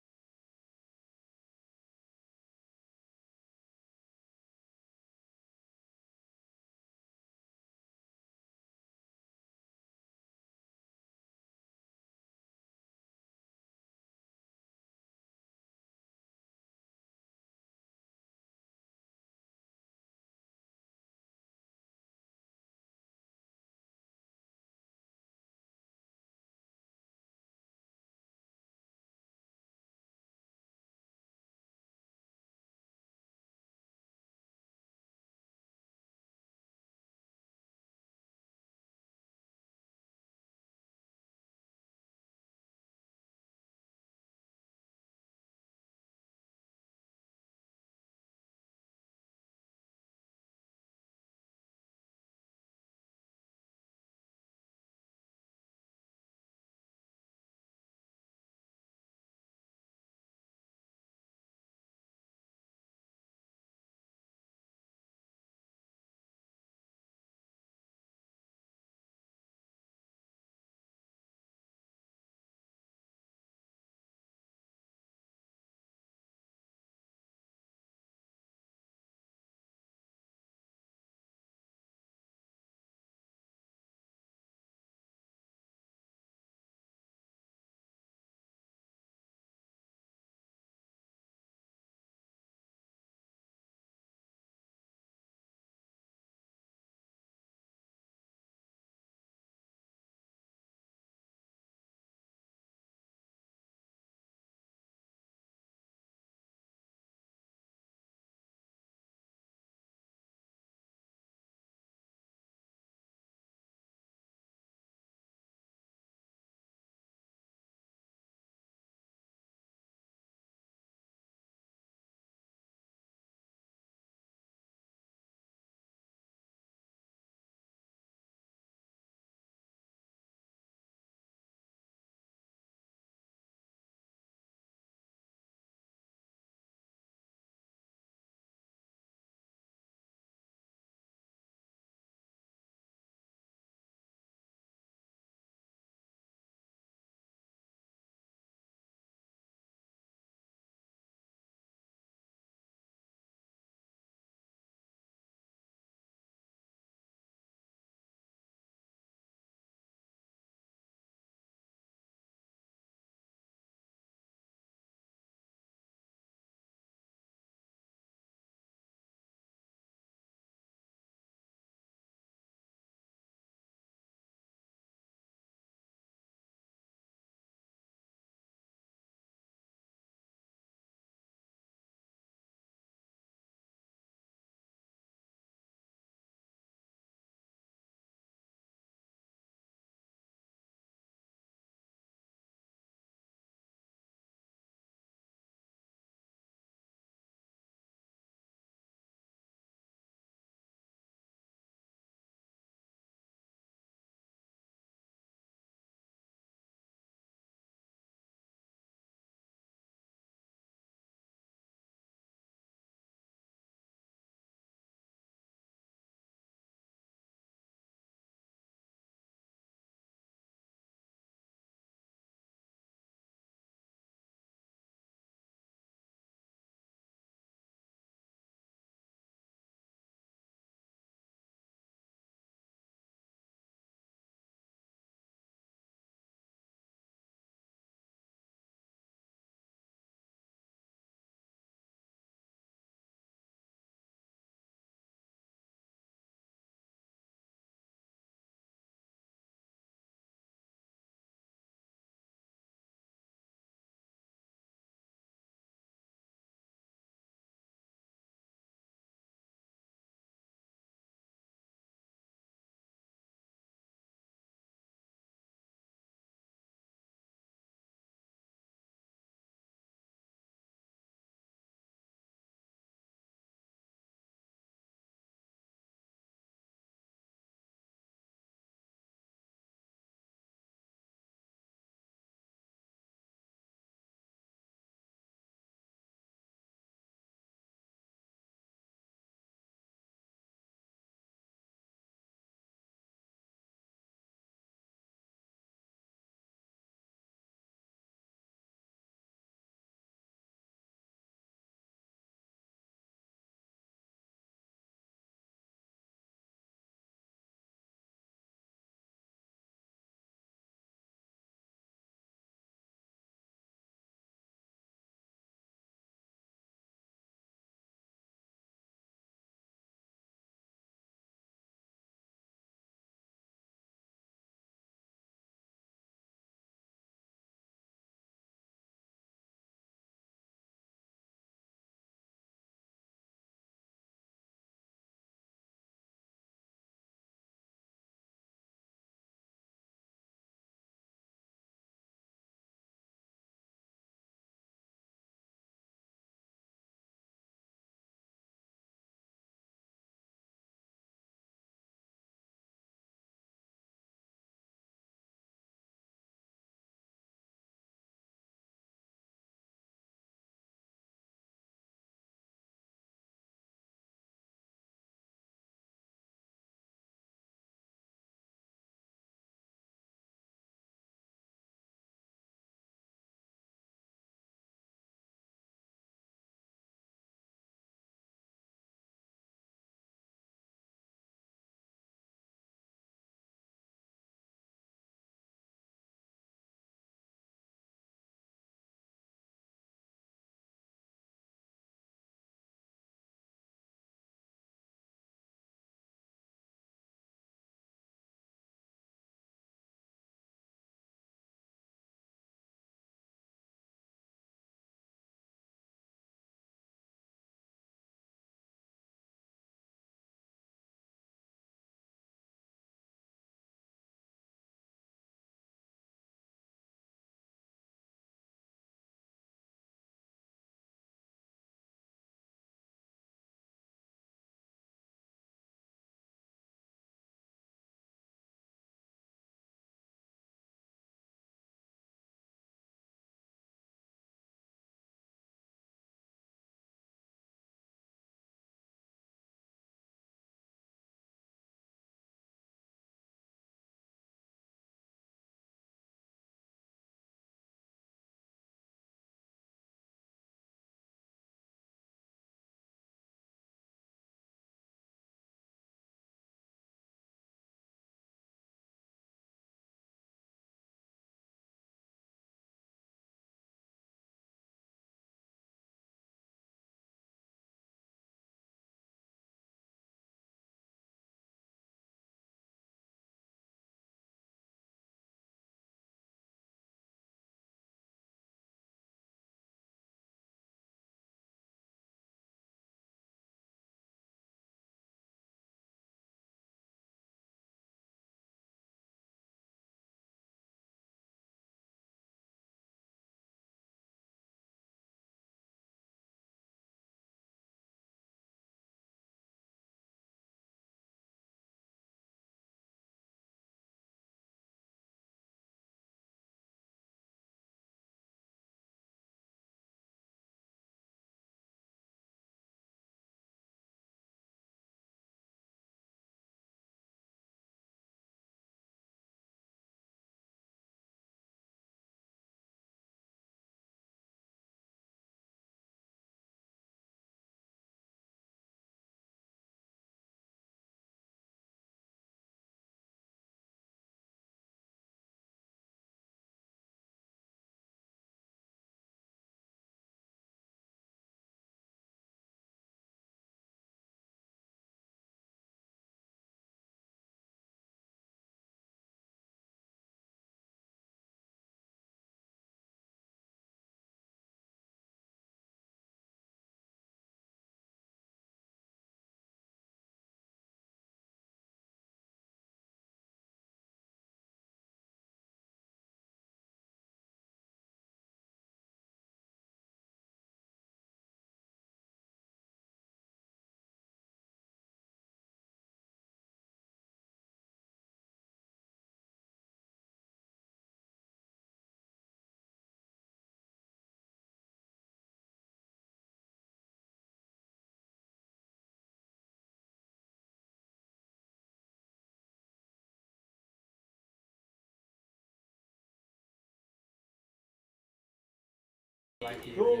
Like it. Go.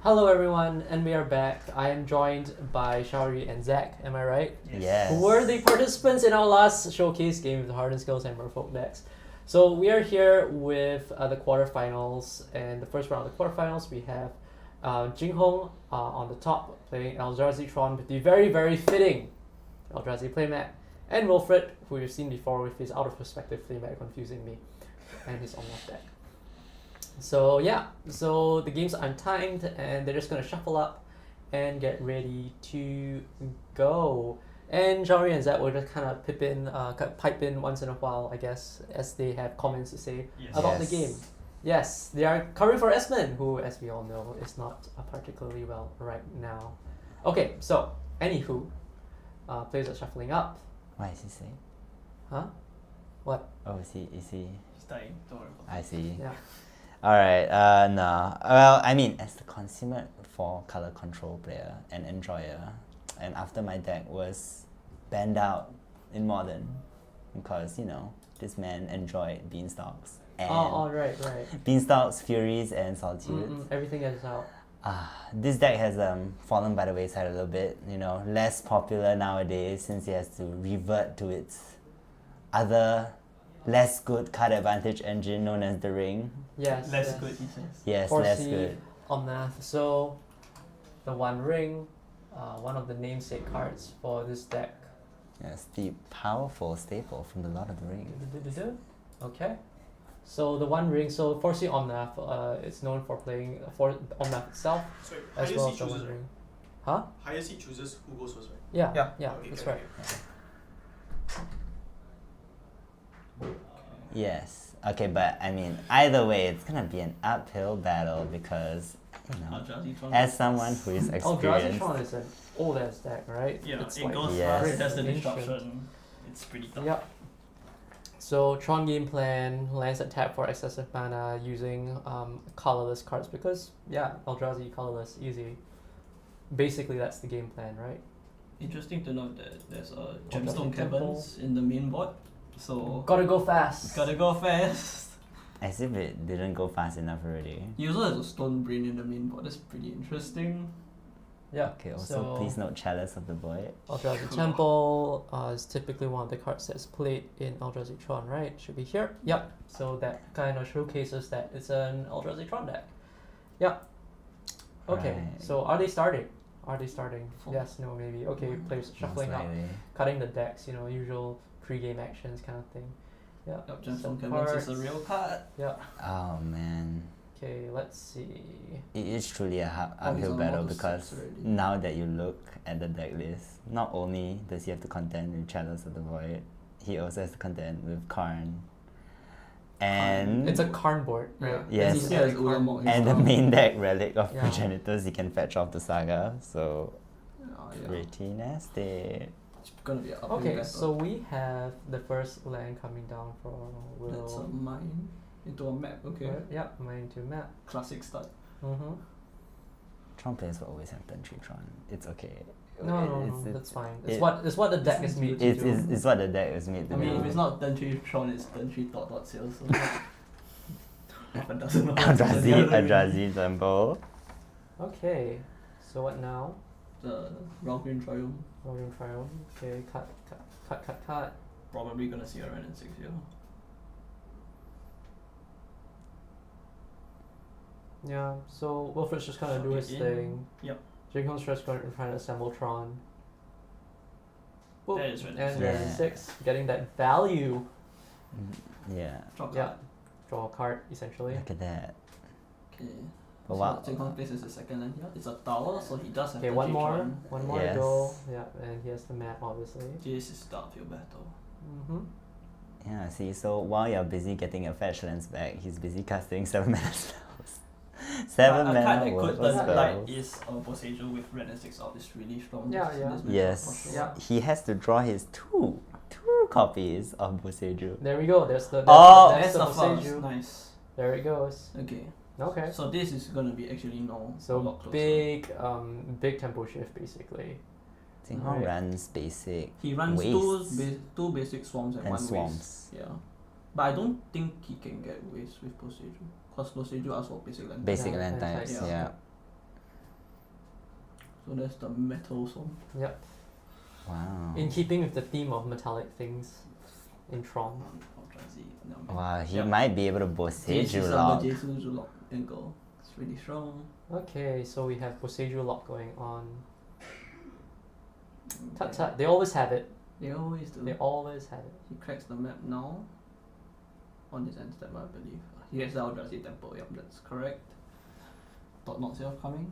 Hello everyone, and we are back. I am joined by Shaori and Zach, am I right? Yes. Who were the participants in our last showcase game with Hardened Skills and Merfolk decks. So we are here with the quarterfinals, and the first round of the quarterfinals we have Jinghong on the top playing Eldrazi Tron with the very, very fitting Eldrazi playmat, and Wilfred, who you've seen before with his out of perspective playmat confusing me, and his Omnath deck. So yeah, so the games are untimed and they're just gonna shuffle up and get ready to go. And Shaori and Zach will just kind of pipe in once in a while, I guess, as they have comments to say about the game. Yes, they are covering for Esmond, who, as we all know, is not particularly well right now. Okay, so anywho, players are shuffling up. What is he saying? Huh? What? Oh, is he? He's dying, don't worry about I see. Yeah. Alright, no. Well, I mean, as the consummate for color control player and enjoyer, and after my deck was banned out in Modern, because, you know, this man enjoyed Beanstalks. And right. Beanstalks, Furies, and Solitudes. Everything is out. This deck has fallen by the wayside a little bit, you know, less popular nowadays since it has to revert to its other less good card advantage engine known as the Ring. Yes. Less good, he says. Yes, 4C, less good. Omnath. So, the One Ring, one of the namesake cards for this deck. Yes, the powerful staple from the Lord of the Rings. Okay. So the One Ring, so 4C Omnath, it's known for playing for Omnath itself Sorry, as higher well seed as the chooses, One right? Ring. Huh? Higher seed chooses who goes first, right? Yeah, Okay, that's okay, right. Yes. Okay, but I mean, either way, it's gonna be an uphill battle because, you know, Eldrazi Tron. as someone who is Eldrazi experienced, Tron is an old ass deck, right? Yeah, It's it like goes Yes. fast, it has the ancient. disruption. It's pretty tough. Yep. So Tron game plan, lands that tap for excessive mana using colorless cards because Eldrazi colorless, easy. Basically that's the game plan, right? Interesting to note that there's a Eldrazi gemstone Temple. caverns in the main board. So Gotta go fast. gotta go fast. as if it didn't go fast enough already. He also has a stone brain in the main board. That's pretty interesting. Yeah. Okay, also so please note Chalice of the Void. Eldrazi Temple is typically one of the cards that's played in Eldrazi Tron, right? Should be here. Yep. So that kind of showcases that it's an Eldrazi Tron deck. Yep. Okay. Right. So are they starting? Full. Yes, no, maybe. Okay, players shuffling Most up, likely. cutting the decks, usual pre-game actions kind of thing. Yeah. Yep, Some gemstone caverns is a cards. real card. Yeah. Oh man. Okay, let's see. It is truly a Oh, he's uphill on battle model because 6 already. now that you look at the deck list, not only does he have to contend with Chalice of the Void, he also has to contend with Karn. And It's a Karn board, right? Yes. It's Yeah, a it's Karn Ulamog board. and the stuff. main deck Relic of Yeah. Progenitors he can fetch off the Saga, so Oh, yeah. pretty nasty. It's gonna be an uphill Okay, battle. so we have the first land coming down for That's a Will. mine into a map. Okay. Yeah, mine to map. Classic start. Mm-hmm. Tron players will always have turn 3 Tron. It's okay. No, that's fine. It's it- what the deck is made to It's, do. it's what the deck is made to I mean, do. if it's not turn 3 Tron, it's turn 3 dot sales. So if it doesn't know. Eldrazi Temple. Okay, so what now? The round green triumph. Rolling trial. Okay, cut. Probably gonna see a run in 6 here. Yeah, so Wilfred's just gonna do Shot his it in. thing. Yep. Jingho's just gonna try to assemble Tron. That is really And Yeah. then 6, getting that value. Yeah. Draw Yeah. card. Draw a card, essentially. Look at that. Okay. But So wow. Jing Hong places the second land here. It's a tower, so he does have Okay, the one J more. Tron. One more Yes. to go. Yeah, and he has the map, obviously. This is the uphill battle. Mm-hmm. Yeah, see, so while you're busy getting your fetch lands back, he's busy casting 7 mana spells. 7 A card mana that could worth of turn light spells. is a Boseiju with red and 6 out is really strong. Yeah, in yeah. this matchup Yes. for sure. Yeah. He has to draw his two copies of Boseiju. There we go. That's the Oh! that's That's the the first. Boseiju. Nice. There it goes. Okay. Okay. So this is gonna be actually a lot So closer. big tempo shift basically. Jing Hong Right. runs basic He runs wastes two basic swarms and, and one waste. swarms. Yeah. But I don't think he can get waste with Boseiju. Because Boseiju asks for basic land. Basic Yeah, land and types, types. yeah. So that's the metal swarm. Yep. Wow. In keeping with the theme of metallic things in Tron. Eldrazi. No, Wow, he Yep. might be able to This Boseiju is lock. the Boseiju lock angle. It's really strong. Okay, so we have Boseiju lock going on. Tut Okay. tut. They always have it. They always do. They always have it. He cracks the map now. On his end step, I believe. He has the Eldrazi temple, yep, that's correct. Thought not safe coming.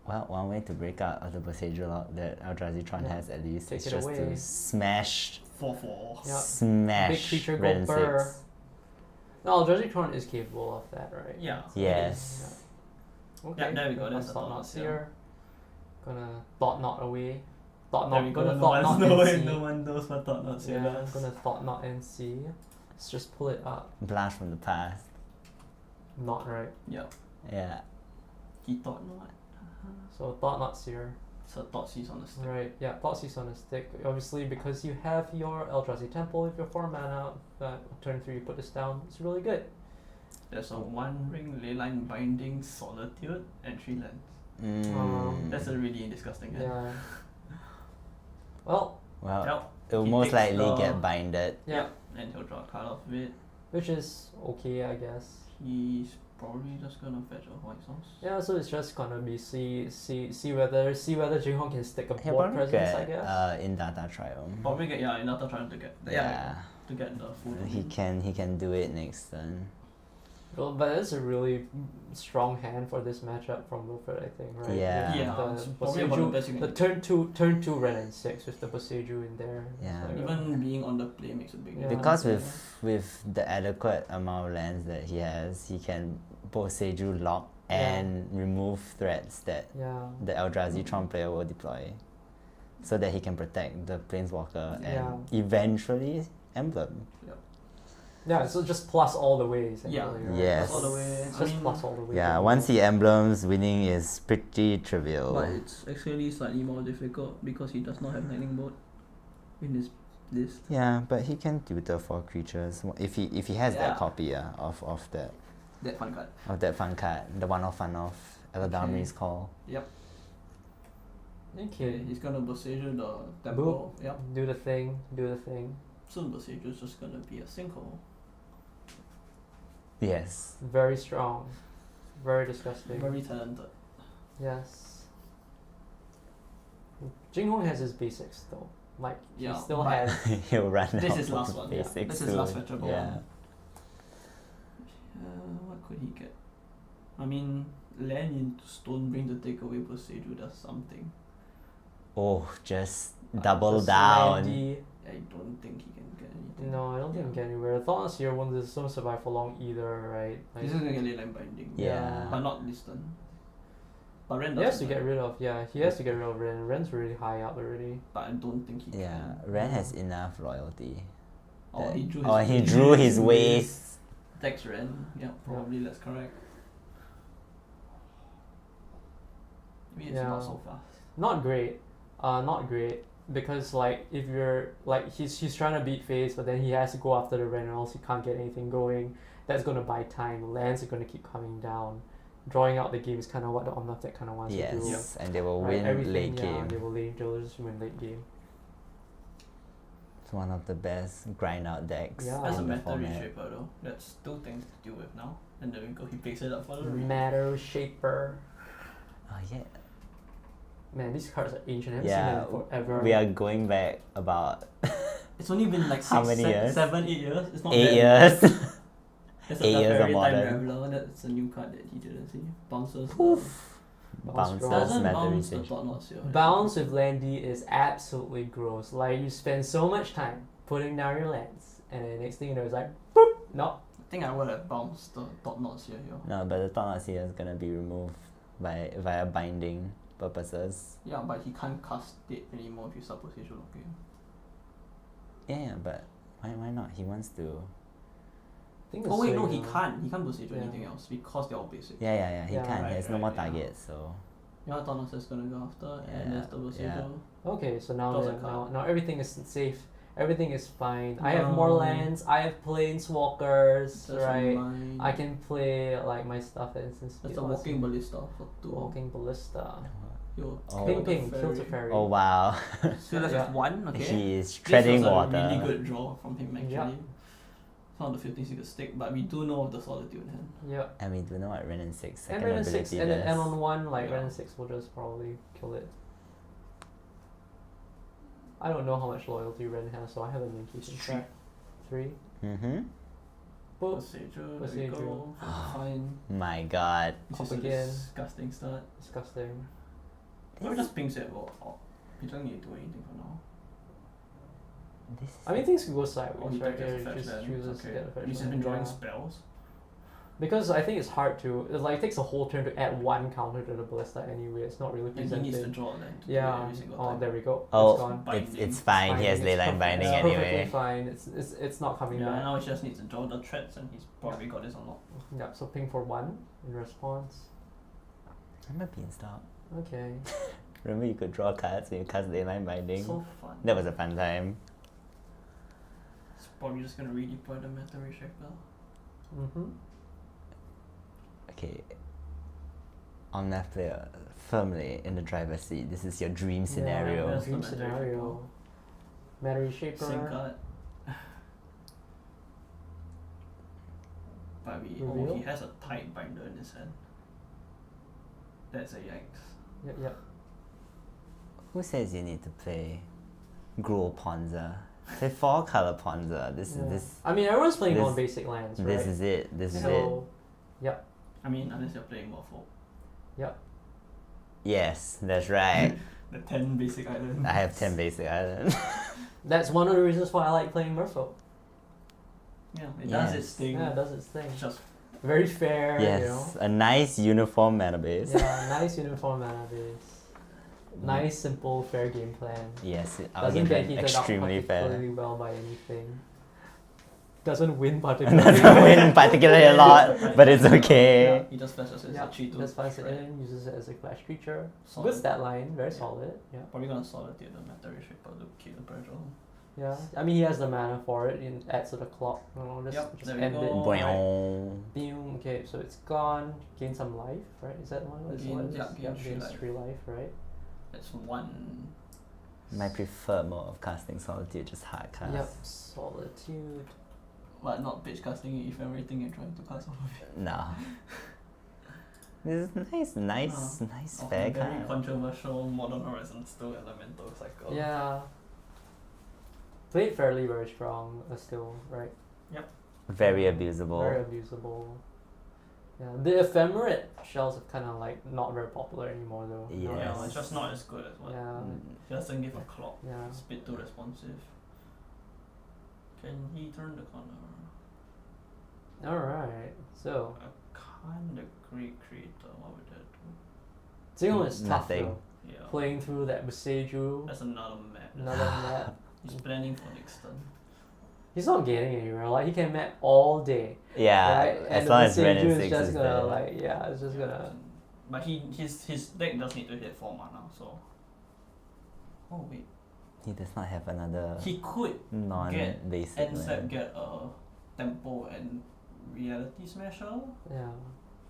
Well, one way to break out of the Boseiju lock that Eldrazi Tron Yeah. has at least Take is it just away. to smash, 4/4. Yeah. smash Big creature red go and burr. 6. No, Eldrazi Tron is capable of that, right? Yeah. Yes. Okay. Yeah, there we go, gonna that's the thought thought knots knot, yeah. here. Gonna thought knot away. Thought There knot. we go, Gonna no thought knot one, no, and one, see. no one knows what thought not Yeah, does. gonna thought knot and see. Let's just pull it up. Blast from the past. Not right. Yep. Yeah. He thought not. So thought knot's here. So thought sees on the stick. Right, yeah, Thoughtseize on a stick. Obviously, because you have your Eldrazi Temple with your 4 mana, turn 3 you put this down, it's really good. There's a one ring leyline binding solitude and 3 lands. Mm. That's a really disgusting hand. Yeah. Well, Well, Yep. it will He most takes likely the- get binded. yeah, Yep. And he'll draw a card off it. which is okay, I guess. He's probably just gonna fetch a white sauce. Yeah, so it's just gonna be see whether Jing Hong can stick a He'll board probably presence, I get guess. in data triumph. Probably get another trying to get Yeah. to get the full. He can do it next turn. Well, but it's a really strong hand for this matchup from Wilfred, I think, right? Yeah. With Yeah, the it's probably one of the best you the can turn two red and 6 with the Boseiju in there. It's Yeah. like, Even being on the play makes a big Yeah. difference. Because Yeah. with the adequate amount of lands that he has, he can Boseiju lock Yeah. and remove threats that yeah. the Eldrazi Tron player will deploy, so that he can protect the Planeswalker Yeah. and eventually Emblem. Yeah, so just plus all the way essentially, Yeah. right? Yes. All the way. It's I just mean, plus all the way. Yeah, to once the he emblems, winning is pretty trivial. But it's actually slightly more difficult because he does not have lightning bolt in his list. Yeah, but he can tutor for creatures if he has Yeah. that copy of That fun card. fun card, the one off Eladamri's Call. Yep. Okay. Okay, he's gonna Boseiju the temple. Yep. Do the thing. Soon Boseiju is just gonna be a sinkhole. Yes. Very strong. Very disgusting. Very talented. Yes. Jing Hong has his basics though. Like Yeah, he still but- has He'll run This out is of last one, yeah. basics This is last soon. fetchable Yeah. one. What could he get? I mean, land into Stonebrain to take away Boseiju does something. Oh, just double just down. landy. I don't think he can get anything. No, I don't think Yeah. he can get anywhere. Thoughts here won't don't survive for long either, right? Like, He's just gonna get leyline binding. Yeah. But not this turn. But Ren He has doesn't, to get right? rid of, he has to get rid of Ren. Ren's really high up already. But I don't think he Yeah, can. Ren has enough loyalty. Or he drew his Or he ways. drew his ways. Dex Ren. Yeah, probably that's correct. Maybe it's not Yeah. so fast. Not great. Not great. Because like if you're like he's trying to beat FaZe, but then he has to go after the Ren or else he can't get anything going. That's gonna buy time. Lands are gonna keep coming down. Drawing out the game is kind of what the Omnath deck kind of wants to do. Yes, and they will Right? win Everything, late yeah, game. they will they'll just win late game. It's one of the best grind out decks. Yeah. That's a in the meta format. reshaper though. That's two things to deal with now. And then we go, he picks it up for the Matter Shaper. Oh yeah. Man, these cards are ancient. I haven't Yeah, seen them forever. we are going back about It's only been like How many years? 7, 8 years. It's not 8 that years. long. It's a 8 years of Fairy Time Modern. Reveler. That's a new card that he didn't see. Bounces. Bounces, Doesn't meta bounce the research. thought knots here. Bounce with Landy is absolutely gross. Like you spend so much time putting down your lands, and then next thing you know, it's like, boop, no. I think I would have bounced the thought knots here. No, but the thought here is gonna be removed via binding purposes. Yeah, but he can't cast it anymore if you start position locking. Yeah, but why not? He wants to. I think Oh wait, no, swing, he can't. He can't position Yeah. anything else because they're all basic. Yeah, he Yeah. can. He has no more Right, yeah. targets, so. Yeah, Thanos is gonna go after, Yeah, and there's the yeah. Bushido. Okay, so now Draws a then, card. now everything is safe. Everything is fine. I have more No. lands. I have planeswalkers, That's right? mine. I can play like my stuff at instance. That's a walking ballista for 2. Walking ballista. Yo, Oh. Ping kill the ping, kills a fairy. fairy. Oh wow. So that's Yeah. with 1, okay? He is This treading was water. a really good draw from him actually. Yeah. It's one of the few things he could stick, but we do know of the Solitude in hand. Yeah. And we do know what Ren and 6 And second Ren ability 6 and then does. on 1, like Yeah. Ren 6 will just probably kill it. I don't know how much loyalty Ren has, so I haven't been keeping Three. track. 3. Mm-hmm. Boop. Procedure, there we Procedure. go. Fine. My god. This Up is a again. disgusting start. Disgusting. Or just pings it, well, oh, you don't need to do anything for now. This is I mean, things can go Oh, sideways, he right? gets Yeah, a he fetch just land. chooses to Okay. get a fetch He's just land, been drawing yeah. spells. Because I think it's hard to. It's like it takes a whole turn to add 1 counter to the ballista anyway. It's not really And he presented. needs to draw a land to do it Yeah. every single Oh, time. there we go. Oh, It's gone. it's fine. He has It's leyline perfect- binding it's anyway. perfectly fine. It's not coming Yeah, back. now he just needs to draw the threats and he's probably got this unlocked. Yep. So ping for 1 in response. I'm a beanstalk. Okay. Remember you could draw cards when you cast leyline binding? So fun. That was a fun time. It's probably just gonna redeploy the Meta Reshaper. Mm-hmm. Okay. Omnath player firmly in the driver's seat. This is your dream scenario. that's Dream the Meta scenario. Matter Shaper. Same card. But we Reveal? he has a tight binder in his hand. That's a yikes. Yep. Who says you need to play Gruul Ponza? Play 4 color Ponza. This Yeah. is this. I mean, everyone's playing this- on basic lands, right? This is it. This is it. so, yep. I mean, unless you're playing Merfolk. Yes, that's right. The 10 basic islands. I have 10 basic islands. That's one of the reasons why I like playing Merfolk. Yeah, it does its Yes. thing. Yeah, it does its thing. It's just Very fair, you know. Yes, a nice uniform mana base. Yeah, nice uniform mana base. Nice, simple, fair game plan. Yes, our Doesn't game get plan heated extremely up fair. particularly well by anything. Doesn't win particularly Doesn't win particularly a lot, but it's Yeah, okay. he just flashes it Yeah, as a cheat. just finds it in, uses it as a flash creature. Solid. Good stat line, very Yeah. solid. Yeah. Probably gonna solitude the Meta Reshaper to keep the pressure. Yeah. I mean, he has the mana for it. It adds to the clock. You know, just Yep, just there we end go. it. Boing. Boom. Okay, so it's gone. Gain some life, right? Is that one? What is Gain- what is yeah, this? gain three gains life. 3 life, right? That's one. My preferred mode of casting Solitude, just hard cast. Yep. Solitude. But not pitch casting it if everything you're trying to cast off of it. No. This is nice, nice Of fair the very card. controversial Modern Horizons 2 elemental cycle. Yeah. Played fairly very strong, still, right? Very abusable. Very abusable. Yeah, the ephemerate shells are kind of like not very popular anymore though. Yes. Yeah, it's just not as good as what. Yeah. It doesn't give a clock. Yeah. It's a bit too responsive. Can he turn the corner? All right. So I can't agree creator. What would that do? Jinghong is tough Nothing. though. Yeah. Playing through that Boseiju, That's another map. another map. He's planning for next turn. He's not getting anywhere. Like he can map all day, Yeah, right? as And long the as Ren Boseiju and is 6 just is gonna there. like it's just gonna. But his deck does need to hit 4 mana, so. Oh wait. He does not have another He could non-basic NSEP land. get a Tempo and Reality Smasher. Yeah,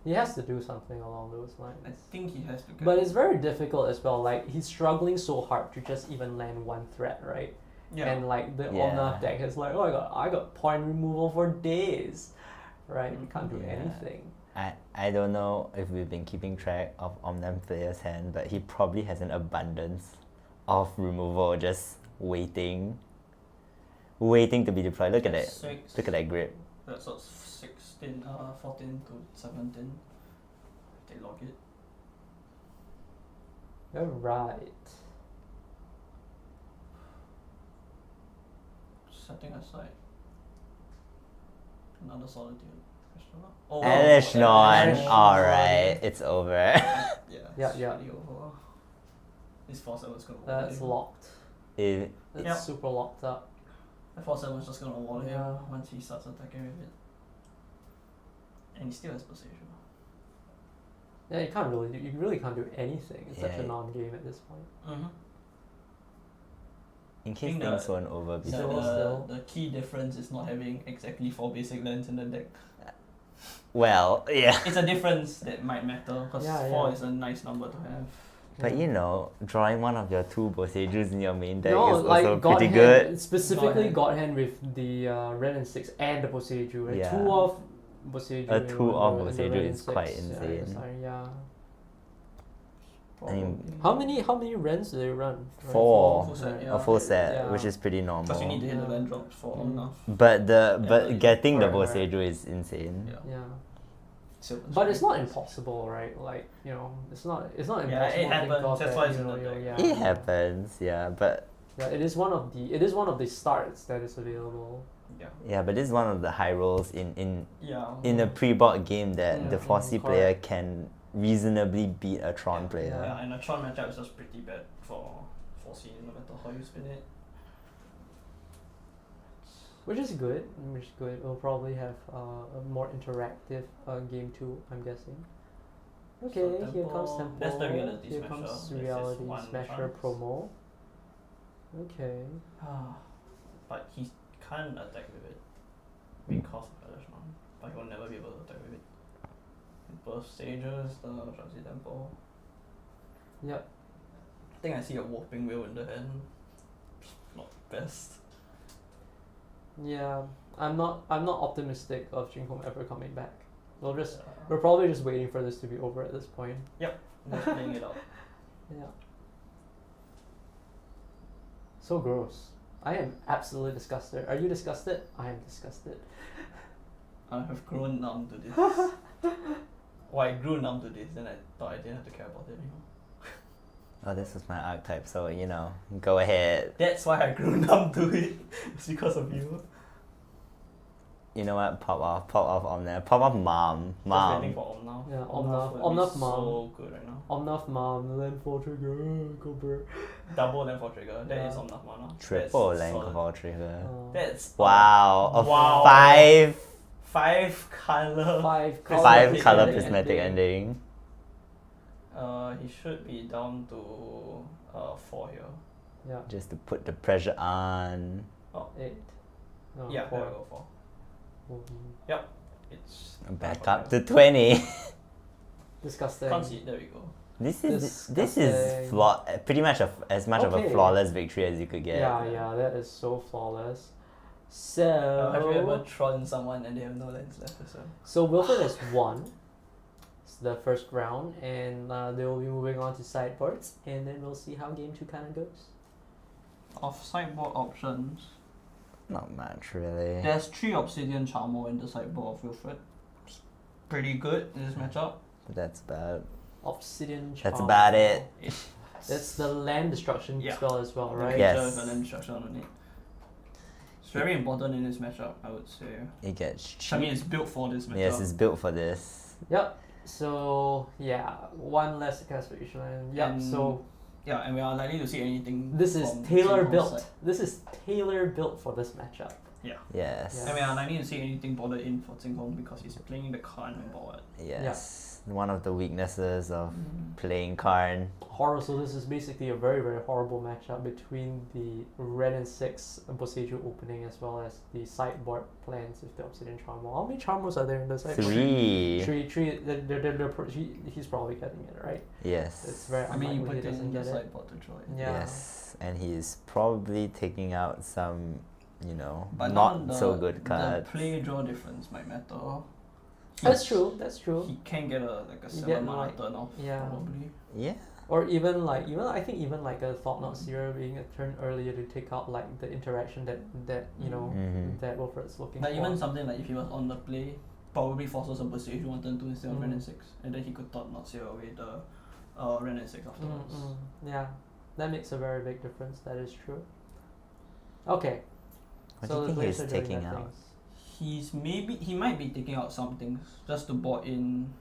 he has to do something along those lines. I think he has to get. But it's very difficult as well. Like he's struggling so hard to just even land one threat, right? yeah. And like the Yeah. Omnath deck is like, oh I got point removal for days, right? You can't do Yeah. anything. I don't know if we've been keeping track of Omnath player's hand, but he probably has an abundance of removal just waiting to be deployed. Look at that. 6. Look at that grip. That's what's 14 to 17. They log it. Alright. Setting aside another Solitude. Question mark? Oh, Elishnon. Elishnon. Alright, it's over. Yeah, Yeah, it's yeah. really over. This 4/7's gonna That's wall locked. If It's Yep. super locked up. The 4/7's just gonna wall him Yeah. once he starts attacking with it. And he still has Boseiju. Yeah, you really can't do anything. It's such a Yeah. non-game at this point. Mm-hmm. in case think things the- weren't over So Still, before. still. the key difference is not having exactly 4 basic lands in the deck. Well, yeah. It's a difference that might matter because Yeah, 4 yeah. is a nice number to have. But you know, drawing one of your 2 Boseijus in your main deck No, is like also God pretty Hand, good. specifically God God Hand with the Ren and 6 and the Boseiju. Right? Yeah. 2 of Boseiju. A in 2 the- of in the Boseiju Ren is and quite 6. insane. Sorry, yeah. I mean, Probably. How many Rens do they run? Right, 4. Full set, right. yeah. A full set, Yeah. which is pretty normal. Because you need to hit the Yeah. land drops for Mm. enough. But Yeah. getting the Right, right. Boseiju is insane. Yeah. Yeah. Silver But it's screen. not impossible, right? Like, it's not impossible. Yeah, it to think happens. of That's that, why it's you in know, the deck. yeah. It happens, yeah, but Yeah, it is one of the starts that is available. Yeah. but this is one of the high rolls in Yeah. a pre-board game that Yeah, the 4C correct. player can reasonably beat a Tron player. Yeah, and a Tron matchup is just pretty bad for 4C no matter how you spin it. Which is good. We'll probably have a more interactive game too, I'm guessing. Okay, So here comes Tempo- Temple. that's the Reality Here Smasher. comes This is Reality one Smasher chance. promo. Okay. But he can't attack with it because of Elishnon. But he will never be able to attack with it. Both stages, the Eldrazi Temple. Yep. I think I see a Warping Wheel in the hand. Not best. Yeah. I'm not optimistic of Jinghong ever coming back. We're probably just waiting for this to be over at this point. Just playing it out. Yeah. So gross. I am absolutely disgusted. Are you disgusted? I am disgusted. I have grown numb to this. I grew numb to this, then I thought I didn't have to care about it anymore. Oh, this was my archetype, so go ahead. That's why I grew numb to it. It's because of you. You know what? Pop off Omnath. Pop off mom. Just waiting for Omnath. Yeah, Omnath Omnath would be Mom. so good right now. Omnath Mom, land for trigger, go burr. Double land for trigger. That Yeah. is Omnath mana. Triple That's length solid. of all trigger. That's Wow. A Wow. 5 color. Five color, Five color prismatic prismatic ending. He should be down to 4 here. Yeah, Just to put the pressure on. 8. No, Yeah, 4. there we go 4. It's Back up to 20. Disgusting. concede. There we go. This is Disgusting. pretty much as much of a Okay. flawless victory as you could get. Yeah, that is so flawless. Have you ever So, Tron someone and they have no lands left as well? so Wilfred has won. It's the first round, and they will be moving on to sideboards, and then we'll see how game 2 kind of goes. Of sideboard options, Not much really. there's 3 Obsidian Charmer in the sideboard of Wilfred. It's pretty good in this matchup. That's about. Obsidian That's Charm. about it. That's the land destruction Yeah. spell as well, right? Yes. With an instruction on it. It's very important in this matchup, I would say. It gets I cheap. mean, it's built for this matchup. Yes, it's built for this. Yep. So yeah, one less cast for each land. Yep. And So Yeah, and we are likely to see anything. this is from tailor Xingho's built. side. This is tailor built for this matchup. Yeah. Yes. Yeah. And we are likely to see anything bordered in for Xingho because he's playing the Karn board. Yes. One of the weaknesses of Mm. playing Karn. Horror. So this is basically a very very horrible matchup between the red and 6 Boseiju opening as well as the sideboard plans with the Obsidian Charmer. How many Charmers are there in the sideboard? 3. Three. He's probably getting it right. Yes. It's very I mean, you unlikely put he it doesn't in the get it. sideboard to draw it. Yeah. Yes. And he's probably taking out some, But not now so the- good cards. The play draw difference might matter. That's true. That's true. He can get a You 7 get, mana like- turn off yeah. probably. Yeah. Or even like I think even like a Thought Knot Seer being a turn earlier to take out like the interaction that Mhm. that Wilfred's looking Like for. even something like if he was on the play, probably forces a Boseiju on turn 2 instead of Ren Mm. and 6, and then he could Thought Knot Seer away the Ren and 6 afterwards. Yeah, that makes a very big difference. That is true. Okay. What so do you the think he's players are doing taking their out? things. He might be taking out some things just to board in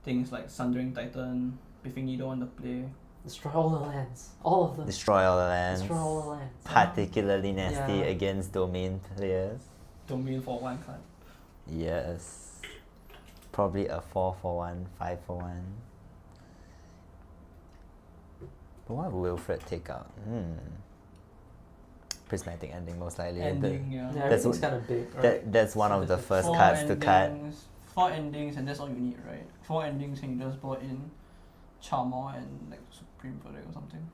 things like Sundering Titan, Biffing Needle on the play. Destroy all the lands. All of them. Destroy all the lands. Destroy all the lands. Particularly nasty Yeah. against domain players. Domain for 1 card. Yes. Probably a 4/1, 5/1. But what will Wilfred take out? Prismatic Ending most likely. Ending, yeah. Yeah, That's everything's what- kind of big, right? That's one So of the there's first 4 cards to cut. endings, 4 endings, and that's all you need, right? 4 endings, and you just board in Charmer and like Supreme Verdict or something.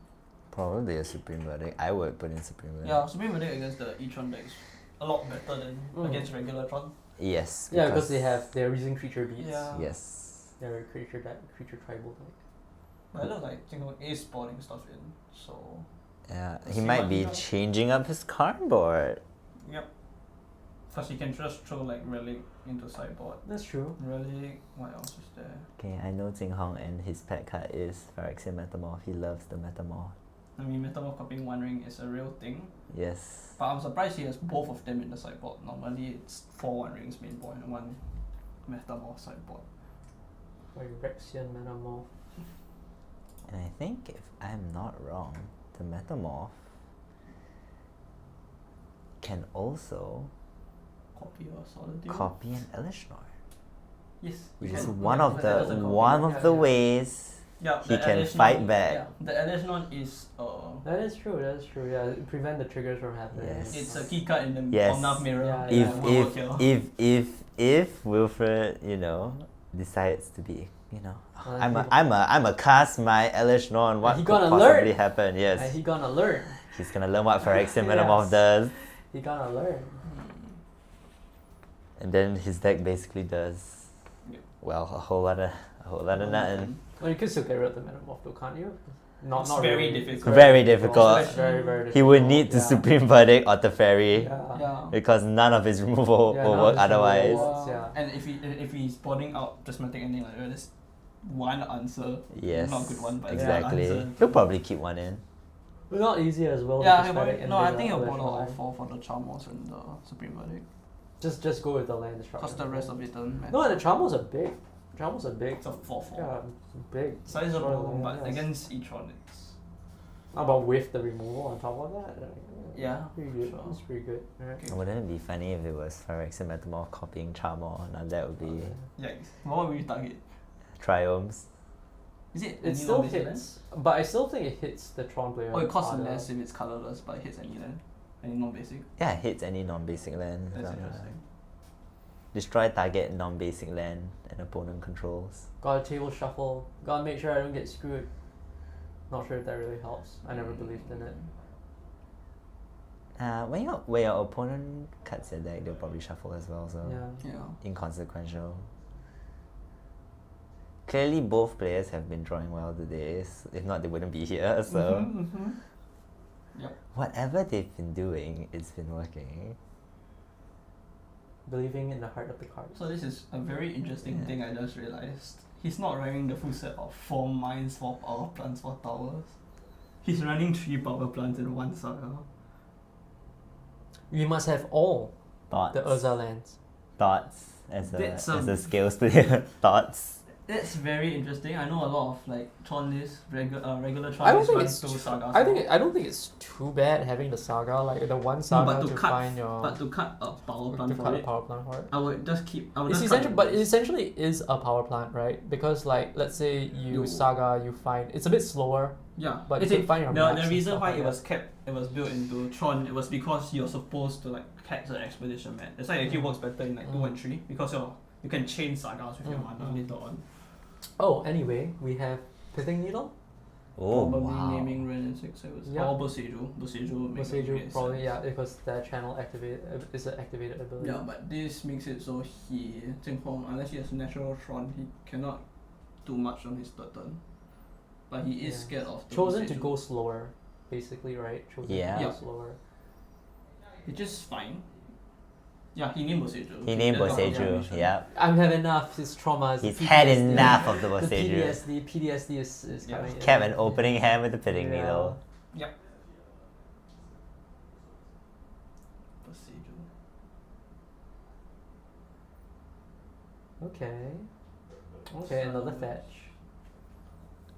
Probably a Supreme Verdict. I would put in Supreme Verdict. Yeah, Supreme Verdict against the E-Tron deck is a lot better than against regular Tron. Yes. Yeah, because they're using creature beats. Yeah. Yes. They're a creature tribal deck. But it looks like Xingho is boarding stuff in, so Yeah. Let's He see might what be he does. changing up his card board. yep. First, you can just throw like Relic into sideboard. That's true. Relic, what else is there? Okay, I know Jing Hong and his pet card is Phyrexian Metamorph. He loves the Metamorph. I mean, Metamorph copying One Ring is a real thing, Yes. but I'm surprised he has both of them in the sideboard. Normally, it's 4 One Rings main board and 1 Metamorph sideboard. Phyrexian Metamorph. And I think if I'm not wrong, the Metamorph can also Copy or Solitude? copy an Elishnorn. Yes. Which you is can. one Yeah, of that the does a copy. one of Yeah, the yeah. ways Yeah, he the can Elishnorn fight is- back. Yeah, the Elishnorn is That is true. That is true. Yeah, prevent the triggers from happening. Yes. it's a key card in the Yes. Omnath mirror. Yeah, if yeah. will work here. if Wilfred, decides to be, Uh, I'm a cast my Elishnorn, what he could gonna possibly learn. happen? Yes. And he gonna learn. He's gonna learn what Phyrexian Metamorph Yes. does. He gonna learn. And then his deck basically does Yep. well a whole lot of nothing. Well, you can still get rid of the Metamorph though, can't you? Not It's not very really. difficult. Very difficult. It's very very difficult. He would need to yeah. Supreme Verdict or Teferi Yeah. Yeah. because none of his removal Yeah, will none work of his otherwise. removal works. Yeah. And if he's boarding out Prismatic Ending like that, that's one answer. Yes. Not a good one, but exactly. it's one answer. He'll probably keep one in. But not easy as well. Yeah, to he'll Prismatic probably, and no, I then think he'll the board all Elishnorn. 4 for the Charmos and the Supreme Verdict. Just go with the land destruction. Because the rest of it doesn't matter. No, and the Charmos are big. Charmos are big. It's a 4/4. Yeah, big. Sizable, but Yes. against E-Tron it's... How about with the removal on top of that? Yeah, Pretty good. sure. That's pretty good. Right. Okay. Wouldn't it be funny if it was Phyrexian Metamorph copying Charmor? Now that would be Yikes. What will you target? Triomes. Is it It any still non-basic hits, but I still think it hits the Tron player. land? Oh, it costs harder. less if it's colorless, but it hits any land. Any non-basic. Yeah, it hits any non-basic land. That's Uh, interesting. Destroy target non-basic land an opponent controls. Gotta table shuffle. Gotta make sure I don't get screwed. Not sure if that really helps. I never believed in it. When your opponent cuts your deck, they'll probably shuffle as well, so Yeah. Yeah. inconsequential. Clearly, both players have been drawing well today. If not, they wouldn't be here. So Yep. whatever they've been doing, it's been working. Believing in the heart of the cards. So this is a very interesting Yeah. thing I just realized. He's not running the full set of 4 mines, 4 power plants, 4 towers. He's running 3 power plants and 1 saga. We must have all Thoughts. the Urza lands. Thoughts as That's a a- skills player. Thoughts. That's very interesting. I know a lot of like Tron lists, regular Tron I don't lists think run it's through sagas. I don't think it's too bad having the saga, like the one no, saga but to cut, find your but to cut a power to plant for cut a it, power plant for it. I would just keep. I would It's just cut essential, the but it list. essentially is a power plant, right? Because like let's say you You- saga, you find it's a bit slower, Yeah, but it's you can find your maps the and reason stuff why like it that. was kept, it was built into Tron. It was because you're supposed to like catch the expedition map. That's why it actually works better in like 2 and 3 because you can chain sagas with your mana later on. Oh, anyway, we have Pithing Needle. Oh, Probably wow. naming Ren and 6 service. Yeah. Or Boseiju. Boseiju makes Boseiju great probably sense. yeah, because their channel is an activated ability. Yeah, but this makes it so Jing Hong, unless he has natural Tron, he cannot do much on his third turn. But he is Yeah. scared of the Chosen to Boseiju. go slower, basically, right? Chosen Yeah. to go Yeah. slower. Which is fine. Yeah, he named Boseiju. He named That's not Boseiju, confirmation. yeah. I've had enough. His traumas. He's the had PTSD. enough of the The Boseiju. PTSD is Yeah. coming in. Kept an opening hand with the pitting Yeah. needle. Boseiju. Okay. Okay, another fetch.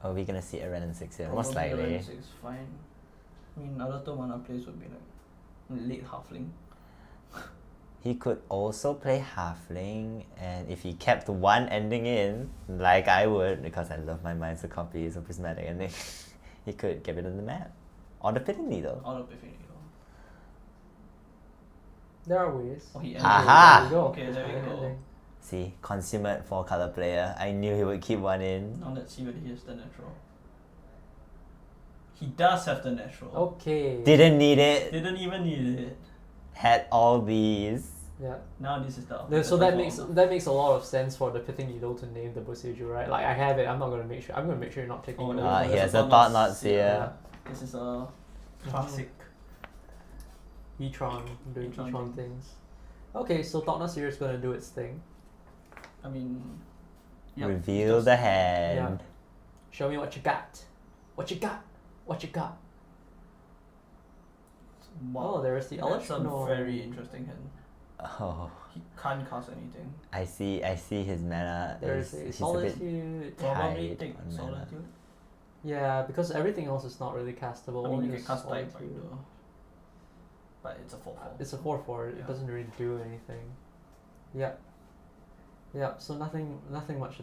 Are we gonna see a Ren and 6 here? Most Probably likely. Ren 6 fine. I mean, other 2 mana plays would be like late halfling. He could also play Halfling, and if he kept one ending in, like I would, because I love my Minds of Copies of Prismatic Ending, he could get rid of the map. Or the pitting needle. Out of Pithing Needle. There are ways. Oh, he Okay, ended. Aha! There we go. Okay, there we Fine go. ending. See, consummate 4-color player. I knew he would keep one in. Now let's see whether he has the natural. He does have the natural. Okay. Didn't need it. Didn't even need it. Had all these. Yeah. Now this is the. So that better makes a lot of sense for the Pithing Needle to name the Boseiju, right? Like I have it. I'm gonna make sure you're not taking Oh, it. no, over. He has a Thought thought Knots knots here. here. Yeah. This is a classic. E-Tron doing E-Tron E-Tron thing. things. Okay, so Thought here is gonna do its thing. I mean. Yeah, Reveal just- the hand. Show me what you got. What you got? What you got? Wow. Oh, there's the That's a Electron. very interesting hand. Oh, He can't cast anything. I see his mana. There's a He's a bit Solitude. Probably tight take on mana. Solitude. Yeah, because everything else is not really castable. I mean, only you the can cast Type Solitude. Binder. But it's a 4/4. It's a 4/4. It Yeah. doesn't really do anything. Yeah. Yeah. So nothing much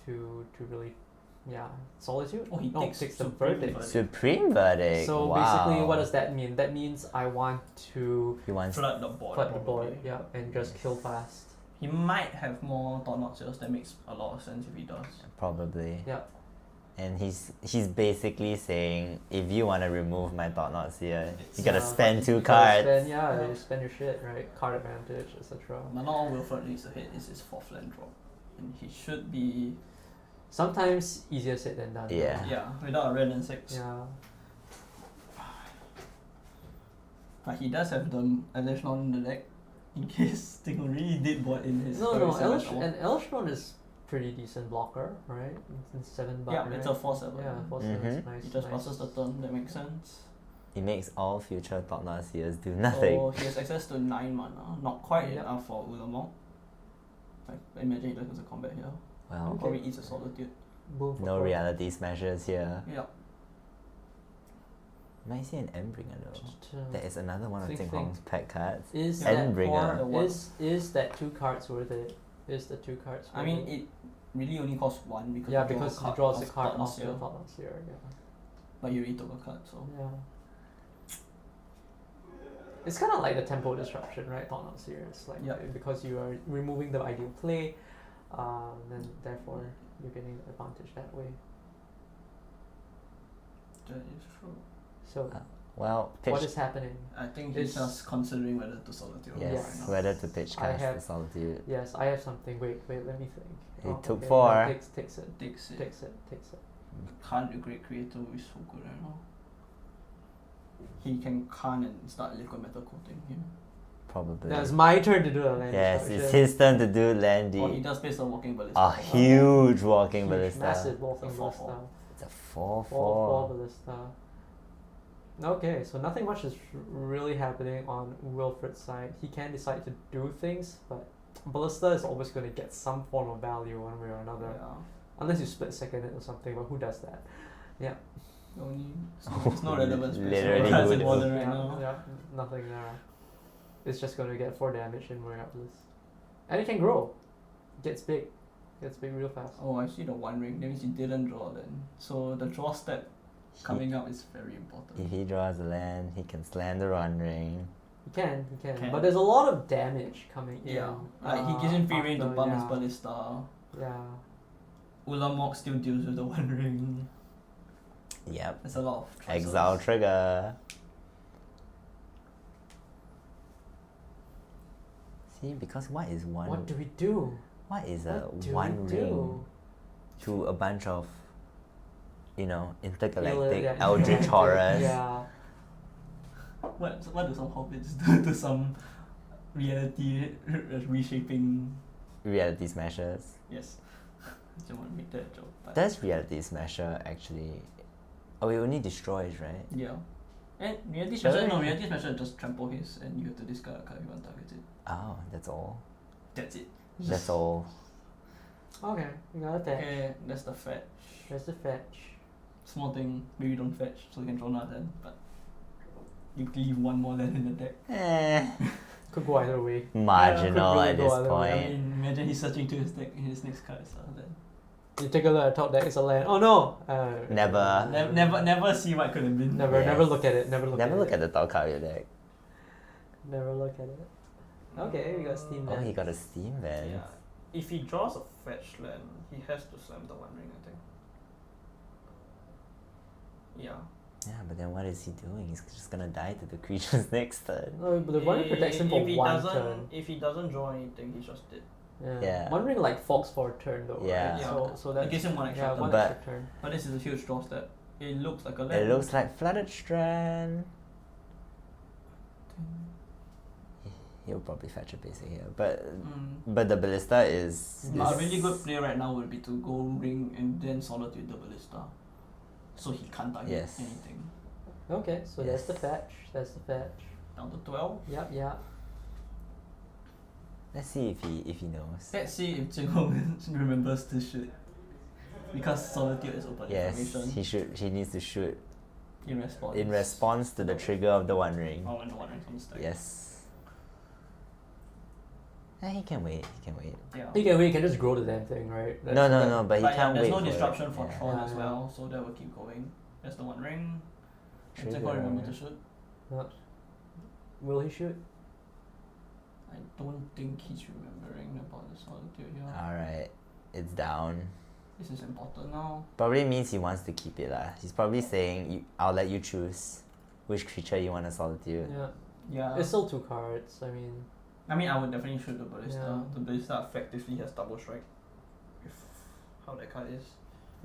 to really. Yeah. Solitude. Oh, he no, takes the Supreme verdict. Verdict. Supreme Verdict. So wow. basically, what does that mean? That means I want to He wants Flood the board. flood the probably. board, yeah, and just kill fast. He might have more Thought Knot sales. That makes a lot of sense if he does. probably. Yeah. And he's basically saying, if you want to remove my thought knots here, you Yeah, gotta spend 2 You gotta cards. Spend, yeah, Yeah. you spend your shit, right? Card advantage, etc. But not all Wilfred needs to hit is his 4th land drop. And he should be. Sometimes easier said than done. though. Yeah. Yeah, without a Ren and 6. Yeah. But he does have the additional in the deck in case Tingle really did board in his. No, 37 hour. and Elstron is pretty decent blocker, right? It's 7 bucks. Yeah, right? it's a 4/7. Yeah, 4/7 is Mhm. nice. He just nice. passes the turn, that makes sense. He makes all future thought knots here do nothing. So he has access to 9 mana, not quite Yep. enough for Ulamog. Like, imagine he does a combat here. Well, Okay. Probably eats a Solitude. Boom for no 4. reality smashes here. Yeah. Might see an Endbringer though. That is another one of Think, Ting think. Hong's pet cards. Is Yeah. that Endbringer. The four, one. is that 2 cards worth it? Is the 2 cards worth I mean, it? it really only costs 1 because Yeah, you draw because a he card draws a of card Thought off Knot your Seal. Thought Knots here, yeah. But you already took a card, so. Yeah. It's kind of like the tempo disruption, right? Thought Knots here. It's like Yeah. because you are removing the ideal play, then therefore you're getting the advantage that way. That is true. So Well, pitch. what is happening? I think he's It's- just considering whether to Solitude or not Yes, right now. whether to pitch I cast the have- Solitude. Yes, I have something. Wait, let me think. He Oh, took okay, 4. no, takes it. Takes it. Takes it. Can't be great creator is so good right now. He can can't and start liquid metal coating him. Probably. Now it's my turn to do a land Yes, it's destruction. his turn to do Landy. Or he does place a walking ballista. A huge walking Huge, ballista. massive walking It's a 4/4. ballista. It's a 4/4. 4 ballista. Okay, so nothing much is really happening on Wilfred's side. He can decide to do things, but ballista is always going to get some form of value one way or another. Yeah. Unless you split second it or something, but who does that? Yeah. Only it's no relevance. Literally Cards who in does. modern right yeah, now. yeah, nothing there. It's just gonna get 4 damage in regardless. And it can grow. Gets big real fast. Oh, I see the One Ring. That means he didn't draw then. So the draw step coming up is very important. If he draws a land, he can slam the One Ring. He can. Can. But there's a lot of damage coming Yeah, in. like he gives him free reign to after, bump his yeah. Ballista. Yeah. Ulamog still deals with the One Ring. Yep. There's a lot of choices. Exile trigger. See, because what is one? What do we do? What is a What do one we ring do? to a bunch of, intergalactic Yeah, Eldritch intergalactic, horrors? Yeah. What do some hobbits do to some reality reshaping? Reality Smashers. Yes. I don't want to make that joke. But Does Reality Smasher actually? Oh, it only destroys, right? yeah. And reality Sure. smasher, no, reality smasher just trample his and you have to discard a card if you want to target it. Oh, that's all. That's it. That's all. Okay, we got a fetch. Okay, that's the fetch. There's the fetch. Small thing, maybe don't fetch so you can draw another land, but you leave one more land in the deck. Could go either way. Marginal could really at go this either way. I point. mean, imagine he's searching to his deck in his next card, so then You take a look at top deck, it's a land. Oh no! Never. never see what could have been. Never Yes. look at it. Never look Never at look it. at the top card of your deck. Never look at it. Okay, we got Steam Oh, Vents. he got a Steam Vent. Yeah. If he draws a fetch land, he has to slam the One Ring, I think. Yeah. Yeah, but then what is he doing? He's just gonna die to the creatures next turn. No, but the one ring protects him for If he one doesn't, turn. If he doesn't draw anything, he's just dead. Yeah. One ring like fogs for a turn though, Yeah. right? Yeah. So that It gives him one extra yeah, turn. one But- extra turn. But this is a huge draw step. It looks like a land. It looks like Flooded Strand. He'll probably fetch a basic here, but the Ballista is. But a really good play right now would be to go ring and then solitude the Ballista. So he can't target Yes. anything. Okay, so Yes. that's the fetch. That's the fetch. Down to 12. Yep. Let's see if he knows. Let's see if Jingle remembers to shoot. Because solitude is open Yes, information he needs to shoot in response. in response to the trigger of the One Ring. Oh, and the One Ring on the stack. Yes. He can wait. Yeah. You can just grow the damn thing, right? No, but he But can't there's wait no for it. disruption for Yeah. Tron Yeah, as yeah. well, so that will keep going. That's the One Ring. And Trigger. Jingle remember to shoot. Will he shoot? I don't think he's remembering about the solitude here. Alright, it's down. This is important now. Probably means he wants to keep it lah. He's probably saying, I'll let you choose which creature you want to solitude. Yeah. Yeah. It's still 2 cards. I mean, I would definitely shoot the Ballista. Yeah. The Ballista effectively has double strike. If how that card is.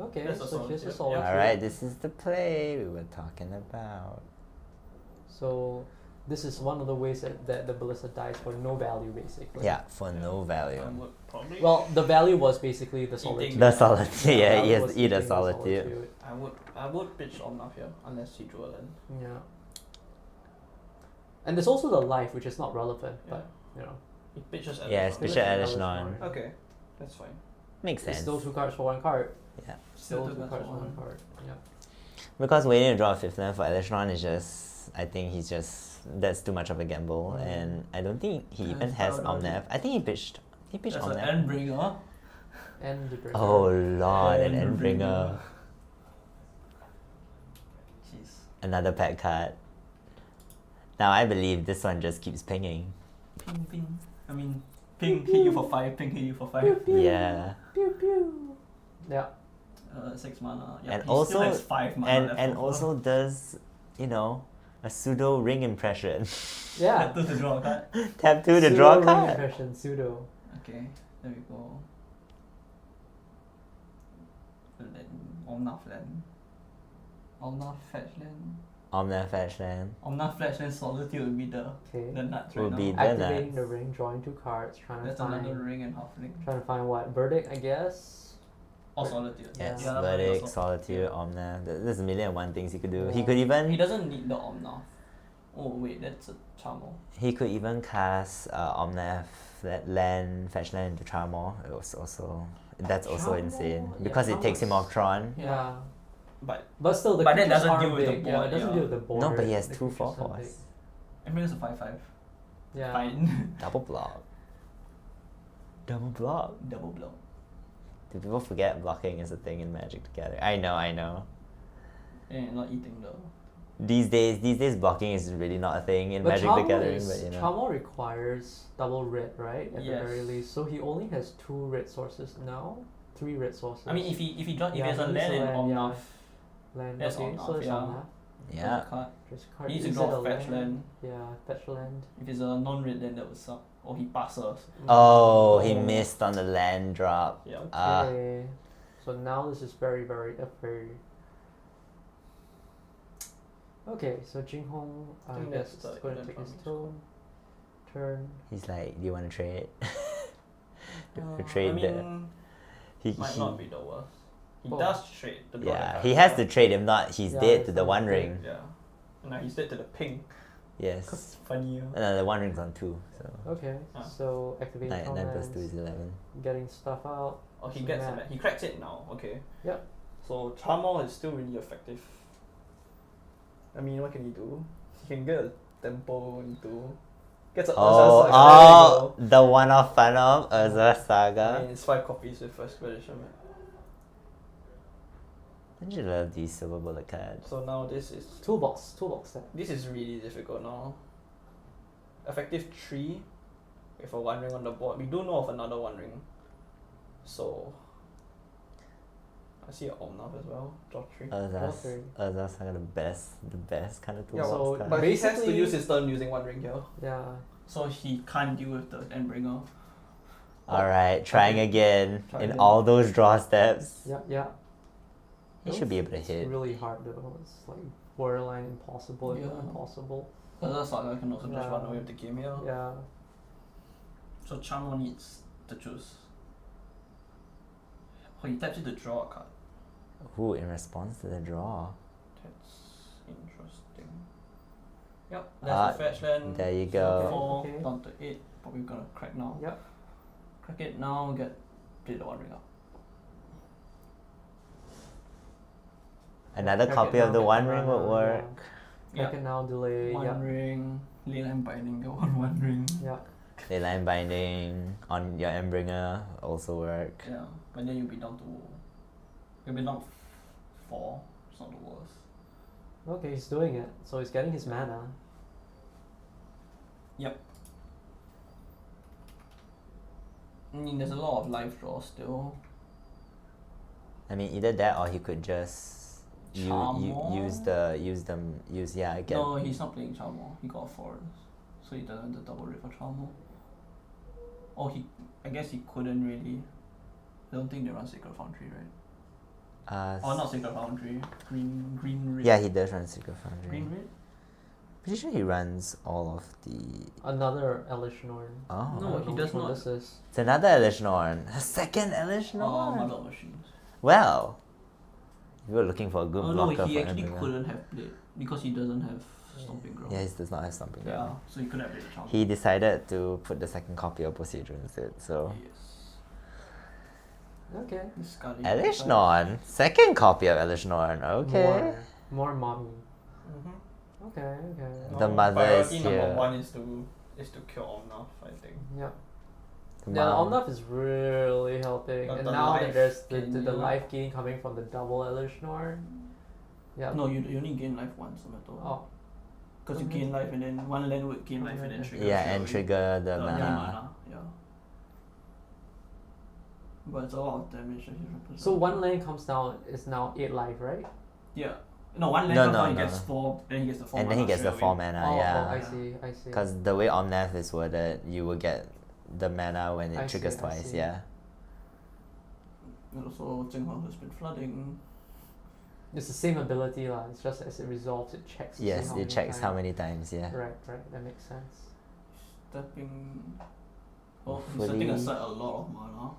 okay. That's a So here's a solitude. solitude. Alright, this is the play we were talking about. So this is one of the ways that the Ballista dies for no value, basically. Yeah, for no value. I would probably. Well, the value was basically the solitude. The solitude, yeah, value he has was to eat a eating the solitude. I would pitch Omnath here unless he drew a land. Yeah. And there's also the life, which is not relevant, but you know, He pitches at Yes, the pitch Pitch at at Elishnon. Elishnon. Okay, that's fine. Makes it's sense. still 2 cards for 1 card. Yeah. Still Still 2 two cards cards for for 1 one. card. Yeah. Because waiting to draw a 5th land for Elishnon is just, I think he's just, that's too much of a gamble, and I don't think he Yeah, even it's has probably Omnath. I think he pitched That's an Omnath. Endbringer. And the Bringer. Oh lord, an Endbringer. Endbringer. Jeez. Another pet card. Now I believe this one just keeps pinging. Ping ping. I mean, ping hit you for 5, ping hit you for 5. Yeah. Pew pew. Yeah. 6 mana. Yeah, And he also- still has 5 mana And left and over. also does, a pseudo ring impression. Yeah. to draw a card. Tap 2 to Pseudo draw a ring card. impression, pseudo. Okay, there we go. And then Omnath land. Omnath fetch land. Omnath fetch land. Omnath fetch land solitude would be the Okay. nuts Will right be now. the Activating nuts. the ring, drawing 2 cards, trying That's to find another ring and halfling. trying to find what? Verdict, I guess. Or solitude. Yes, Yeah, Verdict, also- Solitude, Omnath. There's a million and one things he could do. He Yeah. could He even doesn't need the Omnath. Oh wait, that's a Charmo. he could even cast Omnath that land fetch land into Charmor. It was also that's also insane Charmo, yeah, because it takes him Charmo's- off Tron. Yeah. But But still, the But that creatures doesn't are deal with the big. Yeah, board, it doesn't yeah. deal with the board. No, but he has The two creatures are 4/4s. big. I mean it's a 5/5. Yeah. Fine. Double block. Double block. Double block. Do people forget blocking is a thing in Magic together? I know. And not eating though. These days blocking is really not a thing in But Magic the Gathering, but you know. Charmo requires double red, right? At Yes. the very least. So he only has 2 red sources now. 3 red sources. I mean if he draws if Yeah, he has a he needs land a and land, yeah. Omnath, land. that's okay, so Omnath, it's yeah. Omnath. Yeah. card. Just a card. He needs to Is draw it a fetch land. Yeah, fetch land. If it's a non-red then that would suck. Or he passes. Oh, he Oh. missed on the land drop. Yeah. Ah. Okay. So now this is very, very, very. Okay, so Jinghong, I think guess, that's is the going to end take from his his turn. He's like, do you want to trade? I trade the. mean, He, might not be the worst. He Oh. does trade the draw the yeah, card, he has yeah. to trade. If not, he's Yeah, dead it's to the not One good. Ring. Yeah. And now he's dead to the ping. Yes. Cause it's funnier. The One Ring's on 2, so Okay, Ah. so activating 9 plus 2 commands, is 11. getting stuff out. Oh, he So gets Matt- it. He cracks it now. Okay. Yep. So Charmo is still really effective. I mean, what can he do? He can get a tempo into. Gets a Oh, Urza Saga. oh, the one-off funnel, Urza There you go. I Saga. mean, it's 5 copies with first edition, man. Don't you love these silver bullet cards? So now this is Toolbox set. really difficult now. Effective 3 with a 1 ring on the board. We do know of another 1 ring. So I see an Omnath as well. Draw 3. Okay. Urza Saga, the best kind of Yeah, toolbox so card. But he has to basically- use his turn using 1 ring here. Yeah. So he can't deal with the Endbringer. Alright, trying Okay. again Try in again. all those draw steps. Yeah. He should be able to It's hit. really hard though. It's like borderline impossible, if not Yeah. impossible. Urza Saga can also just Yeah. run away with the game here. Yeah. So Charmo needs to choose. Oh, he taps it to draw a card. Ooh, in response to the draw. That's interesting. Yep, that's the fetch land. There you go. 4 Okay. down to 8. Probably gonna crack now. Yep. Crack it now, play the 1 ring up. Another Crack copy it of now, the get One the Ring mana, would work. Yeah. Crack it now, delay. 1 Yeah. ring, Leyline Binding, go on 1 ring. Yeah. Leyline Binding on your Endbringer also work. Yeah, but then you'll be down 4. It's not the worst. Okay, he's doing it. So he's getting his mana. I mean, there's a lot of life draws still. I mean, either that or he could just Charmo? use again. No, he's not playing Charmo. He got a forest, so he doesn't have the double rate for Charmo. Oh, I guess he couldn't really. I don't think they run Sacred Foundry, right? Oh, not Sacred Foundry. Green red. Yeah, he does run Secret Foundry. Green red. Pretty sure he runs all of the. Another Elish Norn. Oh, I No, don't he know does which one not. This is. it's another Elish Norn. A second Elish Norn. Mother of Machines. Well, you were looking for a good Oh no, blocker he for actually Endbringer. couldn't have played because he doesn't have Stomping Ground. Yeah, he does not have Stomping Yeah, Ground. so he couldn't have played the Charmo. He decided to put the second copy of Procedure instead. So Yes. Okay. Discarding Elish the Norn, second copy of Elish Norn. Okay. More mommy. Mm-hmm. Okay. The mother is priority here. number 1 is to kill Omnath, I think. Yeah. The Yeah, mom- Omnath is really helping, But and the now that life there's the gain, the yeah. life gain coming from the double Elish Norn. Yeah. No, you only gain life once no matter what. Oh. Because you Mhm. gain life and then one land would gain life and then trigger. Yeah, straight and away. trigger the The mana. Yeah. But it's a lot of damage that he's representing. So one land comes down is now 8 life, right? Yeah. No, one land No, comes no, down, he no. gets 4, then he gets the 4 And then he mana gets the straight 4 away. mana, Oh, yeah. I see. Because the way Omnath is worded, you will get the mana when it I triggers see, I twice, see. yeah. And also, Jinghong has been flooding. It's the same ability lah. It's just as it resolves, it checks. to see Yes, many it checks how times. many times, yeah. Right. That makes sense. Stepping. Oh, he's setting Hopefully- aside a lot of mana.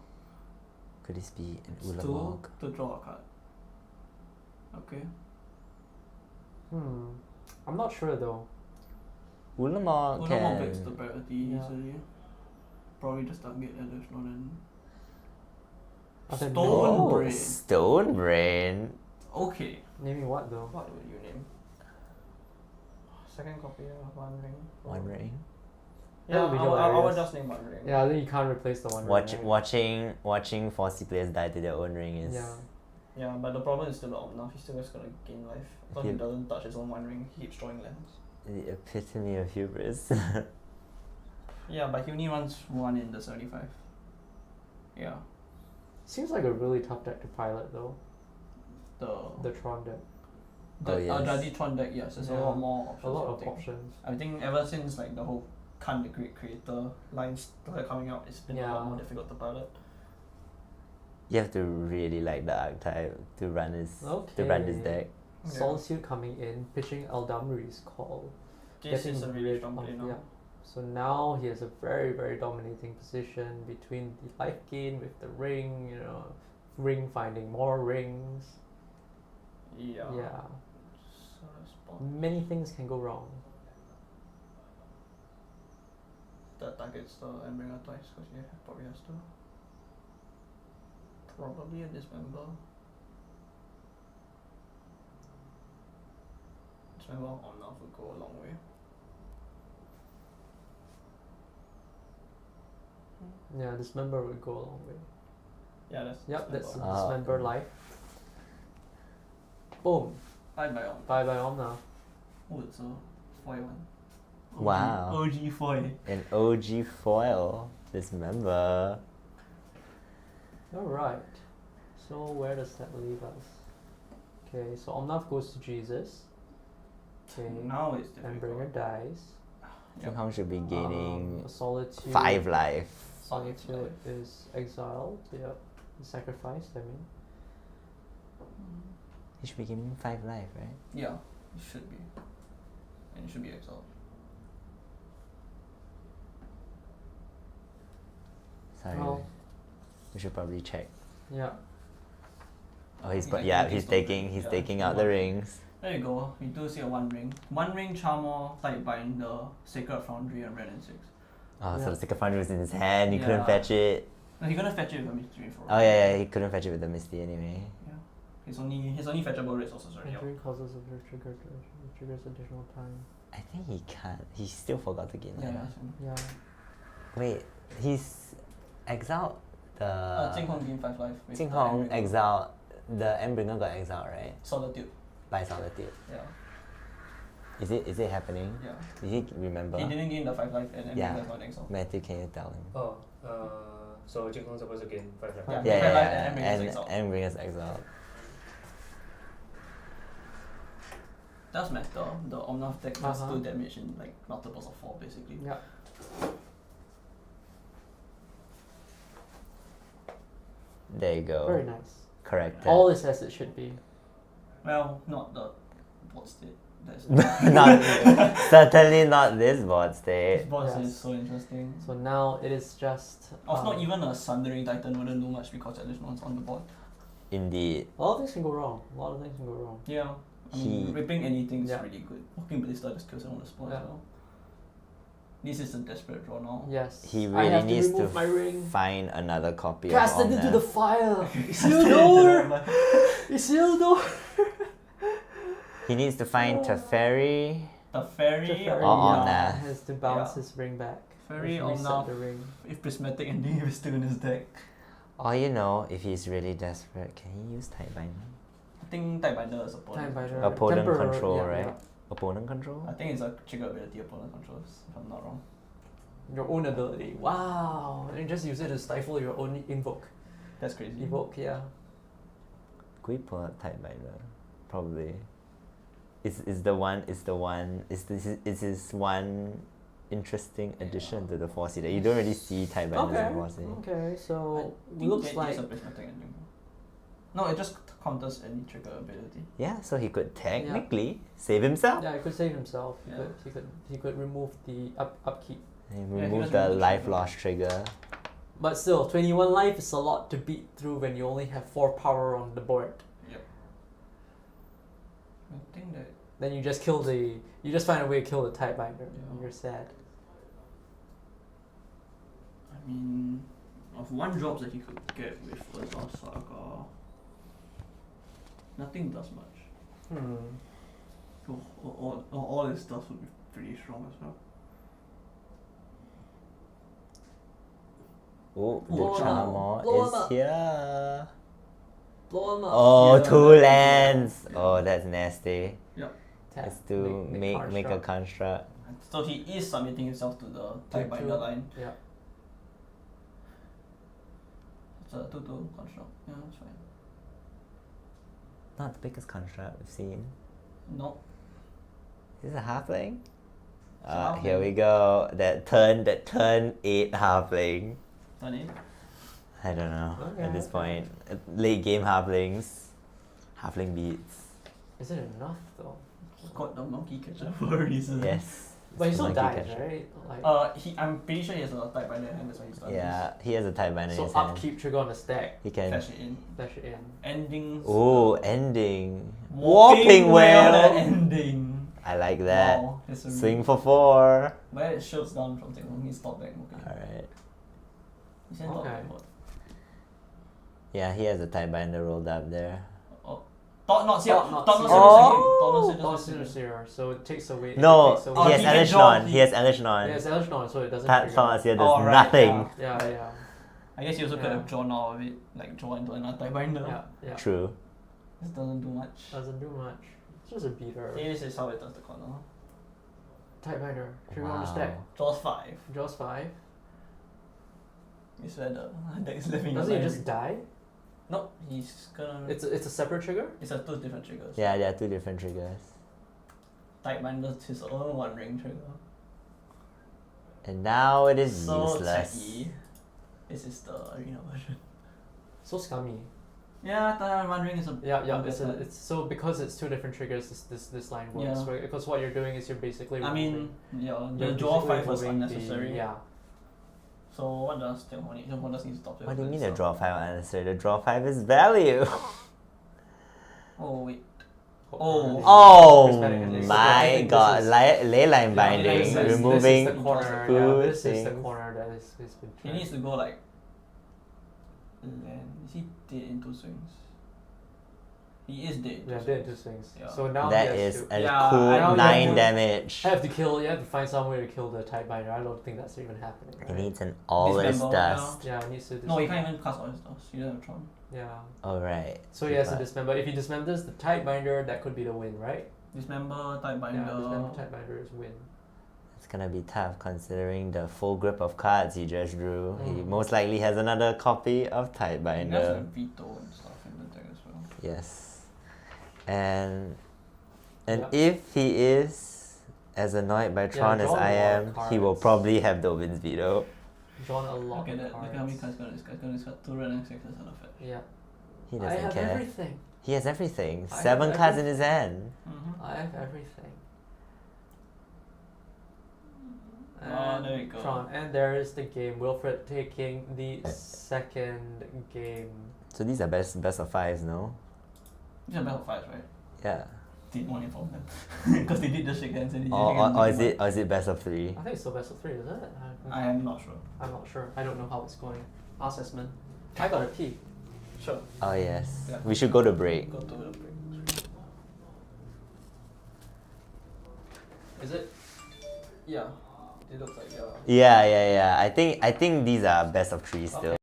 Could this be an It's 2 Ulamog? to draw a card. Okay. I'm not sure though. Ulamog Ulamog begs can... the parity Yeah. easily. Probably just target Elish Norn and Other than Stone Oh, Brain. Stone Brain. Okay. Naming what though? What would you name? Second copy of One Ring. One Ring. That Yeah, would be I would hilarious. just name One Ring. Yeah, then you can't replace the one. Watch, ring, right? watching 4C players die to their own ring is. Yeah. Yeah, but the problem is still the Omnath. He's still just gonna gain life. Because he Yeah. doesn't touch his own One Ring, he keeps drawing lands. The epitome of hubris. Yeah, but he only runs one in the 75. Yeah. Seems like a really tough deck to pilot though. The The Tron deck. the Oh, yes. Eldrazi Tron deck, yes, there's a Yeah. lot more options. A lot I of think. options. I think ever since like the whole Khan the Great Creator lines started coming out, it's been a lot Yeah. more difficult to pilot. You have to really like the archetype to run this deck. Yeah. Solitude coming in, pitching Eldamri's call. This is a getting really rid strong of- play now. Yeah. So now he has a very, very dominating position between the life gain with the ring, you know, ring finding more rings. Yeah. Yeah. So spot. Many things can go wrong. That targets the Endbringer twice because he probably has to. Probably a Dismember. Dismember Omnath would go a long way. Yeah, dismember would go a long way. Yeah, that's Yep, that's Dismember. dismember life. Boom. Bye bye Omnath. Bye bye Omnath. Oh, it's a foil one. Wow. OG foil. An OG foil. Dismember. Alright. So where does that leave us? Okay, so Omnath goes to Jesus. Okay. Now it's difficult. Endbringer dies. King Kong should be gaining Solitude. 5 life. Solitude is exiled. Yep. Sacrificed, I mean. He should be gaining 5 life, right? Yeah, it should be. And it should be exiled. Sorry. Well. We should probably check. Yeah. Oh, he's He's but like yeah, taking he's stone taking ring. he's Yeah, taking out the one. rings. There you go. We do see a One Ring. One Ring, Charmer, Tidebinder, Sacred Foundry, and Red and 6. Oh, Yeah. so the second fund was in his hand. He couldn't Yeah. fetch it. No, he gonna fetch it with a Mystery for. Oh yeah, he couldn't fetch it with the Misty anyway. Yeah. His only fetchable rate is also already out. Entering causes of your trigger triggers additional time. I think he can't. He still forgot to gain Yeah, life. yeah. Yeah. Wait, he's exiled the. Jing Hong gain 5 life. with Jing the Hong Endbringer. exiled. The Endbringer got exiled, right? Solitude. By Solitude. Yeah. Is it happening? Yeah. Did he remember? He didn't gain the 5 life and Yeah. Endbringer got exiled. Matthew, can you tell him? Oh, so Jing Kong's supposed to gain 5 life. Yeah. Yeah, Five life yeah, and yeah. Endbringer's exiled. Endbringer's exiled. Does matter. The Omnath deck does Uh-huh. 2 damage in like multiples of 4 basically. Yeah. There you go. Very nice. Correct. All is as it should be. Well, not the board state. That's Not certainly not this board This state. board state Yes. is so interesting. So now it is just. Not even a Sundering Titan wouldn't do much because additional's on the board. Indeed. A lot of things can go wrong. A lot of things can go wrong. Yeah. I mean, He- ripping anything is Yeah. really good. Walking Ballista just kills him on the spot Yeah. as well. This is a desperate draw now. Yes. He I really have needs to to remove my ring. find another copy Cast of it into Omnath. the fire. Isildur. Isildur. He needs to find Teferi. The Fairy, Teferi, Or yeah, Omnath. has to bounce Yeah. his ring back. Fairy Has to reset Omnath. the ring. If Prismatic Ending is still in his deck. Or you know, if he's really desperate, can he use Tidebinder? I think Tidebinder is opponent. Tidebinder. control. Opponent Temporary, control, yeah, right? yeah. Opponent control? I think it's a trigger ability opponent controls, if I'm not wrong. Your own ability. Wow. And you just use it to stifle your own invoke. That's crazy. Evoke, yeah. Could we pull up Tidebinder? Probably. Is this one interesting addition to the 4C that you don't really see Tidebinder Okay. in 4C. Okay, so I think looks it like is a Prismatic Ending. No, it just counters any trigger ability. Yeah, so he could technically save himself. yeah, he could save himself. He Yeah. could he could remove the upkeep. And Yeah, he remove does the remove the life trigger. loss trigger. But still, 21 life is a lot to beat through when you only have 4 power on the board. Yep. I think that Then you just find a way to kill the Tidebinder. Yeah. And you're sad. I mean Of 1-drops that he could get with Azar Saga, nothing does much. So all his stuff would be pretty strong as well. Oh, the Blow him up. Charmor Blow him is up. here. Blow him up. Oh, Yeah, 2 that's- lands. yeah. Oh, that's nasty. Tap, It's to make a construct. So he is submitting himself to the Tidebinder line. Yeah. It's a 2/2 construct. Yeah, that's fine. Not the biggest construct we've seen. No. Is it a halfling? It's a Here halfling. we go. That turn 8 halfling. Turn 8. I don't know at this Okay. point. Late game halflings. Halfling beats. Is it enough though? It's called the monkey catcher for a reason. Yes. But he it's still monkey dies, catcher. right? Like, I'm pretty sure he has a Tidebinder and that's why he's done Yeah, he has a type binder in so his hand. upkeep trigger on the stack. He this. can. Flash it in. Dash it in. Endings. Oh, ending. Warping Warping Whale Whale. ending. I like that. Wow, that's a Swing for 4. But it shields down from Temur. He's top deck. Okay. Alright. He's in top Okay. deck. What? Yeah, he has a type binder rolled up there. Thought not Seer. Thought not Thought not Seer. Seer. Oh! Oh, Seer. Sinner Seer. So it takes away. No, it takes he away. has he can Elish draw- Non. He has Elish Non. Yeah, it's Eldrazi, so it doesn't That trigger. Thomas here does Oh, right, nothing. Yeah, yeah, I guess he also could Yeah. have drawn out of it, like draw into another Tidebinder. yeah, yeah. True. This doesn't do much. Doesn't do much. It's just a beater. This is how it does the corner. Tidebinder. Trigger on the Wow. stack. Draws 5. Draws 5. Is where the deck is living. Doesn't he just die? No, he's gonna. It's a separate trigger? It's a 2 different triggers. Yeah, there are 2 different triggers. Tidebinder's his own 1-ring trigger. And now it is So useless. techy. This is the arena version. So scummy. Yeah, the 1-ring is a. Yeah, yeah. a It's, better- it's so because it's 2 different triggers. This line works. Yeah. Right? Because what you're doing is you're basically. I mean, yeah, the you're draw basically 5 was removing unnecessary. yeah. So what does Temur need? Temur does need to stop it. What do you with mean the stuff. draw 5 unnecessary? The draw 5 is value. Oh wait. Oh. Oh Prismatic Index. my I think this god. is- Ley line Yeah, binding. this is Removing the corner. two Yeah, this is the things. corner that is been He tried. needs to go like. Land. Is he dead in 2 swings? He is dead. in two Yeah, swings. did 2 swings. Yeah. So now That he has is to, a Yeah, now cool you 9 have to- damage. You have to find some way to kill the Tidebinder. I don't think that's even happening. He Right? needs an all his Dismember, dust. Yeah, he needs to. No, he dismember. can't even cast all his dust. You don't have Tron. Yeah. Alright. So he has to But dismember. If he dismembers the Tidebinder, that could be the win, right? Dismember, Yeah, Tidebinder. dismember Tidebinder is win. it's gonna be tough considering the full grip of cards he just drew. He Mm. most likely has another copy of He has a Tidebinder. veto and stuff in the deck as well. Yes. And Yeah. if he is as annoyed by Tron as drawn a I lot of am, he will cards. probably have Dovin's veto. Drawn a lot Look at of that. cards. Look how many cards gonna discard. Gonna discard 2 red and 6 as an effect. Yeah. He I doesn't have care. everything. He has everything. I have 7 cards in his hand. Mm-hmm. I have everything. Oh, there we go. Tron. And there is the game. Wilfred taking the second game. So these are best of 5s, no? These are battle 5s, right? Yeah. Didn't want to inform them. Because they did the shake hands and they Or is it best of 3? I think it's still best of 3, isn't it? I am not sure. I'm not sure. I don't know how it's going. Ask Esmond. I got a T. Sure. Oh yes. Yeah. We should go to break. Go to the break. Is it? Yeah. It looks like yeah. Yeah. I think these are best of 3 still. Okay.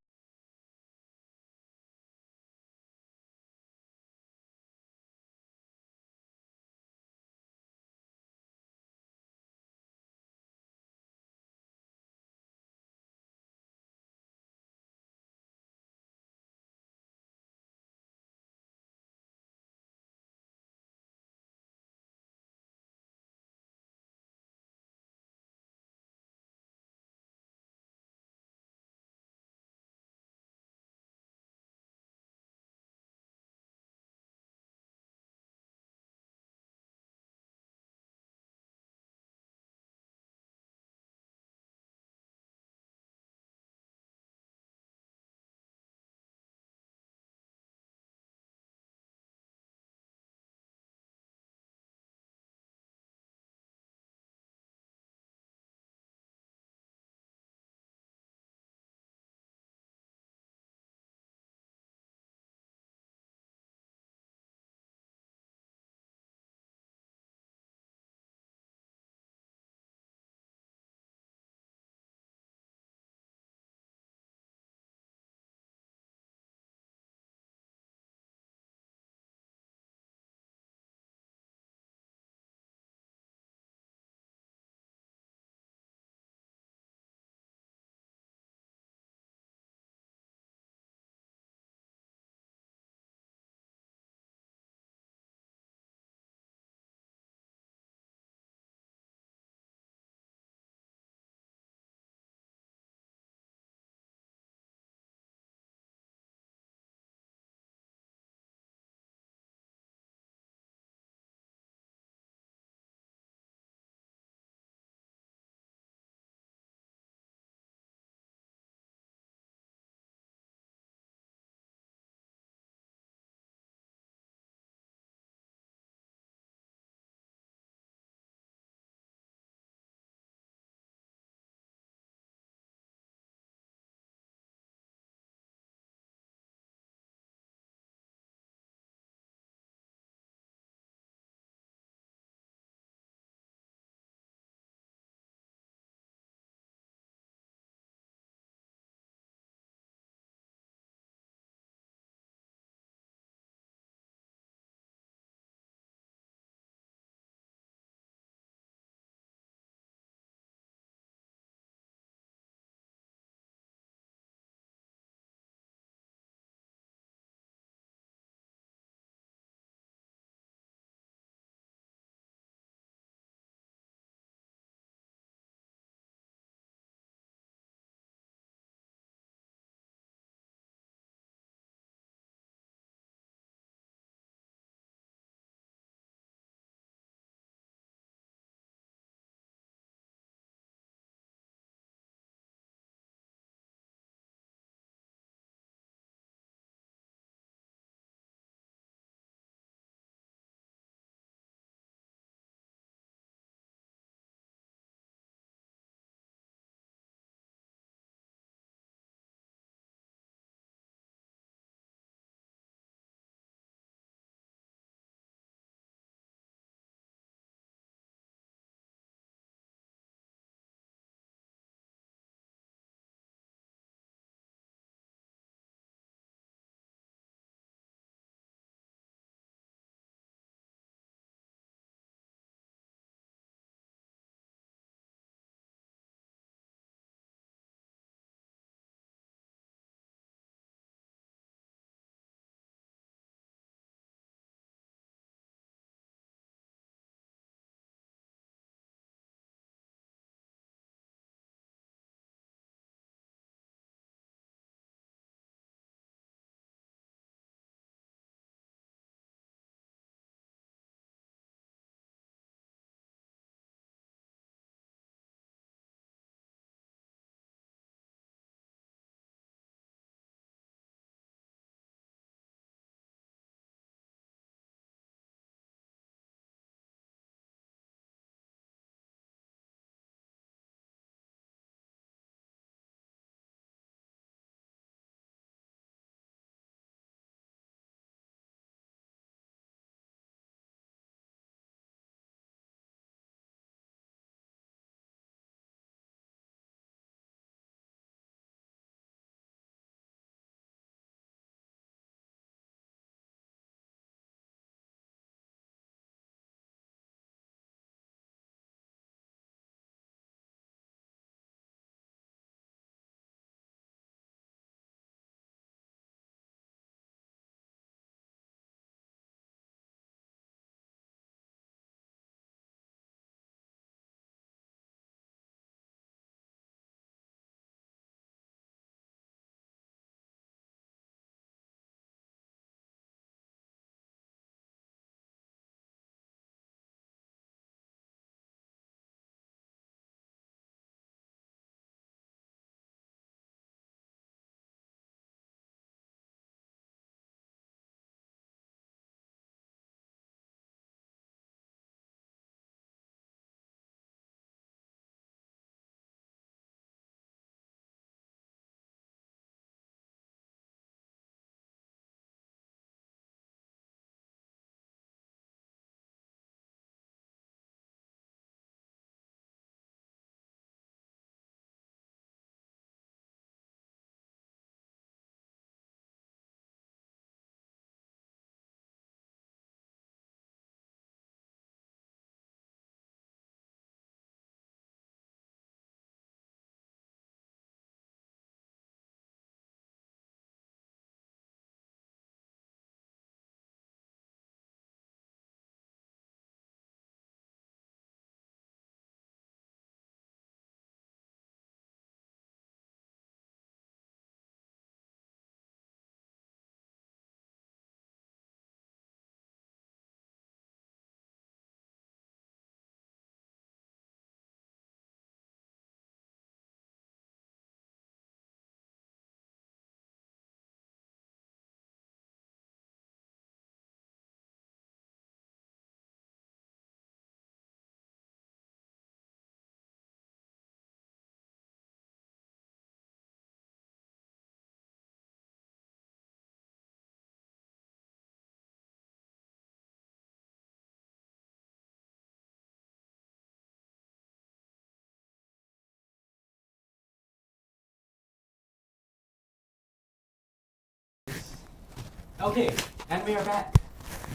Okay, and we are back.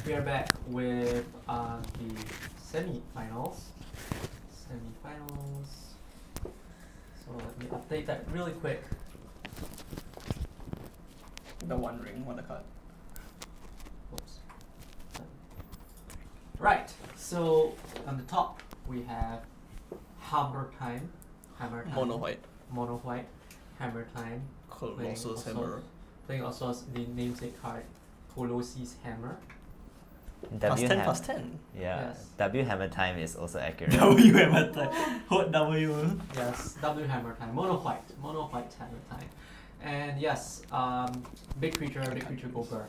We are back with the semi-finals. So let me update that really quick. The One Ring, what a card. Oops. Right. So on the top we have Hammer Time. Mono white. Mono white. Hammer Time. Colossus Hammer. Playing also the namesake card, Colossus Hammer. Plus 10, Ham- plus 10. Yeah, Yes. W hammer time is also accurate. W Hammer time. What W? Yes, W Hammer Time. Mono white Hammer Time. And yes, big creature go burr.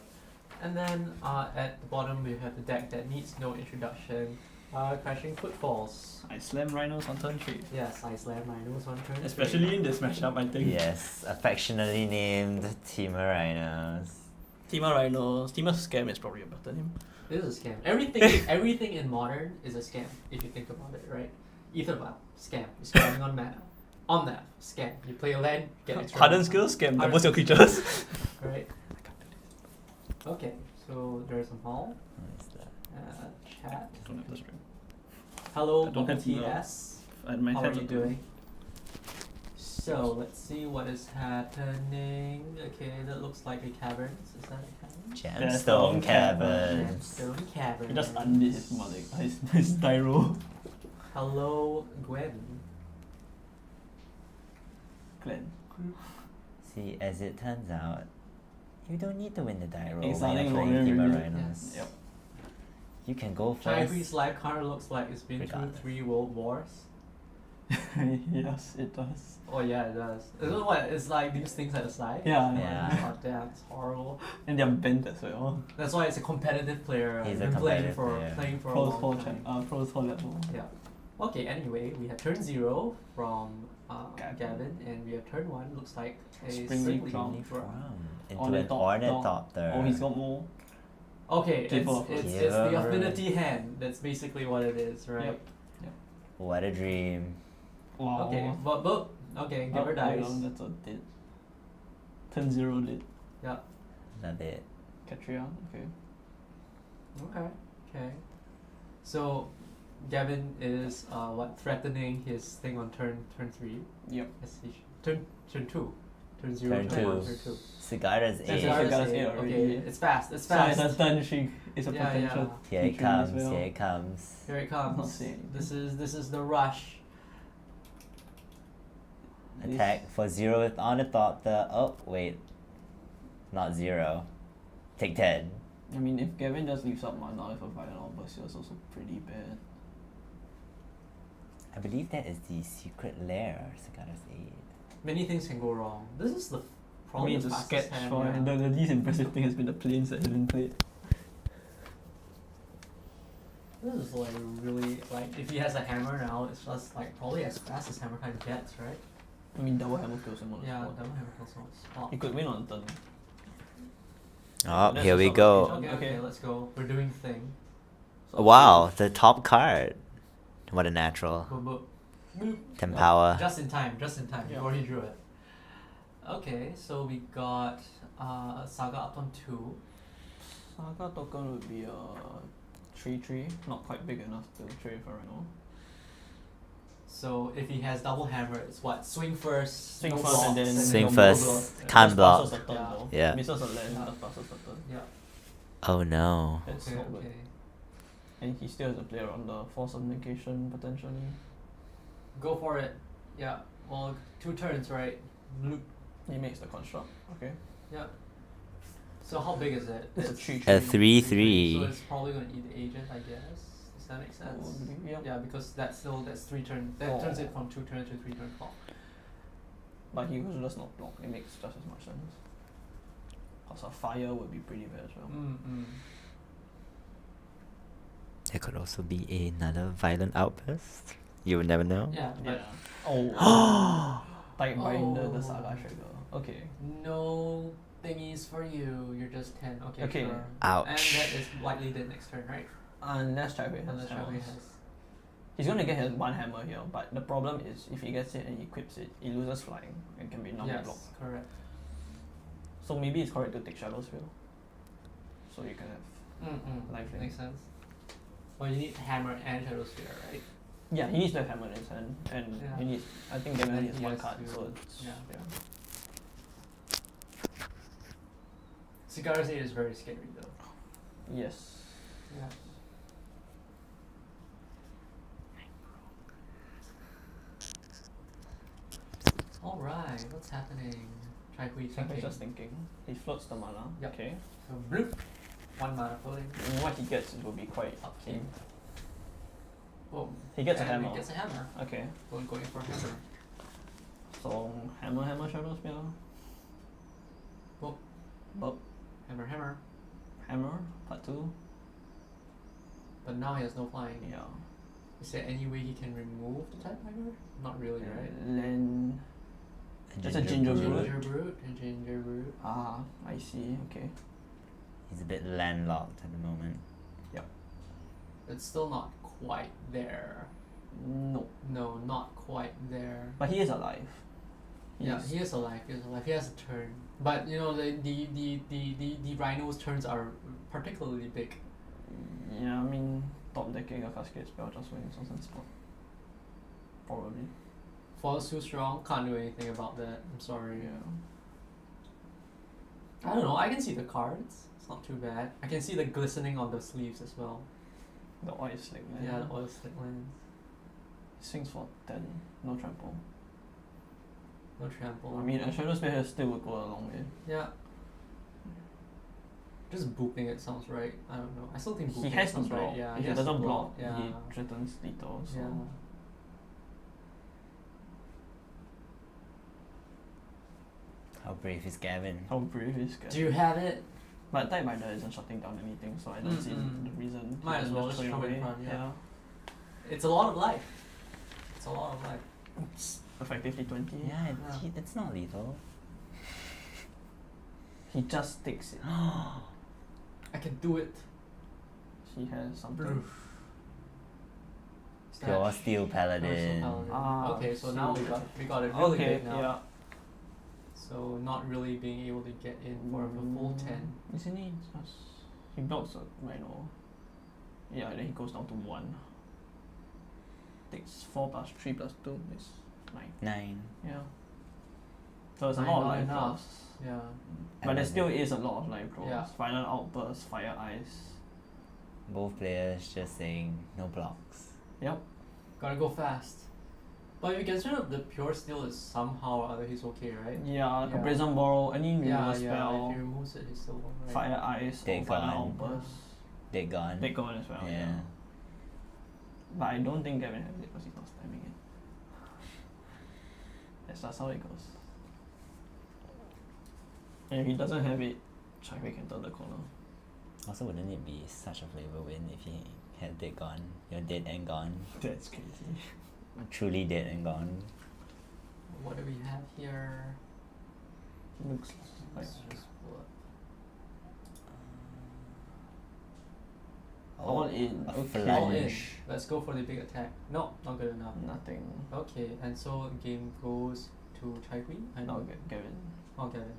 And then at the bottom we have the deck that needs no introduction. Crashing Footfalls. I slam Rhinos on turn 3. Yes, I slam Rhinos on turn Especially in this matchup, I think. Yes, affectionately named Temur Rhinos. Temur Rhinos. Temur Scam is probably a better name. It is a scam. Everything in modern is a scam if you think about it, right? Ethervial, scam. You're scamming on mana. Omnath, scam. You play a land, get extra. Hardened skills, scam. Hardened Doubles your creatures. Right. Okay, so there's a mall. What is that? Chat. Don't have the string. Hello, I don't have the- TS. And my How are hands you doing? So let's see what is happening. Okay, that looks like a cavern. Is that a cavern? Gemstone Caverns. Gemstone cavern. He just undid his Malik, his Dyro. Hello, Gwen. Glenn. See, as it turns out, you don't need to win the die roll when Exciting you're playing roll, Dimir really. Rhinos. Yes. Yep. You can go Chaihui's first. live card looks like it's been Regardless. through 3 world wars. Yes, it does. Oh yeah, it does. Isn't it what? It's like these things at the side. Yeah, Yeah. Oh damn, it's horrible. And they're bent as well. That's why it's a competitive player. He's a Been playing competitive for player. playing for a Pro long 4 time. Pro 4 level. Yeah. Okay. Anyway, we have turn 0 from Gavin. Gavin, and we have turn 1. Looks like a Springleaf Springleaf Drum. Really Drum. from into an Ornithopter. ornithopter. Oh, he's got more. Okay, Give off. it's Give the off. affinity hand. That's basically what it is, right? Yep. What a dream. Wow. Okay, but okay, give her Oh, dice. hold on, that's a dead. Turn 0 lit. Yeah. Love it. Katria, okay. Okay. So, Gavin is threatening his thing on turn 3. Yep. Yes, he turn 2, turn 0, Turn turn 1, two. turn 2. Cigarra's That's eight. Cigar- Cigar's Cigar's eight. eight Okay, already. it's fast. It's So fast. it's a turn she is a Yeah, potential. Here it featuring as comes. well. Here it comes. Here it Not comes. saying This is the rush. Attack for 0 with ornithopter. Oh wait, not 0. Take 10. I mean, if Gavin just leaves up mana with a violent outburst, it's also pretty bad. I believe that is the secret lair. Cigar's eight. Many things can go wrong. This is the I probably mean, it's the a fastest sketch hand, for yeah. the least impressive thing has been the planes that have been played. This is like really like if he has a hammer now, it's just like probably as fast as hammer time gets, right? I mean, double hammer kills him on the Yeah, spot. double hammer kills on the spot. He could win on turn. Oh, That's here a we solid go. feature. Okay, let's go. We're doing thing. So Wow, the top card. What a natural. Boop, boop. Boop. 10 power. Just in time, Yeah. before he drew it. Okay, so we got Saga up on 2. Saga token would be a 3/3, not quite big enough to trade for right now. So if he has double hammer, it's what? Swing first, Swing no first and blocks, then Swing no first. block. Can't Just block. passes a turn Yeah. though. Yeah. Misses a land, Yeah. just passes a turn. Yeah. Oh no. That's Okay, not good. okay. And he still has to play around the force of negation potentially. Go for it. Yeah. Well, 2 turns, right? Bloop. He makes the construct. Okay. Yeah. So how big is it? It's a 3/3. A 3/3. So it's probably gonna eat the agent, I guess. Does that make sense? Probably, yeah. Yeah, because that's 3 turns. That turns it from 2 turn to 3 turn clock. But he was just not block. It makes just as much sense. Cause a fire would be pretty bad as well. Mm. There could also be another violent outburst. You would never know. Yeah, but Oh. Tight binder the Oh. saga trigger. Okay. no thingies for you. You're just 10. Okay, Okay. sure. Ouch. And that is likely the next turn, right? Unless Chaihui Unless has Chaihui hammers. has. He's gonna get his one hammer here, but the problem is if he gets it and equips it, he loses flying and can be normal Yes, block. correct. So maybe it's correct to take Shadow's Veil. so you can have lifelink. Makes sense. Well, you need hammer and shadow sphere, right? Yeah, he needs to have hammer in his hand, and Yeah. he needs. I think Gavin And needs he one has card, to- so it's yeah. Cigar's is very scary though. yes. Yeah. Alright, what's happening? Try who you He's thinking. just thinking. He floats the mana. Yep. Okay. So bloop. 1 mana floating. And what he gets will be quite Up in. Boom. He gets a And hammer. He gets a hammer. Okay. Going for a hammer. So hammer, shadow spear. Boop. Boop. Hammer. Hammer. Part 2. But now he has no flying. Yeah. Is there any way he can remove the type tiger? Not really, right? Land. That's a ginger brute. Ginger brute. Ah, I see. Okay. He's a bit landlocked at the moment. It's still not quite there. No. No, not quite there. But he is alive. Yeah, he is alive. He is alive. He has a turn. But you know the Rhinos' turns are particularly big. Yeah, I mean, top decking a cascade spell just wins on some spot. Probably. Falls too strong. Can't do anything about that. I'm sorry. Yeah. I don't know. I can see the cards. It's not too bad. I can see the glistening on the sleeves as well. The oil slick, man. Yeah, the oil slick lens. Swings for 10. No trample. No trample. I mean, a shadow spear still would go a long way. Yeah. Just booping it sounds right. I don't know. I still think booping He has to sounds block. right. Yeah, If he has to doesn't block, yeah. he threatens lethal. So. Yeah. How brave is Gavin? How brave is Gavin? Do you have it? But Tide Binder isn't shutting down anything, so I don't see the reason. he Might as can well just throw it throw it in away. front, yeah. It's a lot of life. It's a lot of life. It's effectively 20. Yeah, Yeah. it's not lethal. He just takes it. I can do it. He has something. Proof. Pure Steel Paladin. Okay, so now we got it really Okay, big now. yeah. So not really being able to get in for a full 10. Isn't he just... He blocks a Rhino. Yeah, then he goes down to 1. Takes 4 plus 3 plus 2 is 9. 9. Yeah. So it's a Nine, lot of not life enough. loss. Yeah. But there still is a lot of life draws. Yeah. Final Outburst, Fire Ice. Both players just saying no blocks. Yep. Gotta go fast. But if you consider the pure steel is somehow or other he's okay, right? Yeah, Yeah. Brazen Borrow, any removal Yeah, spell, if he removes it, he's still right. Fire Ice, or Dead Final gone. Outburst. They gone. They gone as well, yeah. But I don't think Gavin has it because he's not spamming it. That's just how it goes. And if he doesn't have it, Chai-Hui can turn the corner. Also, wouldn't it be such a flavor win if he had dead gone? You're dead and gone. That's crazy. Truly dead and gone. What do we have here? Looks like Let's just pull up. all in. A Okay. All in. flange. Let's go for the big attack. No, not good enough. Nothing. Okay, and so game goes to Chai-Hui. I No, know. Gavin. Oh, Gavin.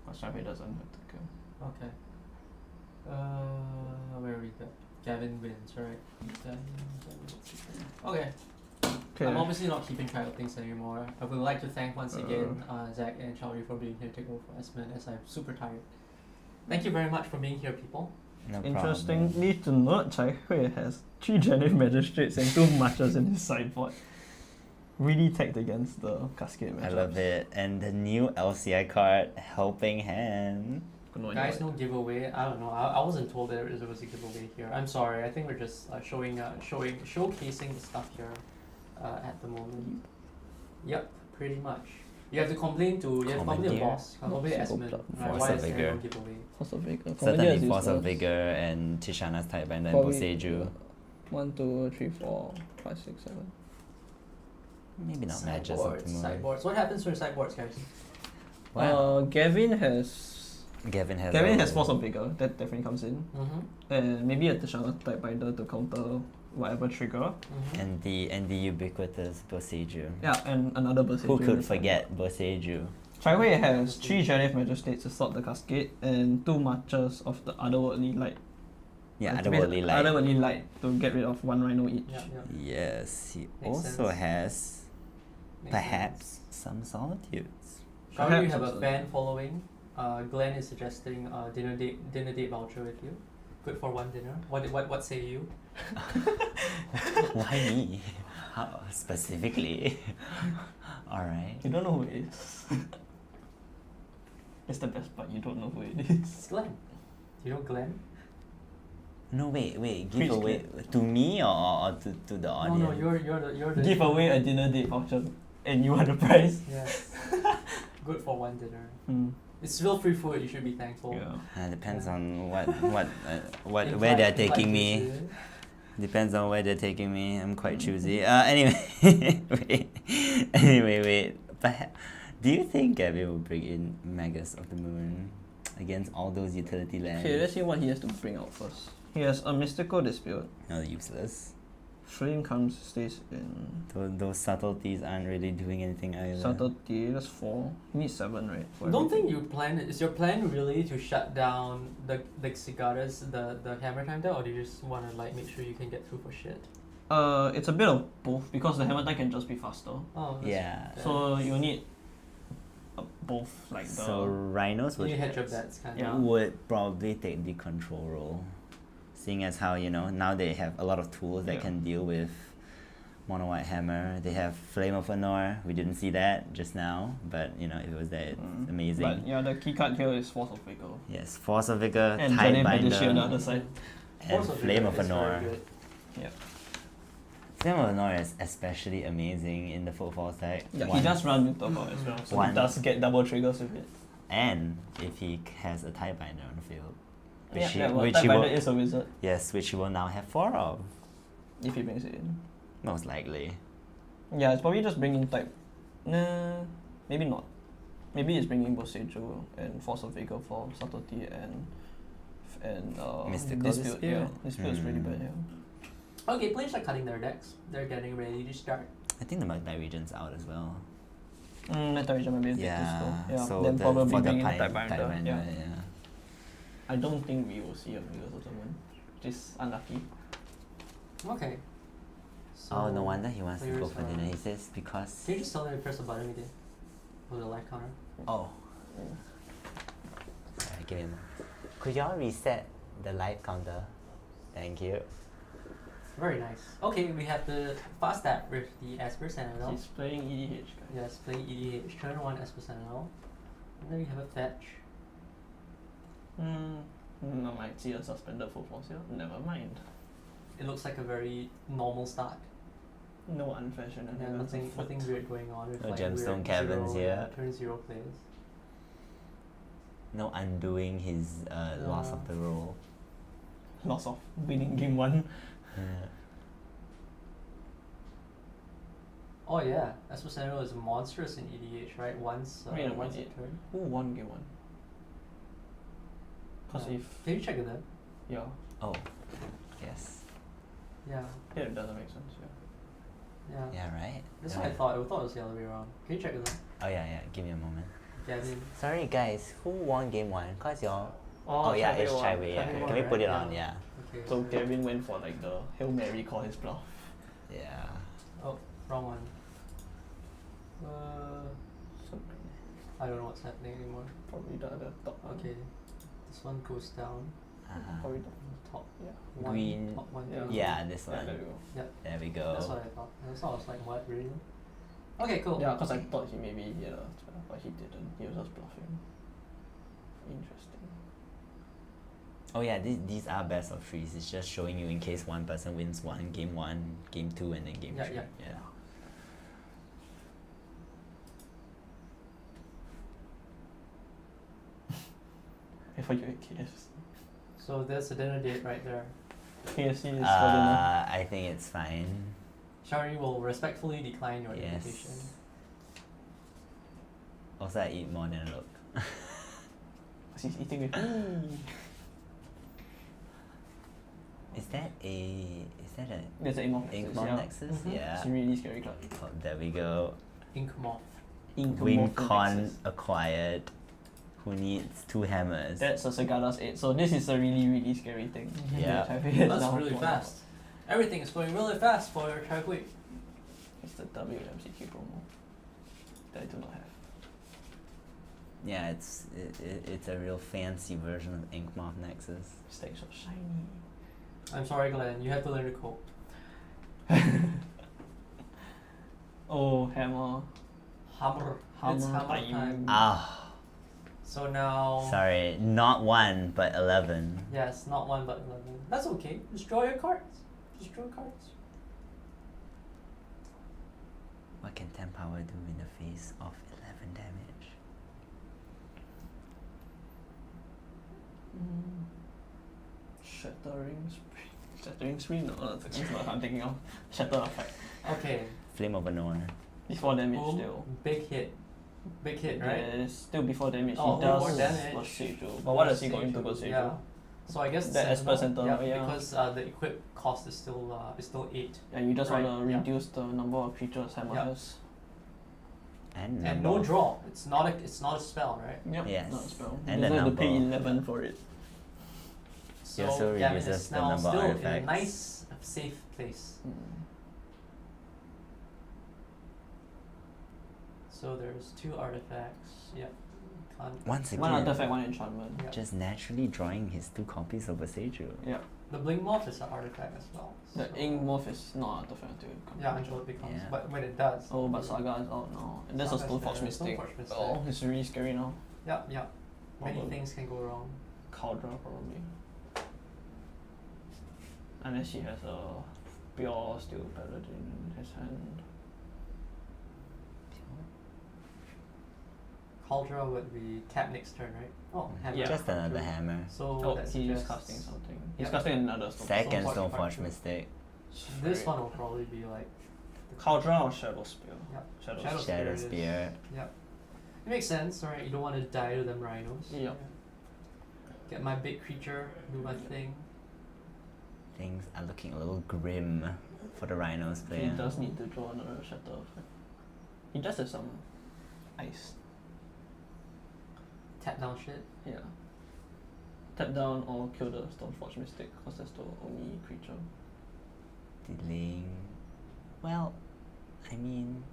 Because Chai-Hui doesn't have to kill. Okay. Where are we go? Gavin wins, right? Gavin, let's see. Okay. I'm obviously not keeping track of things anymore. I would like to thank once again Zach and Charlie for being here to take over for Esmond as I'm super tired. Thank you very much for being here, people. No problem. Interestingly to note, Chai-Hui has 3 Genevieve Magistrates and 2 Marchers in his sideboard. Really tagged against the Cascade matchups. I love it. And the new LCI card, Helping Hand. No idea Guys, what- no giveaway. I don't know. I wasn't told there was a giveaway here. I'm sorry. I think we're just showcasing the stuff here at the moment. Yep, pretty much. You have to complain to the Commandeer. boss. Complain to No, Esmond. Force Right, of why is there Vigor. no giveaway? Force of Vigor. Certainly Force of Vigor and Tishana's Tidebinder and Boseiju. 1, 2, 3, 4, 5, 6, 7. Maybe not matches of Sideboards. Temur. Sideboards. What happens to your sideboards, guys? Wow. Gavin has Gavin has Gavin a- has Force of Vigor. That definitely comes in. Mm-hmm. And maybe a Tishana Tidebinder to counter whatever trigger. Mm-hmm. and the ubiquitous Boseiju. Yeah, and another Boseiju. Who could forget Boseiju? Chaihui has 3 Sheriff Magistrates to stop the Cascade and 2 Marchers of the Otherworldly Light. Yeah, Otherworldly Light. Otherworldly Light to get rid of 1 Rhino each. Yeah, yeah. Yes, he Makes also sense. has Makes perhaps sense. some Solitudes. Shall you Perhaps have a also. fan following? Glenn is suggesting dinner date voucher with you. Good for one dinner. What say you? Why me? How specifically? Alright. You don't know who it is. It's the best part, you don't know who it is. It's Glenn. Do you know Glenn? No, wait, Preach, give away to me or to the audience? No, you're the Give away a dinner date voucher and you are the prize. Yes. Good for one dinner. Hmm. It's still free food. You should be thankful. Yeah. Depends Yeah. on where Invite- they're invite taking you me. to- Depends on where they're taking me. I'm quite Mm. choosy. Anyway, wait. Do you think Gavin will bring in Magus of the Moon against all those utility lands? Okay, let's see what he has to bring out first. He has a Mystical Dispute. No, useless. Flame comes, stays in. Those subtleties aren't really doing anything either. Subtlety, that's 4. He needs 7, right? for Don't everything. think you plan it. Is your plan really to shut down the Cigadas, the Hammer Time there, or do you just want to like make sure you can get through for shit? It's a bit of both because the Hammer Time can just be faster. Oh, that's Yeah. fair. So you need both, like the. So Rhinos you need would hedge your bets, kind Yeah. of. would probably take the control role, seeing as how now they have a lot of tools that Yeah. can deal with Mono White Hammer. They have Flame of Honor. We didn't see that just now, but if it was there, it's amazing. But yeah, the key card here is Force of Vigor. Yes, Force of Vigor, And Jedi Tidebinder, Medici on the other side. and Force of Flame Vigor of is very Honor. good. Flame of Honor is especially amazing in the football deck. Yeah, he One- does run with the power as well, so One. he does get double triggers with it. And if he has a Tidebinder on the field, which he, Yeah, well, which he Tidebinder will, is a wizard yes, which he will now have 4 of, if he brings it in. most likely. Yeah, it's probably just bringing type. Nah, maybe not. Maybe it's bringing both Seiju and Force of Vigor for subtlety and Mystical Dispute. Yeah, Dispute. Dispute is really bad. Yeah. Okay, players are cutting their decks. They're getting ready to start. I think the Magni region's out as well. Meta Region might be a bit too Yeah, slow. Yeah, so then the, probably for the bringing Pine, Tidebinder. Yeah. yeah. I don't think we will see a Vegas of the Moon, which is unlucky. Okay. So Oh, no wonder he wants to go players for are- dinner. He says because. Can you just tell them to press the button again? For the live counter. Oh. Sorry, give me a moment. Could y'all reset the live counter? Thank you. Very nice. Okay, we have the fast tap with the Esper Sentinel. He's playing EDH, guys. Yes, play EDH, turn 1 Esper Sentinel. And then we have a fetch. I might see a suspended full force here. Never mind. It looks like a very normal start. No unfashioned. Yeah, nothing weird going on with No like gemstone weird caverns zero, here. turn 0 players. No undoing his loss of the role. Loss of winning game 1. Oh yeah, Esper Sentinel is monstrous in EDH, right? Once Wait a once a minute. turn. Who won game 1? Because if. Can you check with them? Yeah. Oh, yes. Yeah, Yeah, it doesn't make sense. Yeah. yeah. Yeah, right? That's Yeah. what I thought. I thought it was the other way around. Can you check with them? Oh, yeah. Give me a moment. Yeah, I mean, Sorry, guys. Who won game 1? Cause y'all. Oh, yeah, Chaihui it's won. Chaihui. Yeah. Chaihui Can we won, put it right? on? Yeah. okay. So Gavin went for like the Hail Mary, call his bluff. Yeah. Oh, wrong one. So I don't know what's happening anymore. probably the other top one. Okay, this one goes down. Uh-huh. Probably the Top yeah. one. Green. Top one. Yeah. Yeah, this Yeah, one. there we go. There we go. That's what I thought. That's why I was like, what, really? Okay, cool. Yeah, because I thought he maybe had a spell, but he didn't. He was just bluffing. Interesting. Oh yeah, these are best of 3s. It's just showing you in case one person wins game 1, game 2, and then game Yeah, 3. yeah. If I get KFC. So there's a dinner date right there. KFC is for dinner. I think it's fine. Shari will respectfully decline your Yes. invitation. Also, I eat more than I look. He's eating with me. Is that a There's an Inkmoth Nexus. Inkmoth Yeah. Nexus? Mhm. Yeah. It's a really scary card. Oh, there we go. Ink Moth. Ink WinCon Nexus. acquired. Who needs 2 hammers? That's a Sagada's 8, so this is a really, really scary thing. Yeah. That's really fast. Everything is going really fast for your Chagui. It's the WMCQ promo that I do not have. Yeah, it's a real fancy version of Inkmoth Nexus. Stacks so shiny. I'm sorry, Glenn. You have to learn to cope. Oh, hammer. Hammer. It's Hammer hammer time. time. Ah, So now. sorry, not 1 but 11. Yes, not 1 but 11. That's okay. Just draw your cards. Just draw cards. What can 10 power do in the face of 11 damage? Shattering Screen? No, that's not what I'm thinking of. Shatter Effect. Okay. Flame of Anor. Before damage Boom. still. Big hit. Big hit, right? Yeah, it's still before damage. Oh, he does before damage. Boseiju. But what does he go into Boseiju? Yeah. So I guess The Esper Center, yeah, yeah. because the equip cost is still 8. And you just Right, wanna yeah. reduce the number of creatures Hammer Yeah. has. And And number no of- draw. It's not a spell, right? Yep, Yes. not a spell. And you the have to pay number. 11 for it. So Yeah, so Gavin reduces is the now number of still in a artifacts. nice, safe place. So there's 2 artifacts. Yep. Once One again, artifact, one enchantment. Yep. just naturally drawing his 2 copies of Boseiju. Yeah. The Blink Moth is an artifact as well. The so- Ink Morph is not artifact until it comes. Yeah, until it becomes. Yeah. But when it does. Oh, but Saga is out now. And there's a Saga's Stoneforge there, Mystic. Stoneforge Mystic. Oh, it's really scary now. Yep, yep. Many Probably. things can go wrong. Cauldron probably. Unless he has a pure Steel Paladin in his hand. Cauldron would be tap next turn, right? Oh, hammer. Yeah. Just another hammer. So Oh, that he's suggests casting something. He's Yep. casting another Stoneforge. Second Stoneforge Stoneforge Archer. Mistake. This one will probably be like. the Cauldron or Shadow Spear? Yep. Shadow Shadow Spear. Shadow it is. Spear. Yep. It makes sense, right? You don't want to die to them rhinos. Yep. Yeah. Get my big creature, do my thing. Things are looking a little grim for the Rhinos He player. does need to draw another Shatter Effect. He does have some ice. Tap down shit. Yeah. Tap down or kill the Stoneforge Mystic, because that's the only creature. Delaying. Well, I mean,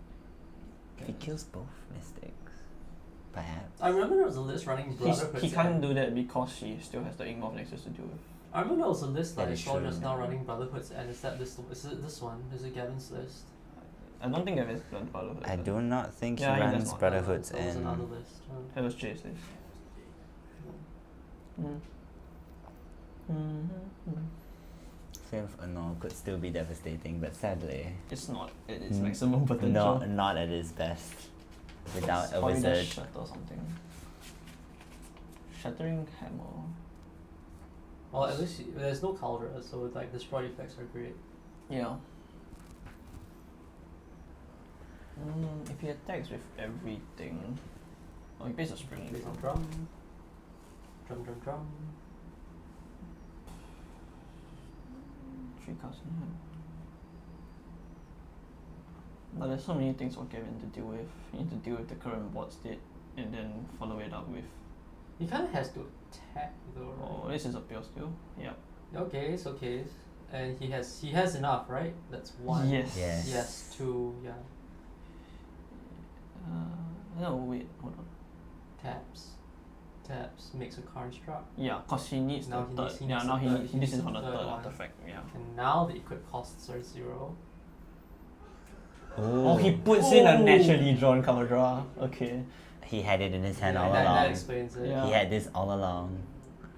if he kills both Mystics, perhaps. I remember there was a list running Brotherhood. He can't do that because he still has the Ink Morph Nexus to deal with. I remember there was a list that That I is saw true. just now running Brotherhoods, and is that this? Is it this one? Is it Gavin's list? I don't think Gavin's done Brotherhood. I but do not think Yeah, he he does runs not. Brotherhoods There was another and list. That was Jay's list. Flame of Anor could still be devastating, but sadly, It's not at its Mm, maximum potential. not at its best. Without a Probably wizard. just shatter or something. Shattering Hammer. Well, at least there's no Cauldron, so like destroy effects are great. Yeah. If he attacks with everything. Oh, he plays a spring. Plays a drum. drum. 3 cards in hand. But there's so many things for Kevin to deal with. You need to deal with the current board state and then follow it up with. He kind of has to attack though. Oh, this is a pure skill. Yep. Okay, it's okay. And he has enough, right? That's 1. Yes. Yes. Yes, 2. Yeah. No, wait, hold on. Taps makes a construct. Yeah, cause he needs Now the he third. needs- he Yeah, needs now the he third- needs. he This needs is on the the third third one. artifact. Yeah. And now the equip costs are 0. Oh, he puts in a naturally drawn cover draw. Okay. He had it in his hand all that along. explains it. Yeah. He had this all along.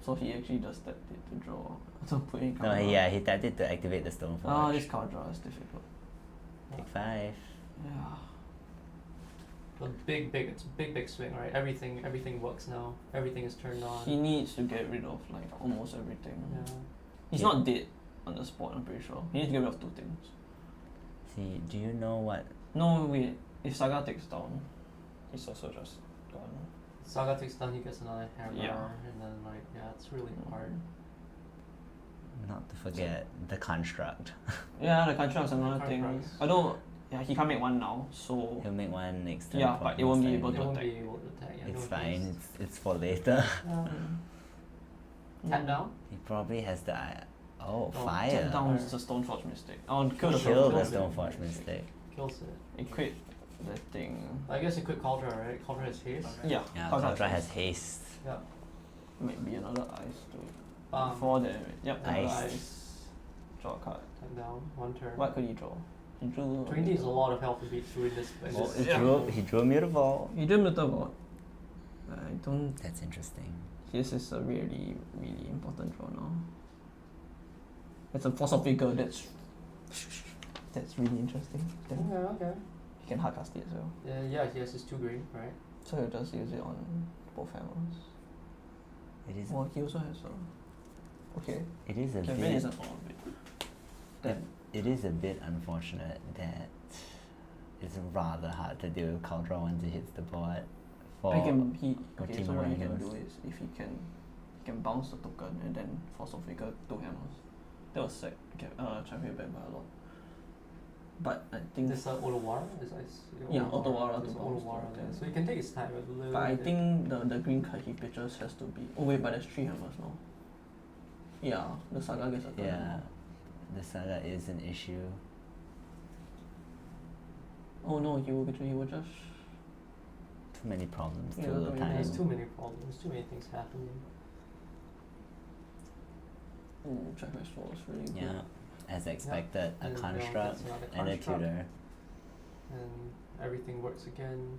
So he actually just tapped it to draw. To put in No, cover draw. yeah, he tapped it to activate the Stoneforge. Oh, this cover draw is difficult. Take 5. Yeah. It's a big swing, right? Everything works now. Everything is turned on. He needs to get rid of like almost everything. Yeah. He's Yeah. not dead on the spot, I'm pretty sure. He needs to get rid of 2 things. See, do you know what? No, wait. If Saga takes down, he's also just gone. Saga takes down, he gets another hammer, Yeah. and then it's really hard. Not to forget the construct. Yeah, the construct's another thing. Constructs. Although Yeah, he can't make one now, so He'll make one next turn. yeah, but it won't be able It to won't attack. be able to attack. Yeah, It's no fine. haste. It's for later. Tap down. He probably has the Oh, fire. Tap down is the Stoneforge Mystic. Oh, kill the Kill the Stoneforge Stoneforge Mystic. Kills it. Equip the thing. I guess you could Cauldron, right? Cauldron has haste. Yeah, Yeah, Cauldron Contra has haste. Yeah. Maybe another ice to Um, before the yep, another Ice. ice. Draw a card. Tap down. One turn. What could he draw? He drew 20 is a lot of health to beat through in this. Well, this he drew a mutable. He drew Mutable. I don't. That's interesting. This is a really, really important draw now. It's a Force of Vigor. That's really interesting. Then okay. he can hardcast it as well. Yeah, he has his 2 green, right? So he'll just use it on both hammers. It is. Well, he also has a. Okay. It is a Kevin bit. isn't all of it. Then It is a bit unfortunate that it's rather hard to deal with Cauldron once it hits the board. For okay, so Timur what he can Rhinos. do is if he can bounce the token and then Force of Vigor 2 hammers. That was set Champion back by a lot. But I think This Otawara is Yeah, Otawara There's to bounce Otawara the there. thing. So you can take his time a little But I bit. think the green card he pitches has to be. Oh wait, but there's 3 hammers now. Yeah, the Saga gets a turn. Yeah, the Saga is an issue. Oh no, you will just. Too many problems Yeah, too too little many time. There's too many problems, too many things happening. Check my was really good. Yeah, as expected, a And now construct that's another and a construct. tutor. And everything works again.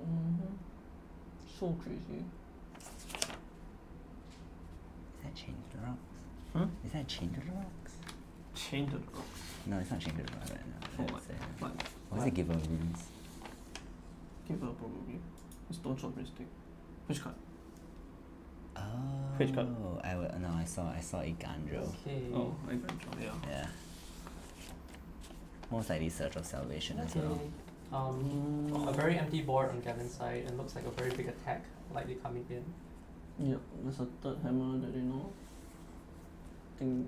Mm-hmm. So crazy. Is that Chain to the Rocks? Huh? Is that Chain to the Rocks? Chain to the rocks. No, it's not Chain to the Rocks right now. Oh, That's, What? what's it give of runes? Give her probably. It's Stoneforge Mystic. Which card? Oh, Which card? I saw Igandro. Okay. Oh, I got it. Yeah. Yeah. Most likely Search of Salvation as well. A very empty board on Gavin's side and looks like a very big attack likely coming in. Yep, there's a third hammer that they know. I think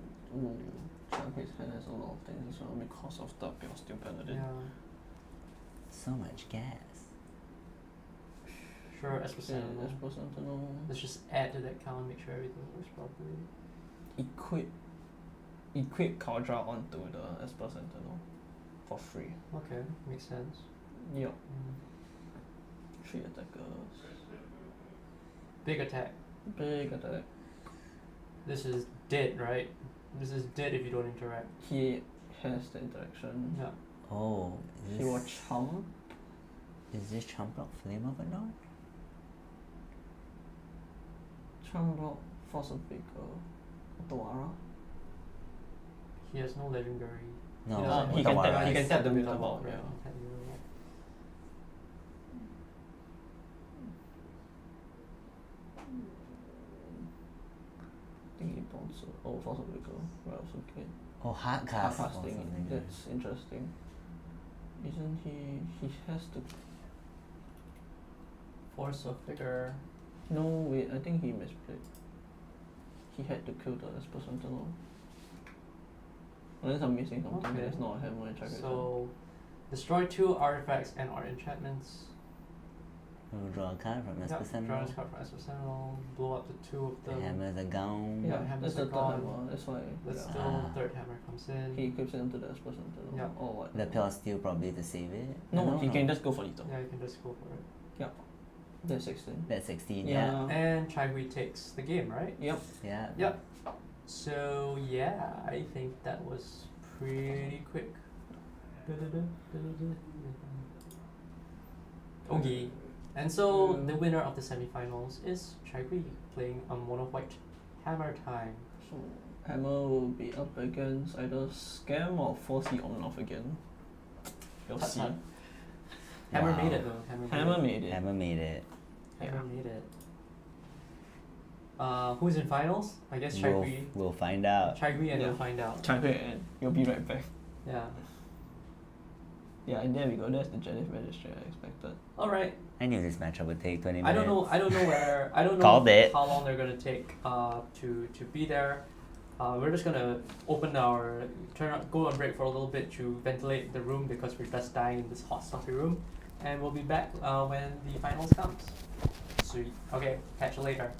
Shanghai's hand has a lot of things as well because of the Pure Steel Paladin. Yeah. So much gas. Sure, Yeah, Esposito. that's Sentinel. Let's just add to that count, make sure everything works properly. Equip Caldra onto the Esper Sentinel for free. Okay, makes sense. Yep. Mm. 3 attackers. Big attack. Big attack. This is dead, right? This is dead if you don't interact. He has the interaction. Yeah. Oh, He will chump. is this Chump Block Flame of it not? Chump block, Force of Vigor, Otawara. He has no legendary. No, He doesn't- he can Otawara tap- He can is- tap the Mutable, Mutable, right? yeah. He can tap the Mutable. I think he bounces. Oh, Force of Vigor. What else okay? Oh, Hardcast. Hardcasting. That's interesting. Isn't he? He has to. Force of Vigor. No, wait. I think he misplayed. He had to kill the Esper Sentinel. Unless I'm missing something. Okay. There's not a hammer in Chakra. So, destroy 2 artifacts and or enchantments. We'll draw a card from Yep, Esper draw Sentinel. this card from Esper Sentinel, blow up the 2 of The them. hammers are gone. Yeah, hammers that's the are third gone. hammer. That's why. But Yeah. still, Ah. 3rd hammer comes in. He equips it into the Esper Sentinel. Yeah. Or what? The Pure Steel probably to save it. No, he can just go for lethal. Yeah, you can just go for it. That's 16. That's 16, Yeah. And Chagui takes the game, right? Yep. yeah. Yep. So yeah, I think that was pretty quick. Okay. And so the winner of the semifinals is Chagui playing a mono white hammer time. So Hammer will be up against either Scam or 4C Omnath again. You'll Tut see. tut. Hammer Wow. made it though. Hammer made it. Hammer made it. Hammer made it. Who's in finals? I guess We'll, Chagui. we'll find out. Chagui and Yeah. we'll find out. Chakra and you'll be right back. Yeah. Yeah, and there we go. That's the Janif Magistrate I expected. Alright. I knew this matchup would take 20 minutes. I don't know where I don't know Called it. how long they're gonna take to be there. we're just gonna go on break for a little bit to ventilate the room because we're just dying in this hot, stuffy room, and we'll be back when the finals comes. Sweet. Okay, catch you later.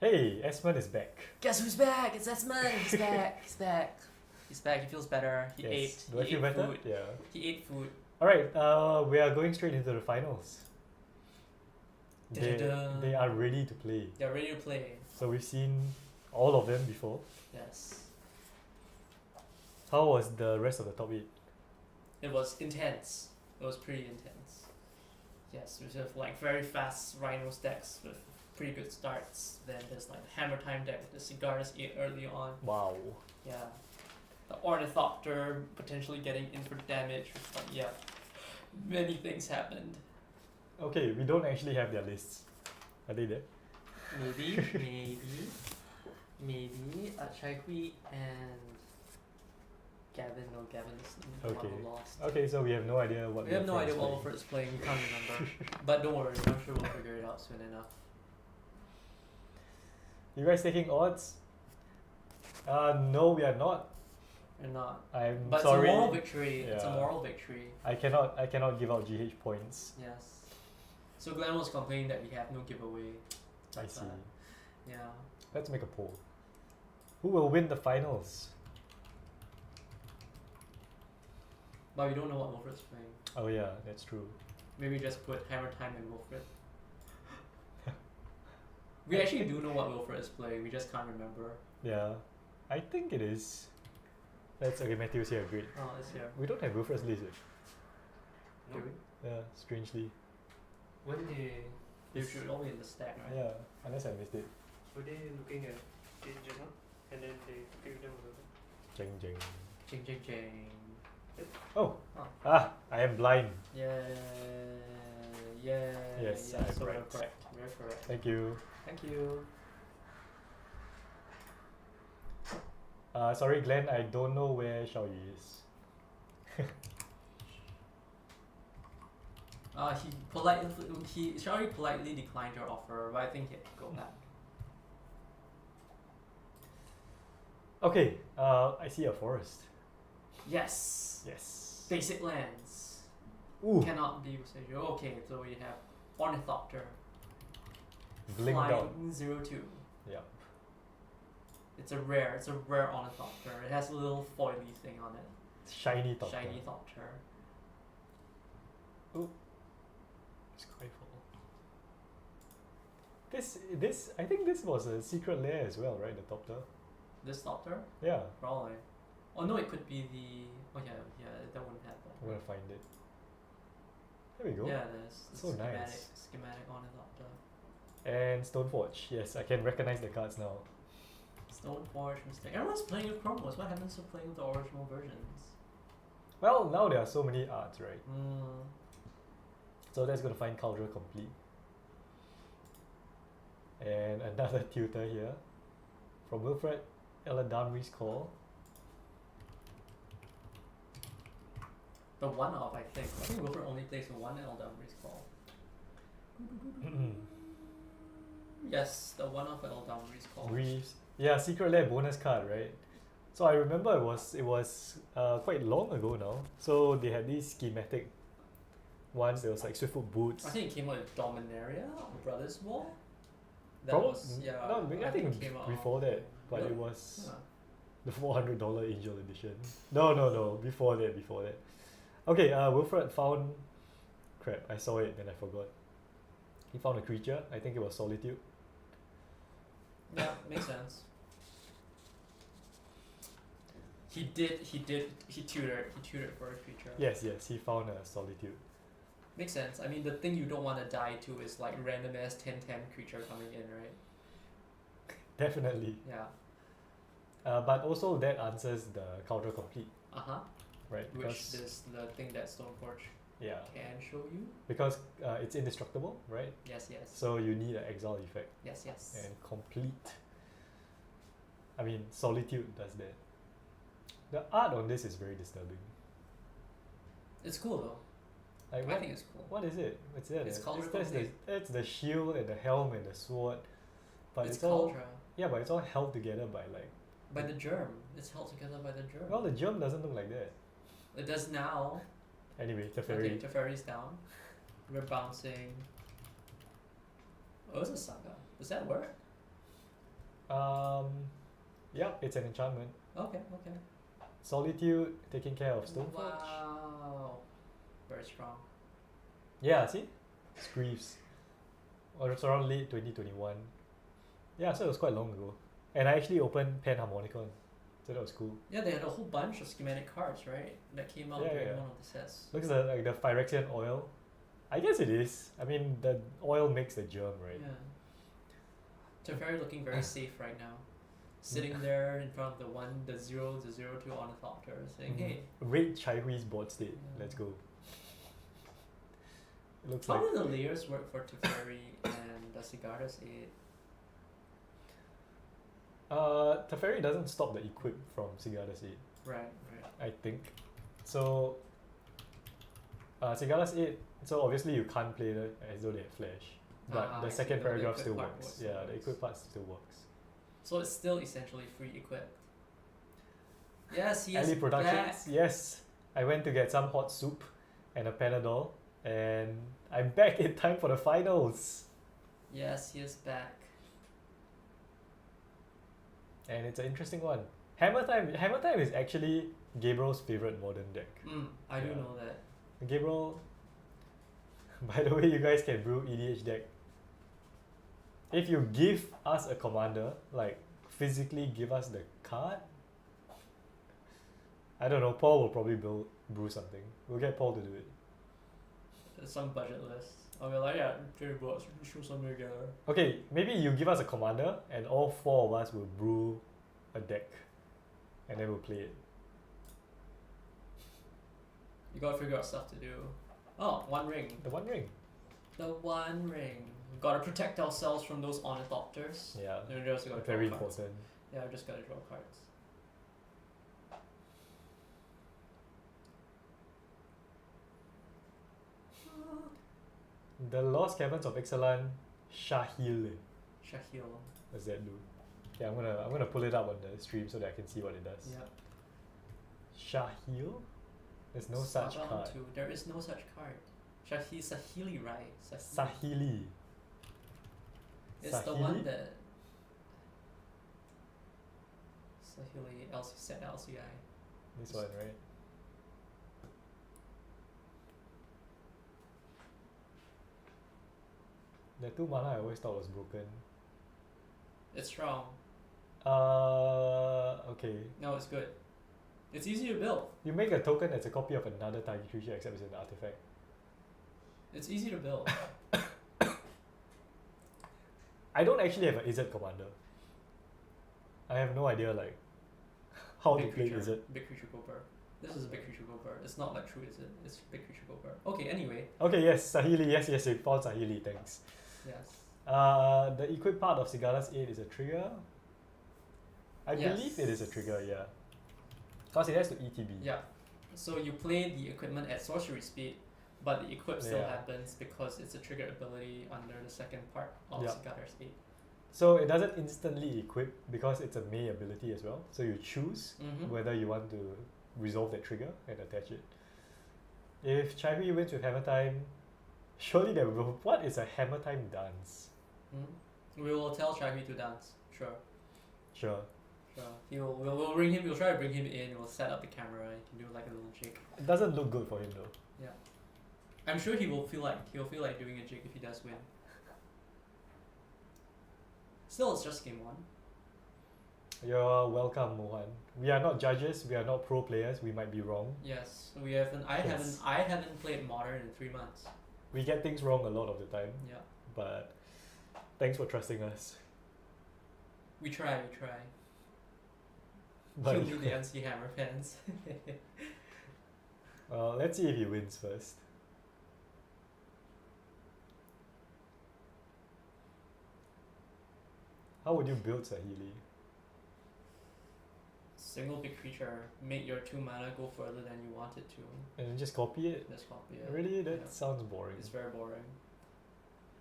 Hey, Esmond is back. Guess who's back? It's Esmond. He's back. He's back. He's back. He feels better. He Yes. ate. Do I he feel ate better? food. Yeah. He ate food. Alright, we are going straight into the finals. Da-da-da. They are ready to play. They're ready to play. So we've seen all of them before. Yes. How was the rest of the top 8? It was intense. It was pretty intense. Yes, we have like very fast Rhinos decks with pretty good starts. Then there's like the Hammer Time deck with the Cigars early on. Wow. Yeah. The Ornithopter potentially getting in for damage. But yeah, many things happened. Okay, we don't actually have their lists. Are they there? Maybe. Chai and Gavin. No, Gavin is the one Okay. who lost. Okay, so we have no idea what We have no Wilfred idea is what playing. Wilfred is playing. We can't remember. But don't worry, I'm sure we'll figure it out soon enough. You guys taking odds? No, we are not. We're not. I'm But sorry. it's a moral victory. It's a Yeah. moral victory. I cannot give out GH points. Yes. So Glenn was complaining that we have no giveaway. I But, see. yeah. Let's make a poll. Who will win the finals? But we don't know what Wilfred's playing. Oh yeah, that's true. Maybe just put Hammer Time and Wilfred. We actually do know what Wilfred is playing, we just can't remember. Yeah, I think it is. That's okay. Matthew's here. Great. Oh, it's here. We don't have Wilfred's list. Do we? Yeah, strangely. When They should all be in the stack, right? Yeah, unless I missed it. were they looking at it just now? And then they picked them over. Jeng jeng. Jing jing jing. Oh. Oh. Ah, I am blind. Yeah. Yeah. Yes, yeah. I'm So right. we're correct. We're correct. Thank you. Thank you. Sorry, Glenn. I don't know where Xiaoyi is. He Shari politely declined your offer, but I think he had to go back. Okay. I see a forest. Yes. Yes. Basic lands. Ooh. Cannot be residual. Okay, so we have Ornithopter. Blinked out. Flying 0/2. Yep. It's a rare Ornithopter. It has a little foily thing on it. Shiny top. Shiny Thopter. Skyfall. This I think this was a secret lair as well, right? The Topter. This Thopter? Yeah. Probably. Oh no, it could be the. Oh yeah, that wouldn't have that. I'm gonna find it. There we go. Yeah, there's the So nice. schematic Ornithopter. And Stoneforge. Yes, I can recognize the cards now. Stoneforge mistake. Everyone's playing with Chromos. What happens to playing with the original versions? Well, now there are so many arts, right? Mm. So that's gonna find Cauldron complete. And another tutor here. From Wilfred Eladamri's Call. The one of, I think. I think Wilfred only plays one Eldamri's Call. Yes, the one of Eldamri's Call. Reeves. Yeah, Secret Lair bonus card, right? So I remember it was quite long ago now. So they had these schematic ones. There was like Swiftfoot Boots. I think it came out with Dominaria or Brothers War. That Prob- was, yeah. No, I think it came out before that, but Really? it was Huh. the $400 Angel Edition. No, before that. Okay, Wilfred found. Crap, I saw it and I forgot. He found a creature. I think it was Solitude. Yeah, makes sense. He tutored for a creature. Yes, he found a Solitude. Makes sense. I mean, the thing you don't want to die to is like random ass 10/10 creature coming in, right? Definitely. Yeah. But also that answers the Cauldron complete, Uh-huh. right? Which Because is the thing that Stoneforge yeah, can show you. because it's indestructible, right? Yes. So you need an exile effect Yes. and complete. I mean, Solitude does that. The art on this is very disturbing. It's cool though. Like I think it's cool. what is it? What's that? It's Cauldron that's complete. that's the shield and the helm and the sword, but It's it's all Cauldron. yeah, but it's all held together by like. By the germ. It's held together by the germ. Well, the germ doesn't look like that. It does now. Anyway, Teferi. Okay, Teferi's down. We're bouncing. Oh, it's a saga. Does that work? Yep, it's an enchantment. Okay. Solitude, taking care of Stoneforge. Wow. Very strong. Yeah, see? Screeves. Or it's around late 2021. Yeah, so it was quite long ago. And I actually opened Panharmonicon. So that was cool. Yeah, they had a whole bunch of schematic cards, right? That came out Yeah, during yeah. one of the sets. Looks like the Phyrexian oil. I guess it is. I mean, the oil makes the germ, right? Yeah. Teferi looking very safe right now. Sitting there in front of the 0/2 Ornithopter saying, hey. Raid Chai Hui's board state. Yeah. Let's go. It looks How like do the layers work for Teferi and the Sigarda's 8? Teferi doesn't stop the equip from Sigarda's 8, Right. I think. So Sigarda's 8, so obviously you can't play it as though they have flash. But I the see. second The paragraph equip still part works. still Yeah, the works. equip part still works. So it's still essentially free equipped. Yes, he is Ali Productions, back. yes. I went to get some hot soup and a Panadol, and I'm back in time for the finals. Yes, he is back. And it's an interesting one. Hammer Time is actually Gabriel's favorite modern deck. I do Yeah. know that. Gabriel, by the way, you guys can brew EDH deck. If you give us a commander, like physically give us the card, I don't know, Paul will probably brew something. We'll get Paul to do it. There's some budget list. I'll be like, yeah, 3 bucks, we can show something together. Okay, maybe you give us a commander and all 4 of us will brew a deck. And then we'll play it. You gotta figure out stuff to do. Oh, One Ring. The One Ring. The One Ring. Gotta protect ourselves from those Ornithopters. Yeah, Then we just gotta very draw cards. important. Yeah, we just gotta draw cards. The Lost Caverns of Ixalan, Shahil. Shahil. What does that do? Yeah, I'm gonna pull it up on the stream so that I can see what it does. Yep. Shahil? There's no such Saban card. too. There is no such card. Sahili, right? Sahili. It's the one Sahili? that Sahili set LCI. This one, right? The 2 mana I always thought was broken. It's strong. Okay. No, it's good. It's easy to build. You make a token that's a copy of another target creature except it's an artifact. It's easy to build. I don't actually have an Izzet commander. I have no idea like how to Big play creature. Izzet. Big creature go bird. This is a big creature go bird. It's not like true, is it? It's big creature go bird. Okay, anyway. Okay, yes, Sahili, yes, you found Sahili, thanks. Yes. The equip part of Sigala's 8 is a trigger. I Yes. believe it is a trigger, yeah. Because it has to ETB. Yeah. So you play the equipment at sorcery speed, but the equip still Yeah. happens because it's a trigger ability under the second part of Yeah. Sigarda's 8. So it doesn't instantly equip because it's a May ability as well. So you choose whether you want to resolve that trigger and attach it. If Chaihui wins with Hammer Time, surely there will. What is a Hammer Time dance? We will tell Shaggy to dance. Sure. Sure. We'll bring him. We'll try to bring him in. We'll set up the camera. He can do like a little jig. It doesn't look good for him though. Yeah. I'm sure he'll feel like doing a jig if he does win. Still, it's just game 1. You're welcome, Mohan. We are not judges. We are not pro players. We might be wrong. Yes, we haven't. Yes. I haven't played Modern in 3 months. We get things wrong a lot of the time. Yeah. But thanks for trusting us. We try. But Only the NC Hammer fans. let's see if he wins first. How would you build Sahili? Single big creature, make your 2 mana go further than you want it to. And then just copy it? Let's copy it. Really? That Yeah. sounds boring. It's very boring.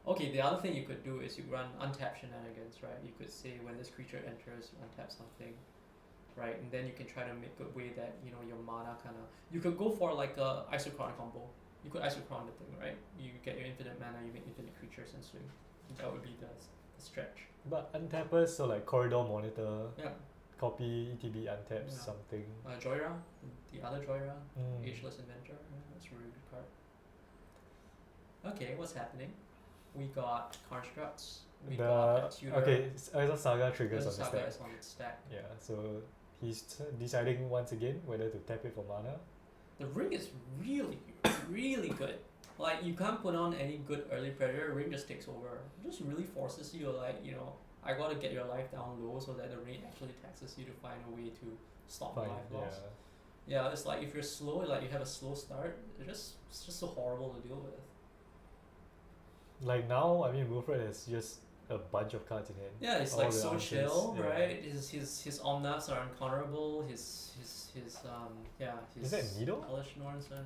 Okay, the other thing you could do is you run untap shenanigans, right? You could say when this creature enters, you untap something, right? And then you can try to make a way that, you know, your mana kind of... You could go for like a Isochron combo. You could Isochron the thing, right? You get your infinite mana, you make infinite creatures and swing. That would be the stretch. But untappers, so like corridor monitor, Yeah. copy ETB untaps Yeah. something. Joyra, the other Joyra, Mm. Ageless Inventor. Yeah, that's a really good card. Okay, what's happening? We got constructs. We got a tutor. okay, Urza Saga triggers There's a on the Saga stack. is on its stack. Yeah, so he's deciding once again whether to tap it for mana. The ring is really good. Like you can't put on any good early pressure. Ring just takes over. It just really forces you, like, you know, I gotta get your life down low so that the ring actually taxes you to find a way to stop the Fine, life yeah. loss. Yeah, it's like if you're slow, like you have a slow start, it's just so horrible to deal with. Like now, I mean, Wilfred has just a bunch of cards in hand. Yeah, it's All like the so answers, chill, yeah. right? His Omnaths are uncounterable. His Is that Needle? Hellish Norns and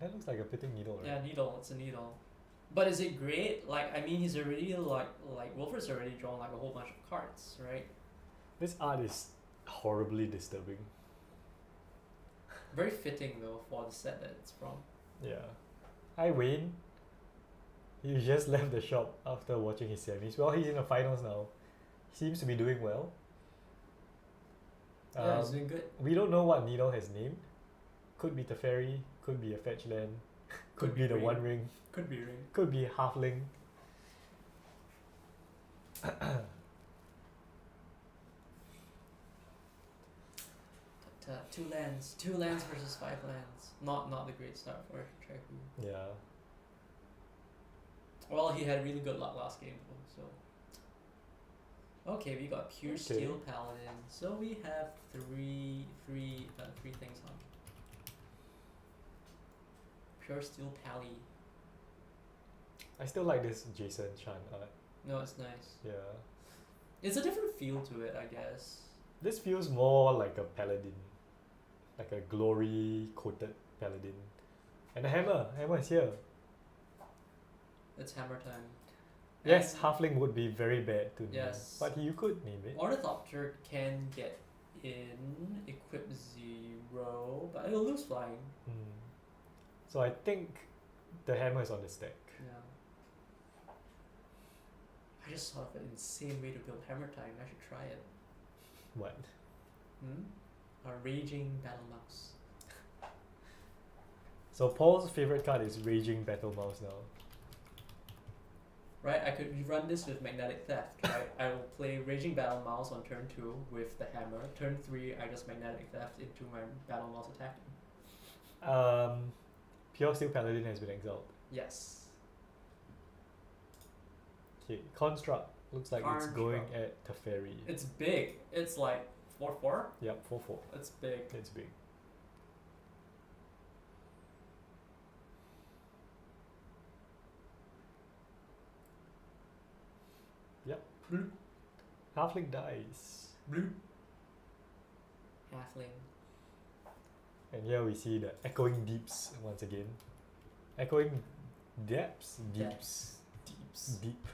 That looks like a pitting needle, right? yeah, needle. It's a needle. But is it great? Like, I mean, he's already like Wilfred's already drawn like a whole bunch of cards, right? This art is horribly disturbing. Very fitting though for the set that it's from. Yeah. Hi Wayne. He just left the shop after watching his semis. Well, he's in the finals now. He seems to be doing well. Yeah, he's doing good. We don't know what Needle has named. Could be Teferi, could be a fetch land, could be the ring. One Ring, Could be ring. could be Halfling. But, two lands versus 5 lands. Not the great start for Trehu. Yeah. Well, he had really good luck last game though, so. Okay, we got Pure Okay. Steel Paladin. So we have three things on. Pure Steel Pally. I still like this Jason Chan art. No, it's nice. Yeah. It's a different feel to it, I guess. This feels more like a paladin. Like a glory coated paladin. And a hammer. Hammer is here. It's hammer time. Yes, And Halfling would be very bad to name. Yes. But you could name it. Ornithopter can get in, equip 0, but it'll lose flying. Hmm. So I think the hammer is on the stack. Yeah. I just thought of an insane way to build hammer time. I should try it. What? A raging battle mouse. So Paul's favorite card is Raging Battle Mouse now. Right, I could run this with Magnetic Theft, right? I will play Raging Battle Mouse on turn 2 with the hammer. Turn 3, I just Magnetic Theft into my Battle Mouse attacking. Pure Steel Paladin has been exiled. Yes. Okay, Construct looks like it's going Construct. at Teferi. It's big. It's like 4/4. Yep, 4/4. It's big. It's big. Yep. Bloop. Halfling dies. Bloop. Halfling. And here we see the Echoing Deeps once again. Echoing Depths? Deeps. Deeps. Deep.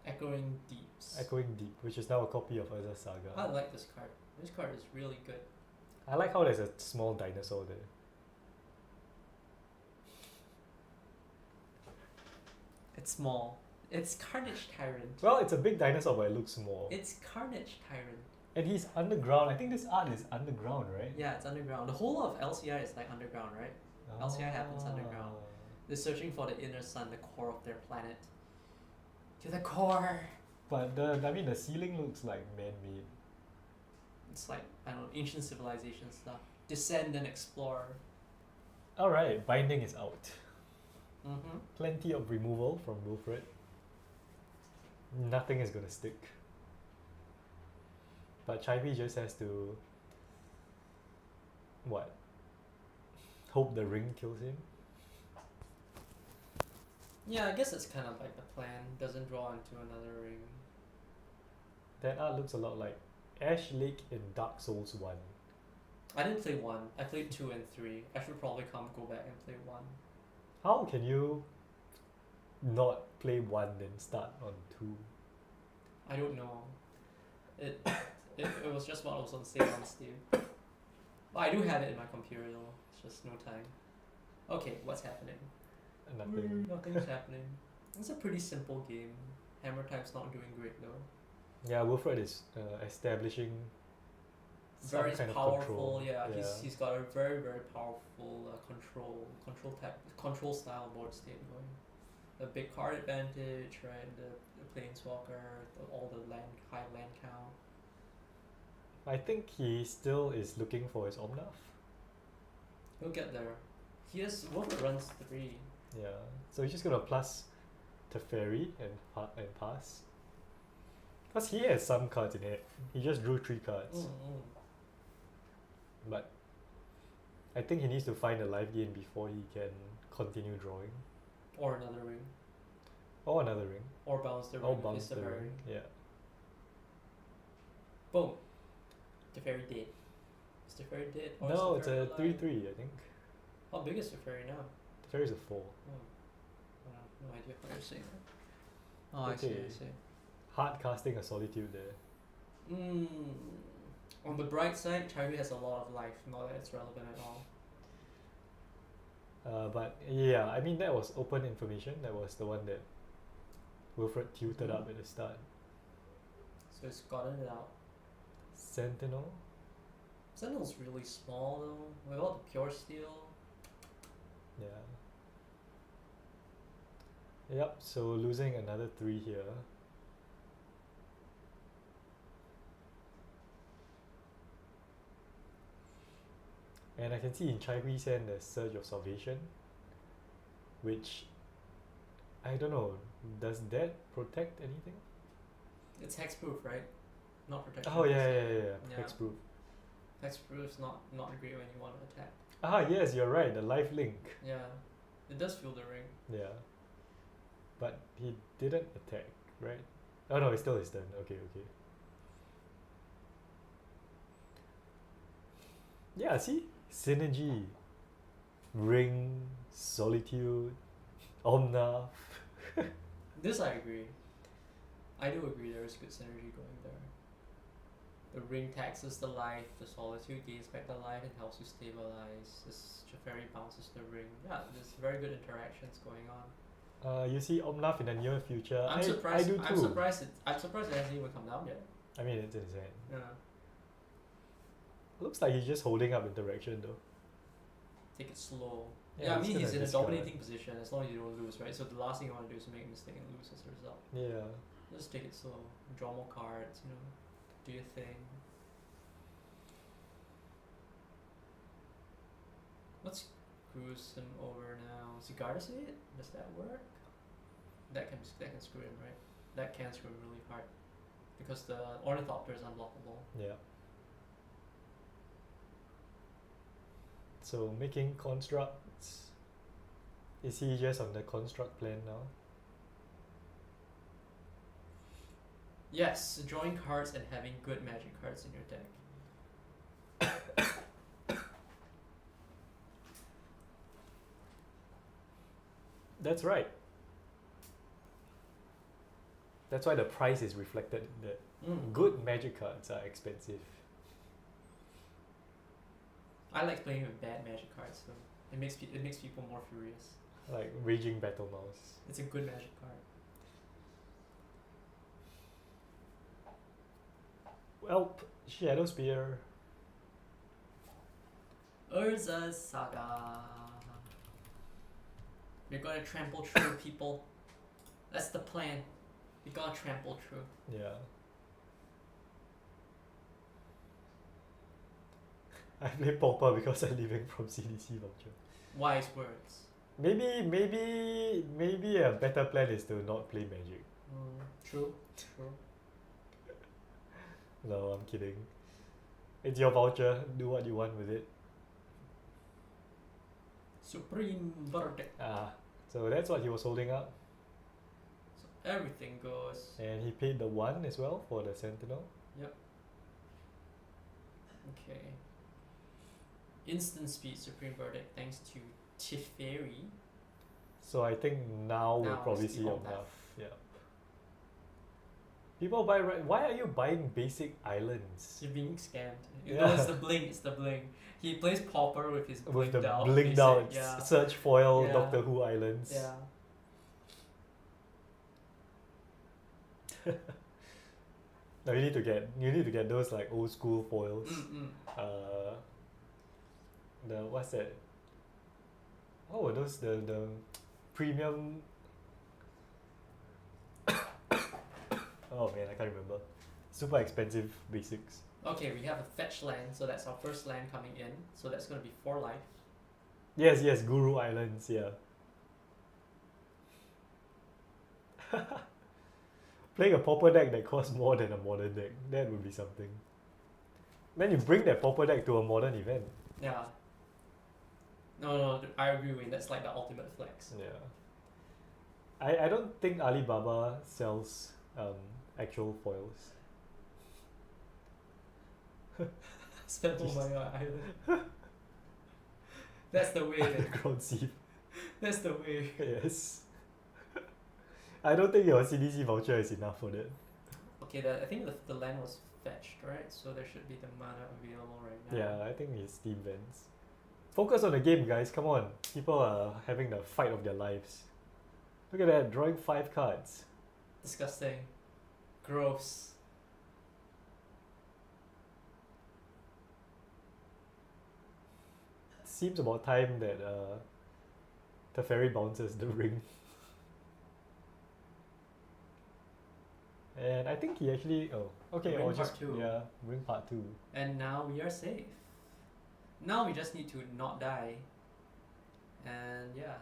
Echoing Deeps. Echoing Deep, which is now a copy of Urza Saga. I like this card. This card is really good. I like how there's a small dinosaur there. It's small. It's Carnage Tyrant. Well, it's a big dinosaur, but it looks small. It's Carnage Tyrant. And he's underground. I think this art is underground, right? Yeah, it's underground. The whole of LCI is like underground, right? LCI happens underground. They're searching for the inner sun, the core of their planet. To the core! But the ceiling looks like man-made. It's like, I don't know, ancient civilization stuff. Descend and explore. Alright, Binding is out. Mm-hmm. Plenty of removal from Wilfred. Nothing is gonna stick. But Chivy just has to... What? Hope the ring kills him? Yeah, I guess it's kind of like the plan. Doesn't draw into another ring. That art looks a lot like Ash Lake in Dark Souls 1. I didn't play 1. I played 2 and 3. I should probably go back and play 1. How can you not play 1 then start on 2? I don't know. It was just what was on sale on Steam. But I do have it in my computer though. It's just no time. Okay, what's happening? Nothing. Nothing's happening. It's a pretty simple game. Hammer Time's not doing great though. Yeah, Wilfred is establishing some Very kind of powerful, control. yeah. He's got a very powerful control style board state going. The big card advantage, right? The planeswalker, all the high land count. I think he still is looking for his Omnath. He'll get there. Wilfred runs 3. Yeah, so he's just gonna plus Teferi and pass. Because he has some cards in it. He just drew 3 cards. But I think he needs to find a live gain before he can continue drawing. Or another ring. Or another ring. Or bounce the ring. Or with bounce the Teferi. ring. Yeah. Boom. Teferi dead. Is Teferi dead? Or No, is it's Teferi a alive? 3/3, I think. How big is Teferi now? Teferi's a 4. I have no idea what you're saying. Oh, I Okay. see. Hard casting a Solitude there. On the bright side, Chaiwi has a lot of life, not that it's relevant at all. But yeah, I mean that was open information. That was the one that Wilfred tutored up at the start. So it's gotten it out. Sentinel. Sentinel's really small though, with all the pure steel. Yeah. Yep, so losing another 3 here. And I can see in Chai Hui's hand there's Surge of Salvation, which I don't know, does that protect anything? It's hexproof, right? Not protection. Oh yeah. Yeah. Hexproof. Hexproof's not great when you want to attack. Ah yes, you're right, the life link. Yeah. It does feel the ring. Yeah. But he didn't attack, right? Oh no, it's still his turn. Okay. Yeah, see? Synergy. Ring, Solitude, Omnath. This I agree. I do agree there is good synergy going there. The ring taxes the life, the Solitude gains back the life and helps you stabilize. This Teferi bounces the ring. Yeah, there's very good interactions going on. You see Omnath in the near future. I'm I surprised. do too. I'm surprised it hasn't even come down yet. I mean, it's in his hand. Yeah. Looks like he's just holding up interaction though. Take it slow. Yeah, Yeah, I he's mean he's gonna in a discard. dominating position as long as you don't lose, right? So the last thing you want to do is make a mistake and lose as a result. Yeah. Just take it slow. Draw more cards, do your thing. Let's cruise him over now. Is he Gardasid? Does that work? That can screw him, right? That can screw him really hard. Because the Ornithopter is unblockable. Yeah. So making constructs. Is he just on the construct plan now? Yes, drawing cards and having good magic cards in your deck. That's right. That's why the price is reflected in that. Good magic cards are expensive. I like playing with bad magic cards though. It makes people more furious. Like Raging Battle Mouse. It's a good magic card. Well, Shadow Spear. Urza's Saga. We're gonna trample through people. That's the plan. We gotta trample through. Yeah. I play Pauper because I'm leaving from CDC voucher. Wise words. Maybe a better plan is to not play Magic. True. No, I'm kidding. It's your voucher. Do what you want with it. Supreme verdict. So that's what he was holding up. So everything goes. And he paid the 1 as well for the Sentinel. Yep. Okay. Instant speed Supreme verdict thanks to Teferi. So I think now we'll Now probably it's the see Omnath. Omnath. Yeah. People buy. Why are you buying basic islands? You're being scammed. Yeah. No, it's the bling. It's the bling. He plays Pauper with his With the blinged out blinged basic, out yeah. search foil Yeah. Doctor Who islands. Yeah. No, you need to get those like old school foils. The what's that? What were those? The premium. Oh man, I can't remember. Super expensive basics. Okay, we have a fetch land, so that's our first land coming in. So that's gonna be 4 life. Yes, Guru Islands, yeah. Playing a pauper deck that costs more than a modern deck, that would be something. Then you bring that pauper deck to a modern event. Yeah. No, I agree with you. That's like the ultimate flex. Yeah. I don't think Alibaba sells actual foils. Spend all money on island. That's the way. Then. Ground seed. That's the way. Yes. I don't think your CDC voucher is enough for that. Okay, I think the land was fetched, right? So there should be the mana available right now. Yeah, I think it's Steam Vents. Focus on the game, guys. Come on. People are having the fight of their lives. Look at that, drawing 5 cards. Disgusting. Gross. Seems about time that Teferi bounces the ring. And I think he actually Ring or part just 2. yeah, ring part 2. And now we are safe. Now we just need to not die. And yeah.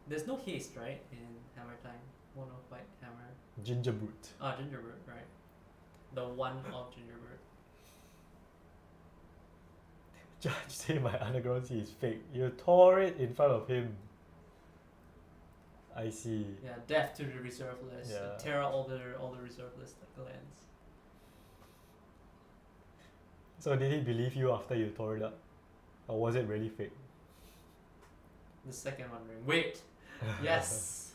There's no haste, right? In Hammer Time. Mono white hammer. Ginger Brute. Gingerbread, right. The one of Gingerbread. Judge say my underground sea is fake. You tore it in front of him. I see. Yeah, death to the reserve list. Yeah. Tear out all the reserve list lands. So did he believe you after you tore it up? Or was it really fake? The second one ring. Wait! Yes!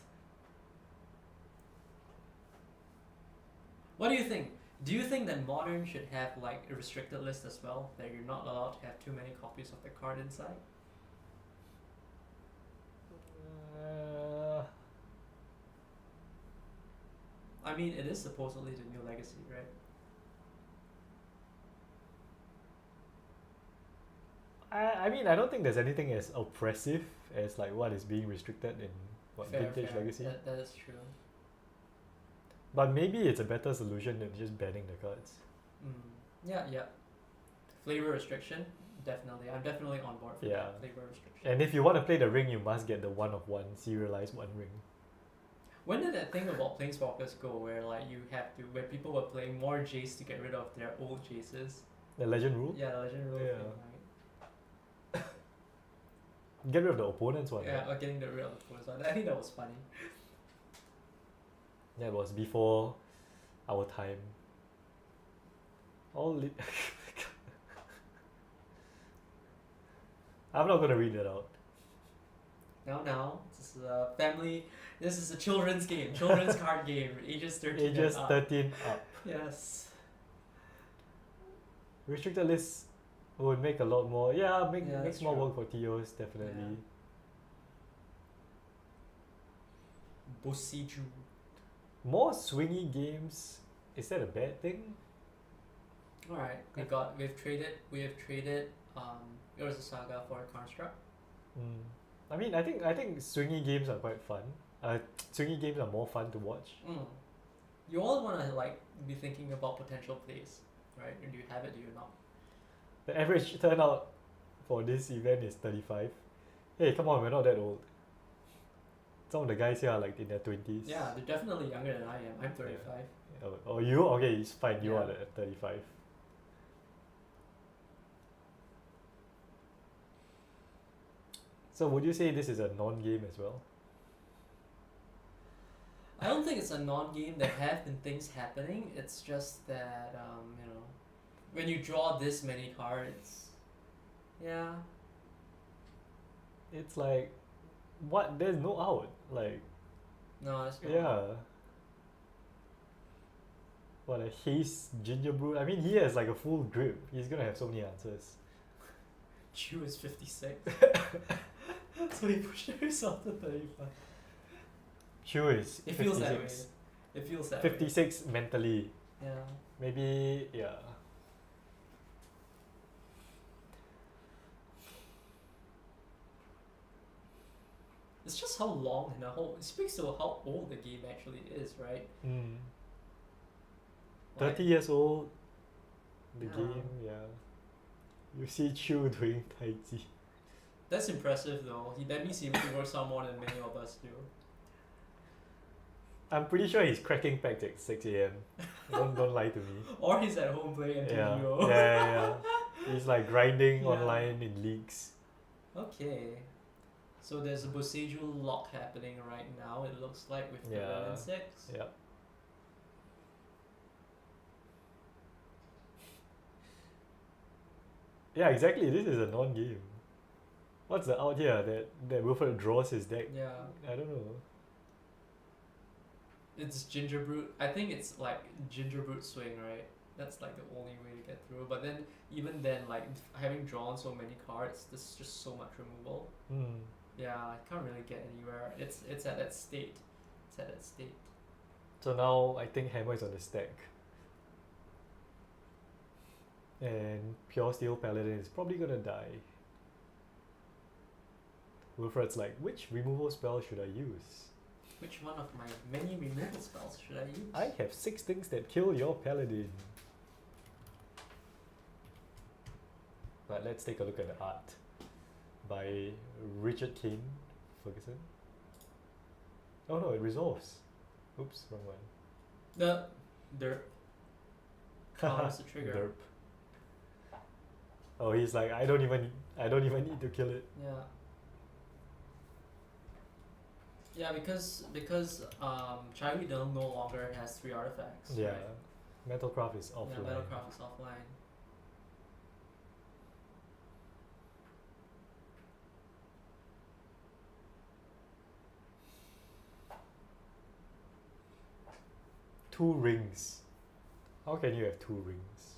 What do you think? Do you think that Modern should have like a restricted list as well? That you're not allowed to have too many copies of the card inside? I mean, it is supposedly the new legacy, right? I mean, I don't think there's anything as oppressive as like what is being restricted in Vintage Legacy. That is true. But maybe it's a better solution than just banning the cards. Yeah. Flavor restriction, definitely. I'm definitely on board for Yeah. that. Flavor restriction. And if you want to play the ring, you must get the 1 of 1 serialized 1 ring. When did that thing about Planeswalkers go where like where people were playing more Jace to get rid of their old Jaces? The legend rule? Yeah, the Legend Rule Yeah. thing, right? Get rid of the opponent's one. Yeah, right? or getting the rid of the first one. I think that was funny. That was before our time. I'm not gonna read that out. Now, this is a family. This is a children's game, children's card game, ages 13 Ages and up. 13 up. Yes. Restricted lists would make a lot more. Yeah, makes that's more true. work for TOs, definitely. Bosiju. More swingy games, is that a bad thing? Alright, we have traded Urza Saga for a construct. I mean, I think swingy games are quite fun. Swingy games are more fun to watch. You all wanna like be thinking about potential plays, right? Do you have it, do you not? The average turnout for this event is 35. Hey, come on, we're not that old. Some of the guys here are like in their 20s. Yeah, they're definitely younger than I am. I'm 35. Oh, you? Okay, it's fine. You Yeah. are at 35. So would you say this is a non-game as well? I don't think it's a non-game. There have been things happening. It's just that when you draw this many cards, yeah. It's like, what? There's no out. Like, No, that's good. yeah. What a haste ginger brew. I mean, he has like a full drip. He's gonna have so many answers. Chew is 56. So he pushed himself to 35. Chew is It feels that way. 56. It feels that way. 56 mentally. Yeah. Maybe, yeah. It's just how long and how it speaks to how old the game actually is, right? Mm. Like, 30 years old, the Yeah. game, yeah. You see Chu doing Tai Chi. that's impressive though. That means he works out more than many of us do. I'm pretty sure he's cracking packs at 6 a.m. don't lie to me. Or he's at home playing Yeah. MTG. Yeah. He's like grinding Yeah. online in leagues. Okay. So there's a Boseiju lock happening right now, it looks like, with the Yeah. Ren and 6. Yeah. Yeah, exactly. This is a non-game. What's the out here that Wilfred draws his deck? Yeah. I don't know. It's Gingerbrute. I think it's like Gingerbrute swing, right? That's like the only way to get through. But then, even then, like having drawn so many cards, there's just so much removal. Hmm. Yeah, I can't really get anywhere. It's at that state. It's at that state. So now I think Hammer is on the stack. And Pure Steel Paladin is probably gonna die. Wilfred's like, which removal spell should I use? Which one of my many removal spells should I use? I have 6 things that kill your paladin. But let's take a look at the art by Richard Kane Ferguson. Oh no, it resolves. Oops, wrong one. The derp. Counters the trigger. Derp. Oh, he's like, I don't even need to kill it. Yeah. Yeah, because Chai no longer has 3 artifacts. Yeah. Right? Metalcraft is offline. Yeah, Battlecraft is offline. Two rings. How can you have 2 rings?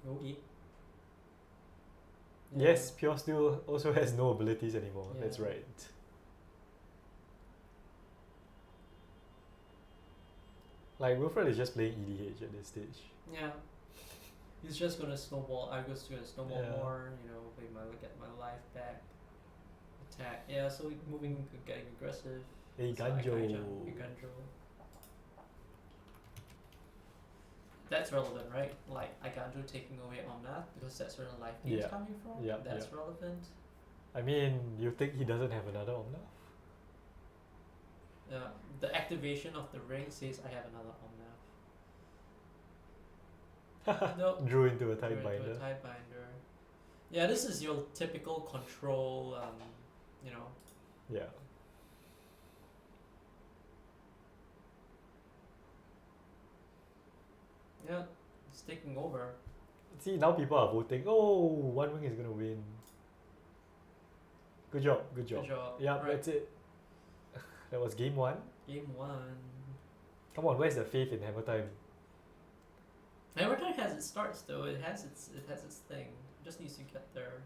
Yogi. Yes, Pure Steel also has no abilities anymore. That's Yeah. right. Like Wilfred is just playing EDH at this stage. Yeah. He's just gonna snowball. I'm just gonna snowball Yeah. more. Get my life back. Attack. Yeah. So moving, getting aggressive. Hey It's like Ganjo. Hey, Ganjo. That's relevant, right? Like Iganjo taking away Omnath because that's where the life gain is Yeah. coming from. Yeah, That's yeah. relevant. I mean, you think he doesn't have another Omnath? Yeah. The activation of the ring says I have another Omnath. Nope. Drew into a Throw Tide it into a Binder. Tidebinder. Yeah, this is your typical control. Yeah. Yeah, it's taking over. See, now people are voting. Oh, One Wing is gonna win. Good job. Good job. Good job. Yeah, Right. that's it. That was game 1. Game 1. Come on, where's the faith in Hammer Time? Hammer Time has its starts though. It has its thing. It just needs to get there.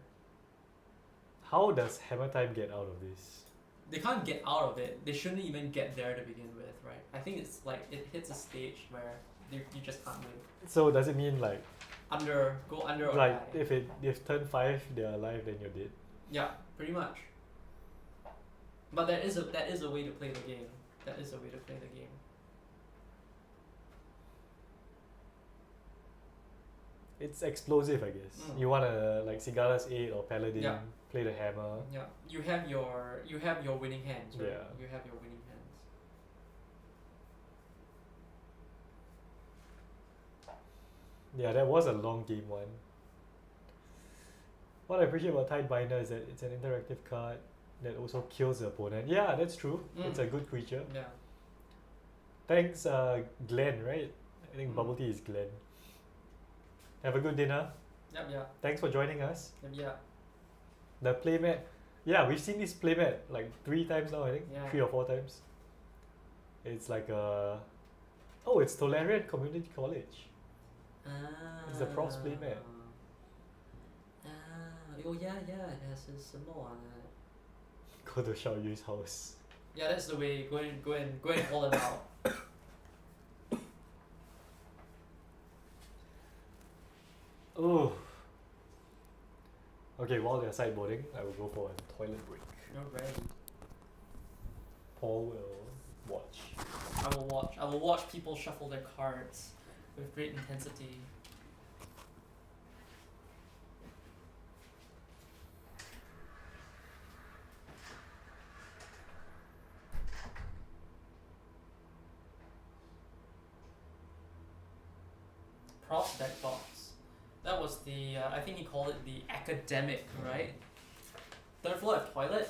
How does Hammer Time get out of this? They can't get out of it. They shouldn't even get there to begin with, right? I think it's like it hits a stage where you just can't win. So does it mean like Go under or like die. if turn 5 they're alive, then you're dead? Yeah, pretty much. But that is a way to play the game. That is a way to play the game. It's explosive, I guess. Mm. You wanna like Sigala's 8 or Paladin, Yeah. play the hammer. Yeah, you have your winning hands, right? Yeah. You have your winning hands. Yeah, that was a long game 1. What I appreciate about Tide Binder is that it's an interactive card that also kills the opponent. Yeah, that's true. It's a good creature. Yeah. Thanks, Glenn, right? I think Bubble Tea is Glenn. Have a good dinner. Yep. Yeah. Thanks for joining us. Yep. Yeah. The playmat. Yeah, we've seen this playmat like 3 times now, I think. Yeah. 3 or 4 times. It's like a... Oh, it's Tolarian Community College. It's the Profs playmat. go, yeah, it has his symbol on it. Go to Xiao Yu's house. Yeah, that's the way. Go and call him out. Oh. Okay, while they're sideboarding, I will go for a toilet break. You're ready. Paul will watch. I will watch people shuffle their cards with great intensity. Props deck box. That was the I think he called it the academic, right? Third floor have toilet.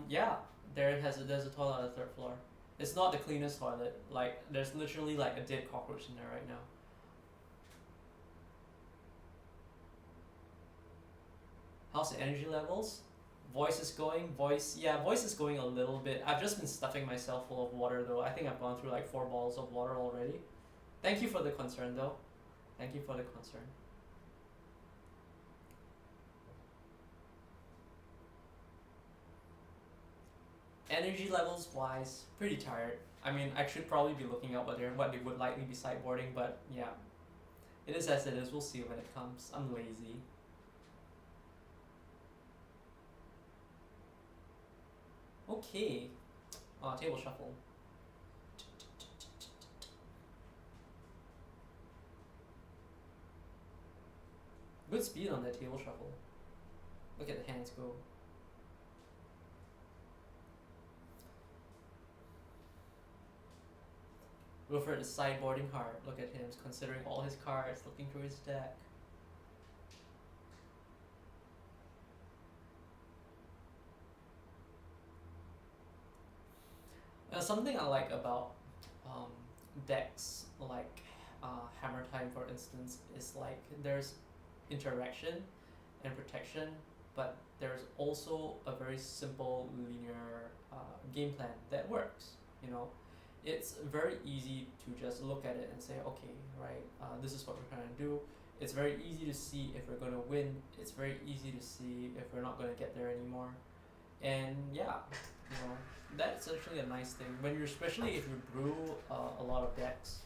Yeah, there's a toilet on the third floor. It's not the cleanest toilet. Like there's literally like a dead cockroach in there right now. How's the energy levels? Voice is going. Voice is going a little bit. I've just been stuffing myself full of water though. I think I've gone through like 4 bottles of water already. Thank you for the concern though. Thank you for the concern. Energy levels wise, pretty tired. I mean, I should probably be looking at what they would likely be sideboarding, but yeah. It is as it is, we'll see when it comes. I'm lazy. Okay. Table shuffle. Good speed on that table shuffle. Look at the hands go. Wilfred is sideboarding hard. Look at him, considering all his cards, looking through his deck. Something I like about decks like Hammer Time, for instance, is like there's interaction and protection, but there's also a very simple linear game plan that works. You know, it's very easy to just look at it and say, okay, right, this is what we're trying to do. It's very easy to see if we're going to win. It's very easy to see if we're not going to get there anymore. And yeah, you know, that's actually a nice thing. When you're, especially if you brew a lot of decks,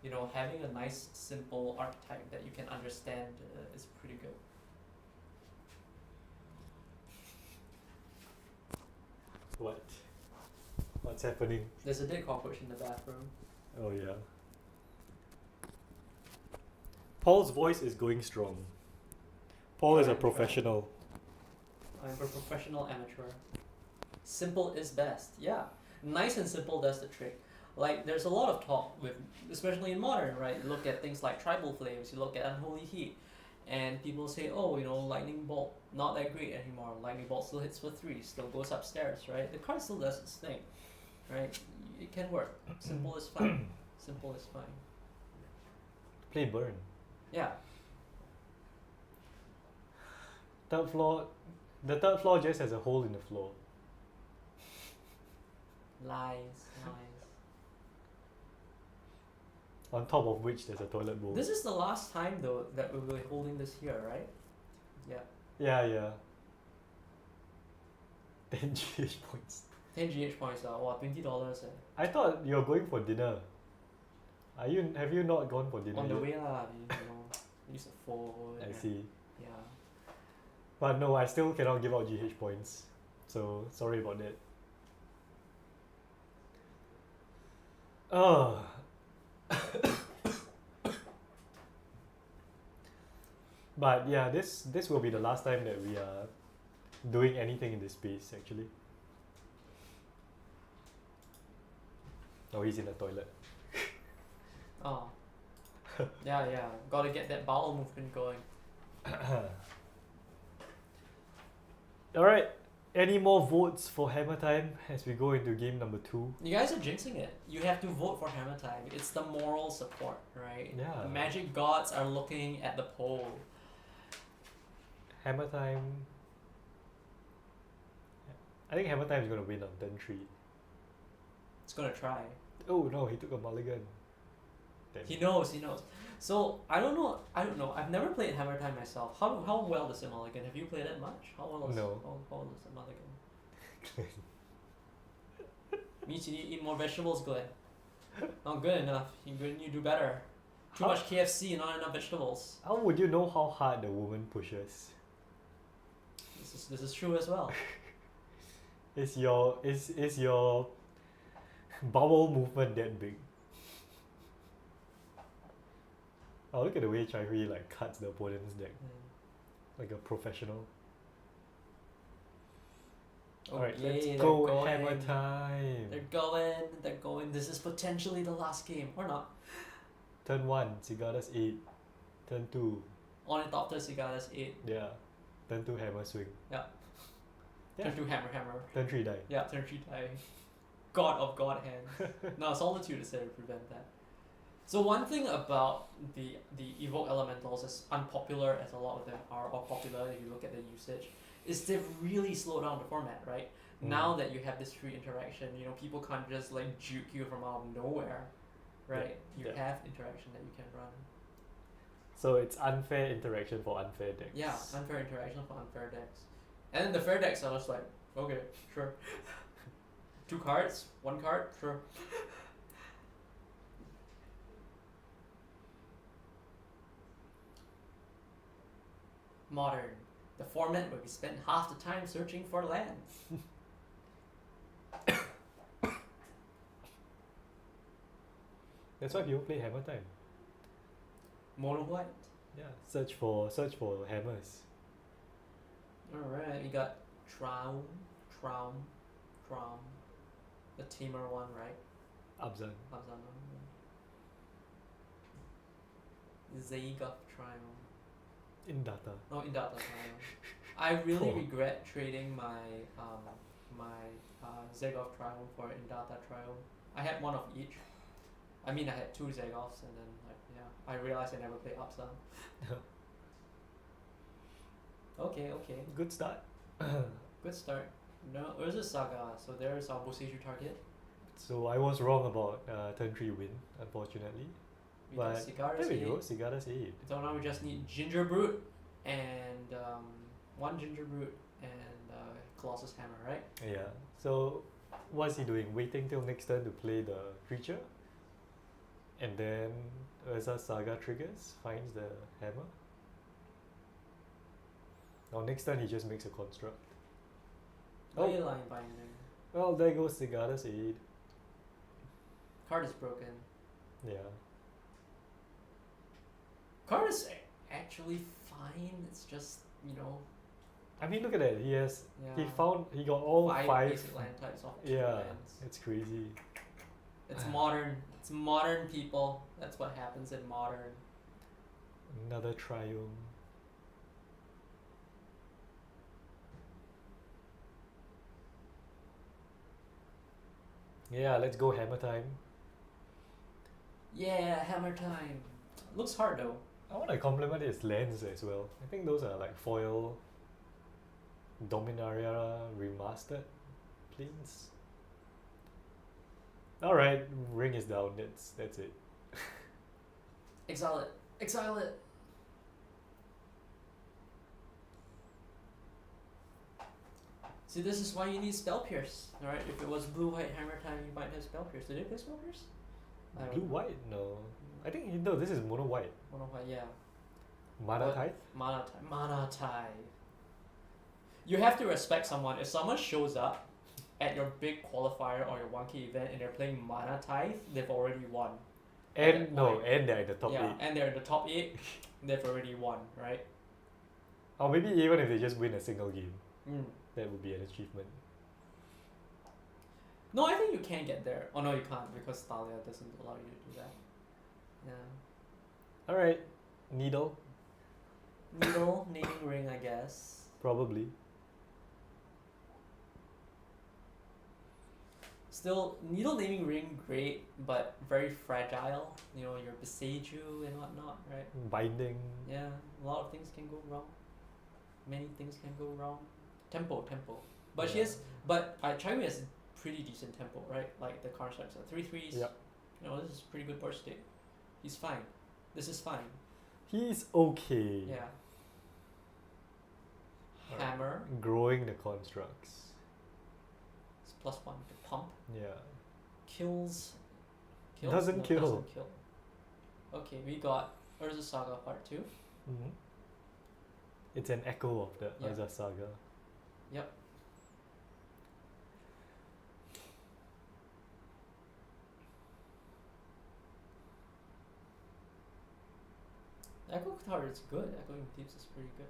you know, having a nice simple archetype that you can understand is pretty good. What? What's happening? There's a dead cockroach in the bathroom. Oh yeah. Paul's voice is going strong. Paul is a professional. I'm a professional amateur. Simple is best. Yeah, nice and simple does the trick. Like there's a lot of talk with, especially in modern, right? You look at things like tribal flames. You look at unholy heat, and people say, oh, you know, lightning bolt not that great anymore. Lightning bolt still hits for 3, still goes upstairs, right? The card still does its thing, right? It can work. Simple is fine. Simple is fine. Play burn. Yeah. Third floor. The third floor just has a hole in the floor. Lies. On top of which there's a toilet bowl. This is the last time though that we'll be holding this here, right? Yeah. Yeah. 10 GH points. 10 GH points. Wow, $20. I thought you were going for dinner. Have you not gone for dinner On the yet? way lah, you know, use a phone. I see. Yeah. But no, I still cannot give out GH points. So sorry about that. Oh. But yeah, this will be the last time that we are doing anything in this space actually. Oh, he's in the toilet. Oh. Yeah. Gotta get that bowel movement going. Alright, any more votes for Hammer Time as we go into game number 2? You guys are jinxing it. You have to vote for Hammer Time. It's the moral support, right? Yeah. The magic gods are looking at the poll. Hammer Time. I think Hammer Time is going to win on turn 3. It's gonna try. Oh no, he took a mulligan. Damn. He knows. So I don't know. I've never played Hammer Time myself. How well does the Mulligan? Have you played it much? How well is No. how well is the Mulligan? Means you need to eat more vegetables, Glenn. Not good enough. You need to do better. Too much KFC, not enough vegetables. How would you know how hard the woman pushes? This is true as well. Is your bowel movement that big? Oh, look at the way Chai Hui like cuts the opponent's deck like a professional. Alright, let's they're go going. hammer time. They're going. This is potentially the last game, or not. Turn 1, Cigadas 8. Turn 2, Ornithopter Cigadas 8. yeah. Turn 2, hammer swing. Yeah. Yeah. Turn 2 hammer. Turn 3, die. Yeah, turn 3 die. God of God hands. No, Solitude is there to prevent that. So one thing about the Evoke Elementals, as unpopular as a lot of them are, or popular if you look at the usage, is they've really slowed down the format, right? Now that you have this free interaction, people can't just like juke you from out of nowhere, right? You have interaction that you can run. So it's unfair interaction for unfair decks. Yeah, unfair interaction for unfair decks. And then the fair decks are just like, okay, sure. 2 cards, 1 card, sure. Modern, the format where we spend half the time searching for lands. That's why people play hammer time. Mono white. Yeah, search for hammers. Alright, we got Tron. The Temur one, right? Abzan. Zaig of Triumph. In data. No, in data Triumph. I really regret trading my Zeg of Triumph for Indata Triumph. I had one of each. I mean, I had 2 Zegoffs, and then I realized I never played Upsun. Okay. Good start. Good start. No, Urza Saga. So there's our Boseiju target. So I was wrong about turn 3 win, unfortunately. We got But Cigaras there we 8. go, Cigadas 8. So now we just need Ginger Brute and 1 Ginger Brute and Colossus Hammer, right? Yeah. So what's he doing? Waiting till next turn to play the creature? And then Urza Saga triggers, finds the hammer. Now next turn he just makes a construct. Leyline Binding. Well, there goes Cigadas 8. Card is broken. Yeah. Card is actually fine. It's just, I mean, look at that. He yeah. he got all 5 5. basic land types off 2 Yeah, lands. it's crazy. It's modern. It's modern, people. That's what happens in modern. Another Triumph. Yeah, let's go hammer time. Yeah, hammer time. Looks hard though. I want to compliment his lands as well. I think those are like foil Dominaria remastered planes. Alright, ring is down, that's it. Exile it. Exile it. See, this is why you need Spell Pierce. Alright, if it was blue-white hammer time, you might have Spell Pierce. Did they play Spell Pierce? I don't Blue know. white? No. I think no, this is mono white. Mono white, yeah. Mana What? Tithe? Mana Tithe. Mana Tithe. You have to respect someone. If someone shows up at your big qualifier or your 1K event and they're playing Mana Tithe, they've already won. At that And no, point. and they're in the top Yeah, 8. and they're in the top 8, they've already won, right? Or maybe even if they just win a single game, Mm. that would be an achievement. No, I think you can get there. Oh no, you can't because Thalia doesn't allow you to do that. Yeah. Alright, Needle, Needle, naming ring, I guess. probably. Still, needle naming ring, great, but very fragile. Your Boseiju and whatnot, right? Binding. Yeah, a lot of things can go wrong. Many things can go wrong. Tempo. But she Yeah. has, but Chaiwi has pretty decent tempo, right? Like the constructs are 3/3s. Yep. This is pretty good board state. He's fine. This is fine. He's okay. Yeah. Alright. Hammer. Growing the constructs. It's +1 to pump. Yeah. Kills. Doesn't No, kill. Doesn't kill. Okay, we got Urza Saga Part 2. Mm-hmm. It's an echo of the Yeah. Urza Saga. Yep. Echo Card is good. Echoing Deeps is pretty good.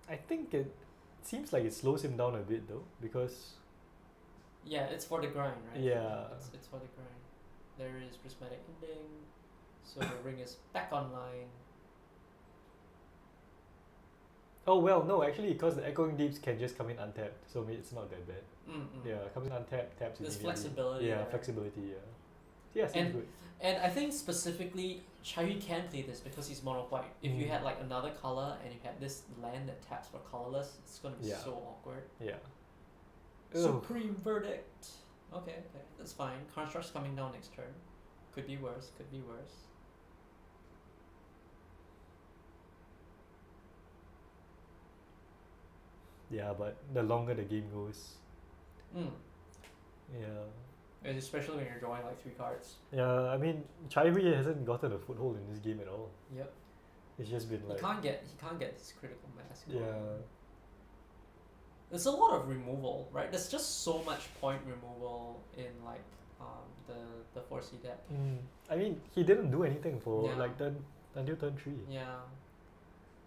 I think it seems like it slows him down a bit though, because Yeah, it's for the grind, right? Yeah. It's for the grind. There is Prismatic Ending, so the ring is back online. oh well, no, actually, because the Echoing Deeps can just come in untapped, so it's not that bad. Mm-mm. Yeah, comes in untapped, taps There's immediately. flexibility Yeah, there. flexibility. Yeah. Yeah, seems And good. And I think specifically, Chai can play this because he's mono white. If you Mm. had like another color and you had this land that taps for colorless, it's gonna be Yeah. so awkward. Yeah. Supreme Verdict. Okay, that's fine. Construct's coming down next turn. Could be worse. Could be worse. Yeah, but the longer the game goes, Mm. yeah. And especially when you're drawing like 3 cards. Yeah, I mean, Chaiwi hasn't gotten a foothold in this game at all. Yep. It's just been He like, can't get his critical mass. going. yeah, There's a lot of removal, right? There's just so much point removal in like the 4C deck. I mean, he didn't do anything for Yeah. like until turn 3. Yeah.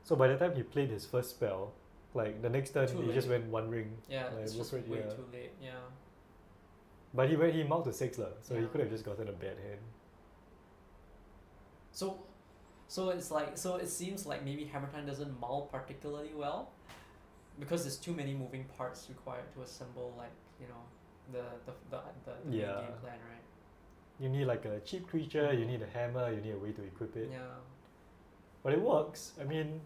So by the time he played his first spell, like the next turn Too he late. just went one ring. Yeah. Like, It's go just for way it, yeah. too late. Yeah. But he mounted 6 lah, so he Yeah. could have just gotten a bad hand. So it's like it seems like maybe Hammer Time doesn't mull particularly well, because there's too many moving parts required to assemble like the main Yeah. game plan, right? You need like a cheap creature, you need a hammer, you need a way to equip it. Yeah. But it works. I mean,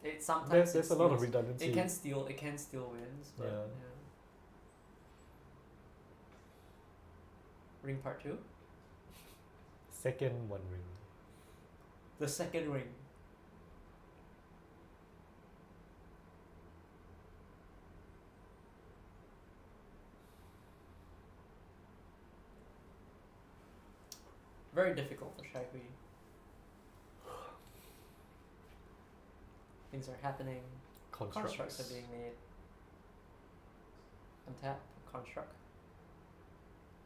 It sometimes there's it a lot of steals- redundancy. It can steal wins, but Yeah. yeah. Ring Part 2, Second one ring. the second ring. Very difficult for Shai Hui. Things are happening. Constructs are being made. Untap, construct.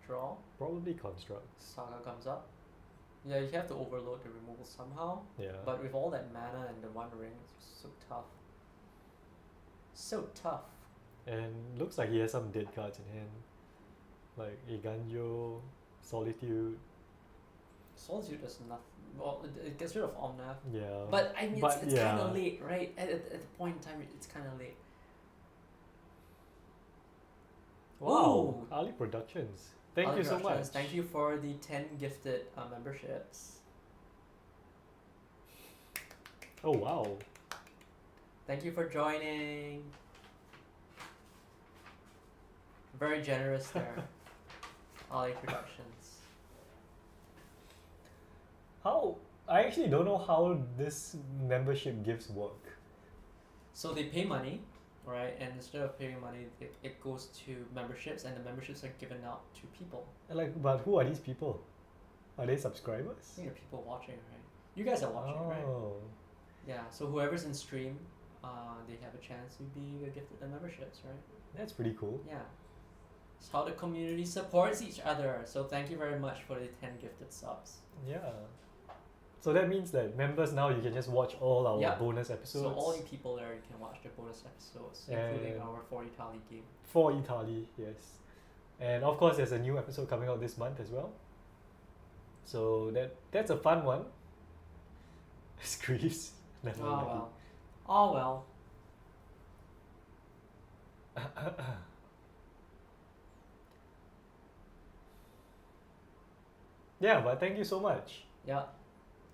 Draw. Probably constructs. Saga comes up. Yeah, you have to overload the removal somehow. Yeah. But with all that mana and the one ring, it's so tough. So tough. And looks like he has some dead cards in hand. Like Iganjo, Solitude. Solitude does nothing. Well, it gets rid of Omnath. Yeah. But I mean, But it's yeah. kind of late, right? At the point in time, it's kind of late. Wow. Ooh. Ali Productions. Thank Ali you so Productions, much. Thank you for the 10 gifted memberships. Oh wow. Thank you for joining. Very generous there. Ali Productions. How? I actually don't know how this membership gifts work. So they pay money, right? And instead of paying money, it goes to memberships, and the memberships are given out to people. And like, but who are these people? Are they subscribers? I think there are people watching, right? You guys are watching, right? Oh. Yeah. So whoever's in stream, they have a chance to be gifted the memberships, right? That's pretty cool. Yeah. It's how the community supports each other. So thank you very much for the 10 gifted subs. Yeah. So that means that members now you can just watch all our Yeah. bonus episodes. So all you people there, you can watch the bonus episodes, including And- our 4 Italy game. For Italy, yes. And of course there's a new episode coming out this month as well. So that's a fun one. Screeves. Never Oh lucky. well. Oh well. Yeah, but thank you so much. Yeah.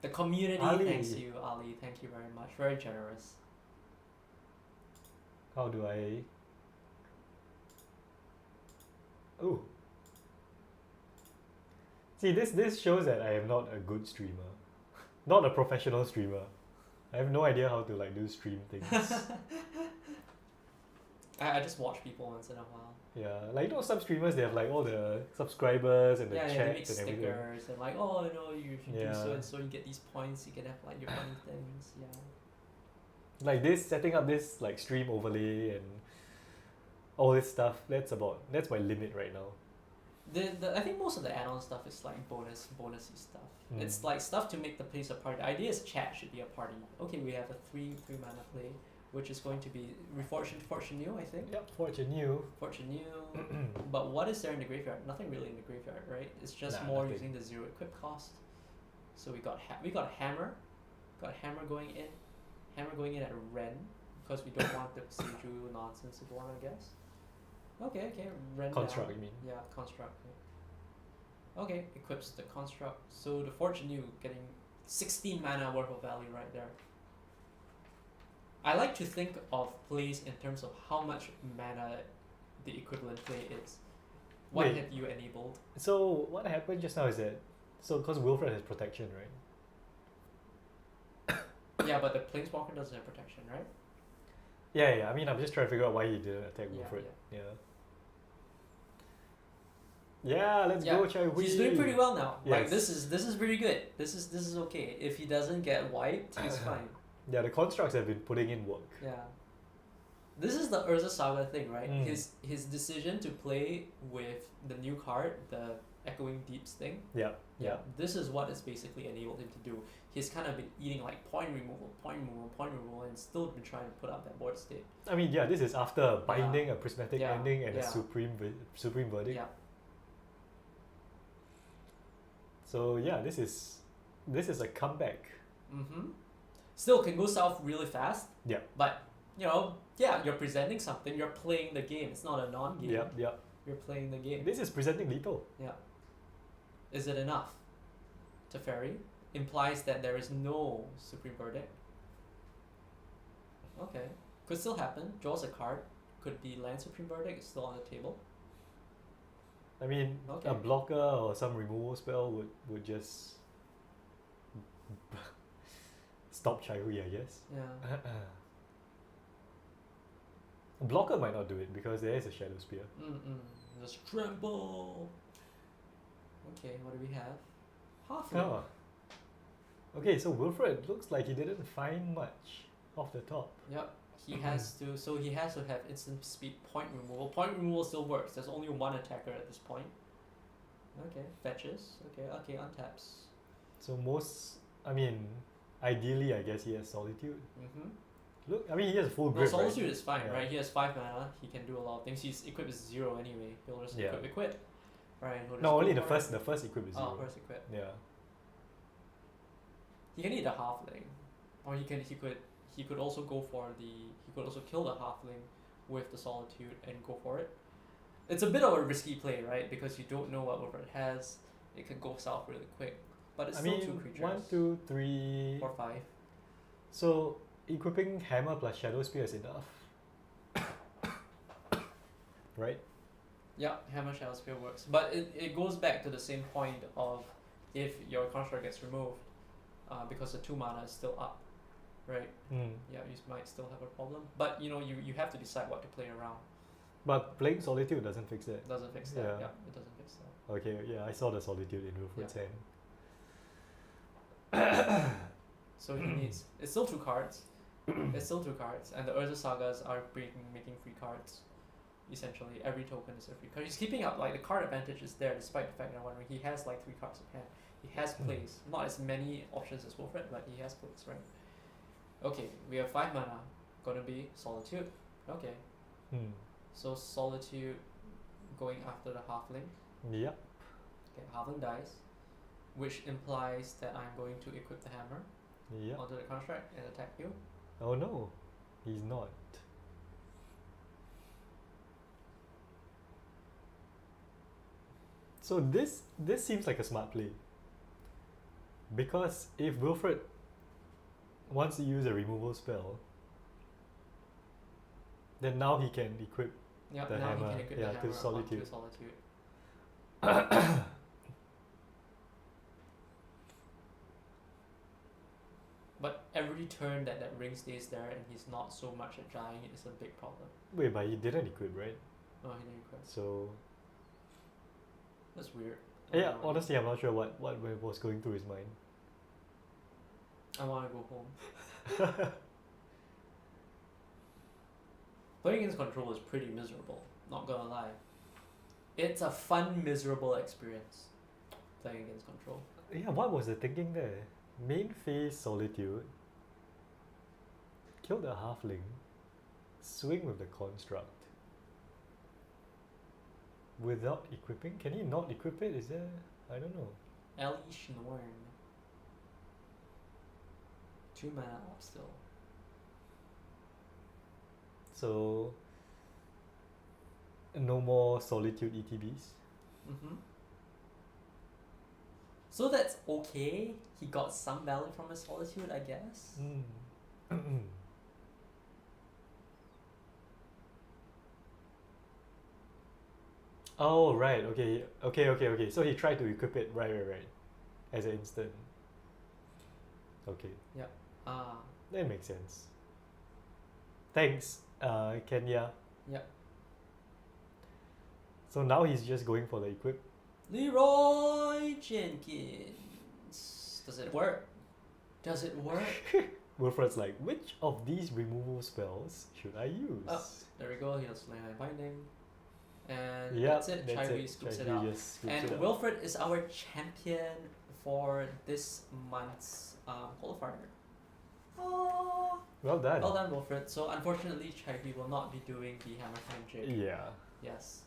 The community Ali. thanks you, Ali. Thank you very much. Very generous. How do I... Ooh. See, this shows that I am not a good streamer, not a professional streamer. I have no idea how to like do stream things. I just watch people once in a while. Yeah, like some streamers, they have like all the subscribers and the Yeah, they make chats and everything. stickers and like, oh, you if you do Yeah. so and so, you get these points. You can have like your funny things. Yeah. Like this, setting up this like stream overlay and all this stuff. That's my limit right now. I think most of the add-on stuff is like bonusy stuff. Mm. It's like stuff to make the place a party. The idea is chat should be a party. Okay, we have a three mana play, which is going to be Fortune New, I think. Yep, Fortune New. Fortune New. But what is there in the graveyard? Nothing really in the graveyard, right? It's just Nah, more nothing. using the 0 equip cost. So we got Hammer. Got Hammer going in. Hammer going in at Ren, because we don't want the Seju nonsense if you want, I guess. Okay, Ren Construct, down. you mean? Yeah, Construct. Yeah. Okay, equips the Construct. So the Fortune New getting 16 mana worth of value right there. I like to think of plays in terms of how much mana the equivalent play is. What Wait. have you enabled? So what happened just now is that because Wilfred has protection, right? Yeah, but the Planeswalker doesn't have protection, right? Yeah. I mean, I'm just trying to figure out why he didn't attack Yeah, Wilfred. Yeah, let's Yeah, go, Chai Hui. he's doing pretty well now. Like Yes. this is pretty good. This is okay. If he doesn't get wiped, he's fine. Yeah, the constructs have been putting in work. Yeah. This is the Urza Saga thing, right? Mm. His decision to play with the new card, the Echoing Deeps thing. Yeah. This is what it's basically enabled him to do. He's kind of been eating like point removal, and still been trying to put up that board state. I mean, yeah, this is after binding, a prismatic Yeah, ending, and a yeah. supreme verdict. Yeah. So yeah, this is a comeback. Mm-hmm. Still can go south really fast. Yeah. But you're presenting something. You're playing the game. It's not a non-game. Yep. You're playing the game. This is presenting lethal. Yeah. Is it enough? Teferi implies that there is no supreme verdict. Okay. Could still happen. Draws a card. Could be land supreme verdict. It's still on the table. I mean, Okay. a blocker or some removal spell would just stop Chai Hui, I guess. Yeah. A blocker might not do it because there is a Shadow Spear. Just tremble. Okay, what do we have? Halfling. Oh. Okay, so Wilfred looks like he didn't find much off the top. Yep. He has to have instant speed point removal. Point removal still works. There's only one attacker at this point. Okay, fetches. Okay, untaps. So ideally I guess he has Solitude. Mm-hmm. Look, I mean he has full No, grip, Solitude right? is fine, Yeah. right? He has 5 mana. He can do a lot of things. His equip is 0 anyway. He'll just Yeah. equip. Right. He'll just No, go only the for it. first equip is 0. Oh, first equip. Yeah. He can eat a halfling, or he could also go for he could also kill the halfling with the Solitude and go for it. It's a bit of a risky play, right? Because you don't know what Wilfred has. It could go south really quick, but it's I still mean 2 creatures. 1, 2, 3. 4, 5. So equipping Hammer plus Shadow Spear is enough. Right? Yeah, Hammer Shadow Spear works, but it goes back to the same point of if your construct gets removed, because the 2 mana is still up, right? Yeah, you might still have a problem, but you have to decide what to play around. But playing Solitude doesn't fix it. It doesn't fix that. Yeah. Yeah, it doesn't fix that. Okay, yeah, I saw the Solitude in Wilfred's hand. So he needs. It's still 2 cards. It's still 2 cards, and the Urza Sagas are making free cards. Essentially, every token is a free card. He's keeping up, like the card advantage is there, despite the fact that he has like 3 cards in hand. He has plays, not as many options as Wilfred, but he has plays, right? Okay, we have 5 mana. Gonna be Solitude. Okay, so Solitude going after the halfling. Yep. Okay, halfling dies, which implies that I'm going to equip the hammer Yep. onto the construct and attack you. Oh no, he's not. So this seems like a smart play. Because if Wilfred wants to use a removal spell, then now he can equip Yep, the now hammer, he can equip yeah, the to hammer Solitude. onto Solitude. every turn that ring stays there and he's not so much agiling, it's a big problem. Wait, but he didn't equip, right? Oh, he didn't equip. So That's weird. yeah, honestly, I'm not sure what was going through his mind. I want to go home. Playing against control is pretty miserable, not gonna lie. It's a fun, miserable experience, playing against control. Yeah, what was the thinking there? Main phase Solitude, kill the halfling, swing with the construct. Without equipping? Can he not equip it? Is there? I don't know. Ellie Schnorn. 2 mana off still. So no more Solitude ETBs. Mm-hmm. So that's okay. He got some value from his solitude, I guess. Oh right, okay. So he tried to equip it, right, as an instant. Okay. Yep. That makes sense. Thanks, Kenya. Yep. So now he's just going for the equip. Leroy Jenkins. Does it work? Does it work? Wilfred's like, which of these removal spells should I use? Oh, there we go. He has Slayline Binding. And Yep, that's it. Chai scoops it out. just scoops And it out. Wilfred is our champion for this month's qualifier. Oh, Well done. well done, Wilfred. So unfortunately, Chai will not be doing the Hammer Time Jig. Yeah. Yes.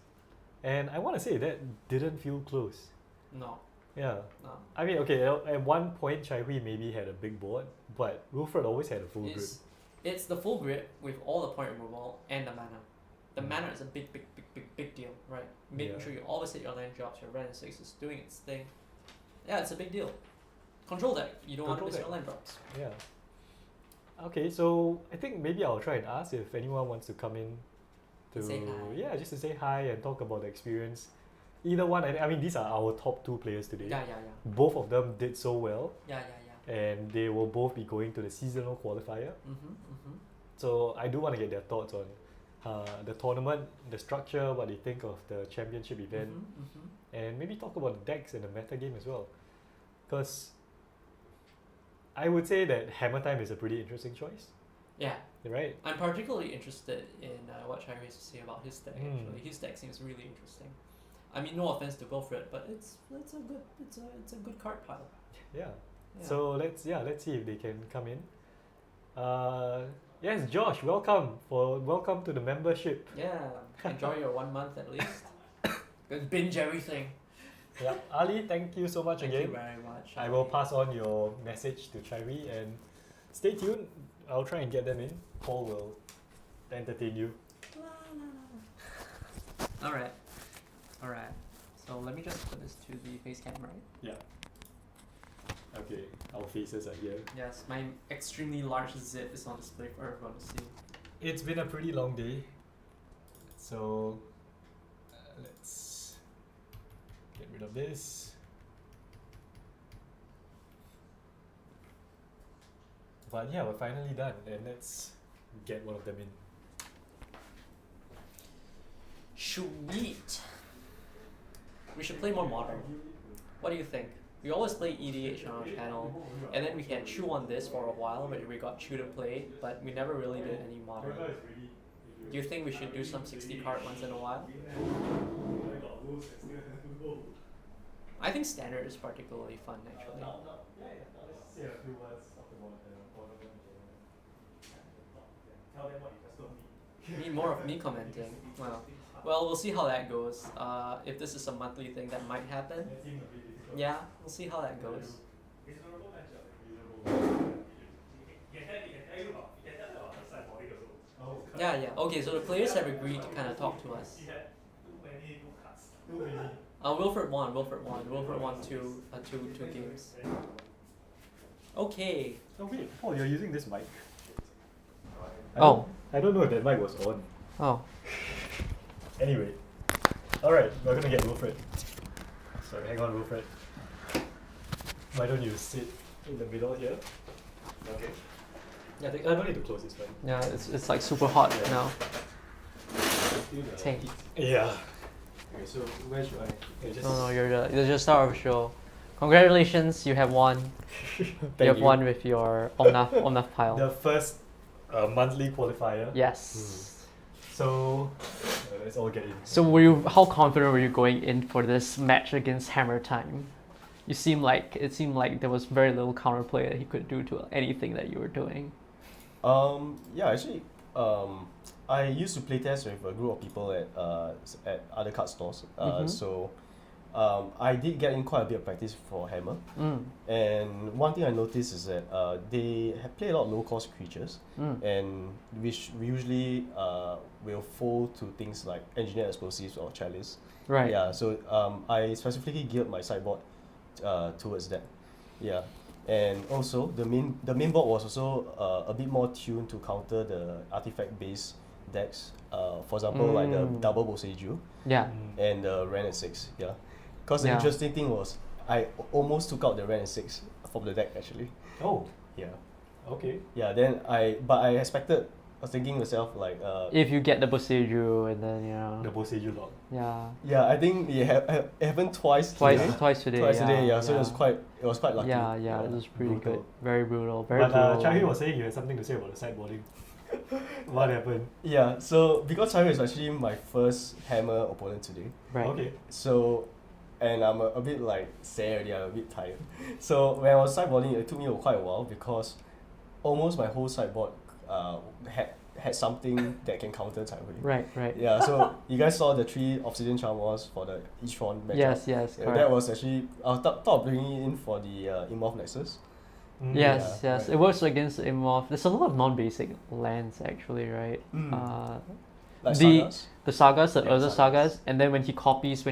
And I want to say that didn't feel close. No. Yeah. No. I mean, okay, at one point, Chai Hui maybe had a big board, but Wilfred always had a full grid. It's the full grid with all the point removal and the mana. The mana is a big deal, right? Making Yeah. sure you always hit your land drops, your Ren 6 is doing its thing. Yeah, it's a big deal. Control deck, you don't want to Control miss your deck. land drops. Yeah. Okay, so I think maybe I'll try and ask if anyone wants to come in to Say hi. yeah, just to say hi and talk about the experience. Either one, I mean, these are our top 2 players today. Yeah. Both of them did so well, Yeah. and they will both be going to the seasonal qualifier. Mm-hmm. So I do want to get their thoughts on the tournament, the structure, what they think of the championship event, and maybe talk about the decks and the meta game as well. Because I would say that Hammer Time is a pretty interesting choice, Yeah. right? I'm particularly interested in what Chai has to say about his deck. Mm. Actually, his deck seems really interesting. I mean, no offense to Wilfred, but it's a good card pile. Yeah. Yeah. So let's see if they can come in. Yes, Josh, welcome to the membership. Yeah, enjoy your 1 month at least. Just binge everything. Yeah, Ali, thank you so much Thank again. you very much. I will pass on your message to Chairi and stay tuned. I'll try and get them in. Paul will entertain you. Alright. So let me just put this to the face cam, right? Yeah. Okay, our faces are here. Yes, my extremely large zip is on display for everyone to see. It's been a pretty long day, so let's get rid of this. But yeah, we're finally done, and let's get one of them in. Sweet. We should play more modern. What do you think? We always play EDH on our channel, and then we had Chew on this for a while, but we got Chew to play, but we never really did any modern. Do you think we should do some 60 card once in a while? I think standard is particularly fun, actually. Say a few words about the tournament. Tell them what you just told me. Need more of me commenting. Well, we'll see how that goes. If this is a monthly thing, that might happen. Yeah, we'll see how that goes. Yeah. Okay, so the players have agreed to kind of talk to us. Wilfred won. Wilfred won two games. Okay. Oh wait, Paul, you're using this mic. Oh. I don't know if that mic was on. Oh. Anyway. Alright, we're gonna get Wilfred. Sorry, hang on, Wilfred. Why don't you sit in the middle here? Okay. I think I don't need to close this one. Yeah, it's like super hot now. Tank. Yeah. Okay, so where should I? No, you're just start of the show. Congratulations, you have won. You have won with your Omnath pile. The first monthly qualifier. Yes. So let's all get in. So how confident were you going in for this match against Hammer Time? It seemed like there was very little counterplay that he could do to anything that you were doing. Yeah, actually, I used to playtest with a group of people at other card stores. So I did get in quite a bit of practice for Hammer. And one thing I noticed is that they play a lot of low-cost creatures, and which we usually will fold to things like Engineered Explosives or Chalice. Right. Yeah, so I specifically geared my sideboard towards that. Yeah. And also the main board was also a bit more tuned to counter the artifact-based decks. For example, like the double Boseiju Yeah. and the Ren at 6. Yeah. Because the Yeah. interesting thing was I almost took out the Ren at 6 from the deck actually. Oh, Yeah. okay. Yeah. Then I expected. I was thinking myself like. If you get the Boseiju and then The Boseiju lock. yeah. Yeah, I think it happened twice. Twice today. twice today. Twice yeah, today. Yeah. So yeah. it was quite lucky. Yeah, it was pretty Brutal. good. Very brutal. Very But brutal. Chahi was saying you had something to say about the sideboarding. What happened? Yeah. So because Charu is actually my first Hammer opponent today. Right. Okay. So, and I'm a bit like sad already, I'm a bit tired. So when I was sideboarding, it took me quite a while because almost my whole sideboard had something that can counter Taihui. Right. Yeah, so you guys saw the 3 Obsidian Charm Wars for the Tron matchup. Yes, Yeah, correct. that was actually, I was thought of bringing it in for the Immorph Nexus. Yes, Yeah, yes. right. It works against Imorph. There's a lot of non-basic lands actually, right? Like The- Sagas. The sagas, the Yeah, other sagas. sagas, and then when he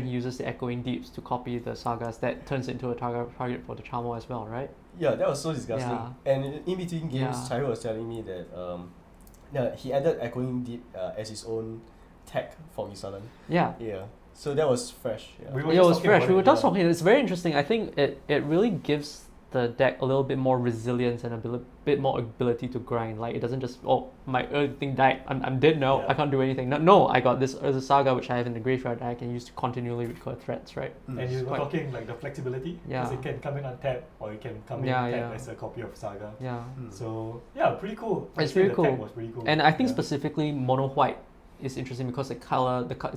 uses the Echoing Deeps to copy the sagas, that turns into a target for the Chamo as well, right? Yeah, that was so disgusting. Yeah. And in between games, Yeah. Chaihu was telling me that he added Echoing Deep as his own tech for Gisalan. Yeah. Yeah. So that was fresh. Yeah. We were Yeah, it just was talking fresh. about We were it, just yeah. talking. It's very interesting. I think it really gives the deck a little bit more resilience and a bit more ability to grind. Like it doesn't just my Earth thing died. I'm dead now. Yeah. I can't do anything. No, I got this Earth Saga which I have in the graveyard that I can use to continually recur threats. Right. And you were quite- talking like the flexibility. Yeah. Because it can come in untapped or it can come Yeah, in tapped yeah. as a copy of Saga. Yeah. So yeah, pretty cool. It's Actually, really the cool. tech was pretty cool. And I think Yeah. specifically mono white is interesting because it's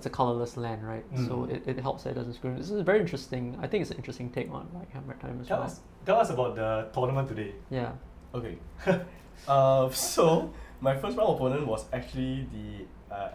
a colorless land, right? So it helps that it doesn't screw. This is very interesting. I think it's an interesting take on like Hammer Time as well. Tell us about the tournament today. Yeah. Okay. So my first round opponent was actually the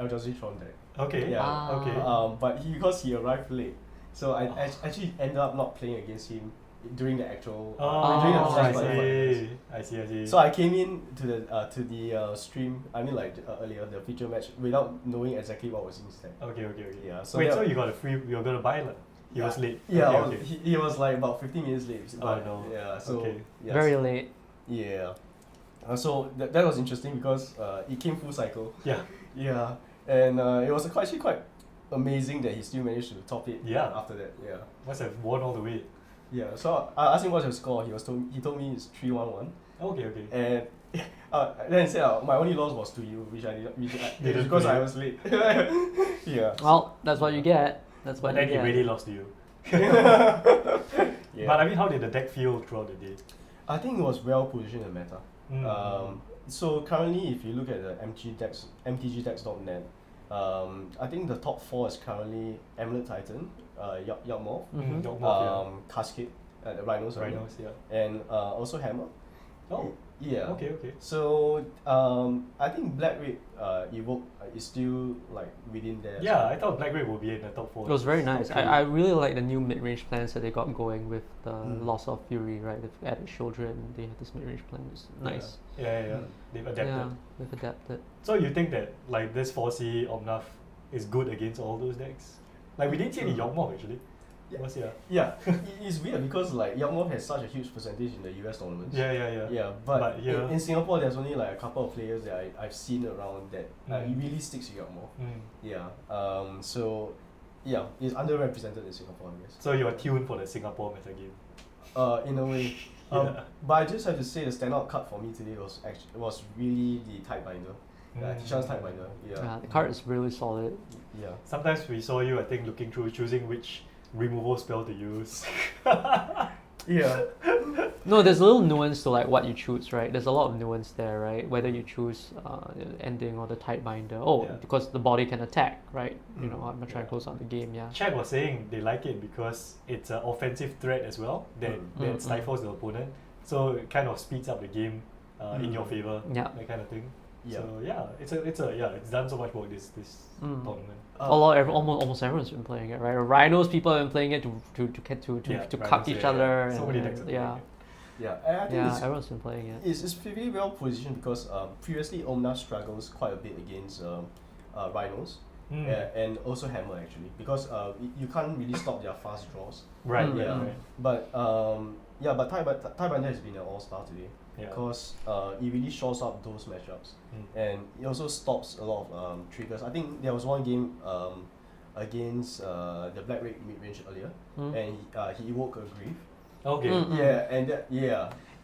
Eldrazi Tron deck. Okay. Yeah. Okay. But because he arrived late, so I actually ended up not playing against him during the actual during the I first qualifiers. see. So I came in to the stream. I mean like earlier the feature match without knowing exactly what was in his deck. Okay. Yeah. So Wait, that- so you got a free? You were gonna buy like? He was late. Yeah. Okay. He was like about 15 minutes late. But, no. Yeah. So Okay. yes. Very late. Yeah. So that was interesting because it came full cycle. Yeah. Yeah. And it was actually quite amazing that he still managed to top it. Yeah. After that. Yeah. Must have won all the way. Yeah. So I asked him what's your score. He told me it's 3-1-1. Okay. And then he said my only loss was to you, which I did Didn't because play. I was late. Yeah. Well, that's what you get. That's what But then you he get. really lost to you. Yeah. But I mean, how did the deck feel throughout the day? I think it was well positioned in meta. So currently, if you look at the MTGDecks.net, I think the top 4 is currently Amulet Titan, Yawgmoth, Cascade, the Rhinos, Rhinos, yeah. and also Hammer. Oh. Yeah. Okay. So I think Black Red Evoke is still like within there. as Yeah, well. I thought Black Red would be in the top 4. It was very nice. Okay. I really like the new mid-range plans that they got going with the Mm. Loss of Fury, right? They've added children. They have this mid-range plan. It's nice. Yeah. They've adapted. Yeah, they've adapted. So you think that like this 4C Omnath is good against all those decks? Like we didn't see any Yawgmoth actually. Yeah. Was yeah. Yeah, it's weird because like Yawgmoth has such a huge percentage in the US tournaments. Yeah. Yeah, but But here- in Singapore, there's only like a couple of players that I've seen around that Mm. really sticks to Yawgmoth. Mm. Yeah. So yeah, it's underrepresented in Singapore, I guess. So you are tuned for the Singapore meta game. In a way, But I just have to say the standout card for me today was really the Tidebinder. Tishan's Tidebinder. Yeah, the card is really solid. Yeah. Sometimes we saw you, I think, looking through, choosing which removal spell to use. Yeah. No, there's a little nuance to like what you choose, right? There's a lot of nuance there, right? Whether you choose ending or the Tidebinder. Oh, Yeah. because the body can attack, right? You know, Mm. I'm gonna try and close out the game. Yeah. Chat was saying they like it because it's an offensive threat as well that stifles the opponent. So it kind of speeds up the game in your favor. Yeah. That kind of thing. Yeah. So yeah, it's done so much work this tournament. Almost everyone's been playing it, right? Rhinos people have been playing it to cuck each other. So and, many decks are yeah. playing it. Yeah, and I think Everyone's been playing it. it's pretty well positioned because previously Omnath struggles quite a bit against Rhinos and also Hammer actually because you can't really stop their fast draws. Right. Mm. Yeah. Yeah. Right. But Tidebinder has been an all-star today Yeah. because it really shores up those matchups and it also stops a lot of triggers. I think there was one game against the Black Red mid-range earlier and he evoked a Grief. Okay. Yeah, and that,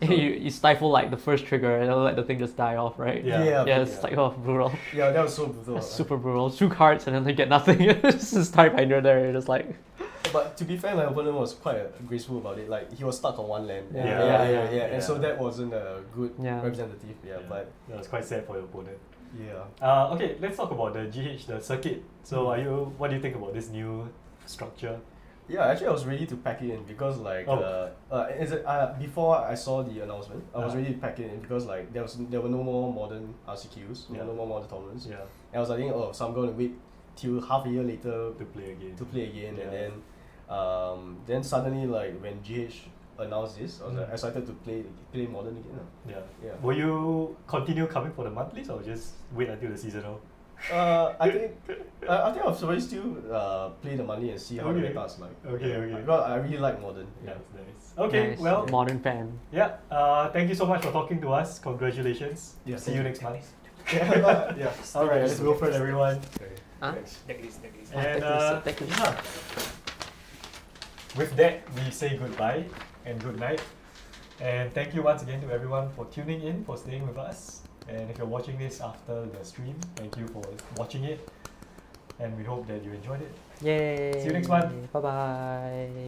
so you stifle like the first trigger and then let the thing just die off, right? Yeah. It's like brutal. Yeah, that was so brutal. That's super brutal. 2 cards and then they get nothing. It's just Tidebinder there. You're just like. But to be fair, my opponent was quite graceful about it. Like he was stuck on one land. Yeah. And so that wasn't a good Yeah. representative. Yeah, but that was quite sad for your opponent. yeah. Okay, let's talk about the GH, the circuit. So what do you think about this new structure? Yeah, actually I was ready to pack it in because like before I saw the announcement, I was ready to pack it in because like there were no more modern RCQs, no more modern tournaments. Yeah. And I was like, so I'm going to wait till half a year later To play again. and then suddenly like when GH announced this, I was like excited to play modern again. Yeah. Will you continue coming for the monthlies or just wait until the seasonal? I think I'll probably still play the money and see how the meta is like. Okay. Because I really like modern. Yeah, nice. Okay, Nice. well, Modern fan. yeah. Thank you so much for talking to us. Congratulations. Yeah, See you next month. Yeah. All right, let's go for it, everyone. Huh? Deck list. And Thank you. yeah. With that, we say goodbye and good night. And thank you once again to everyone for tuning in, for staying with us. And if you're watching this after the stream, thank you for watching it. And we hope that you enjoyed it. Yay. See you next month. Bye bye.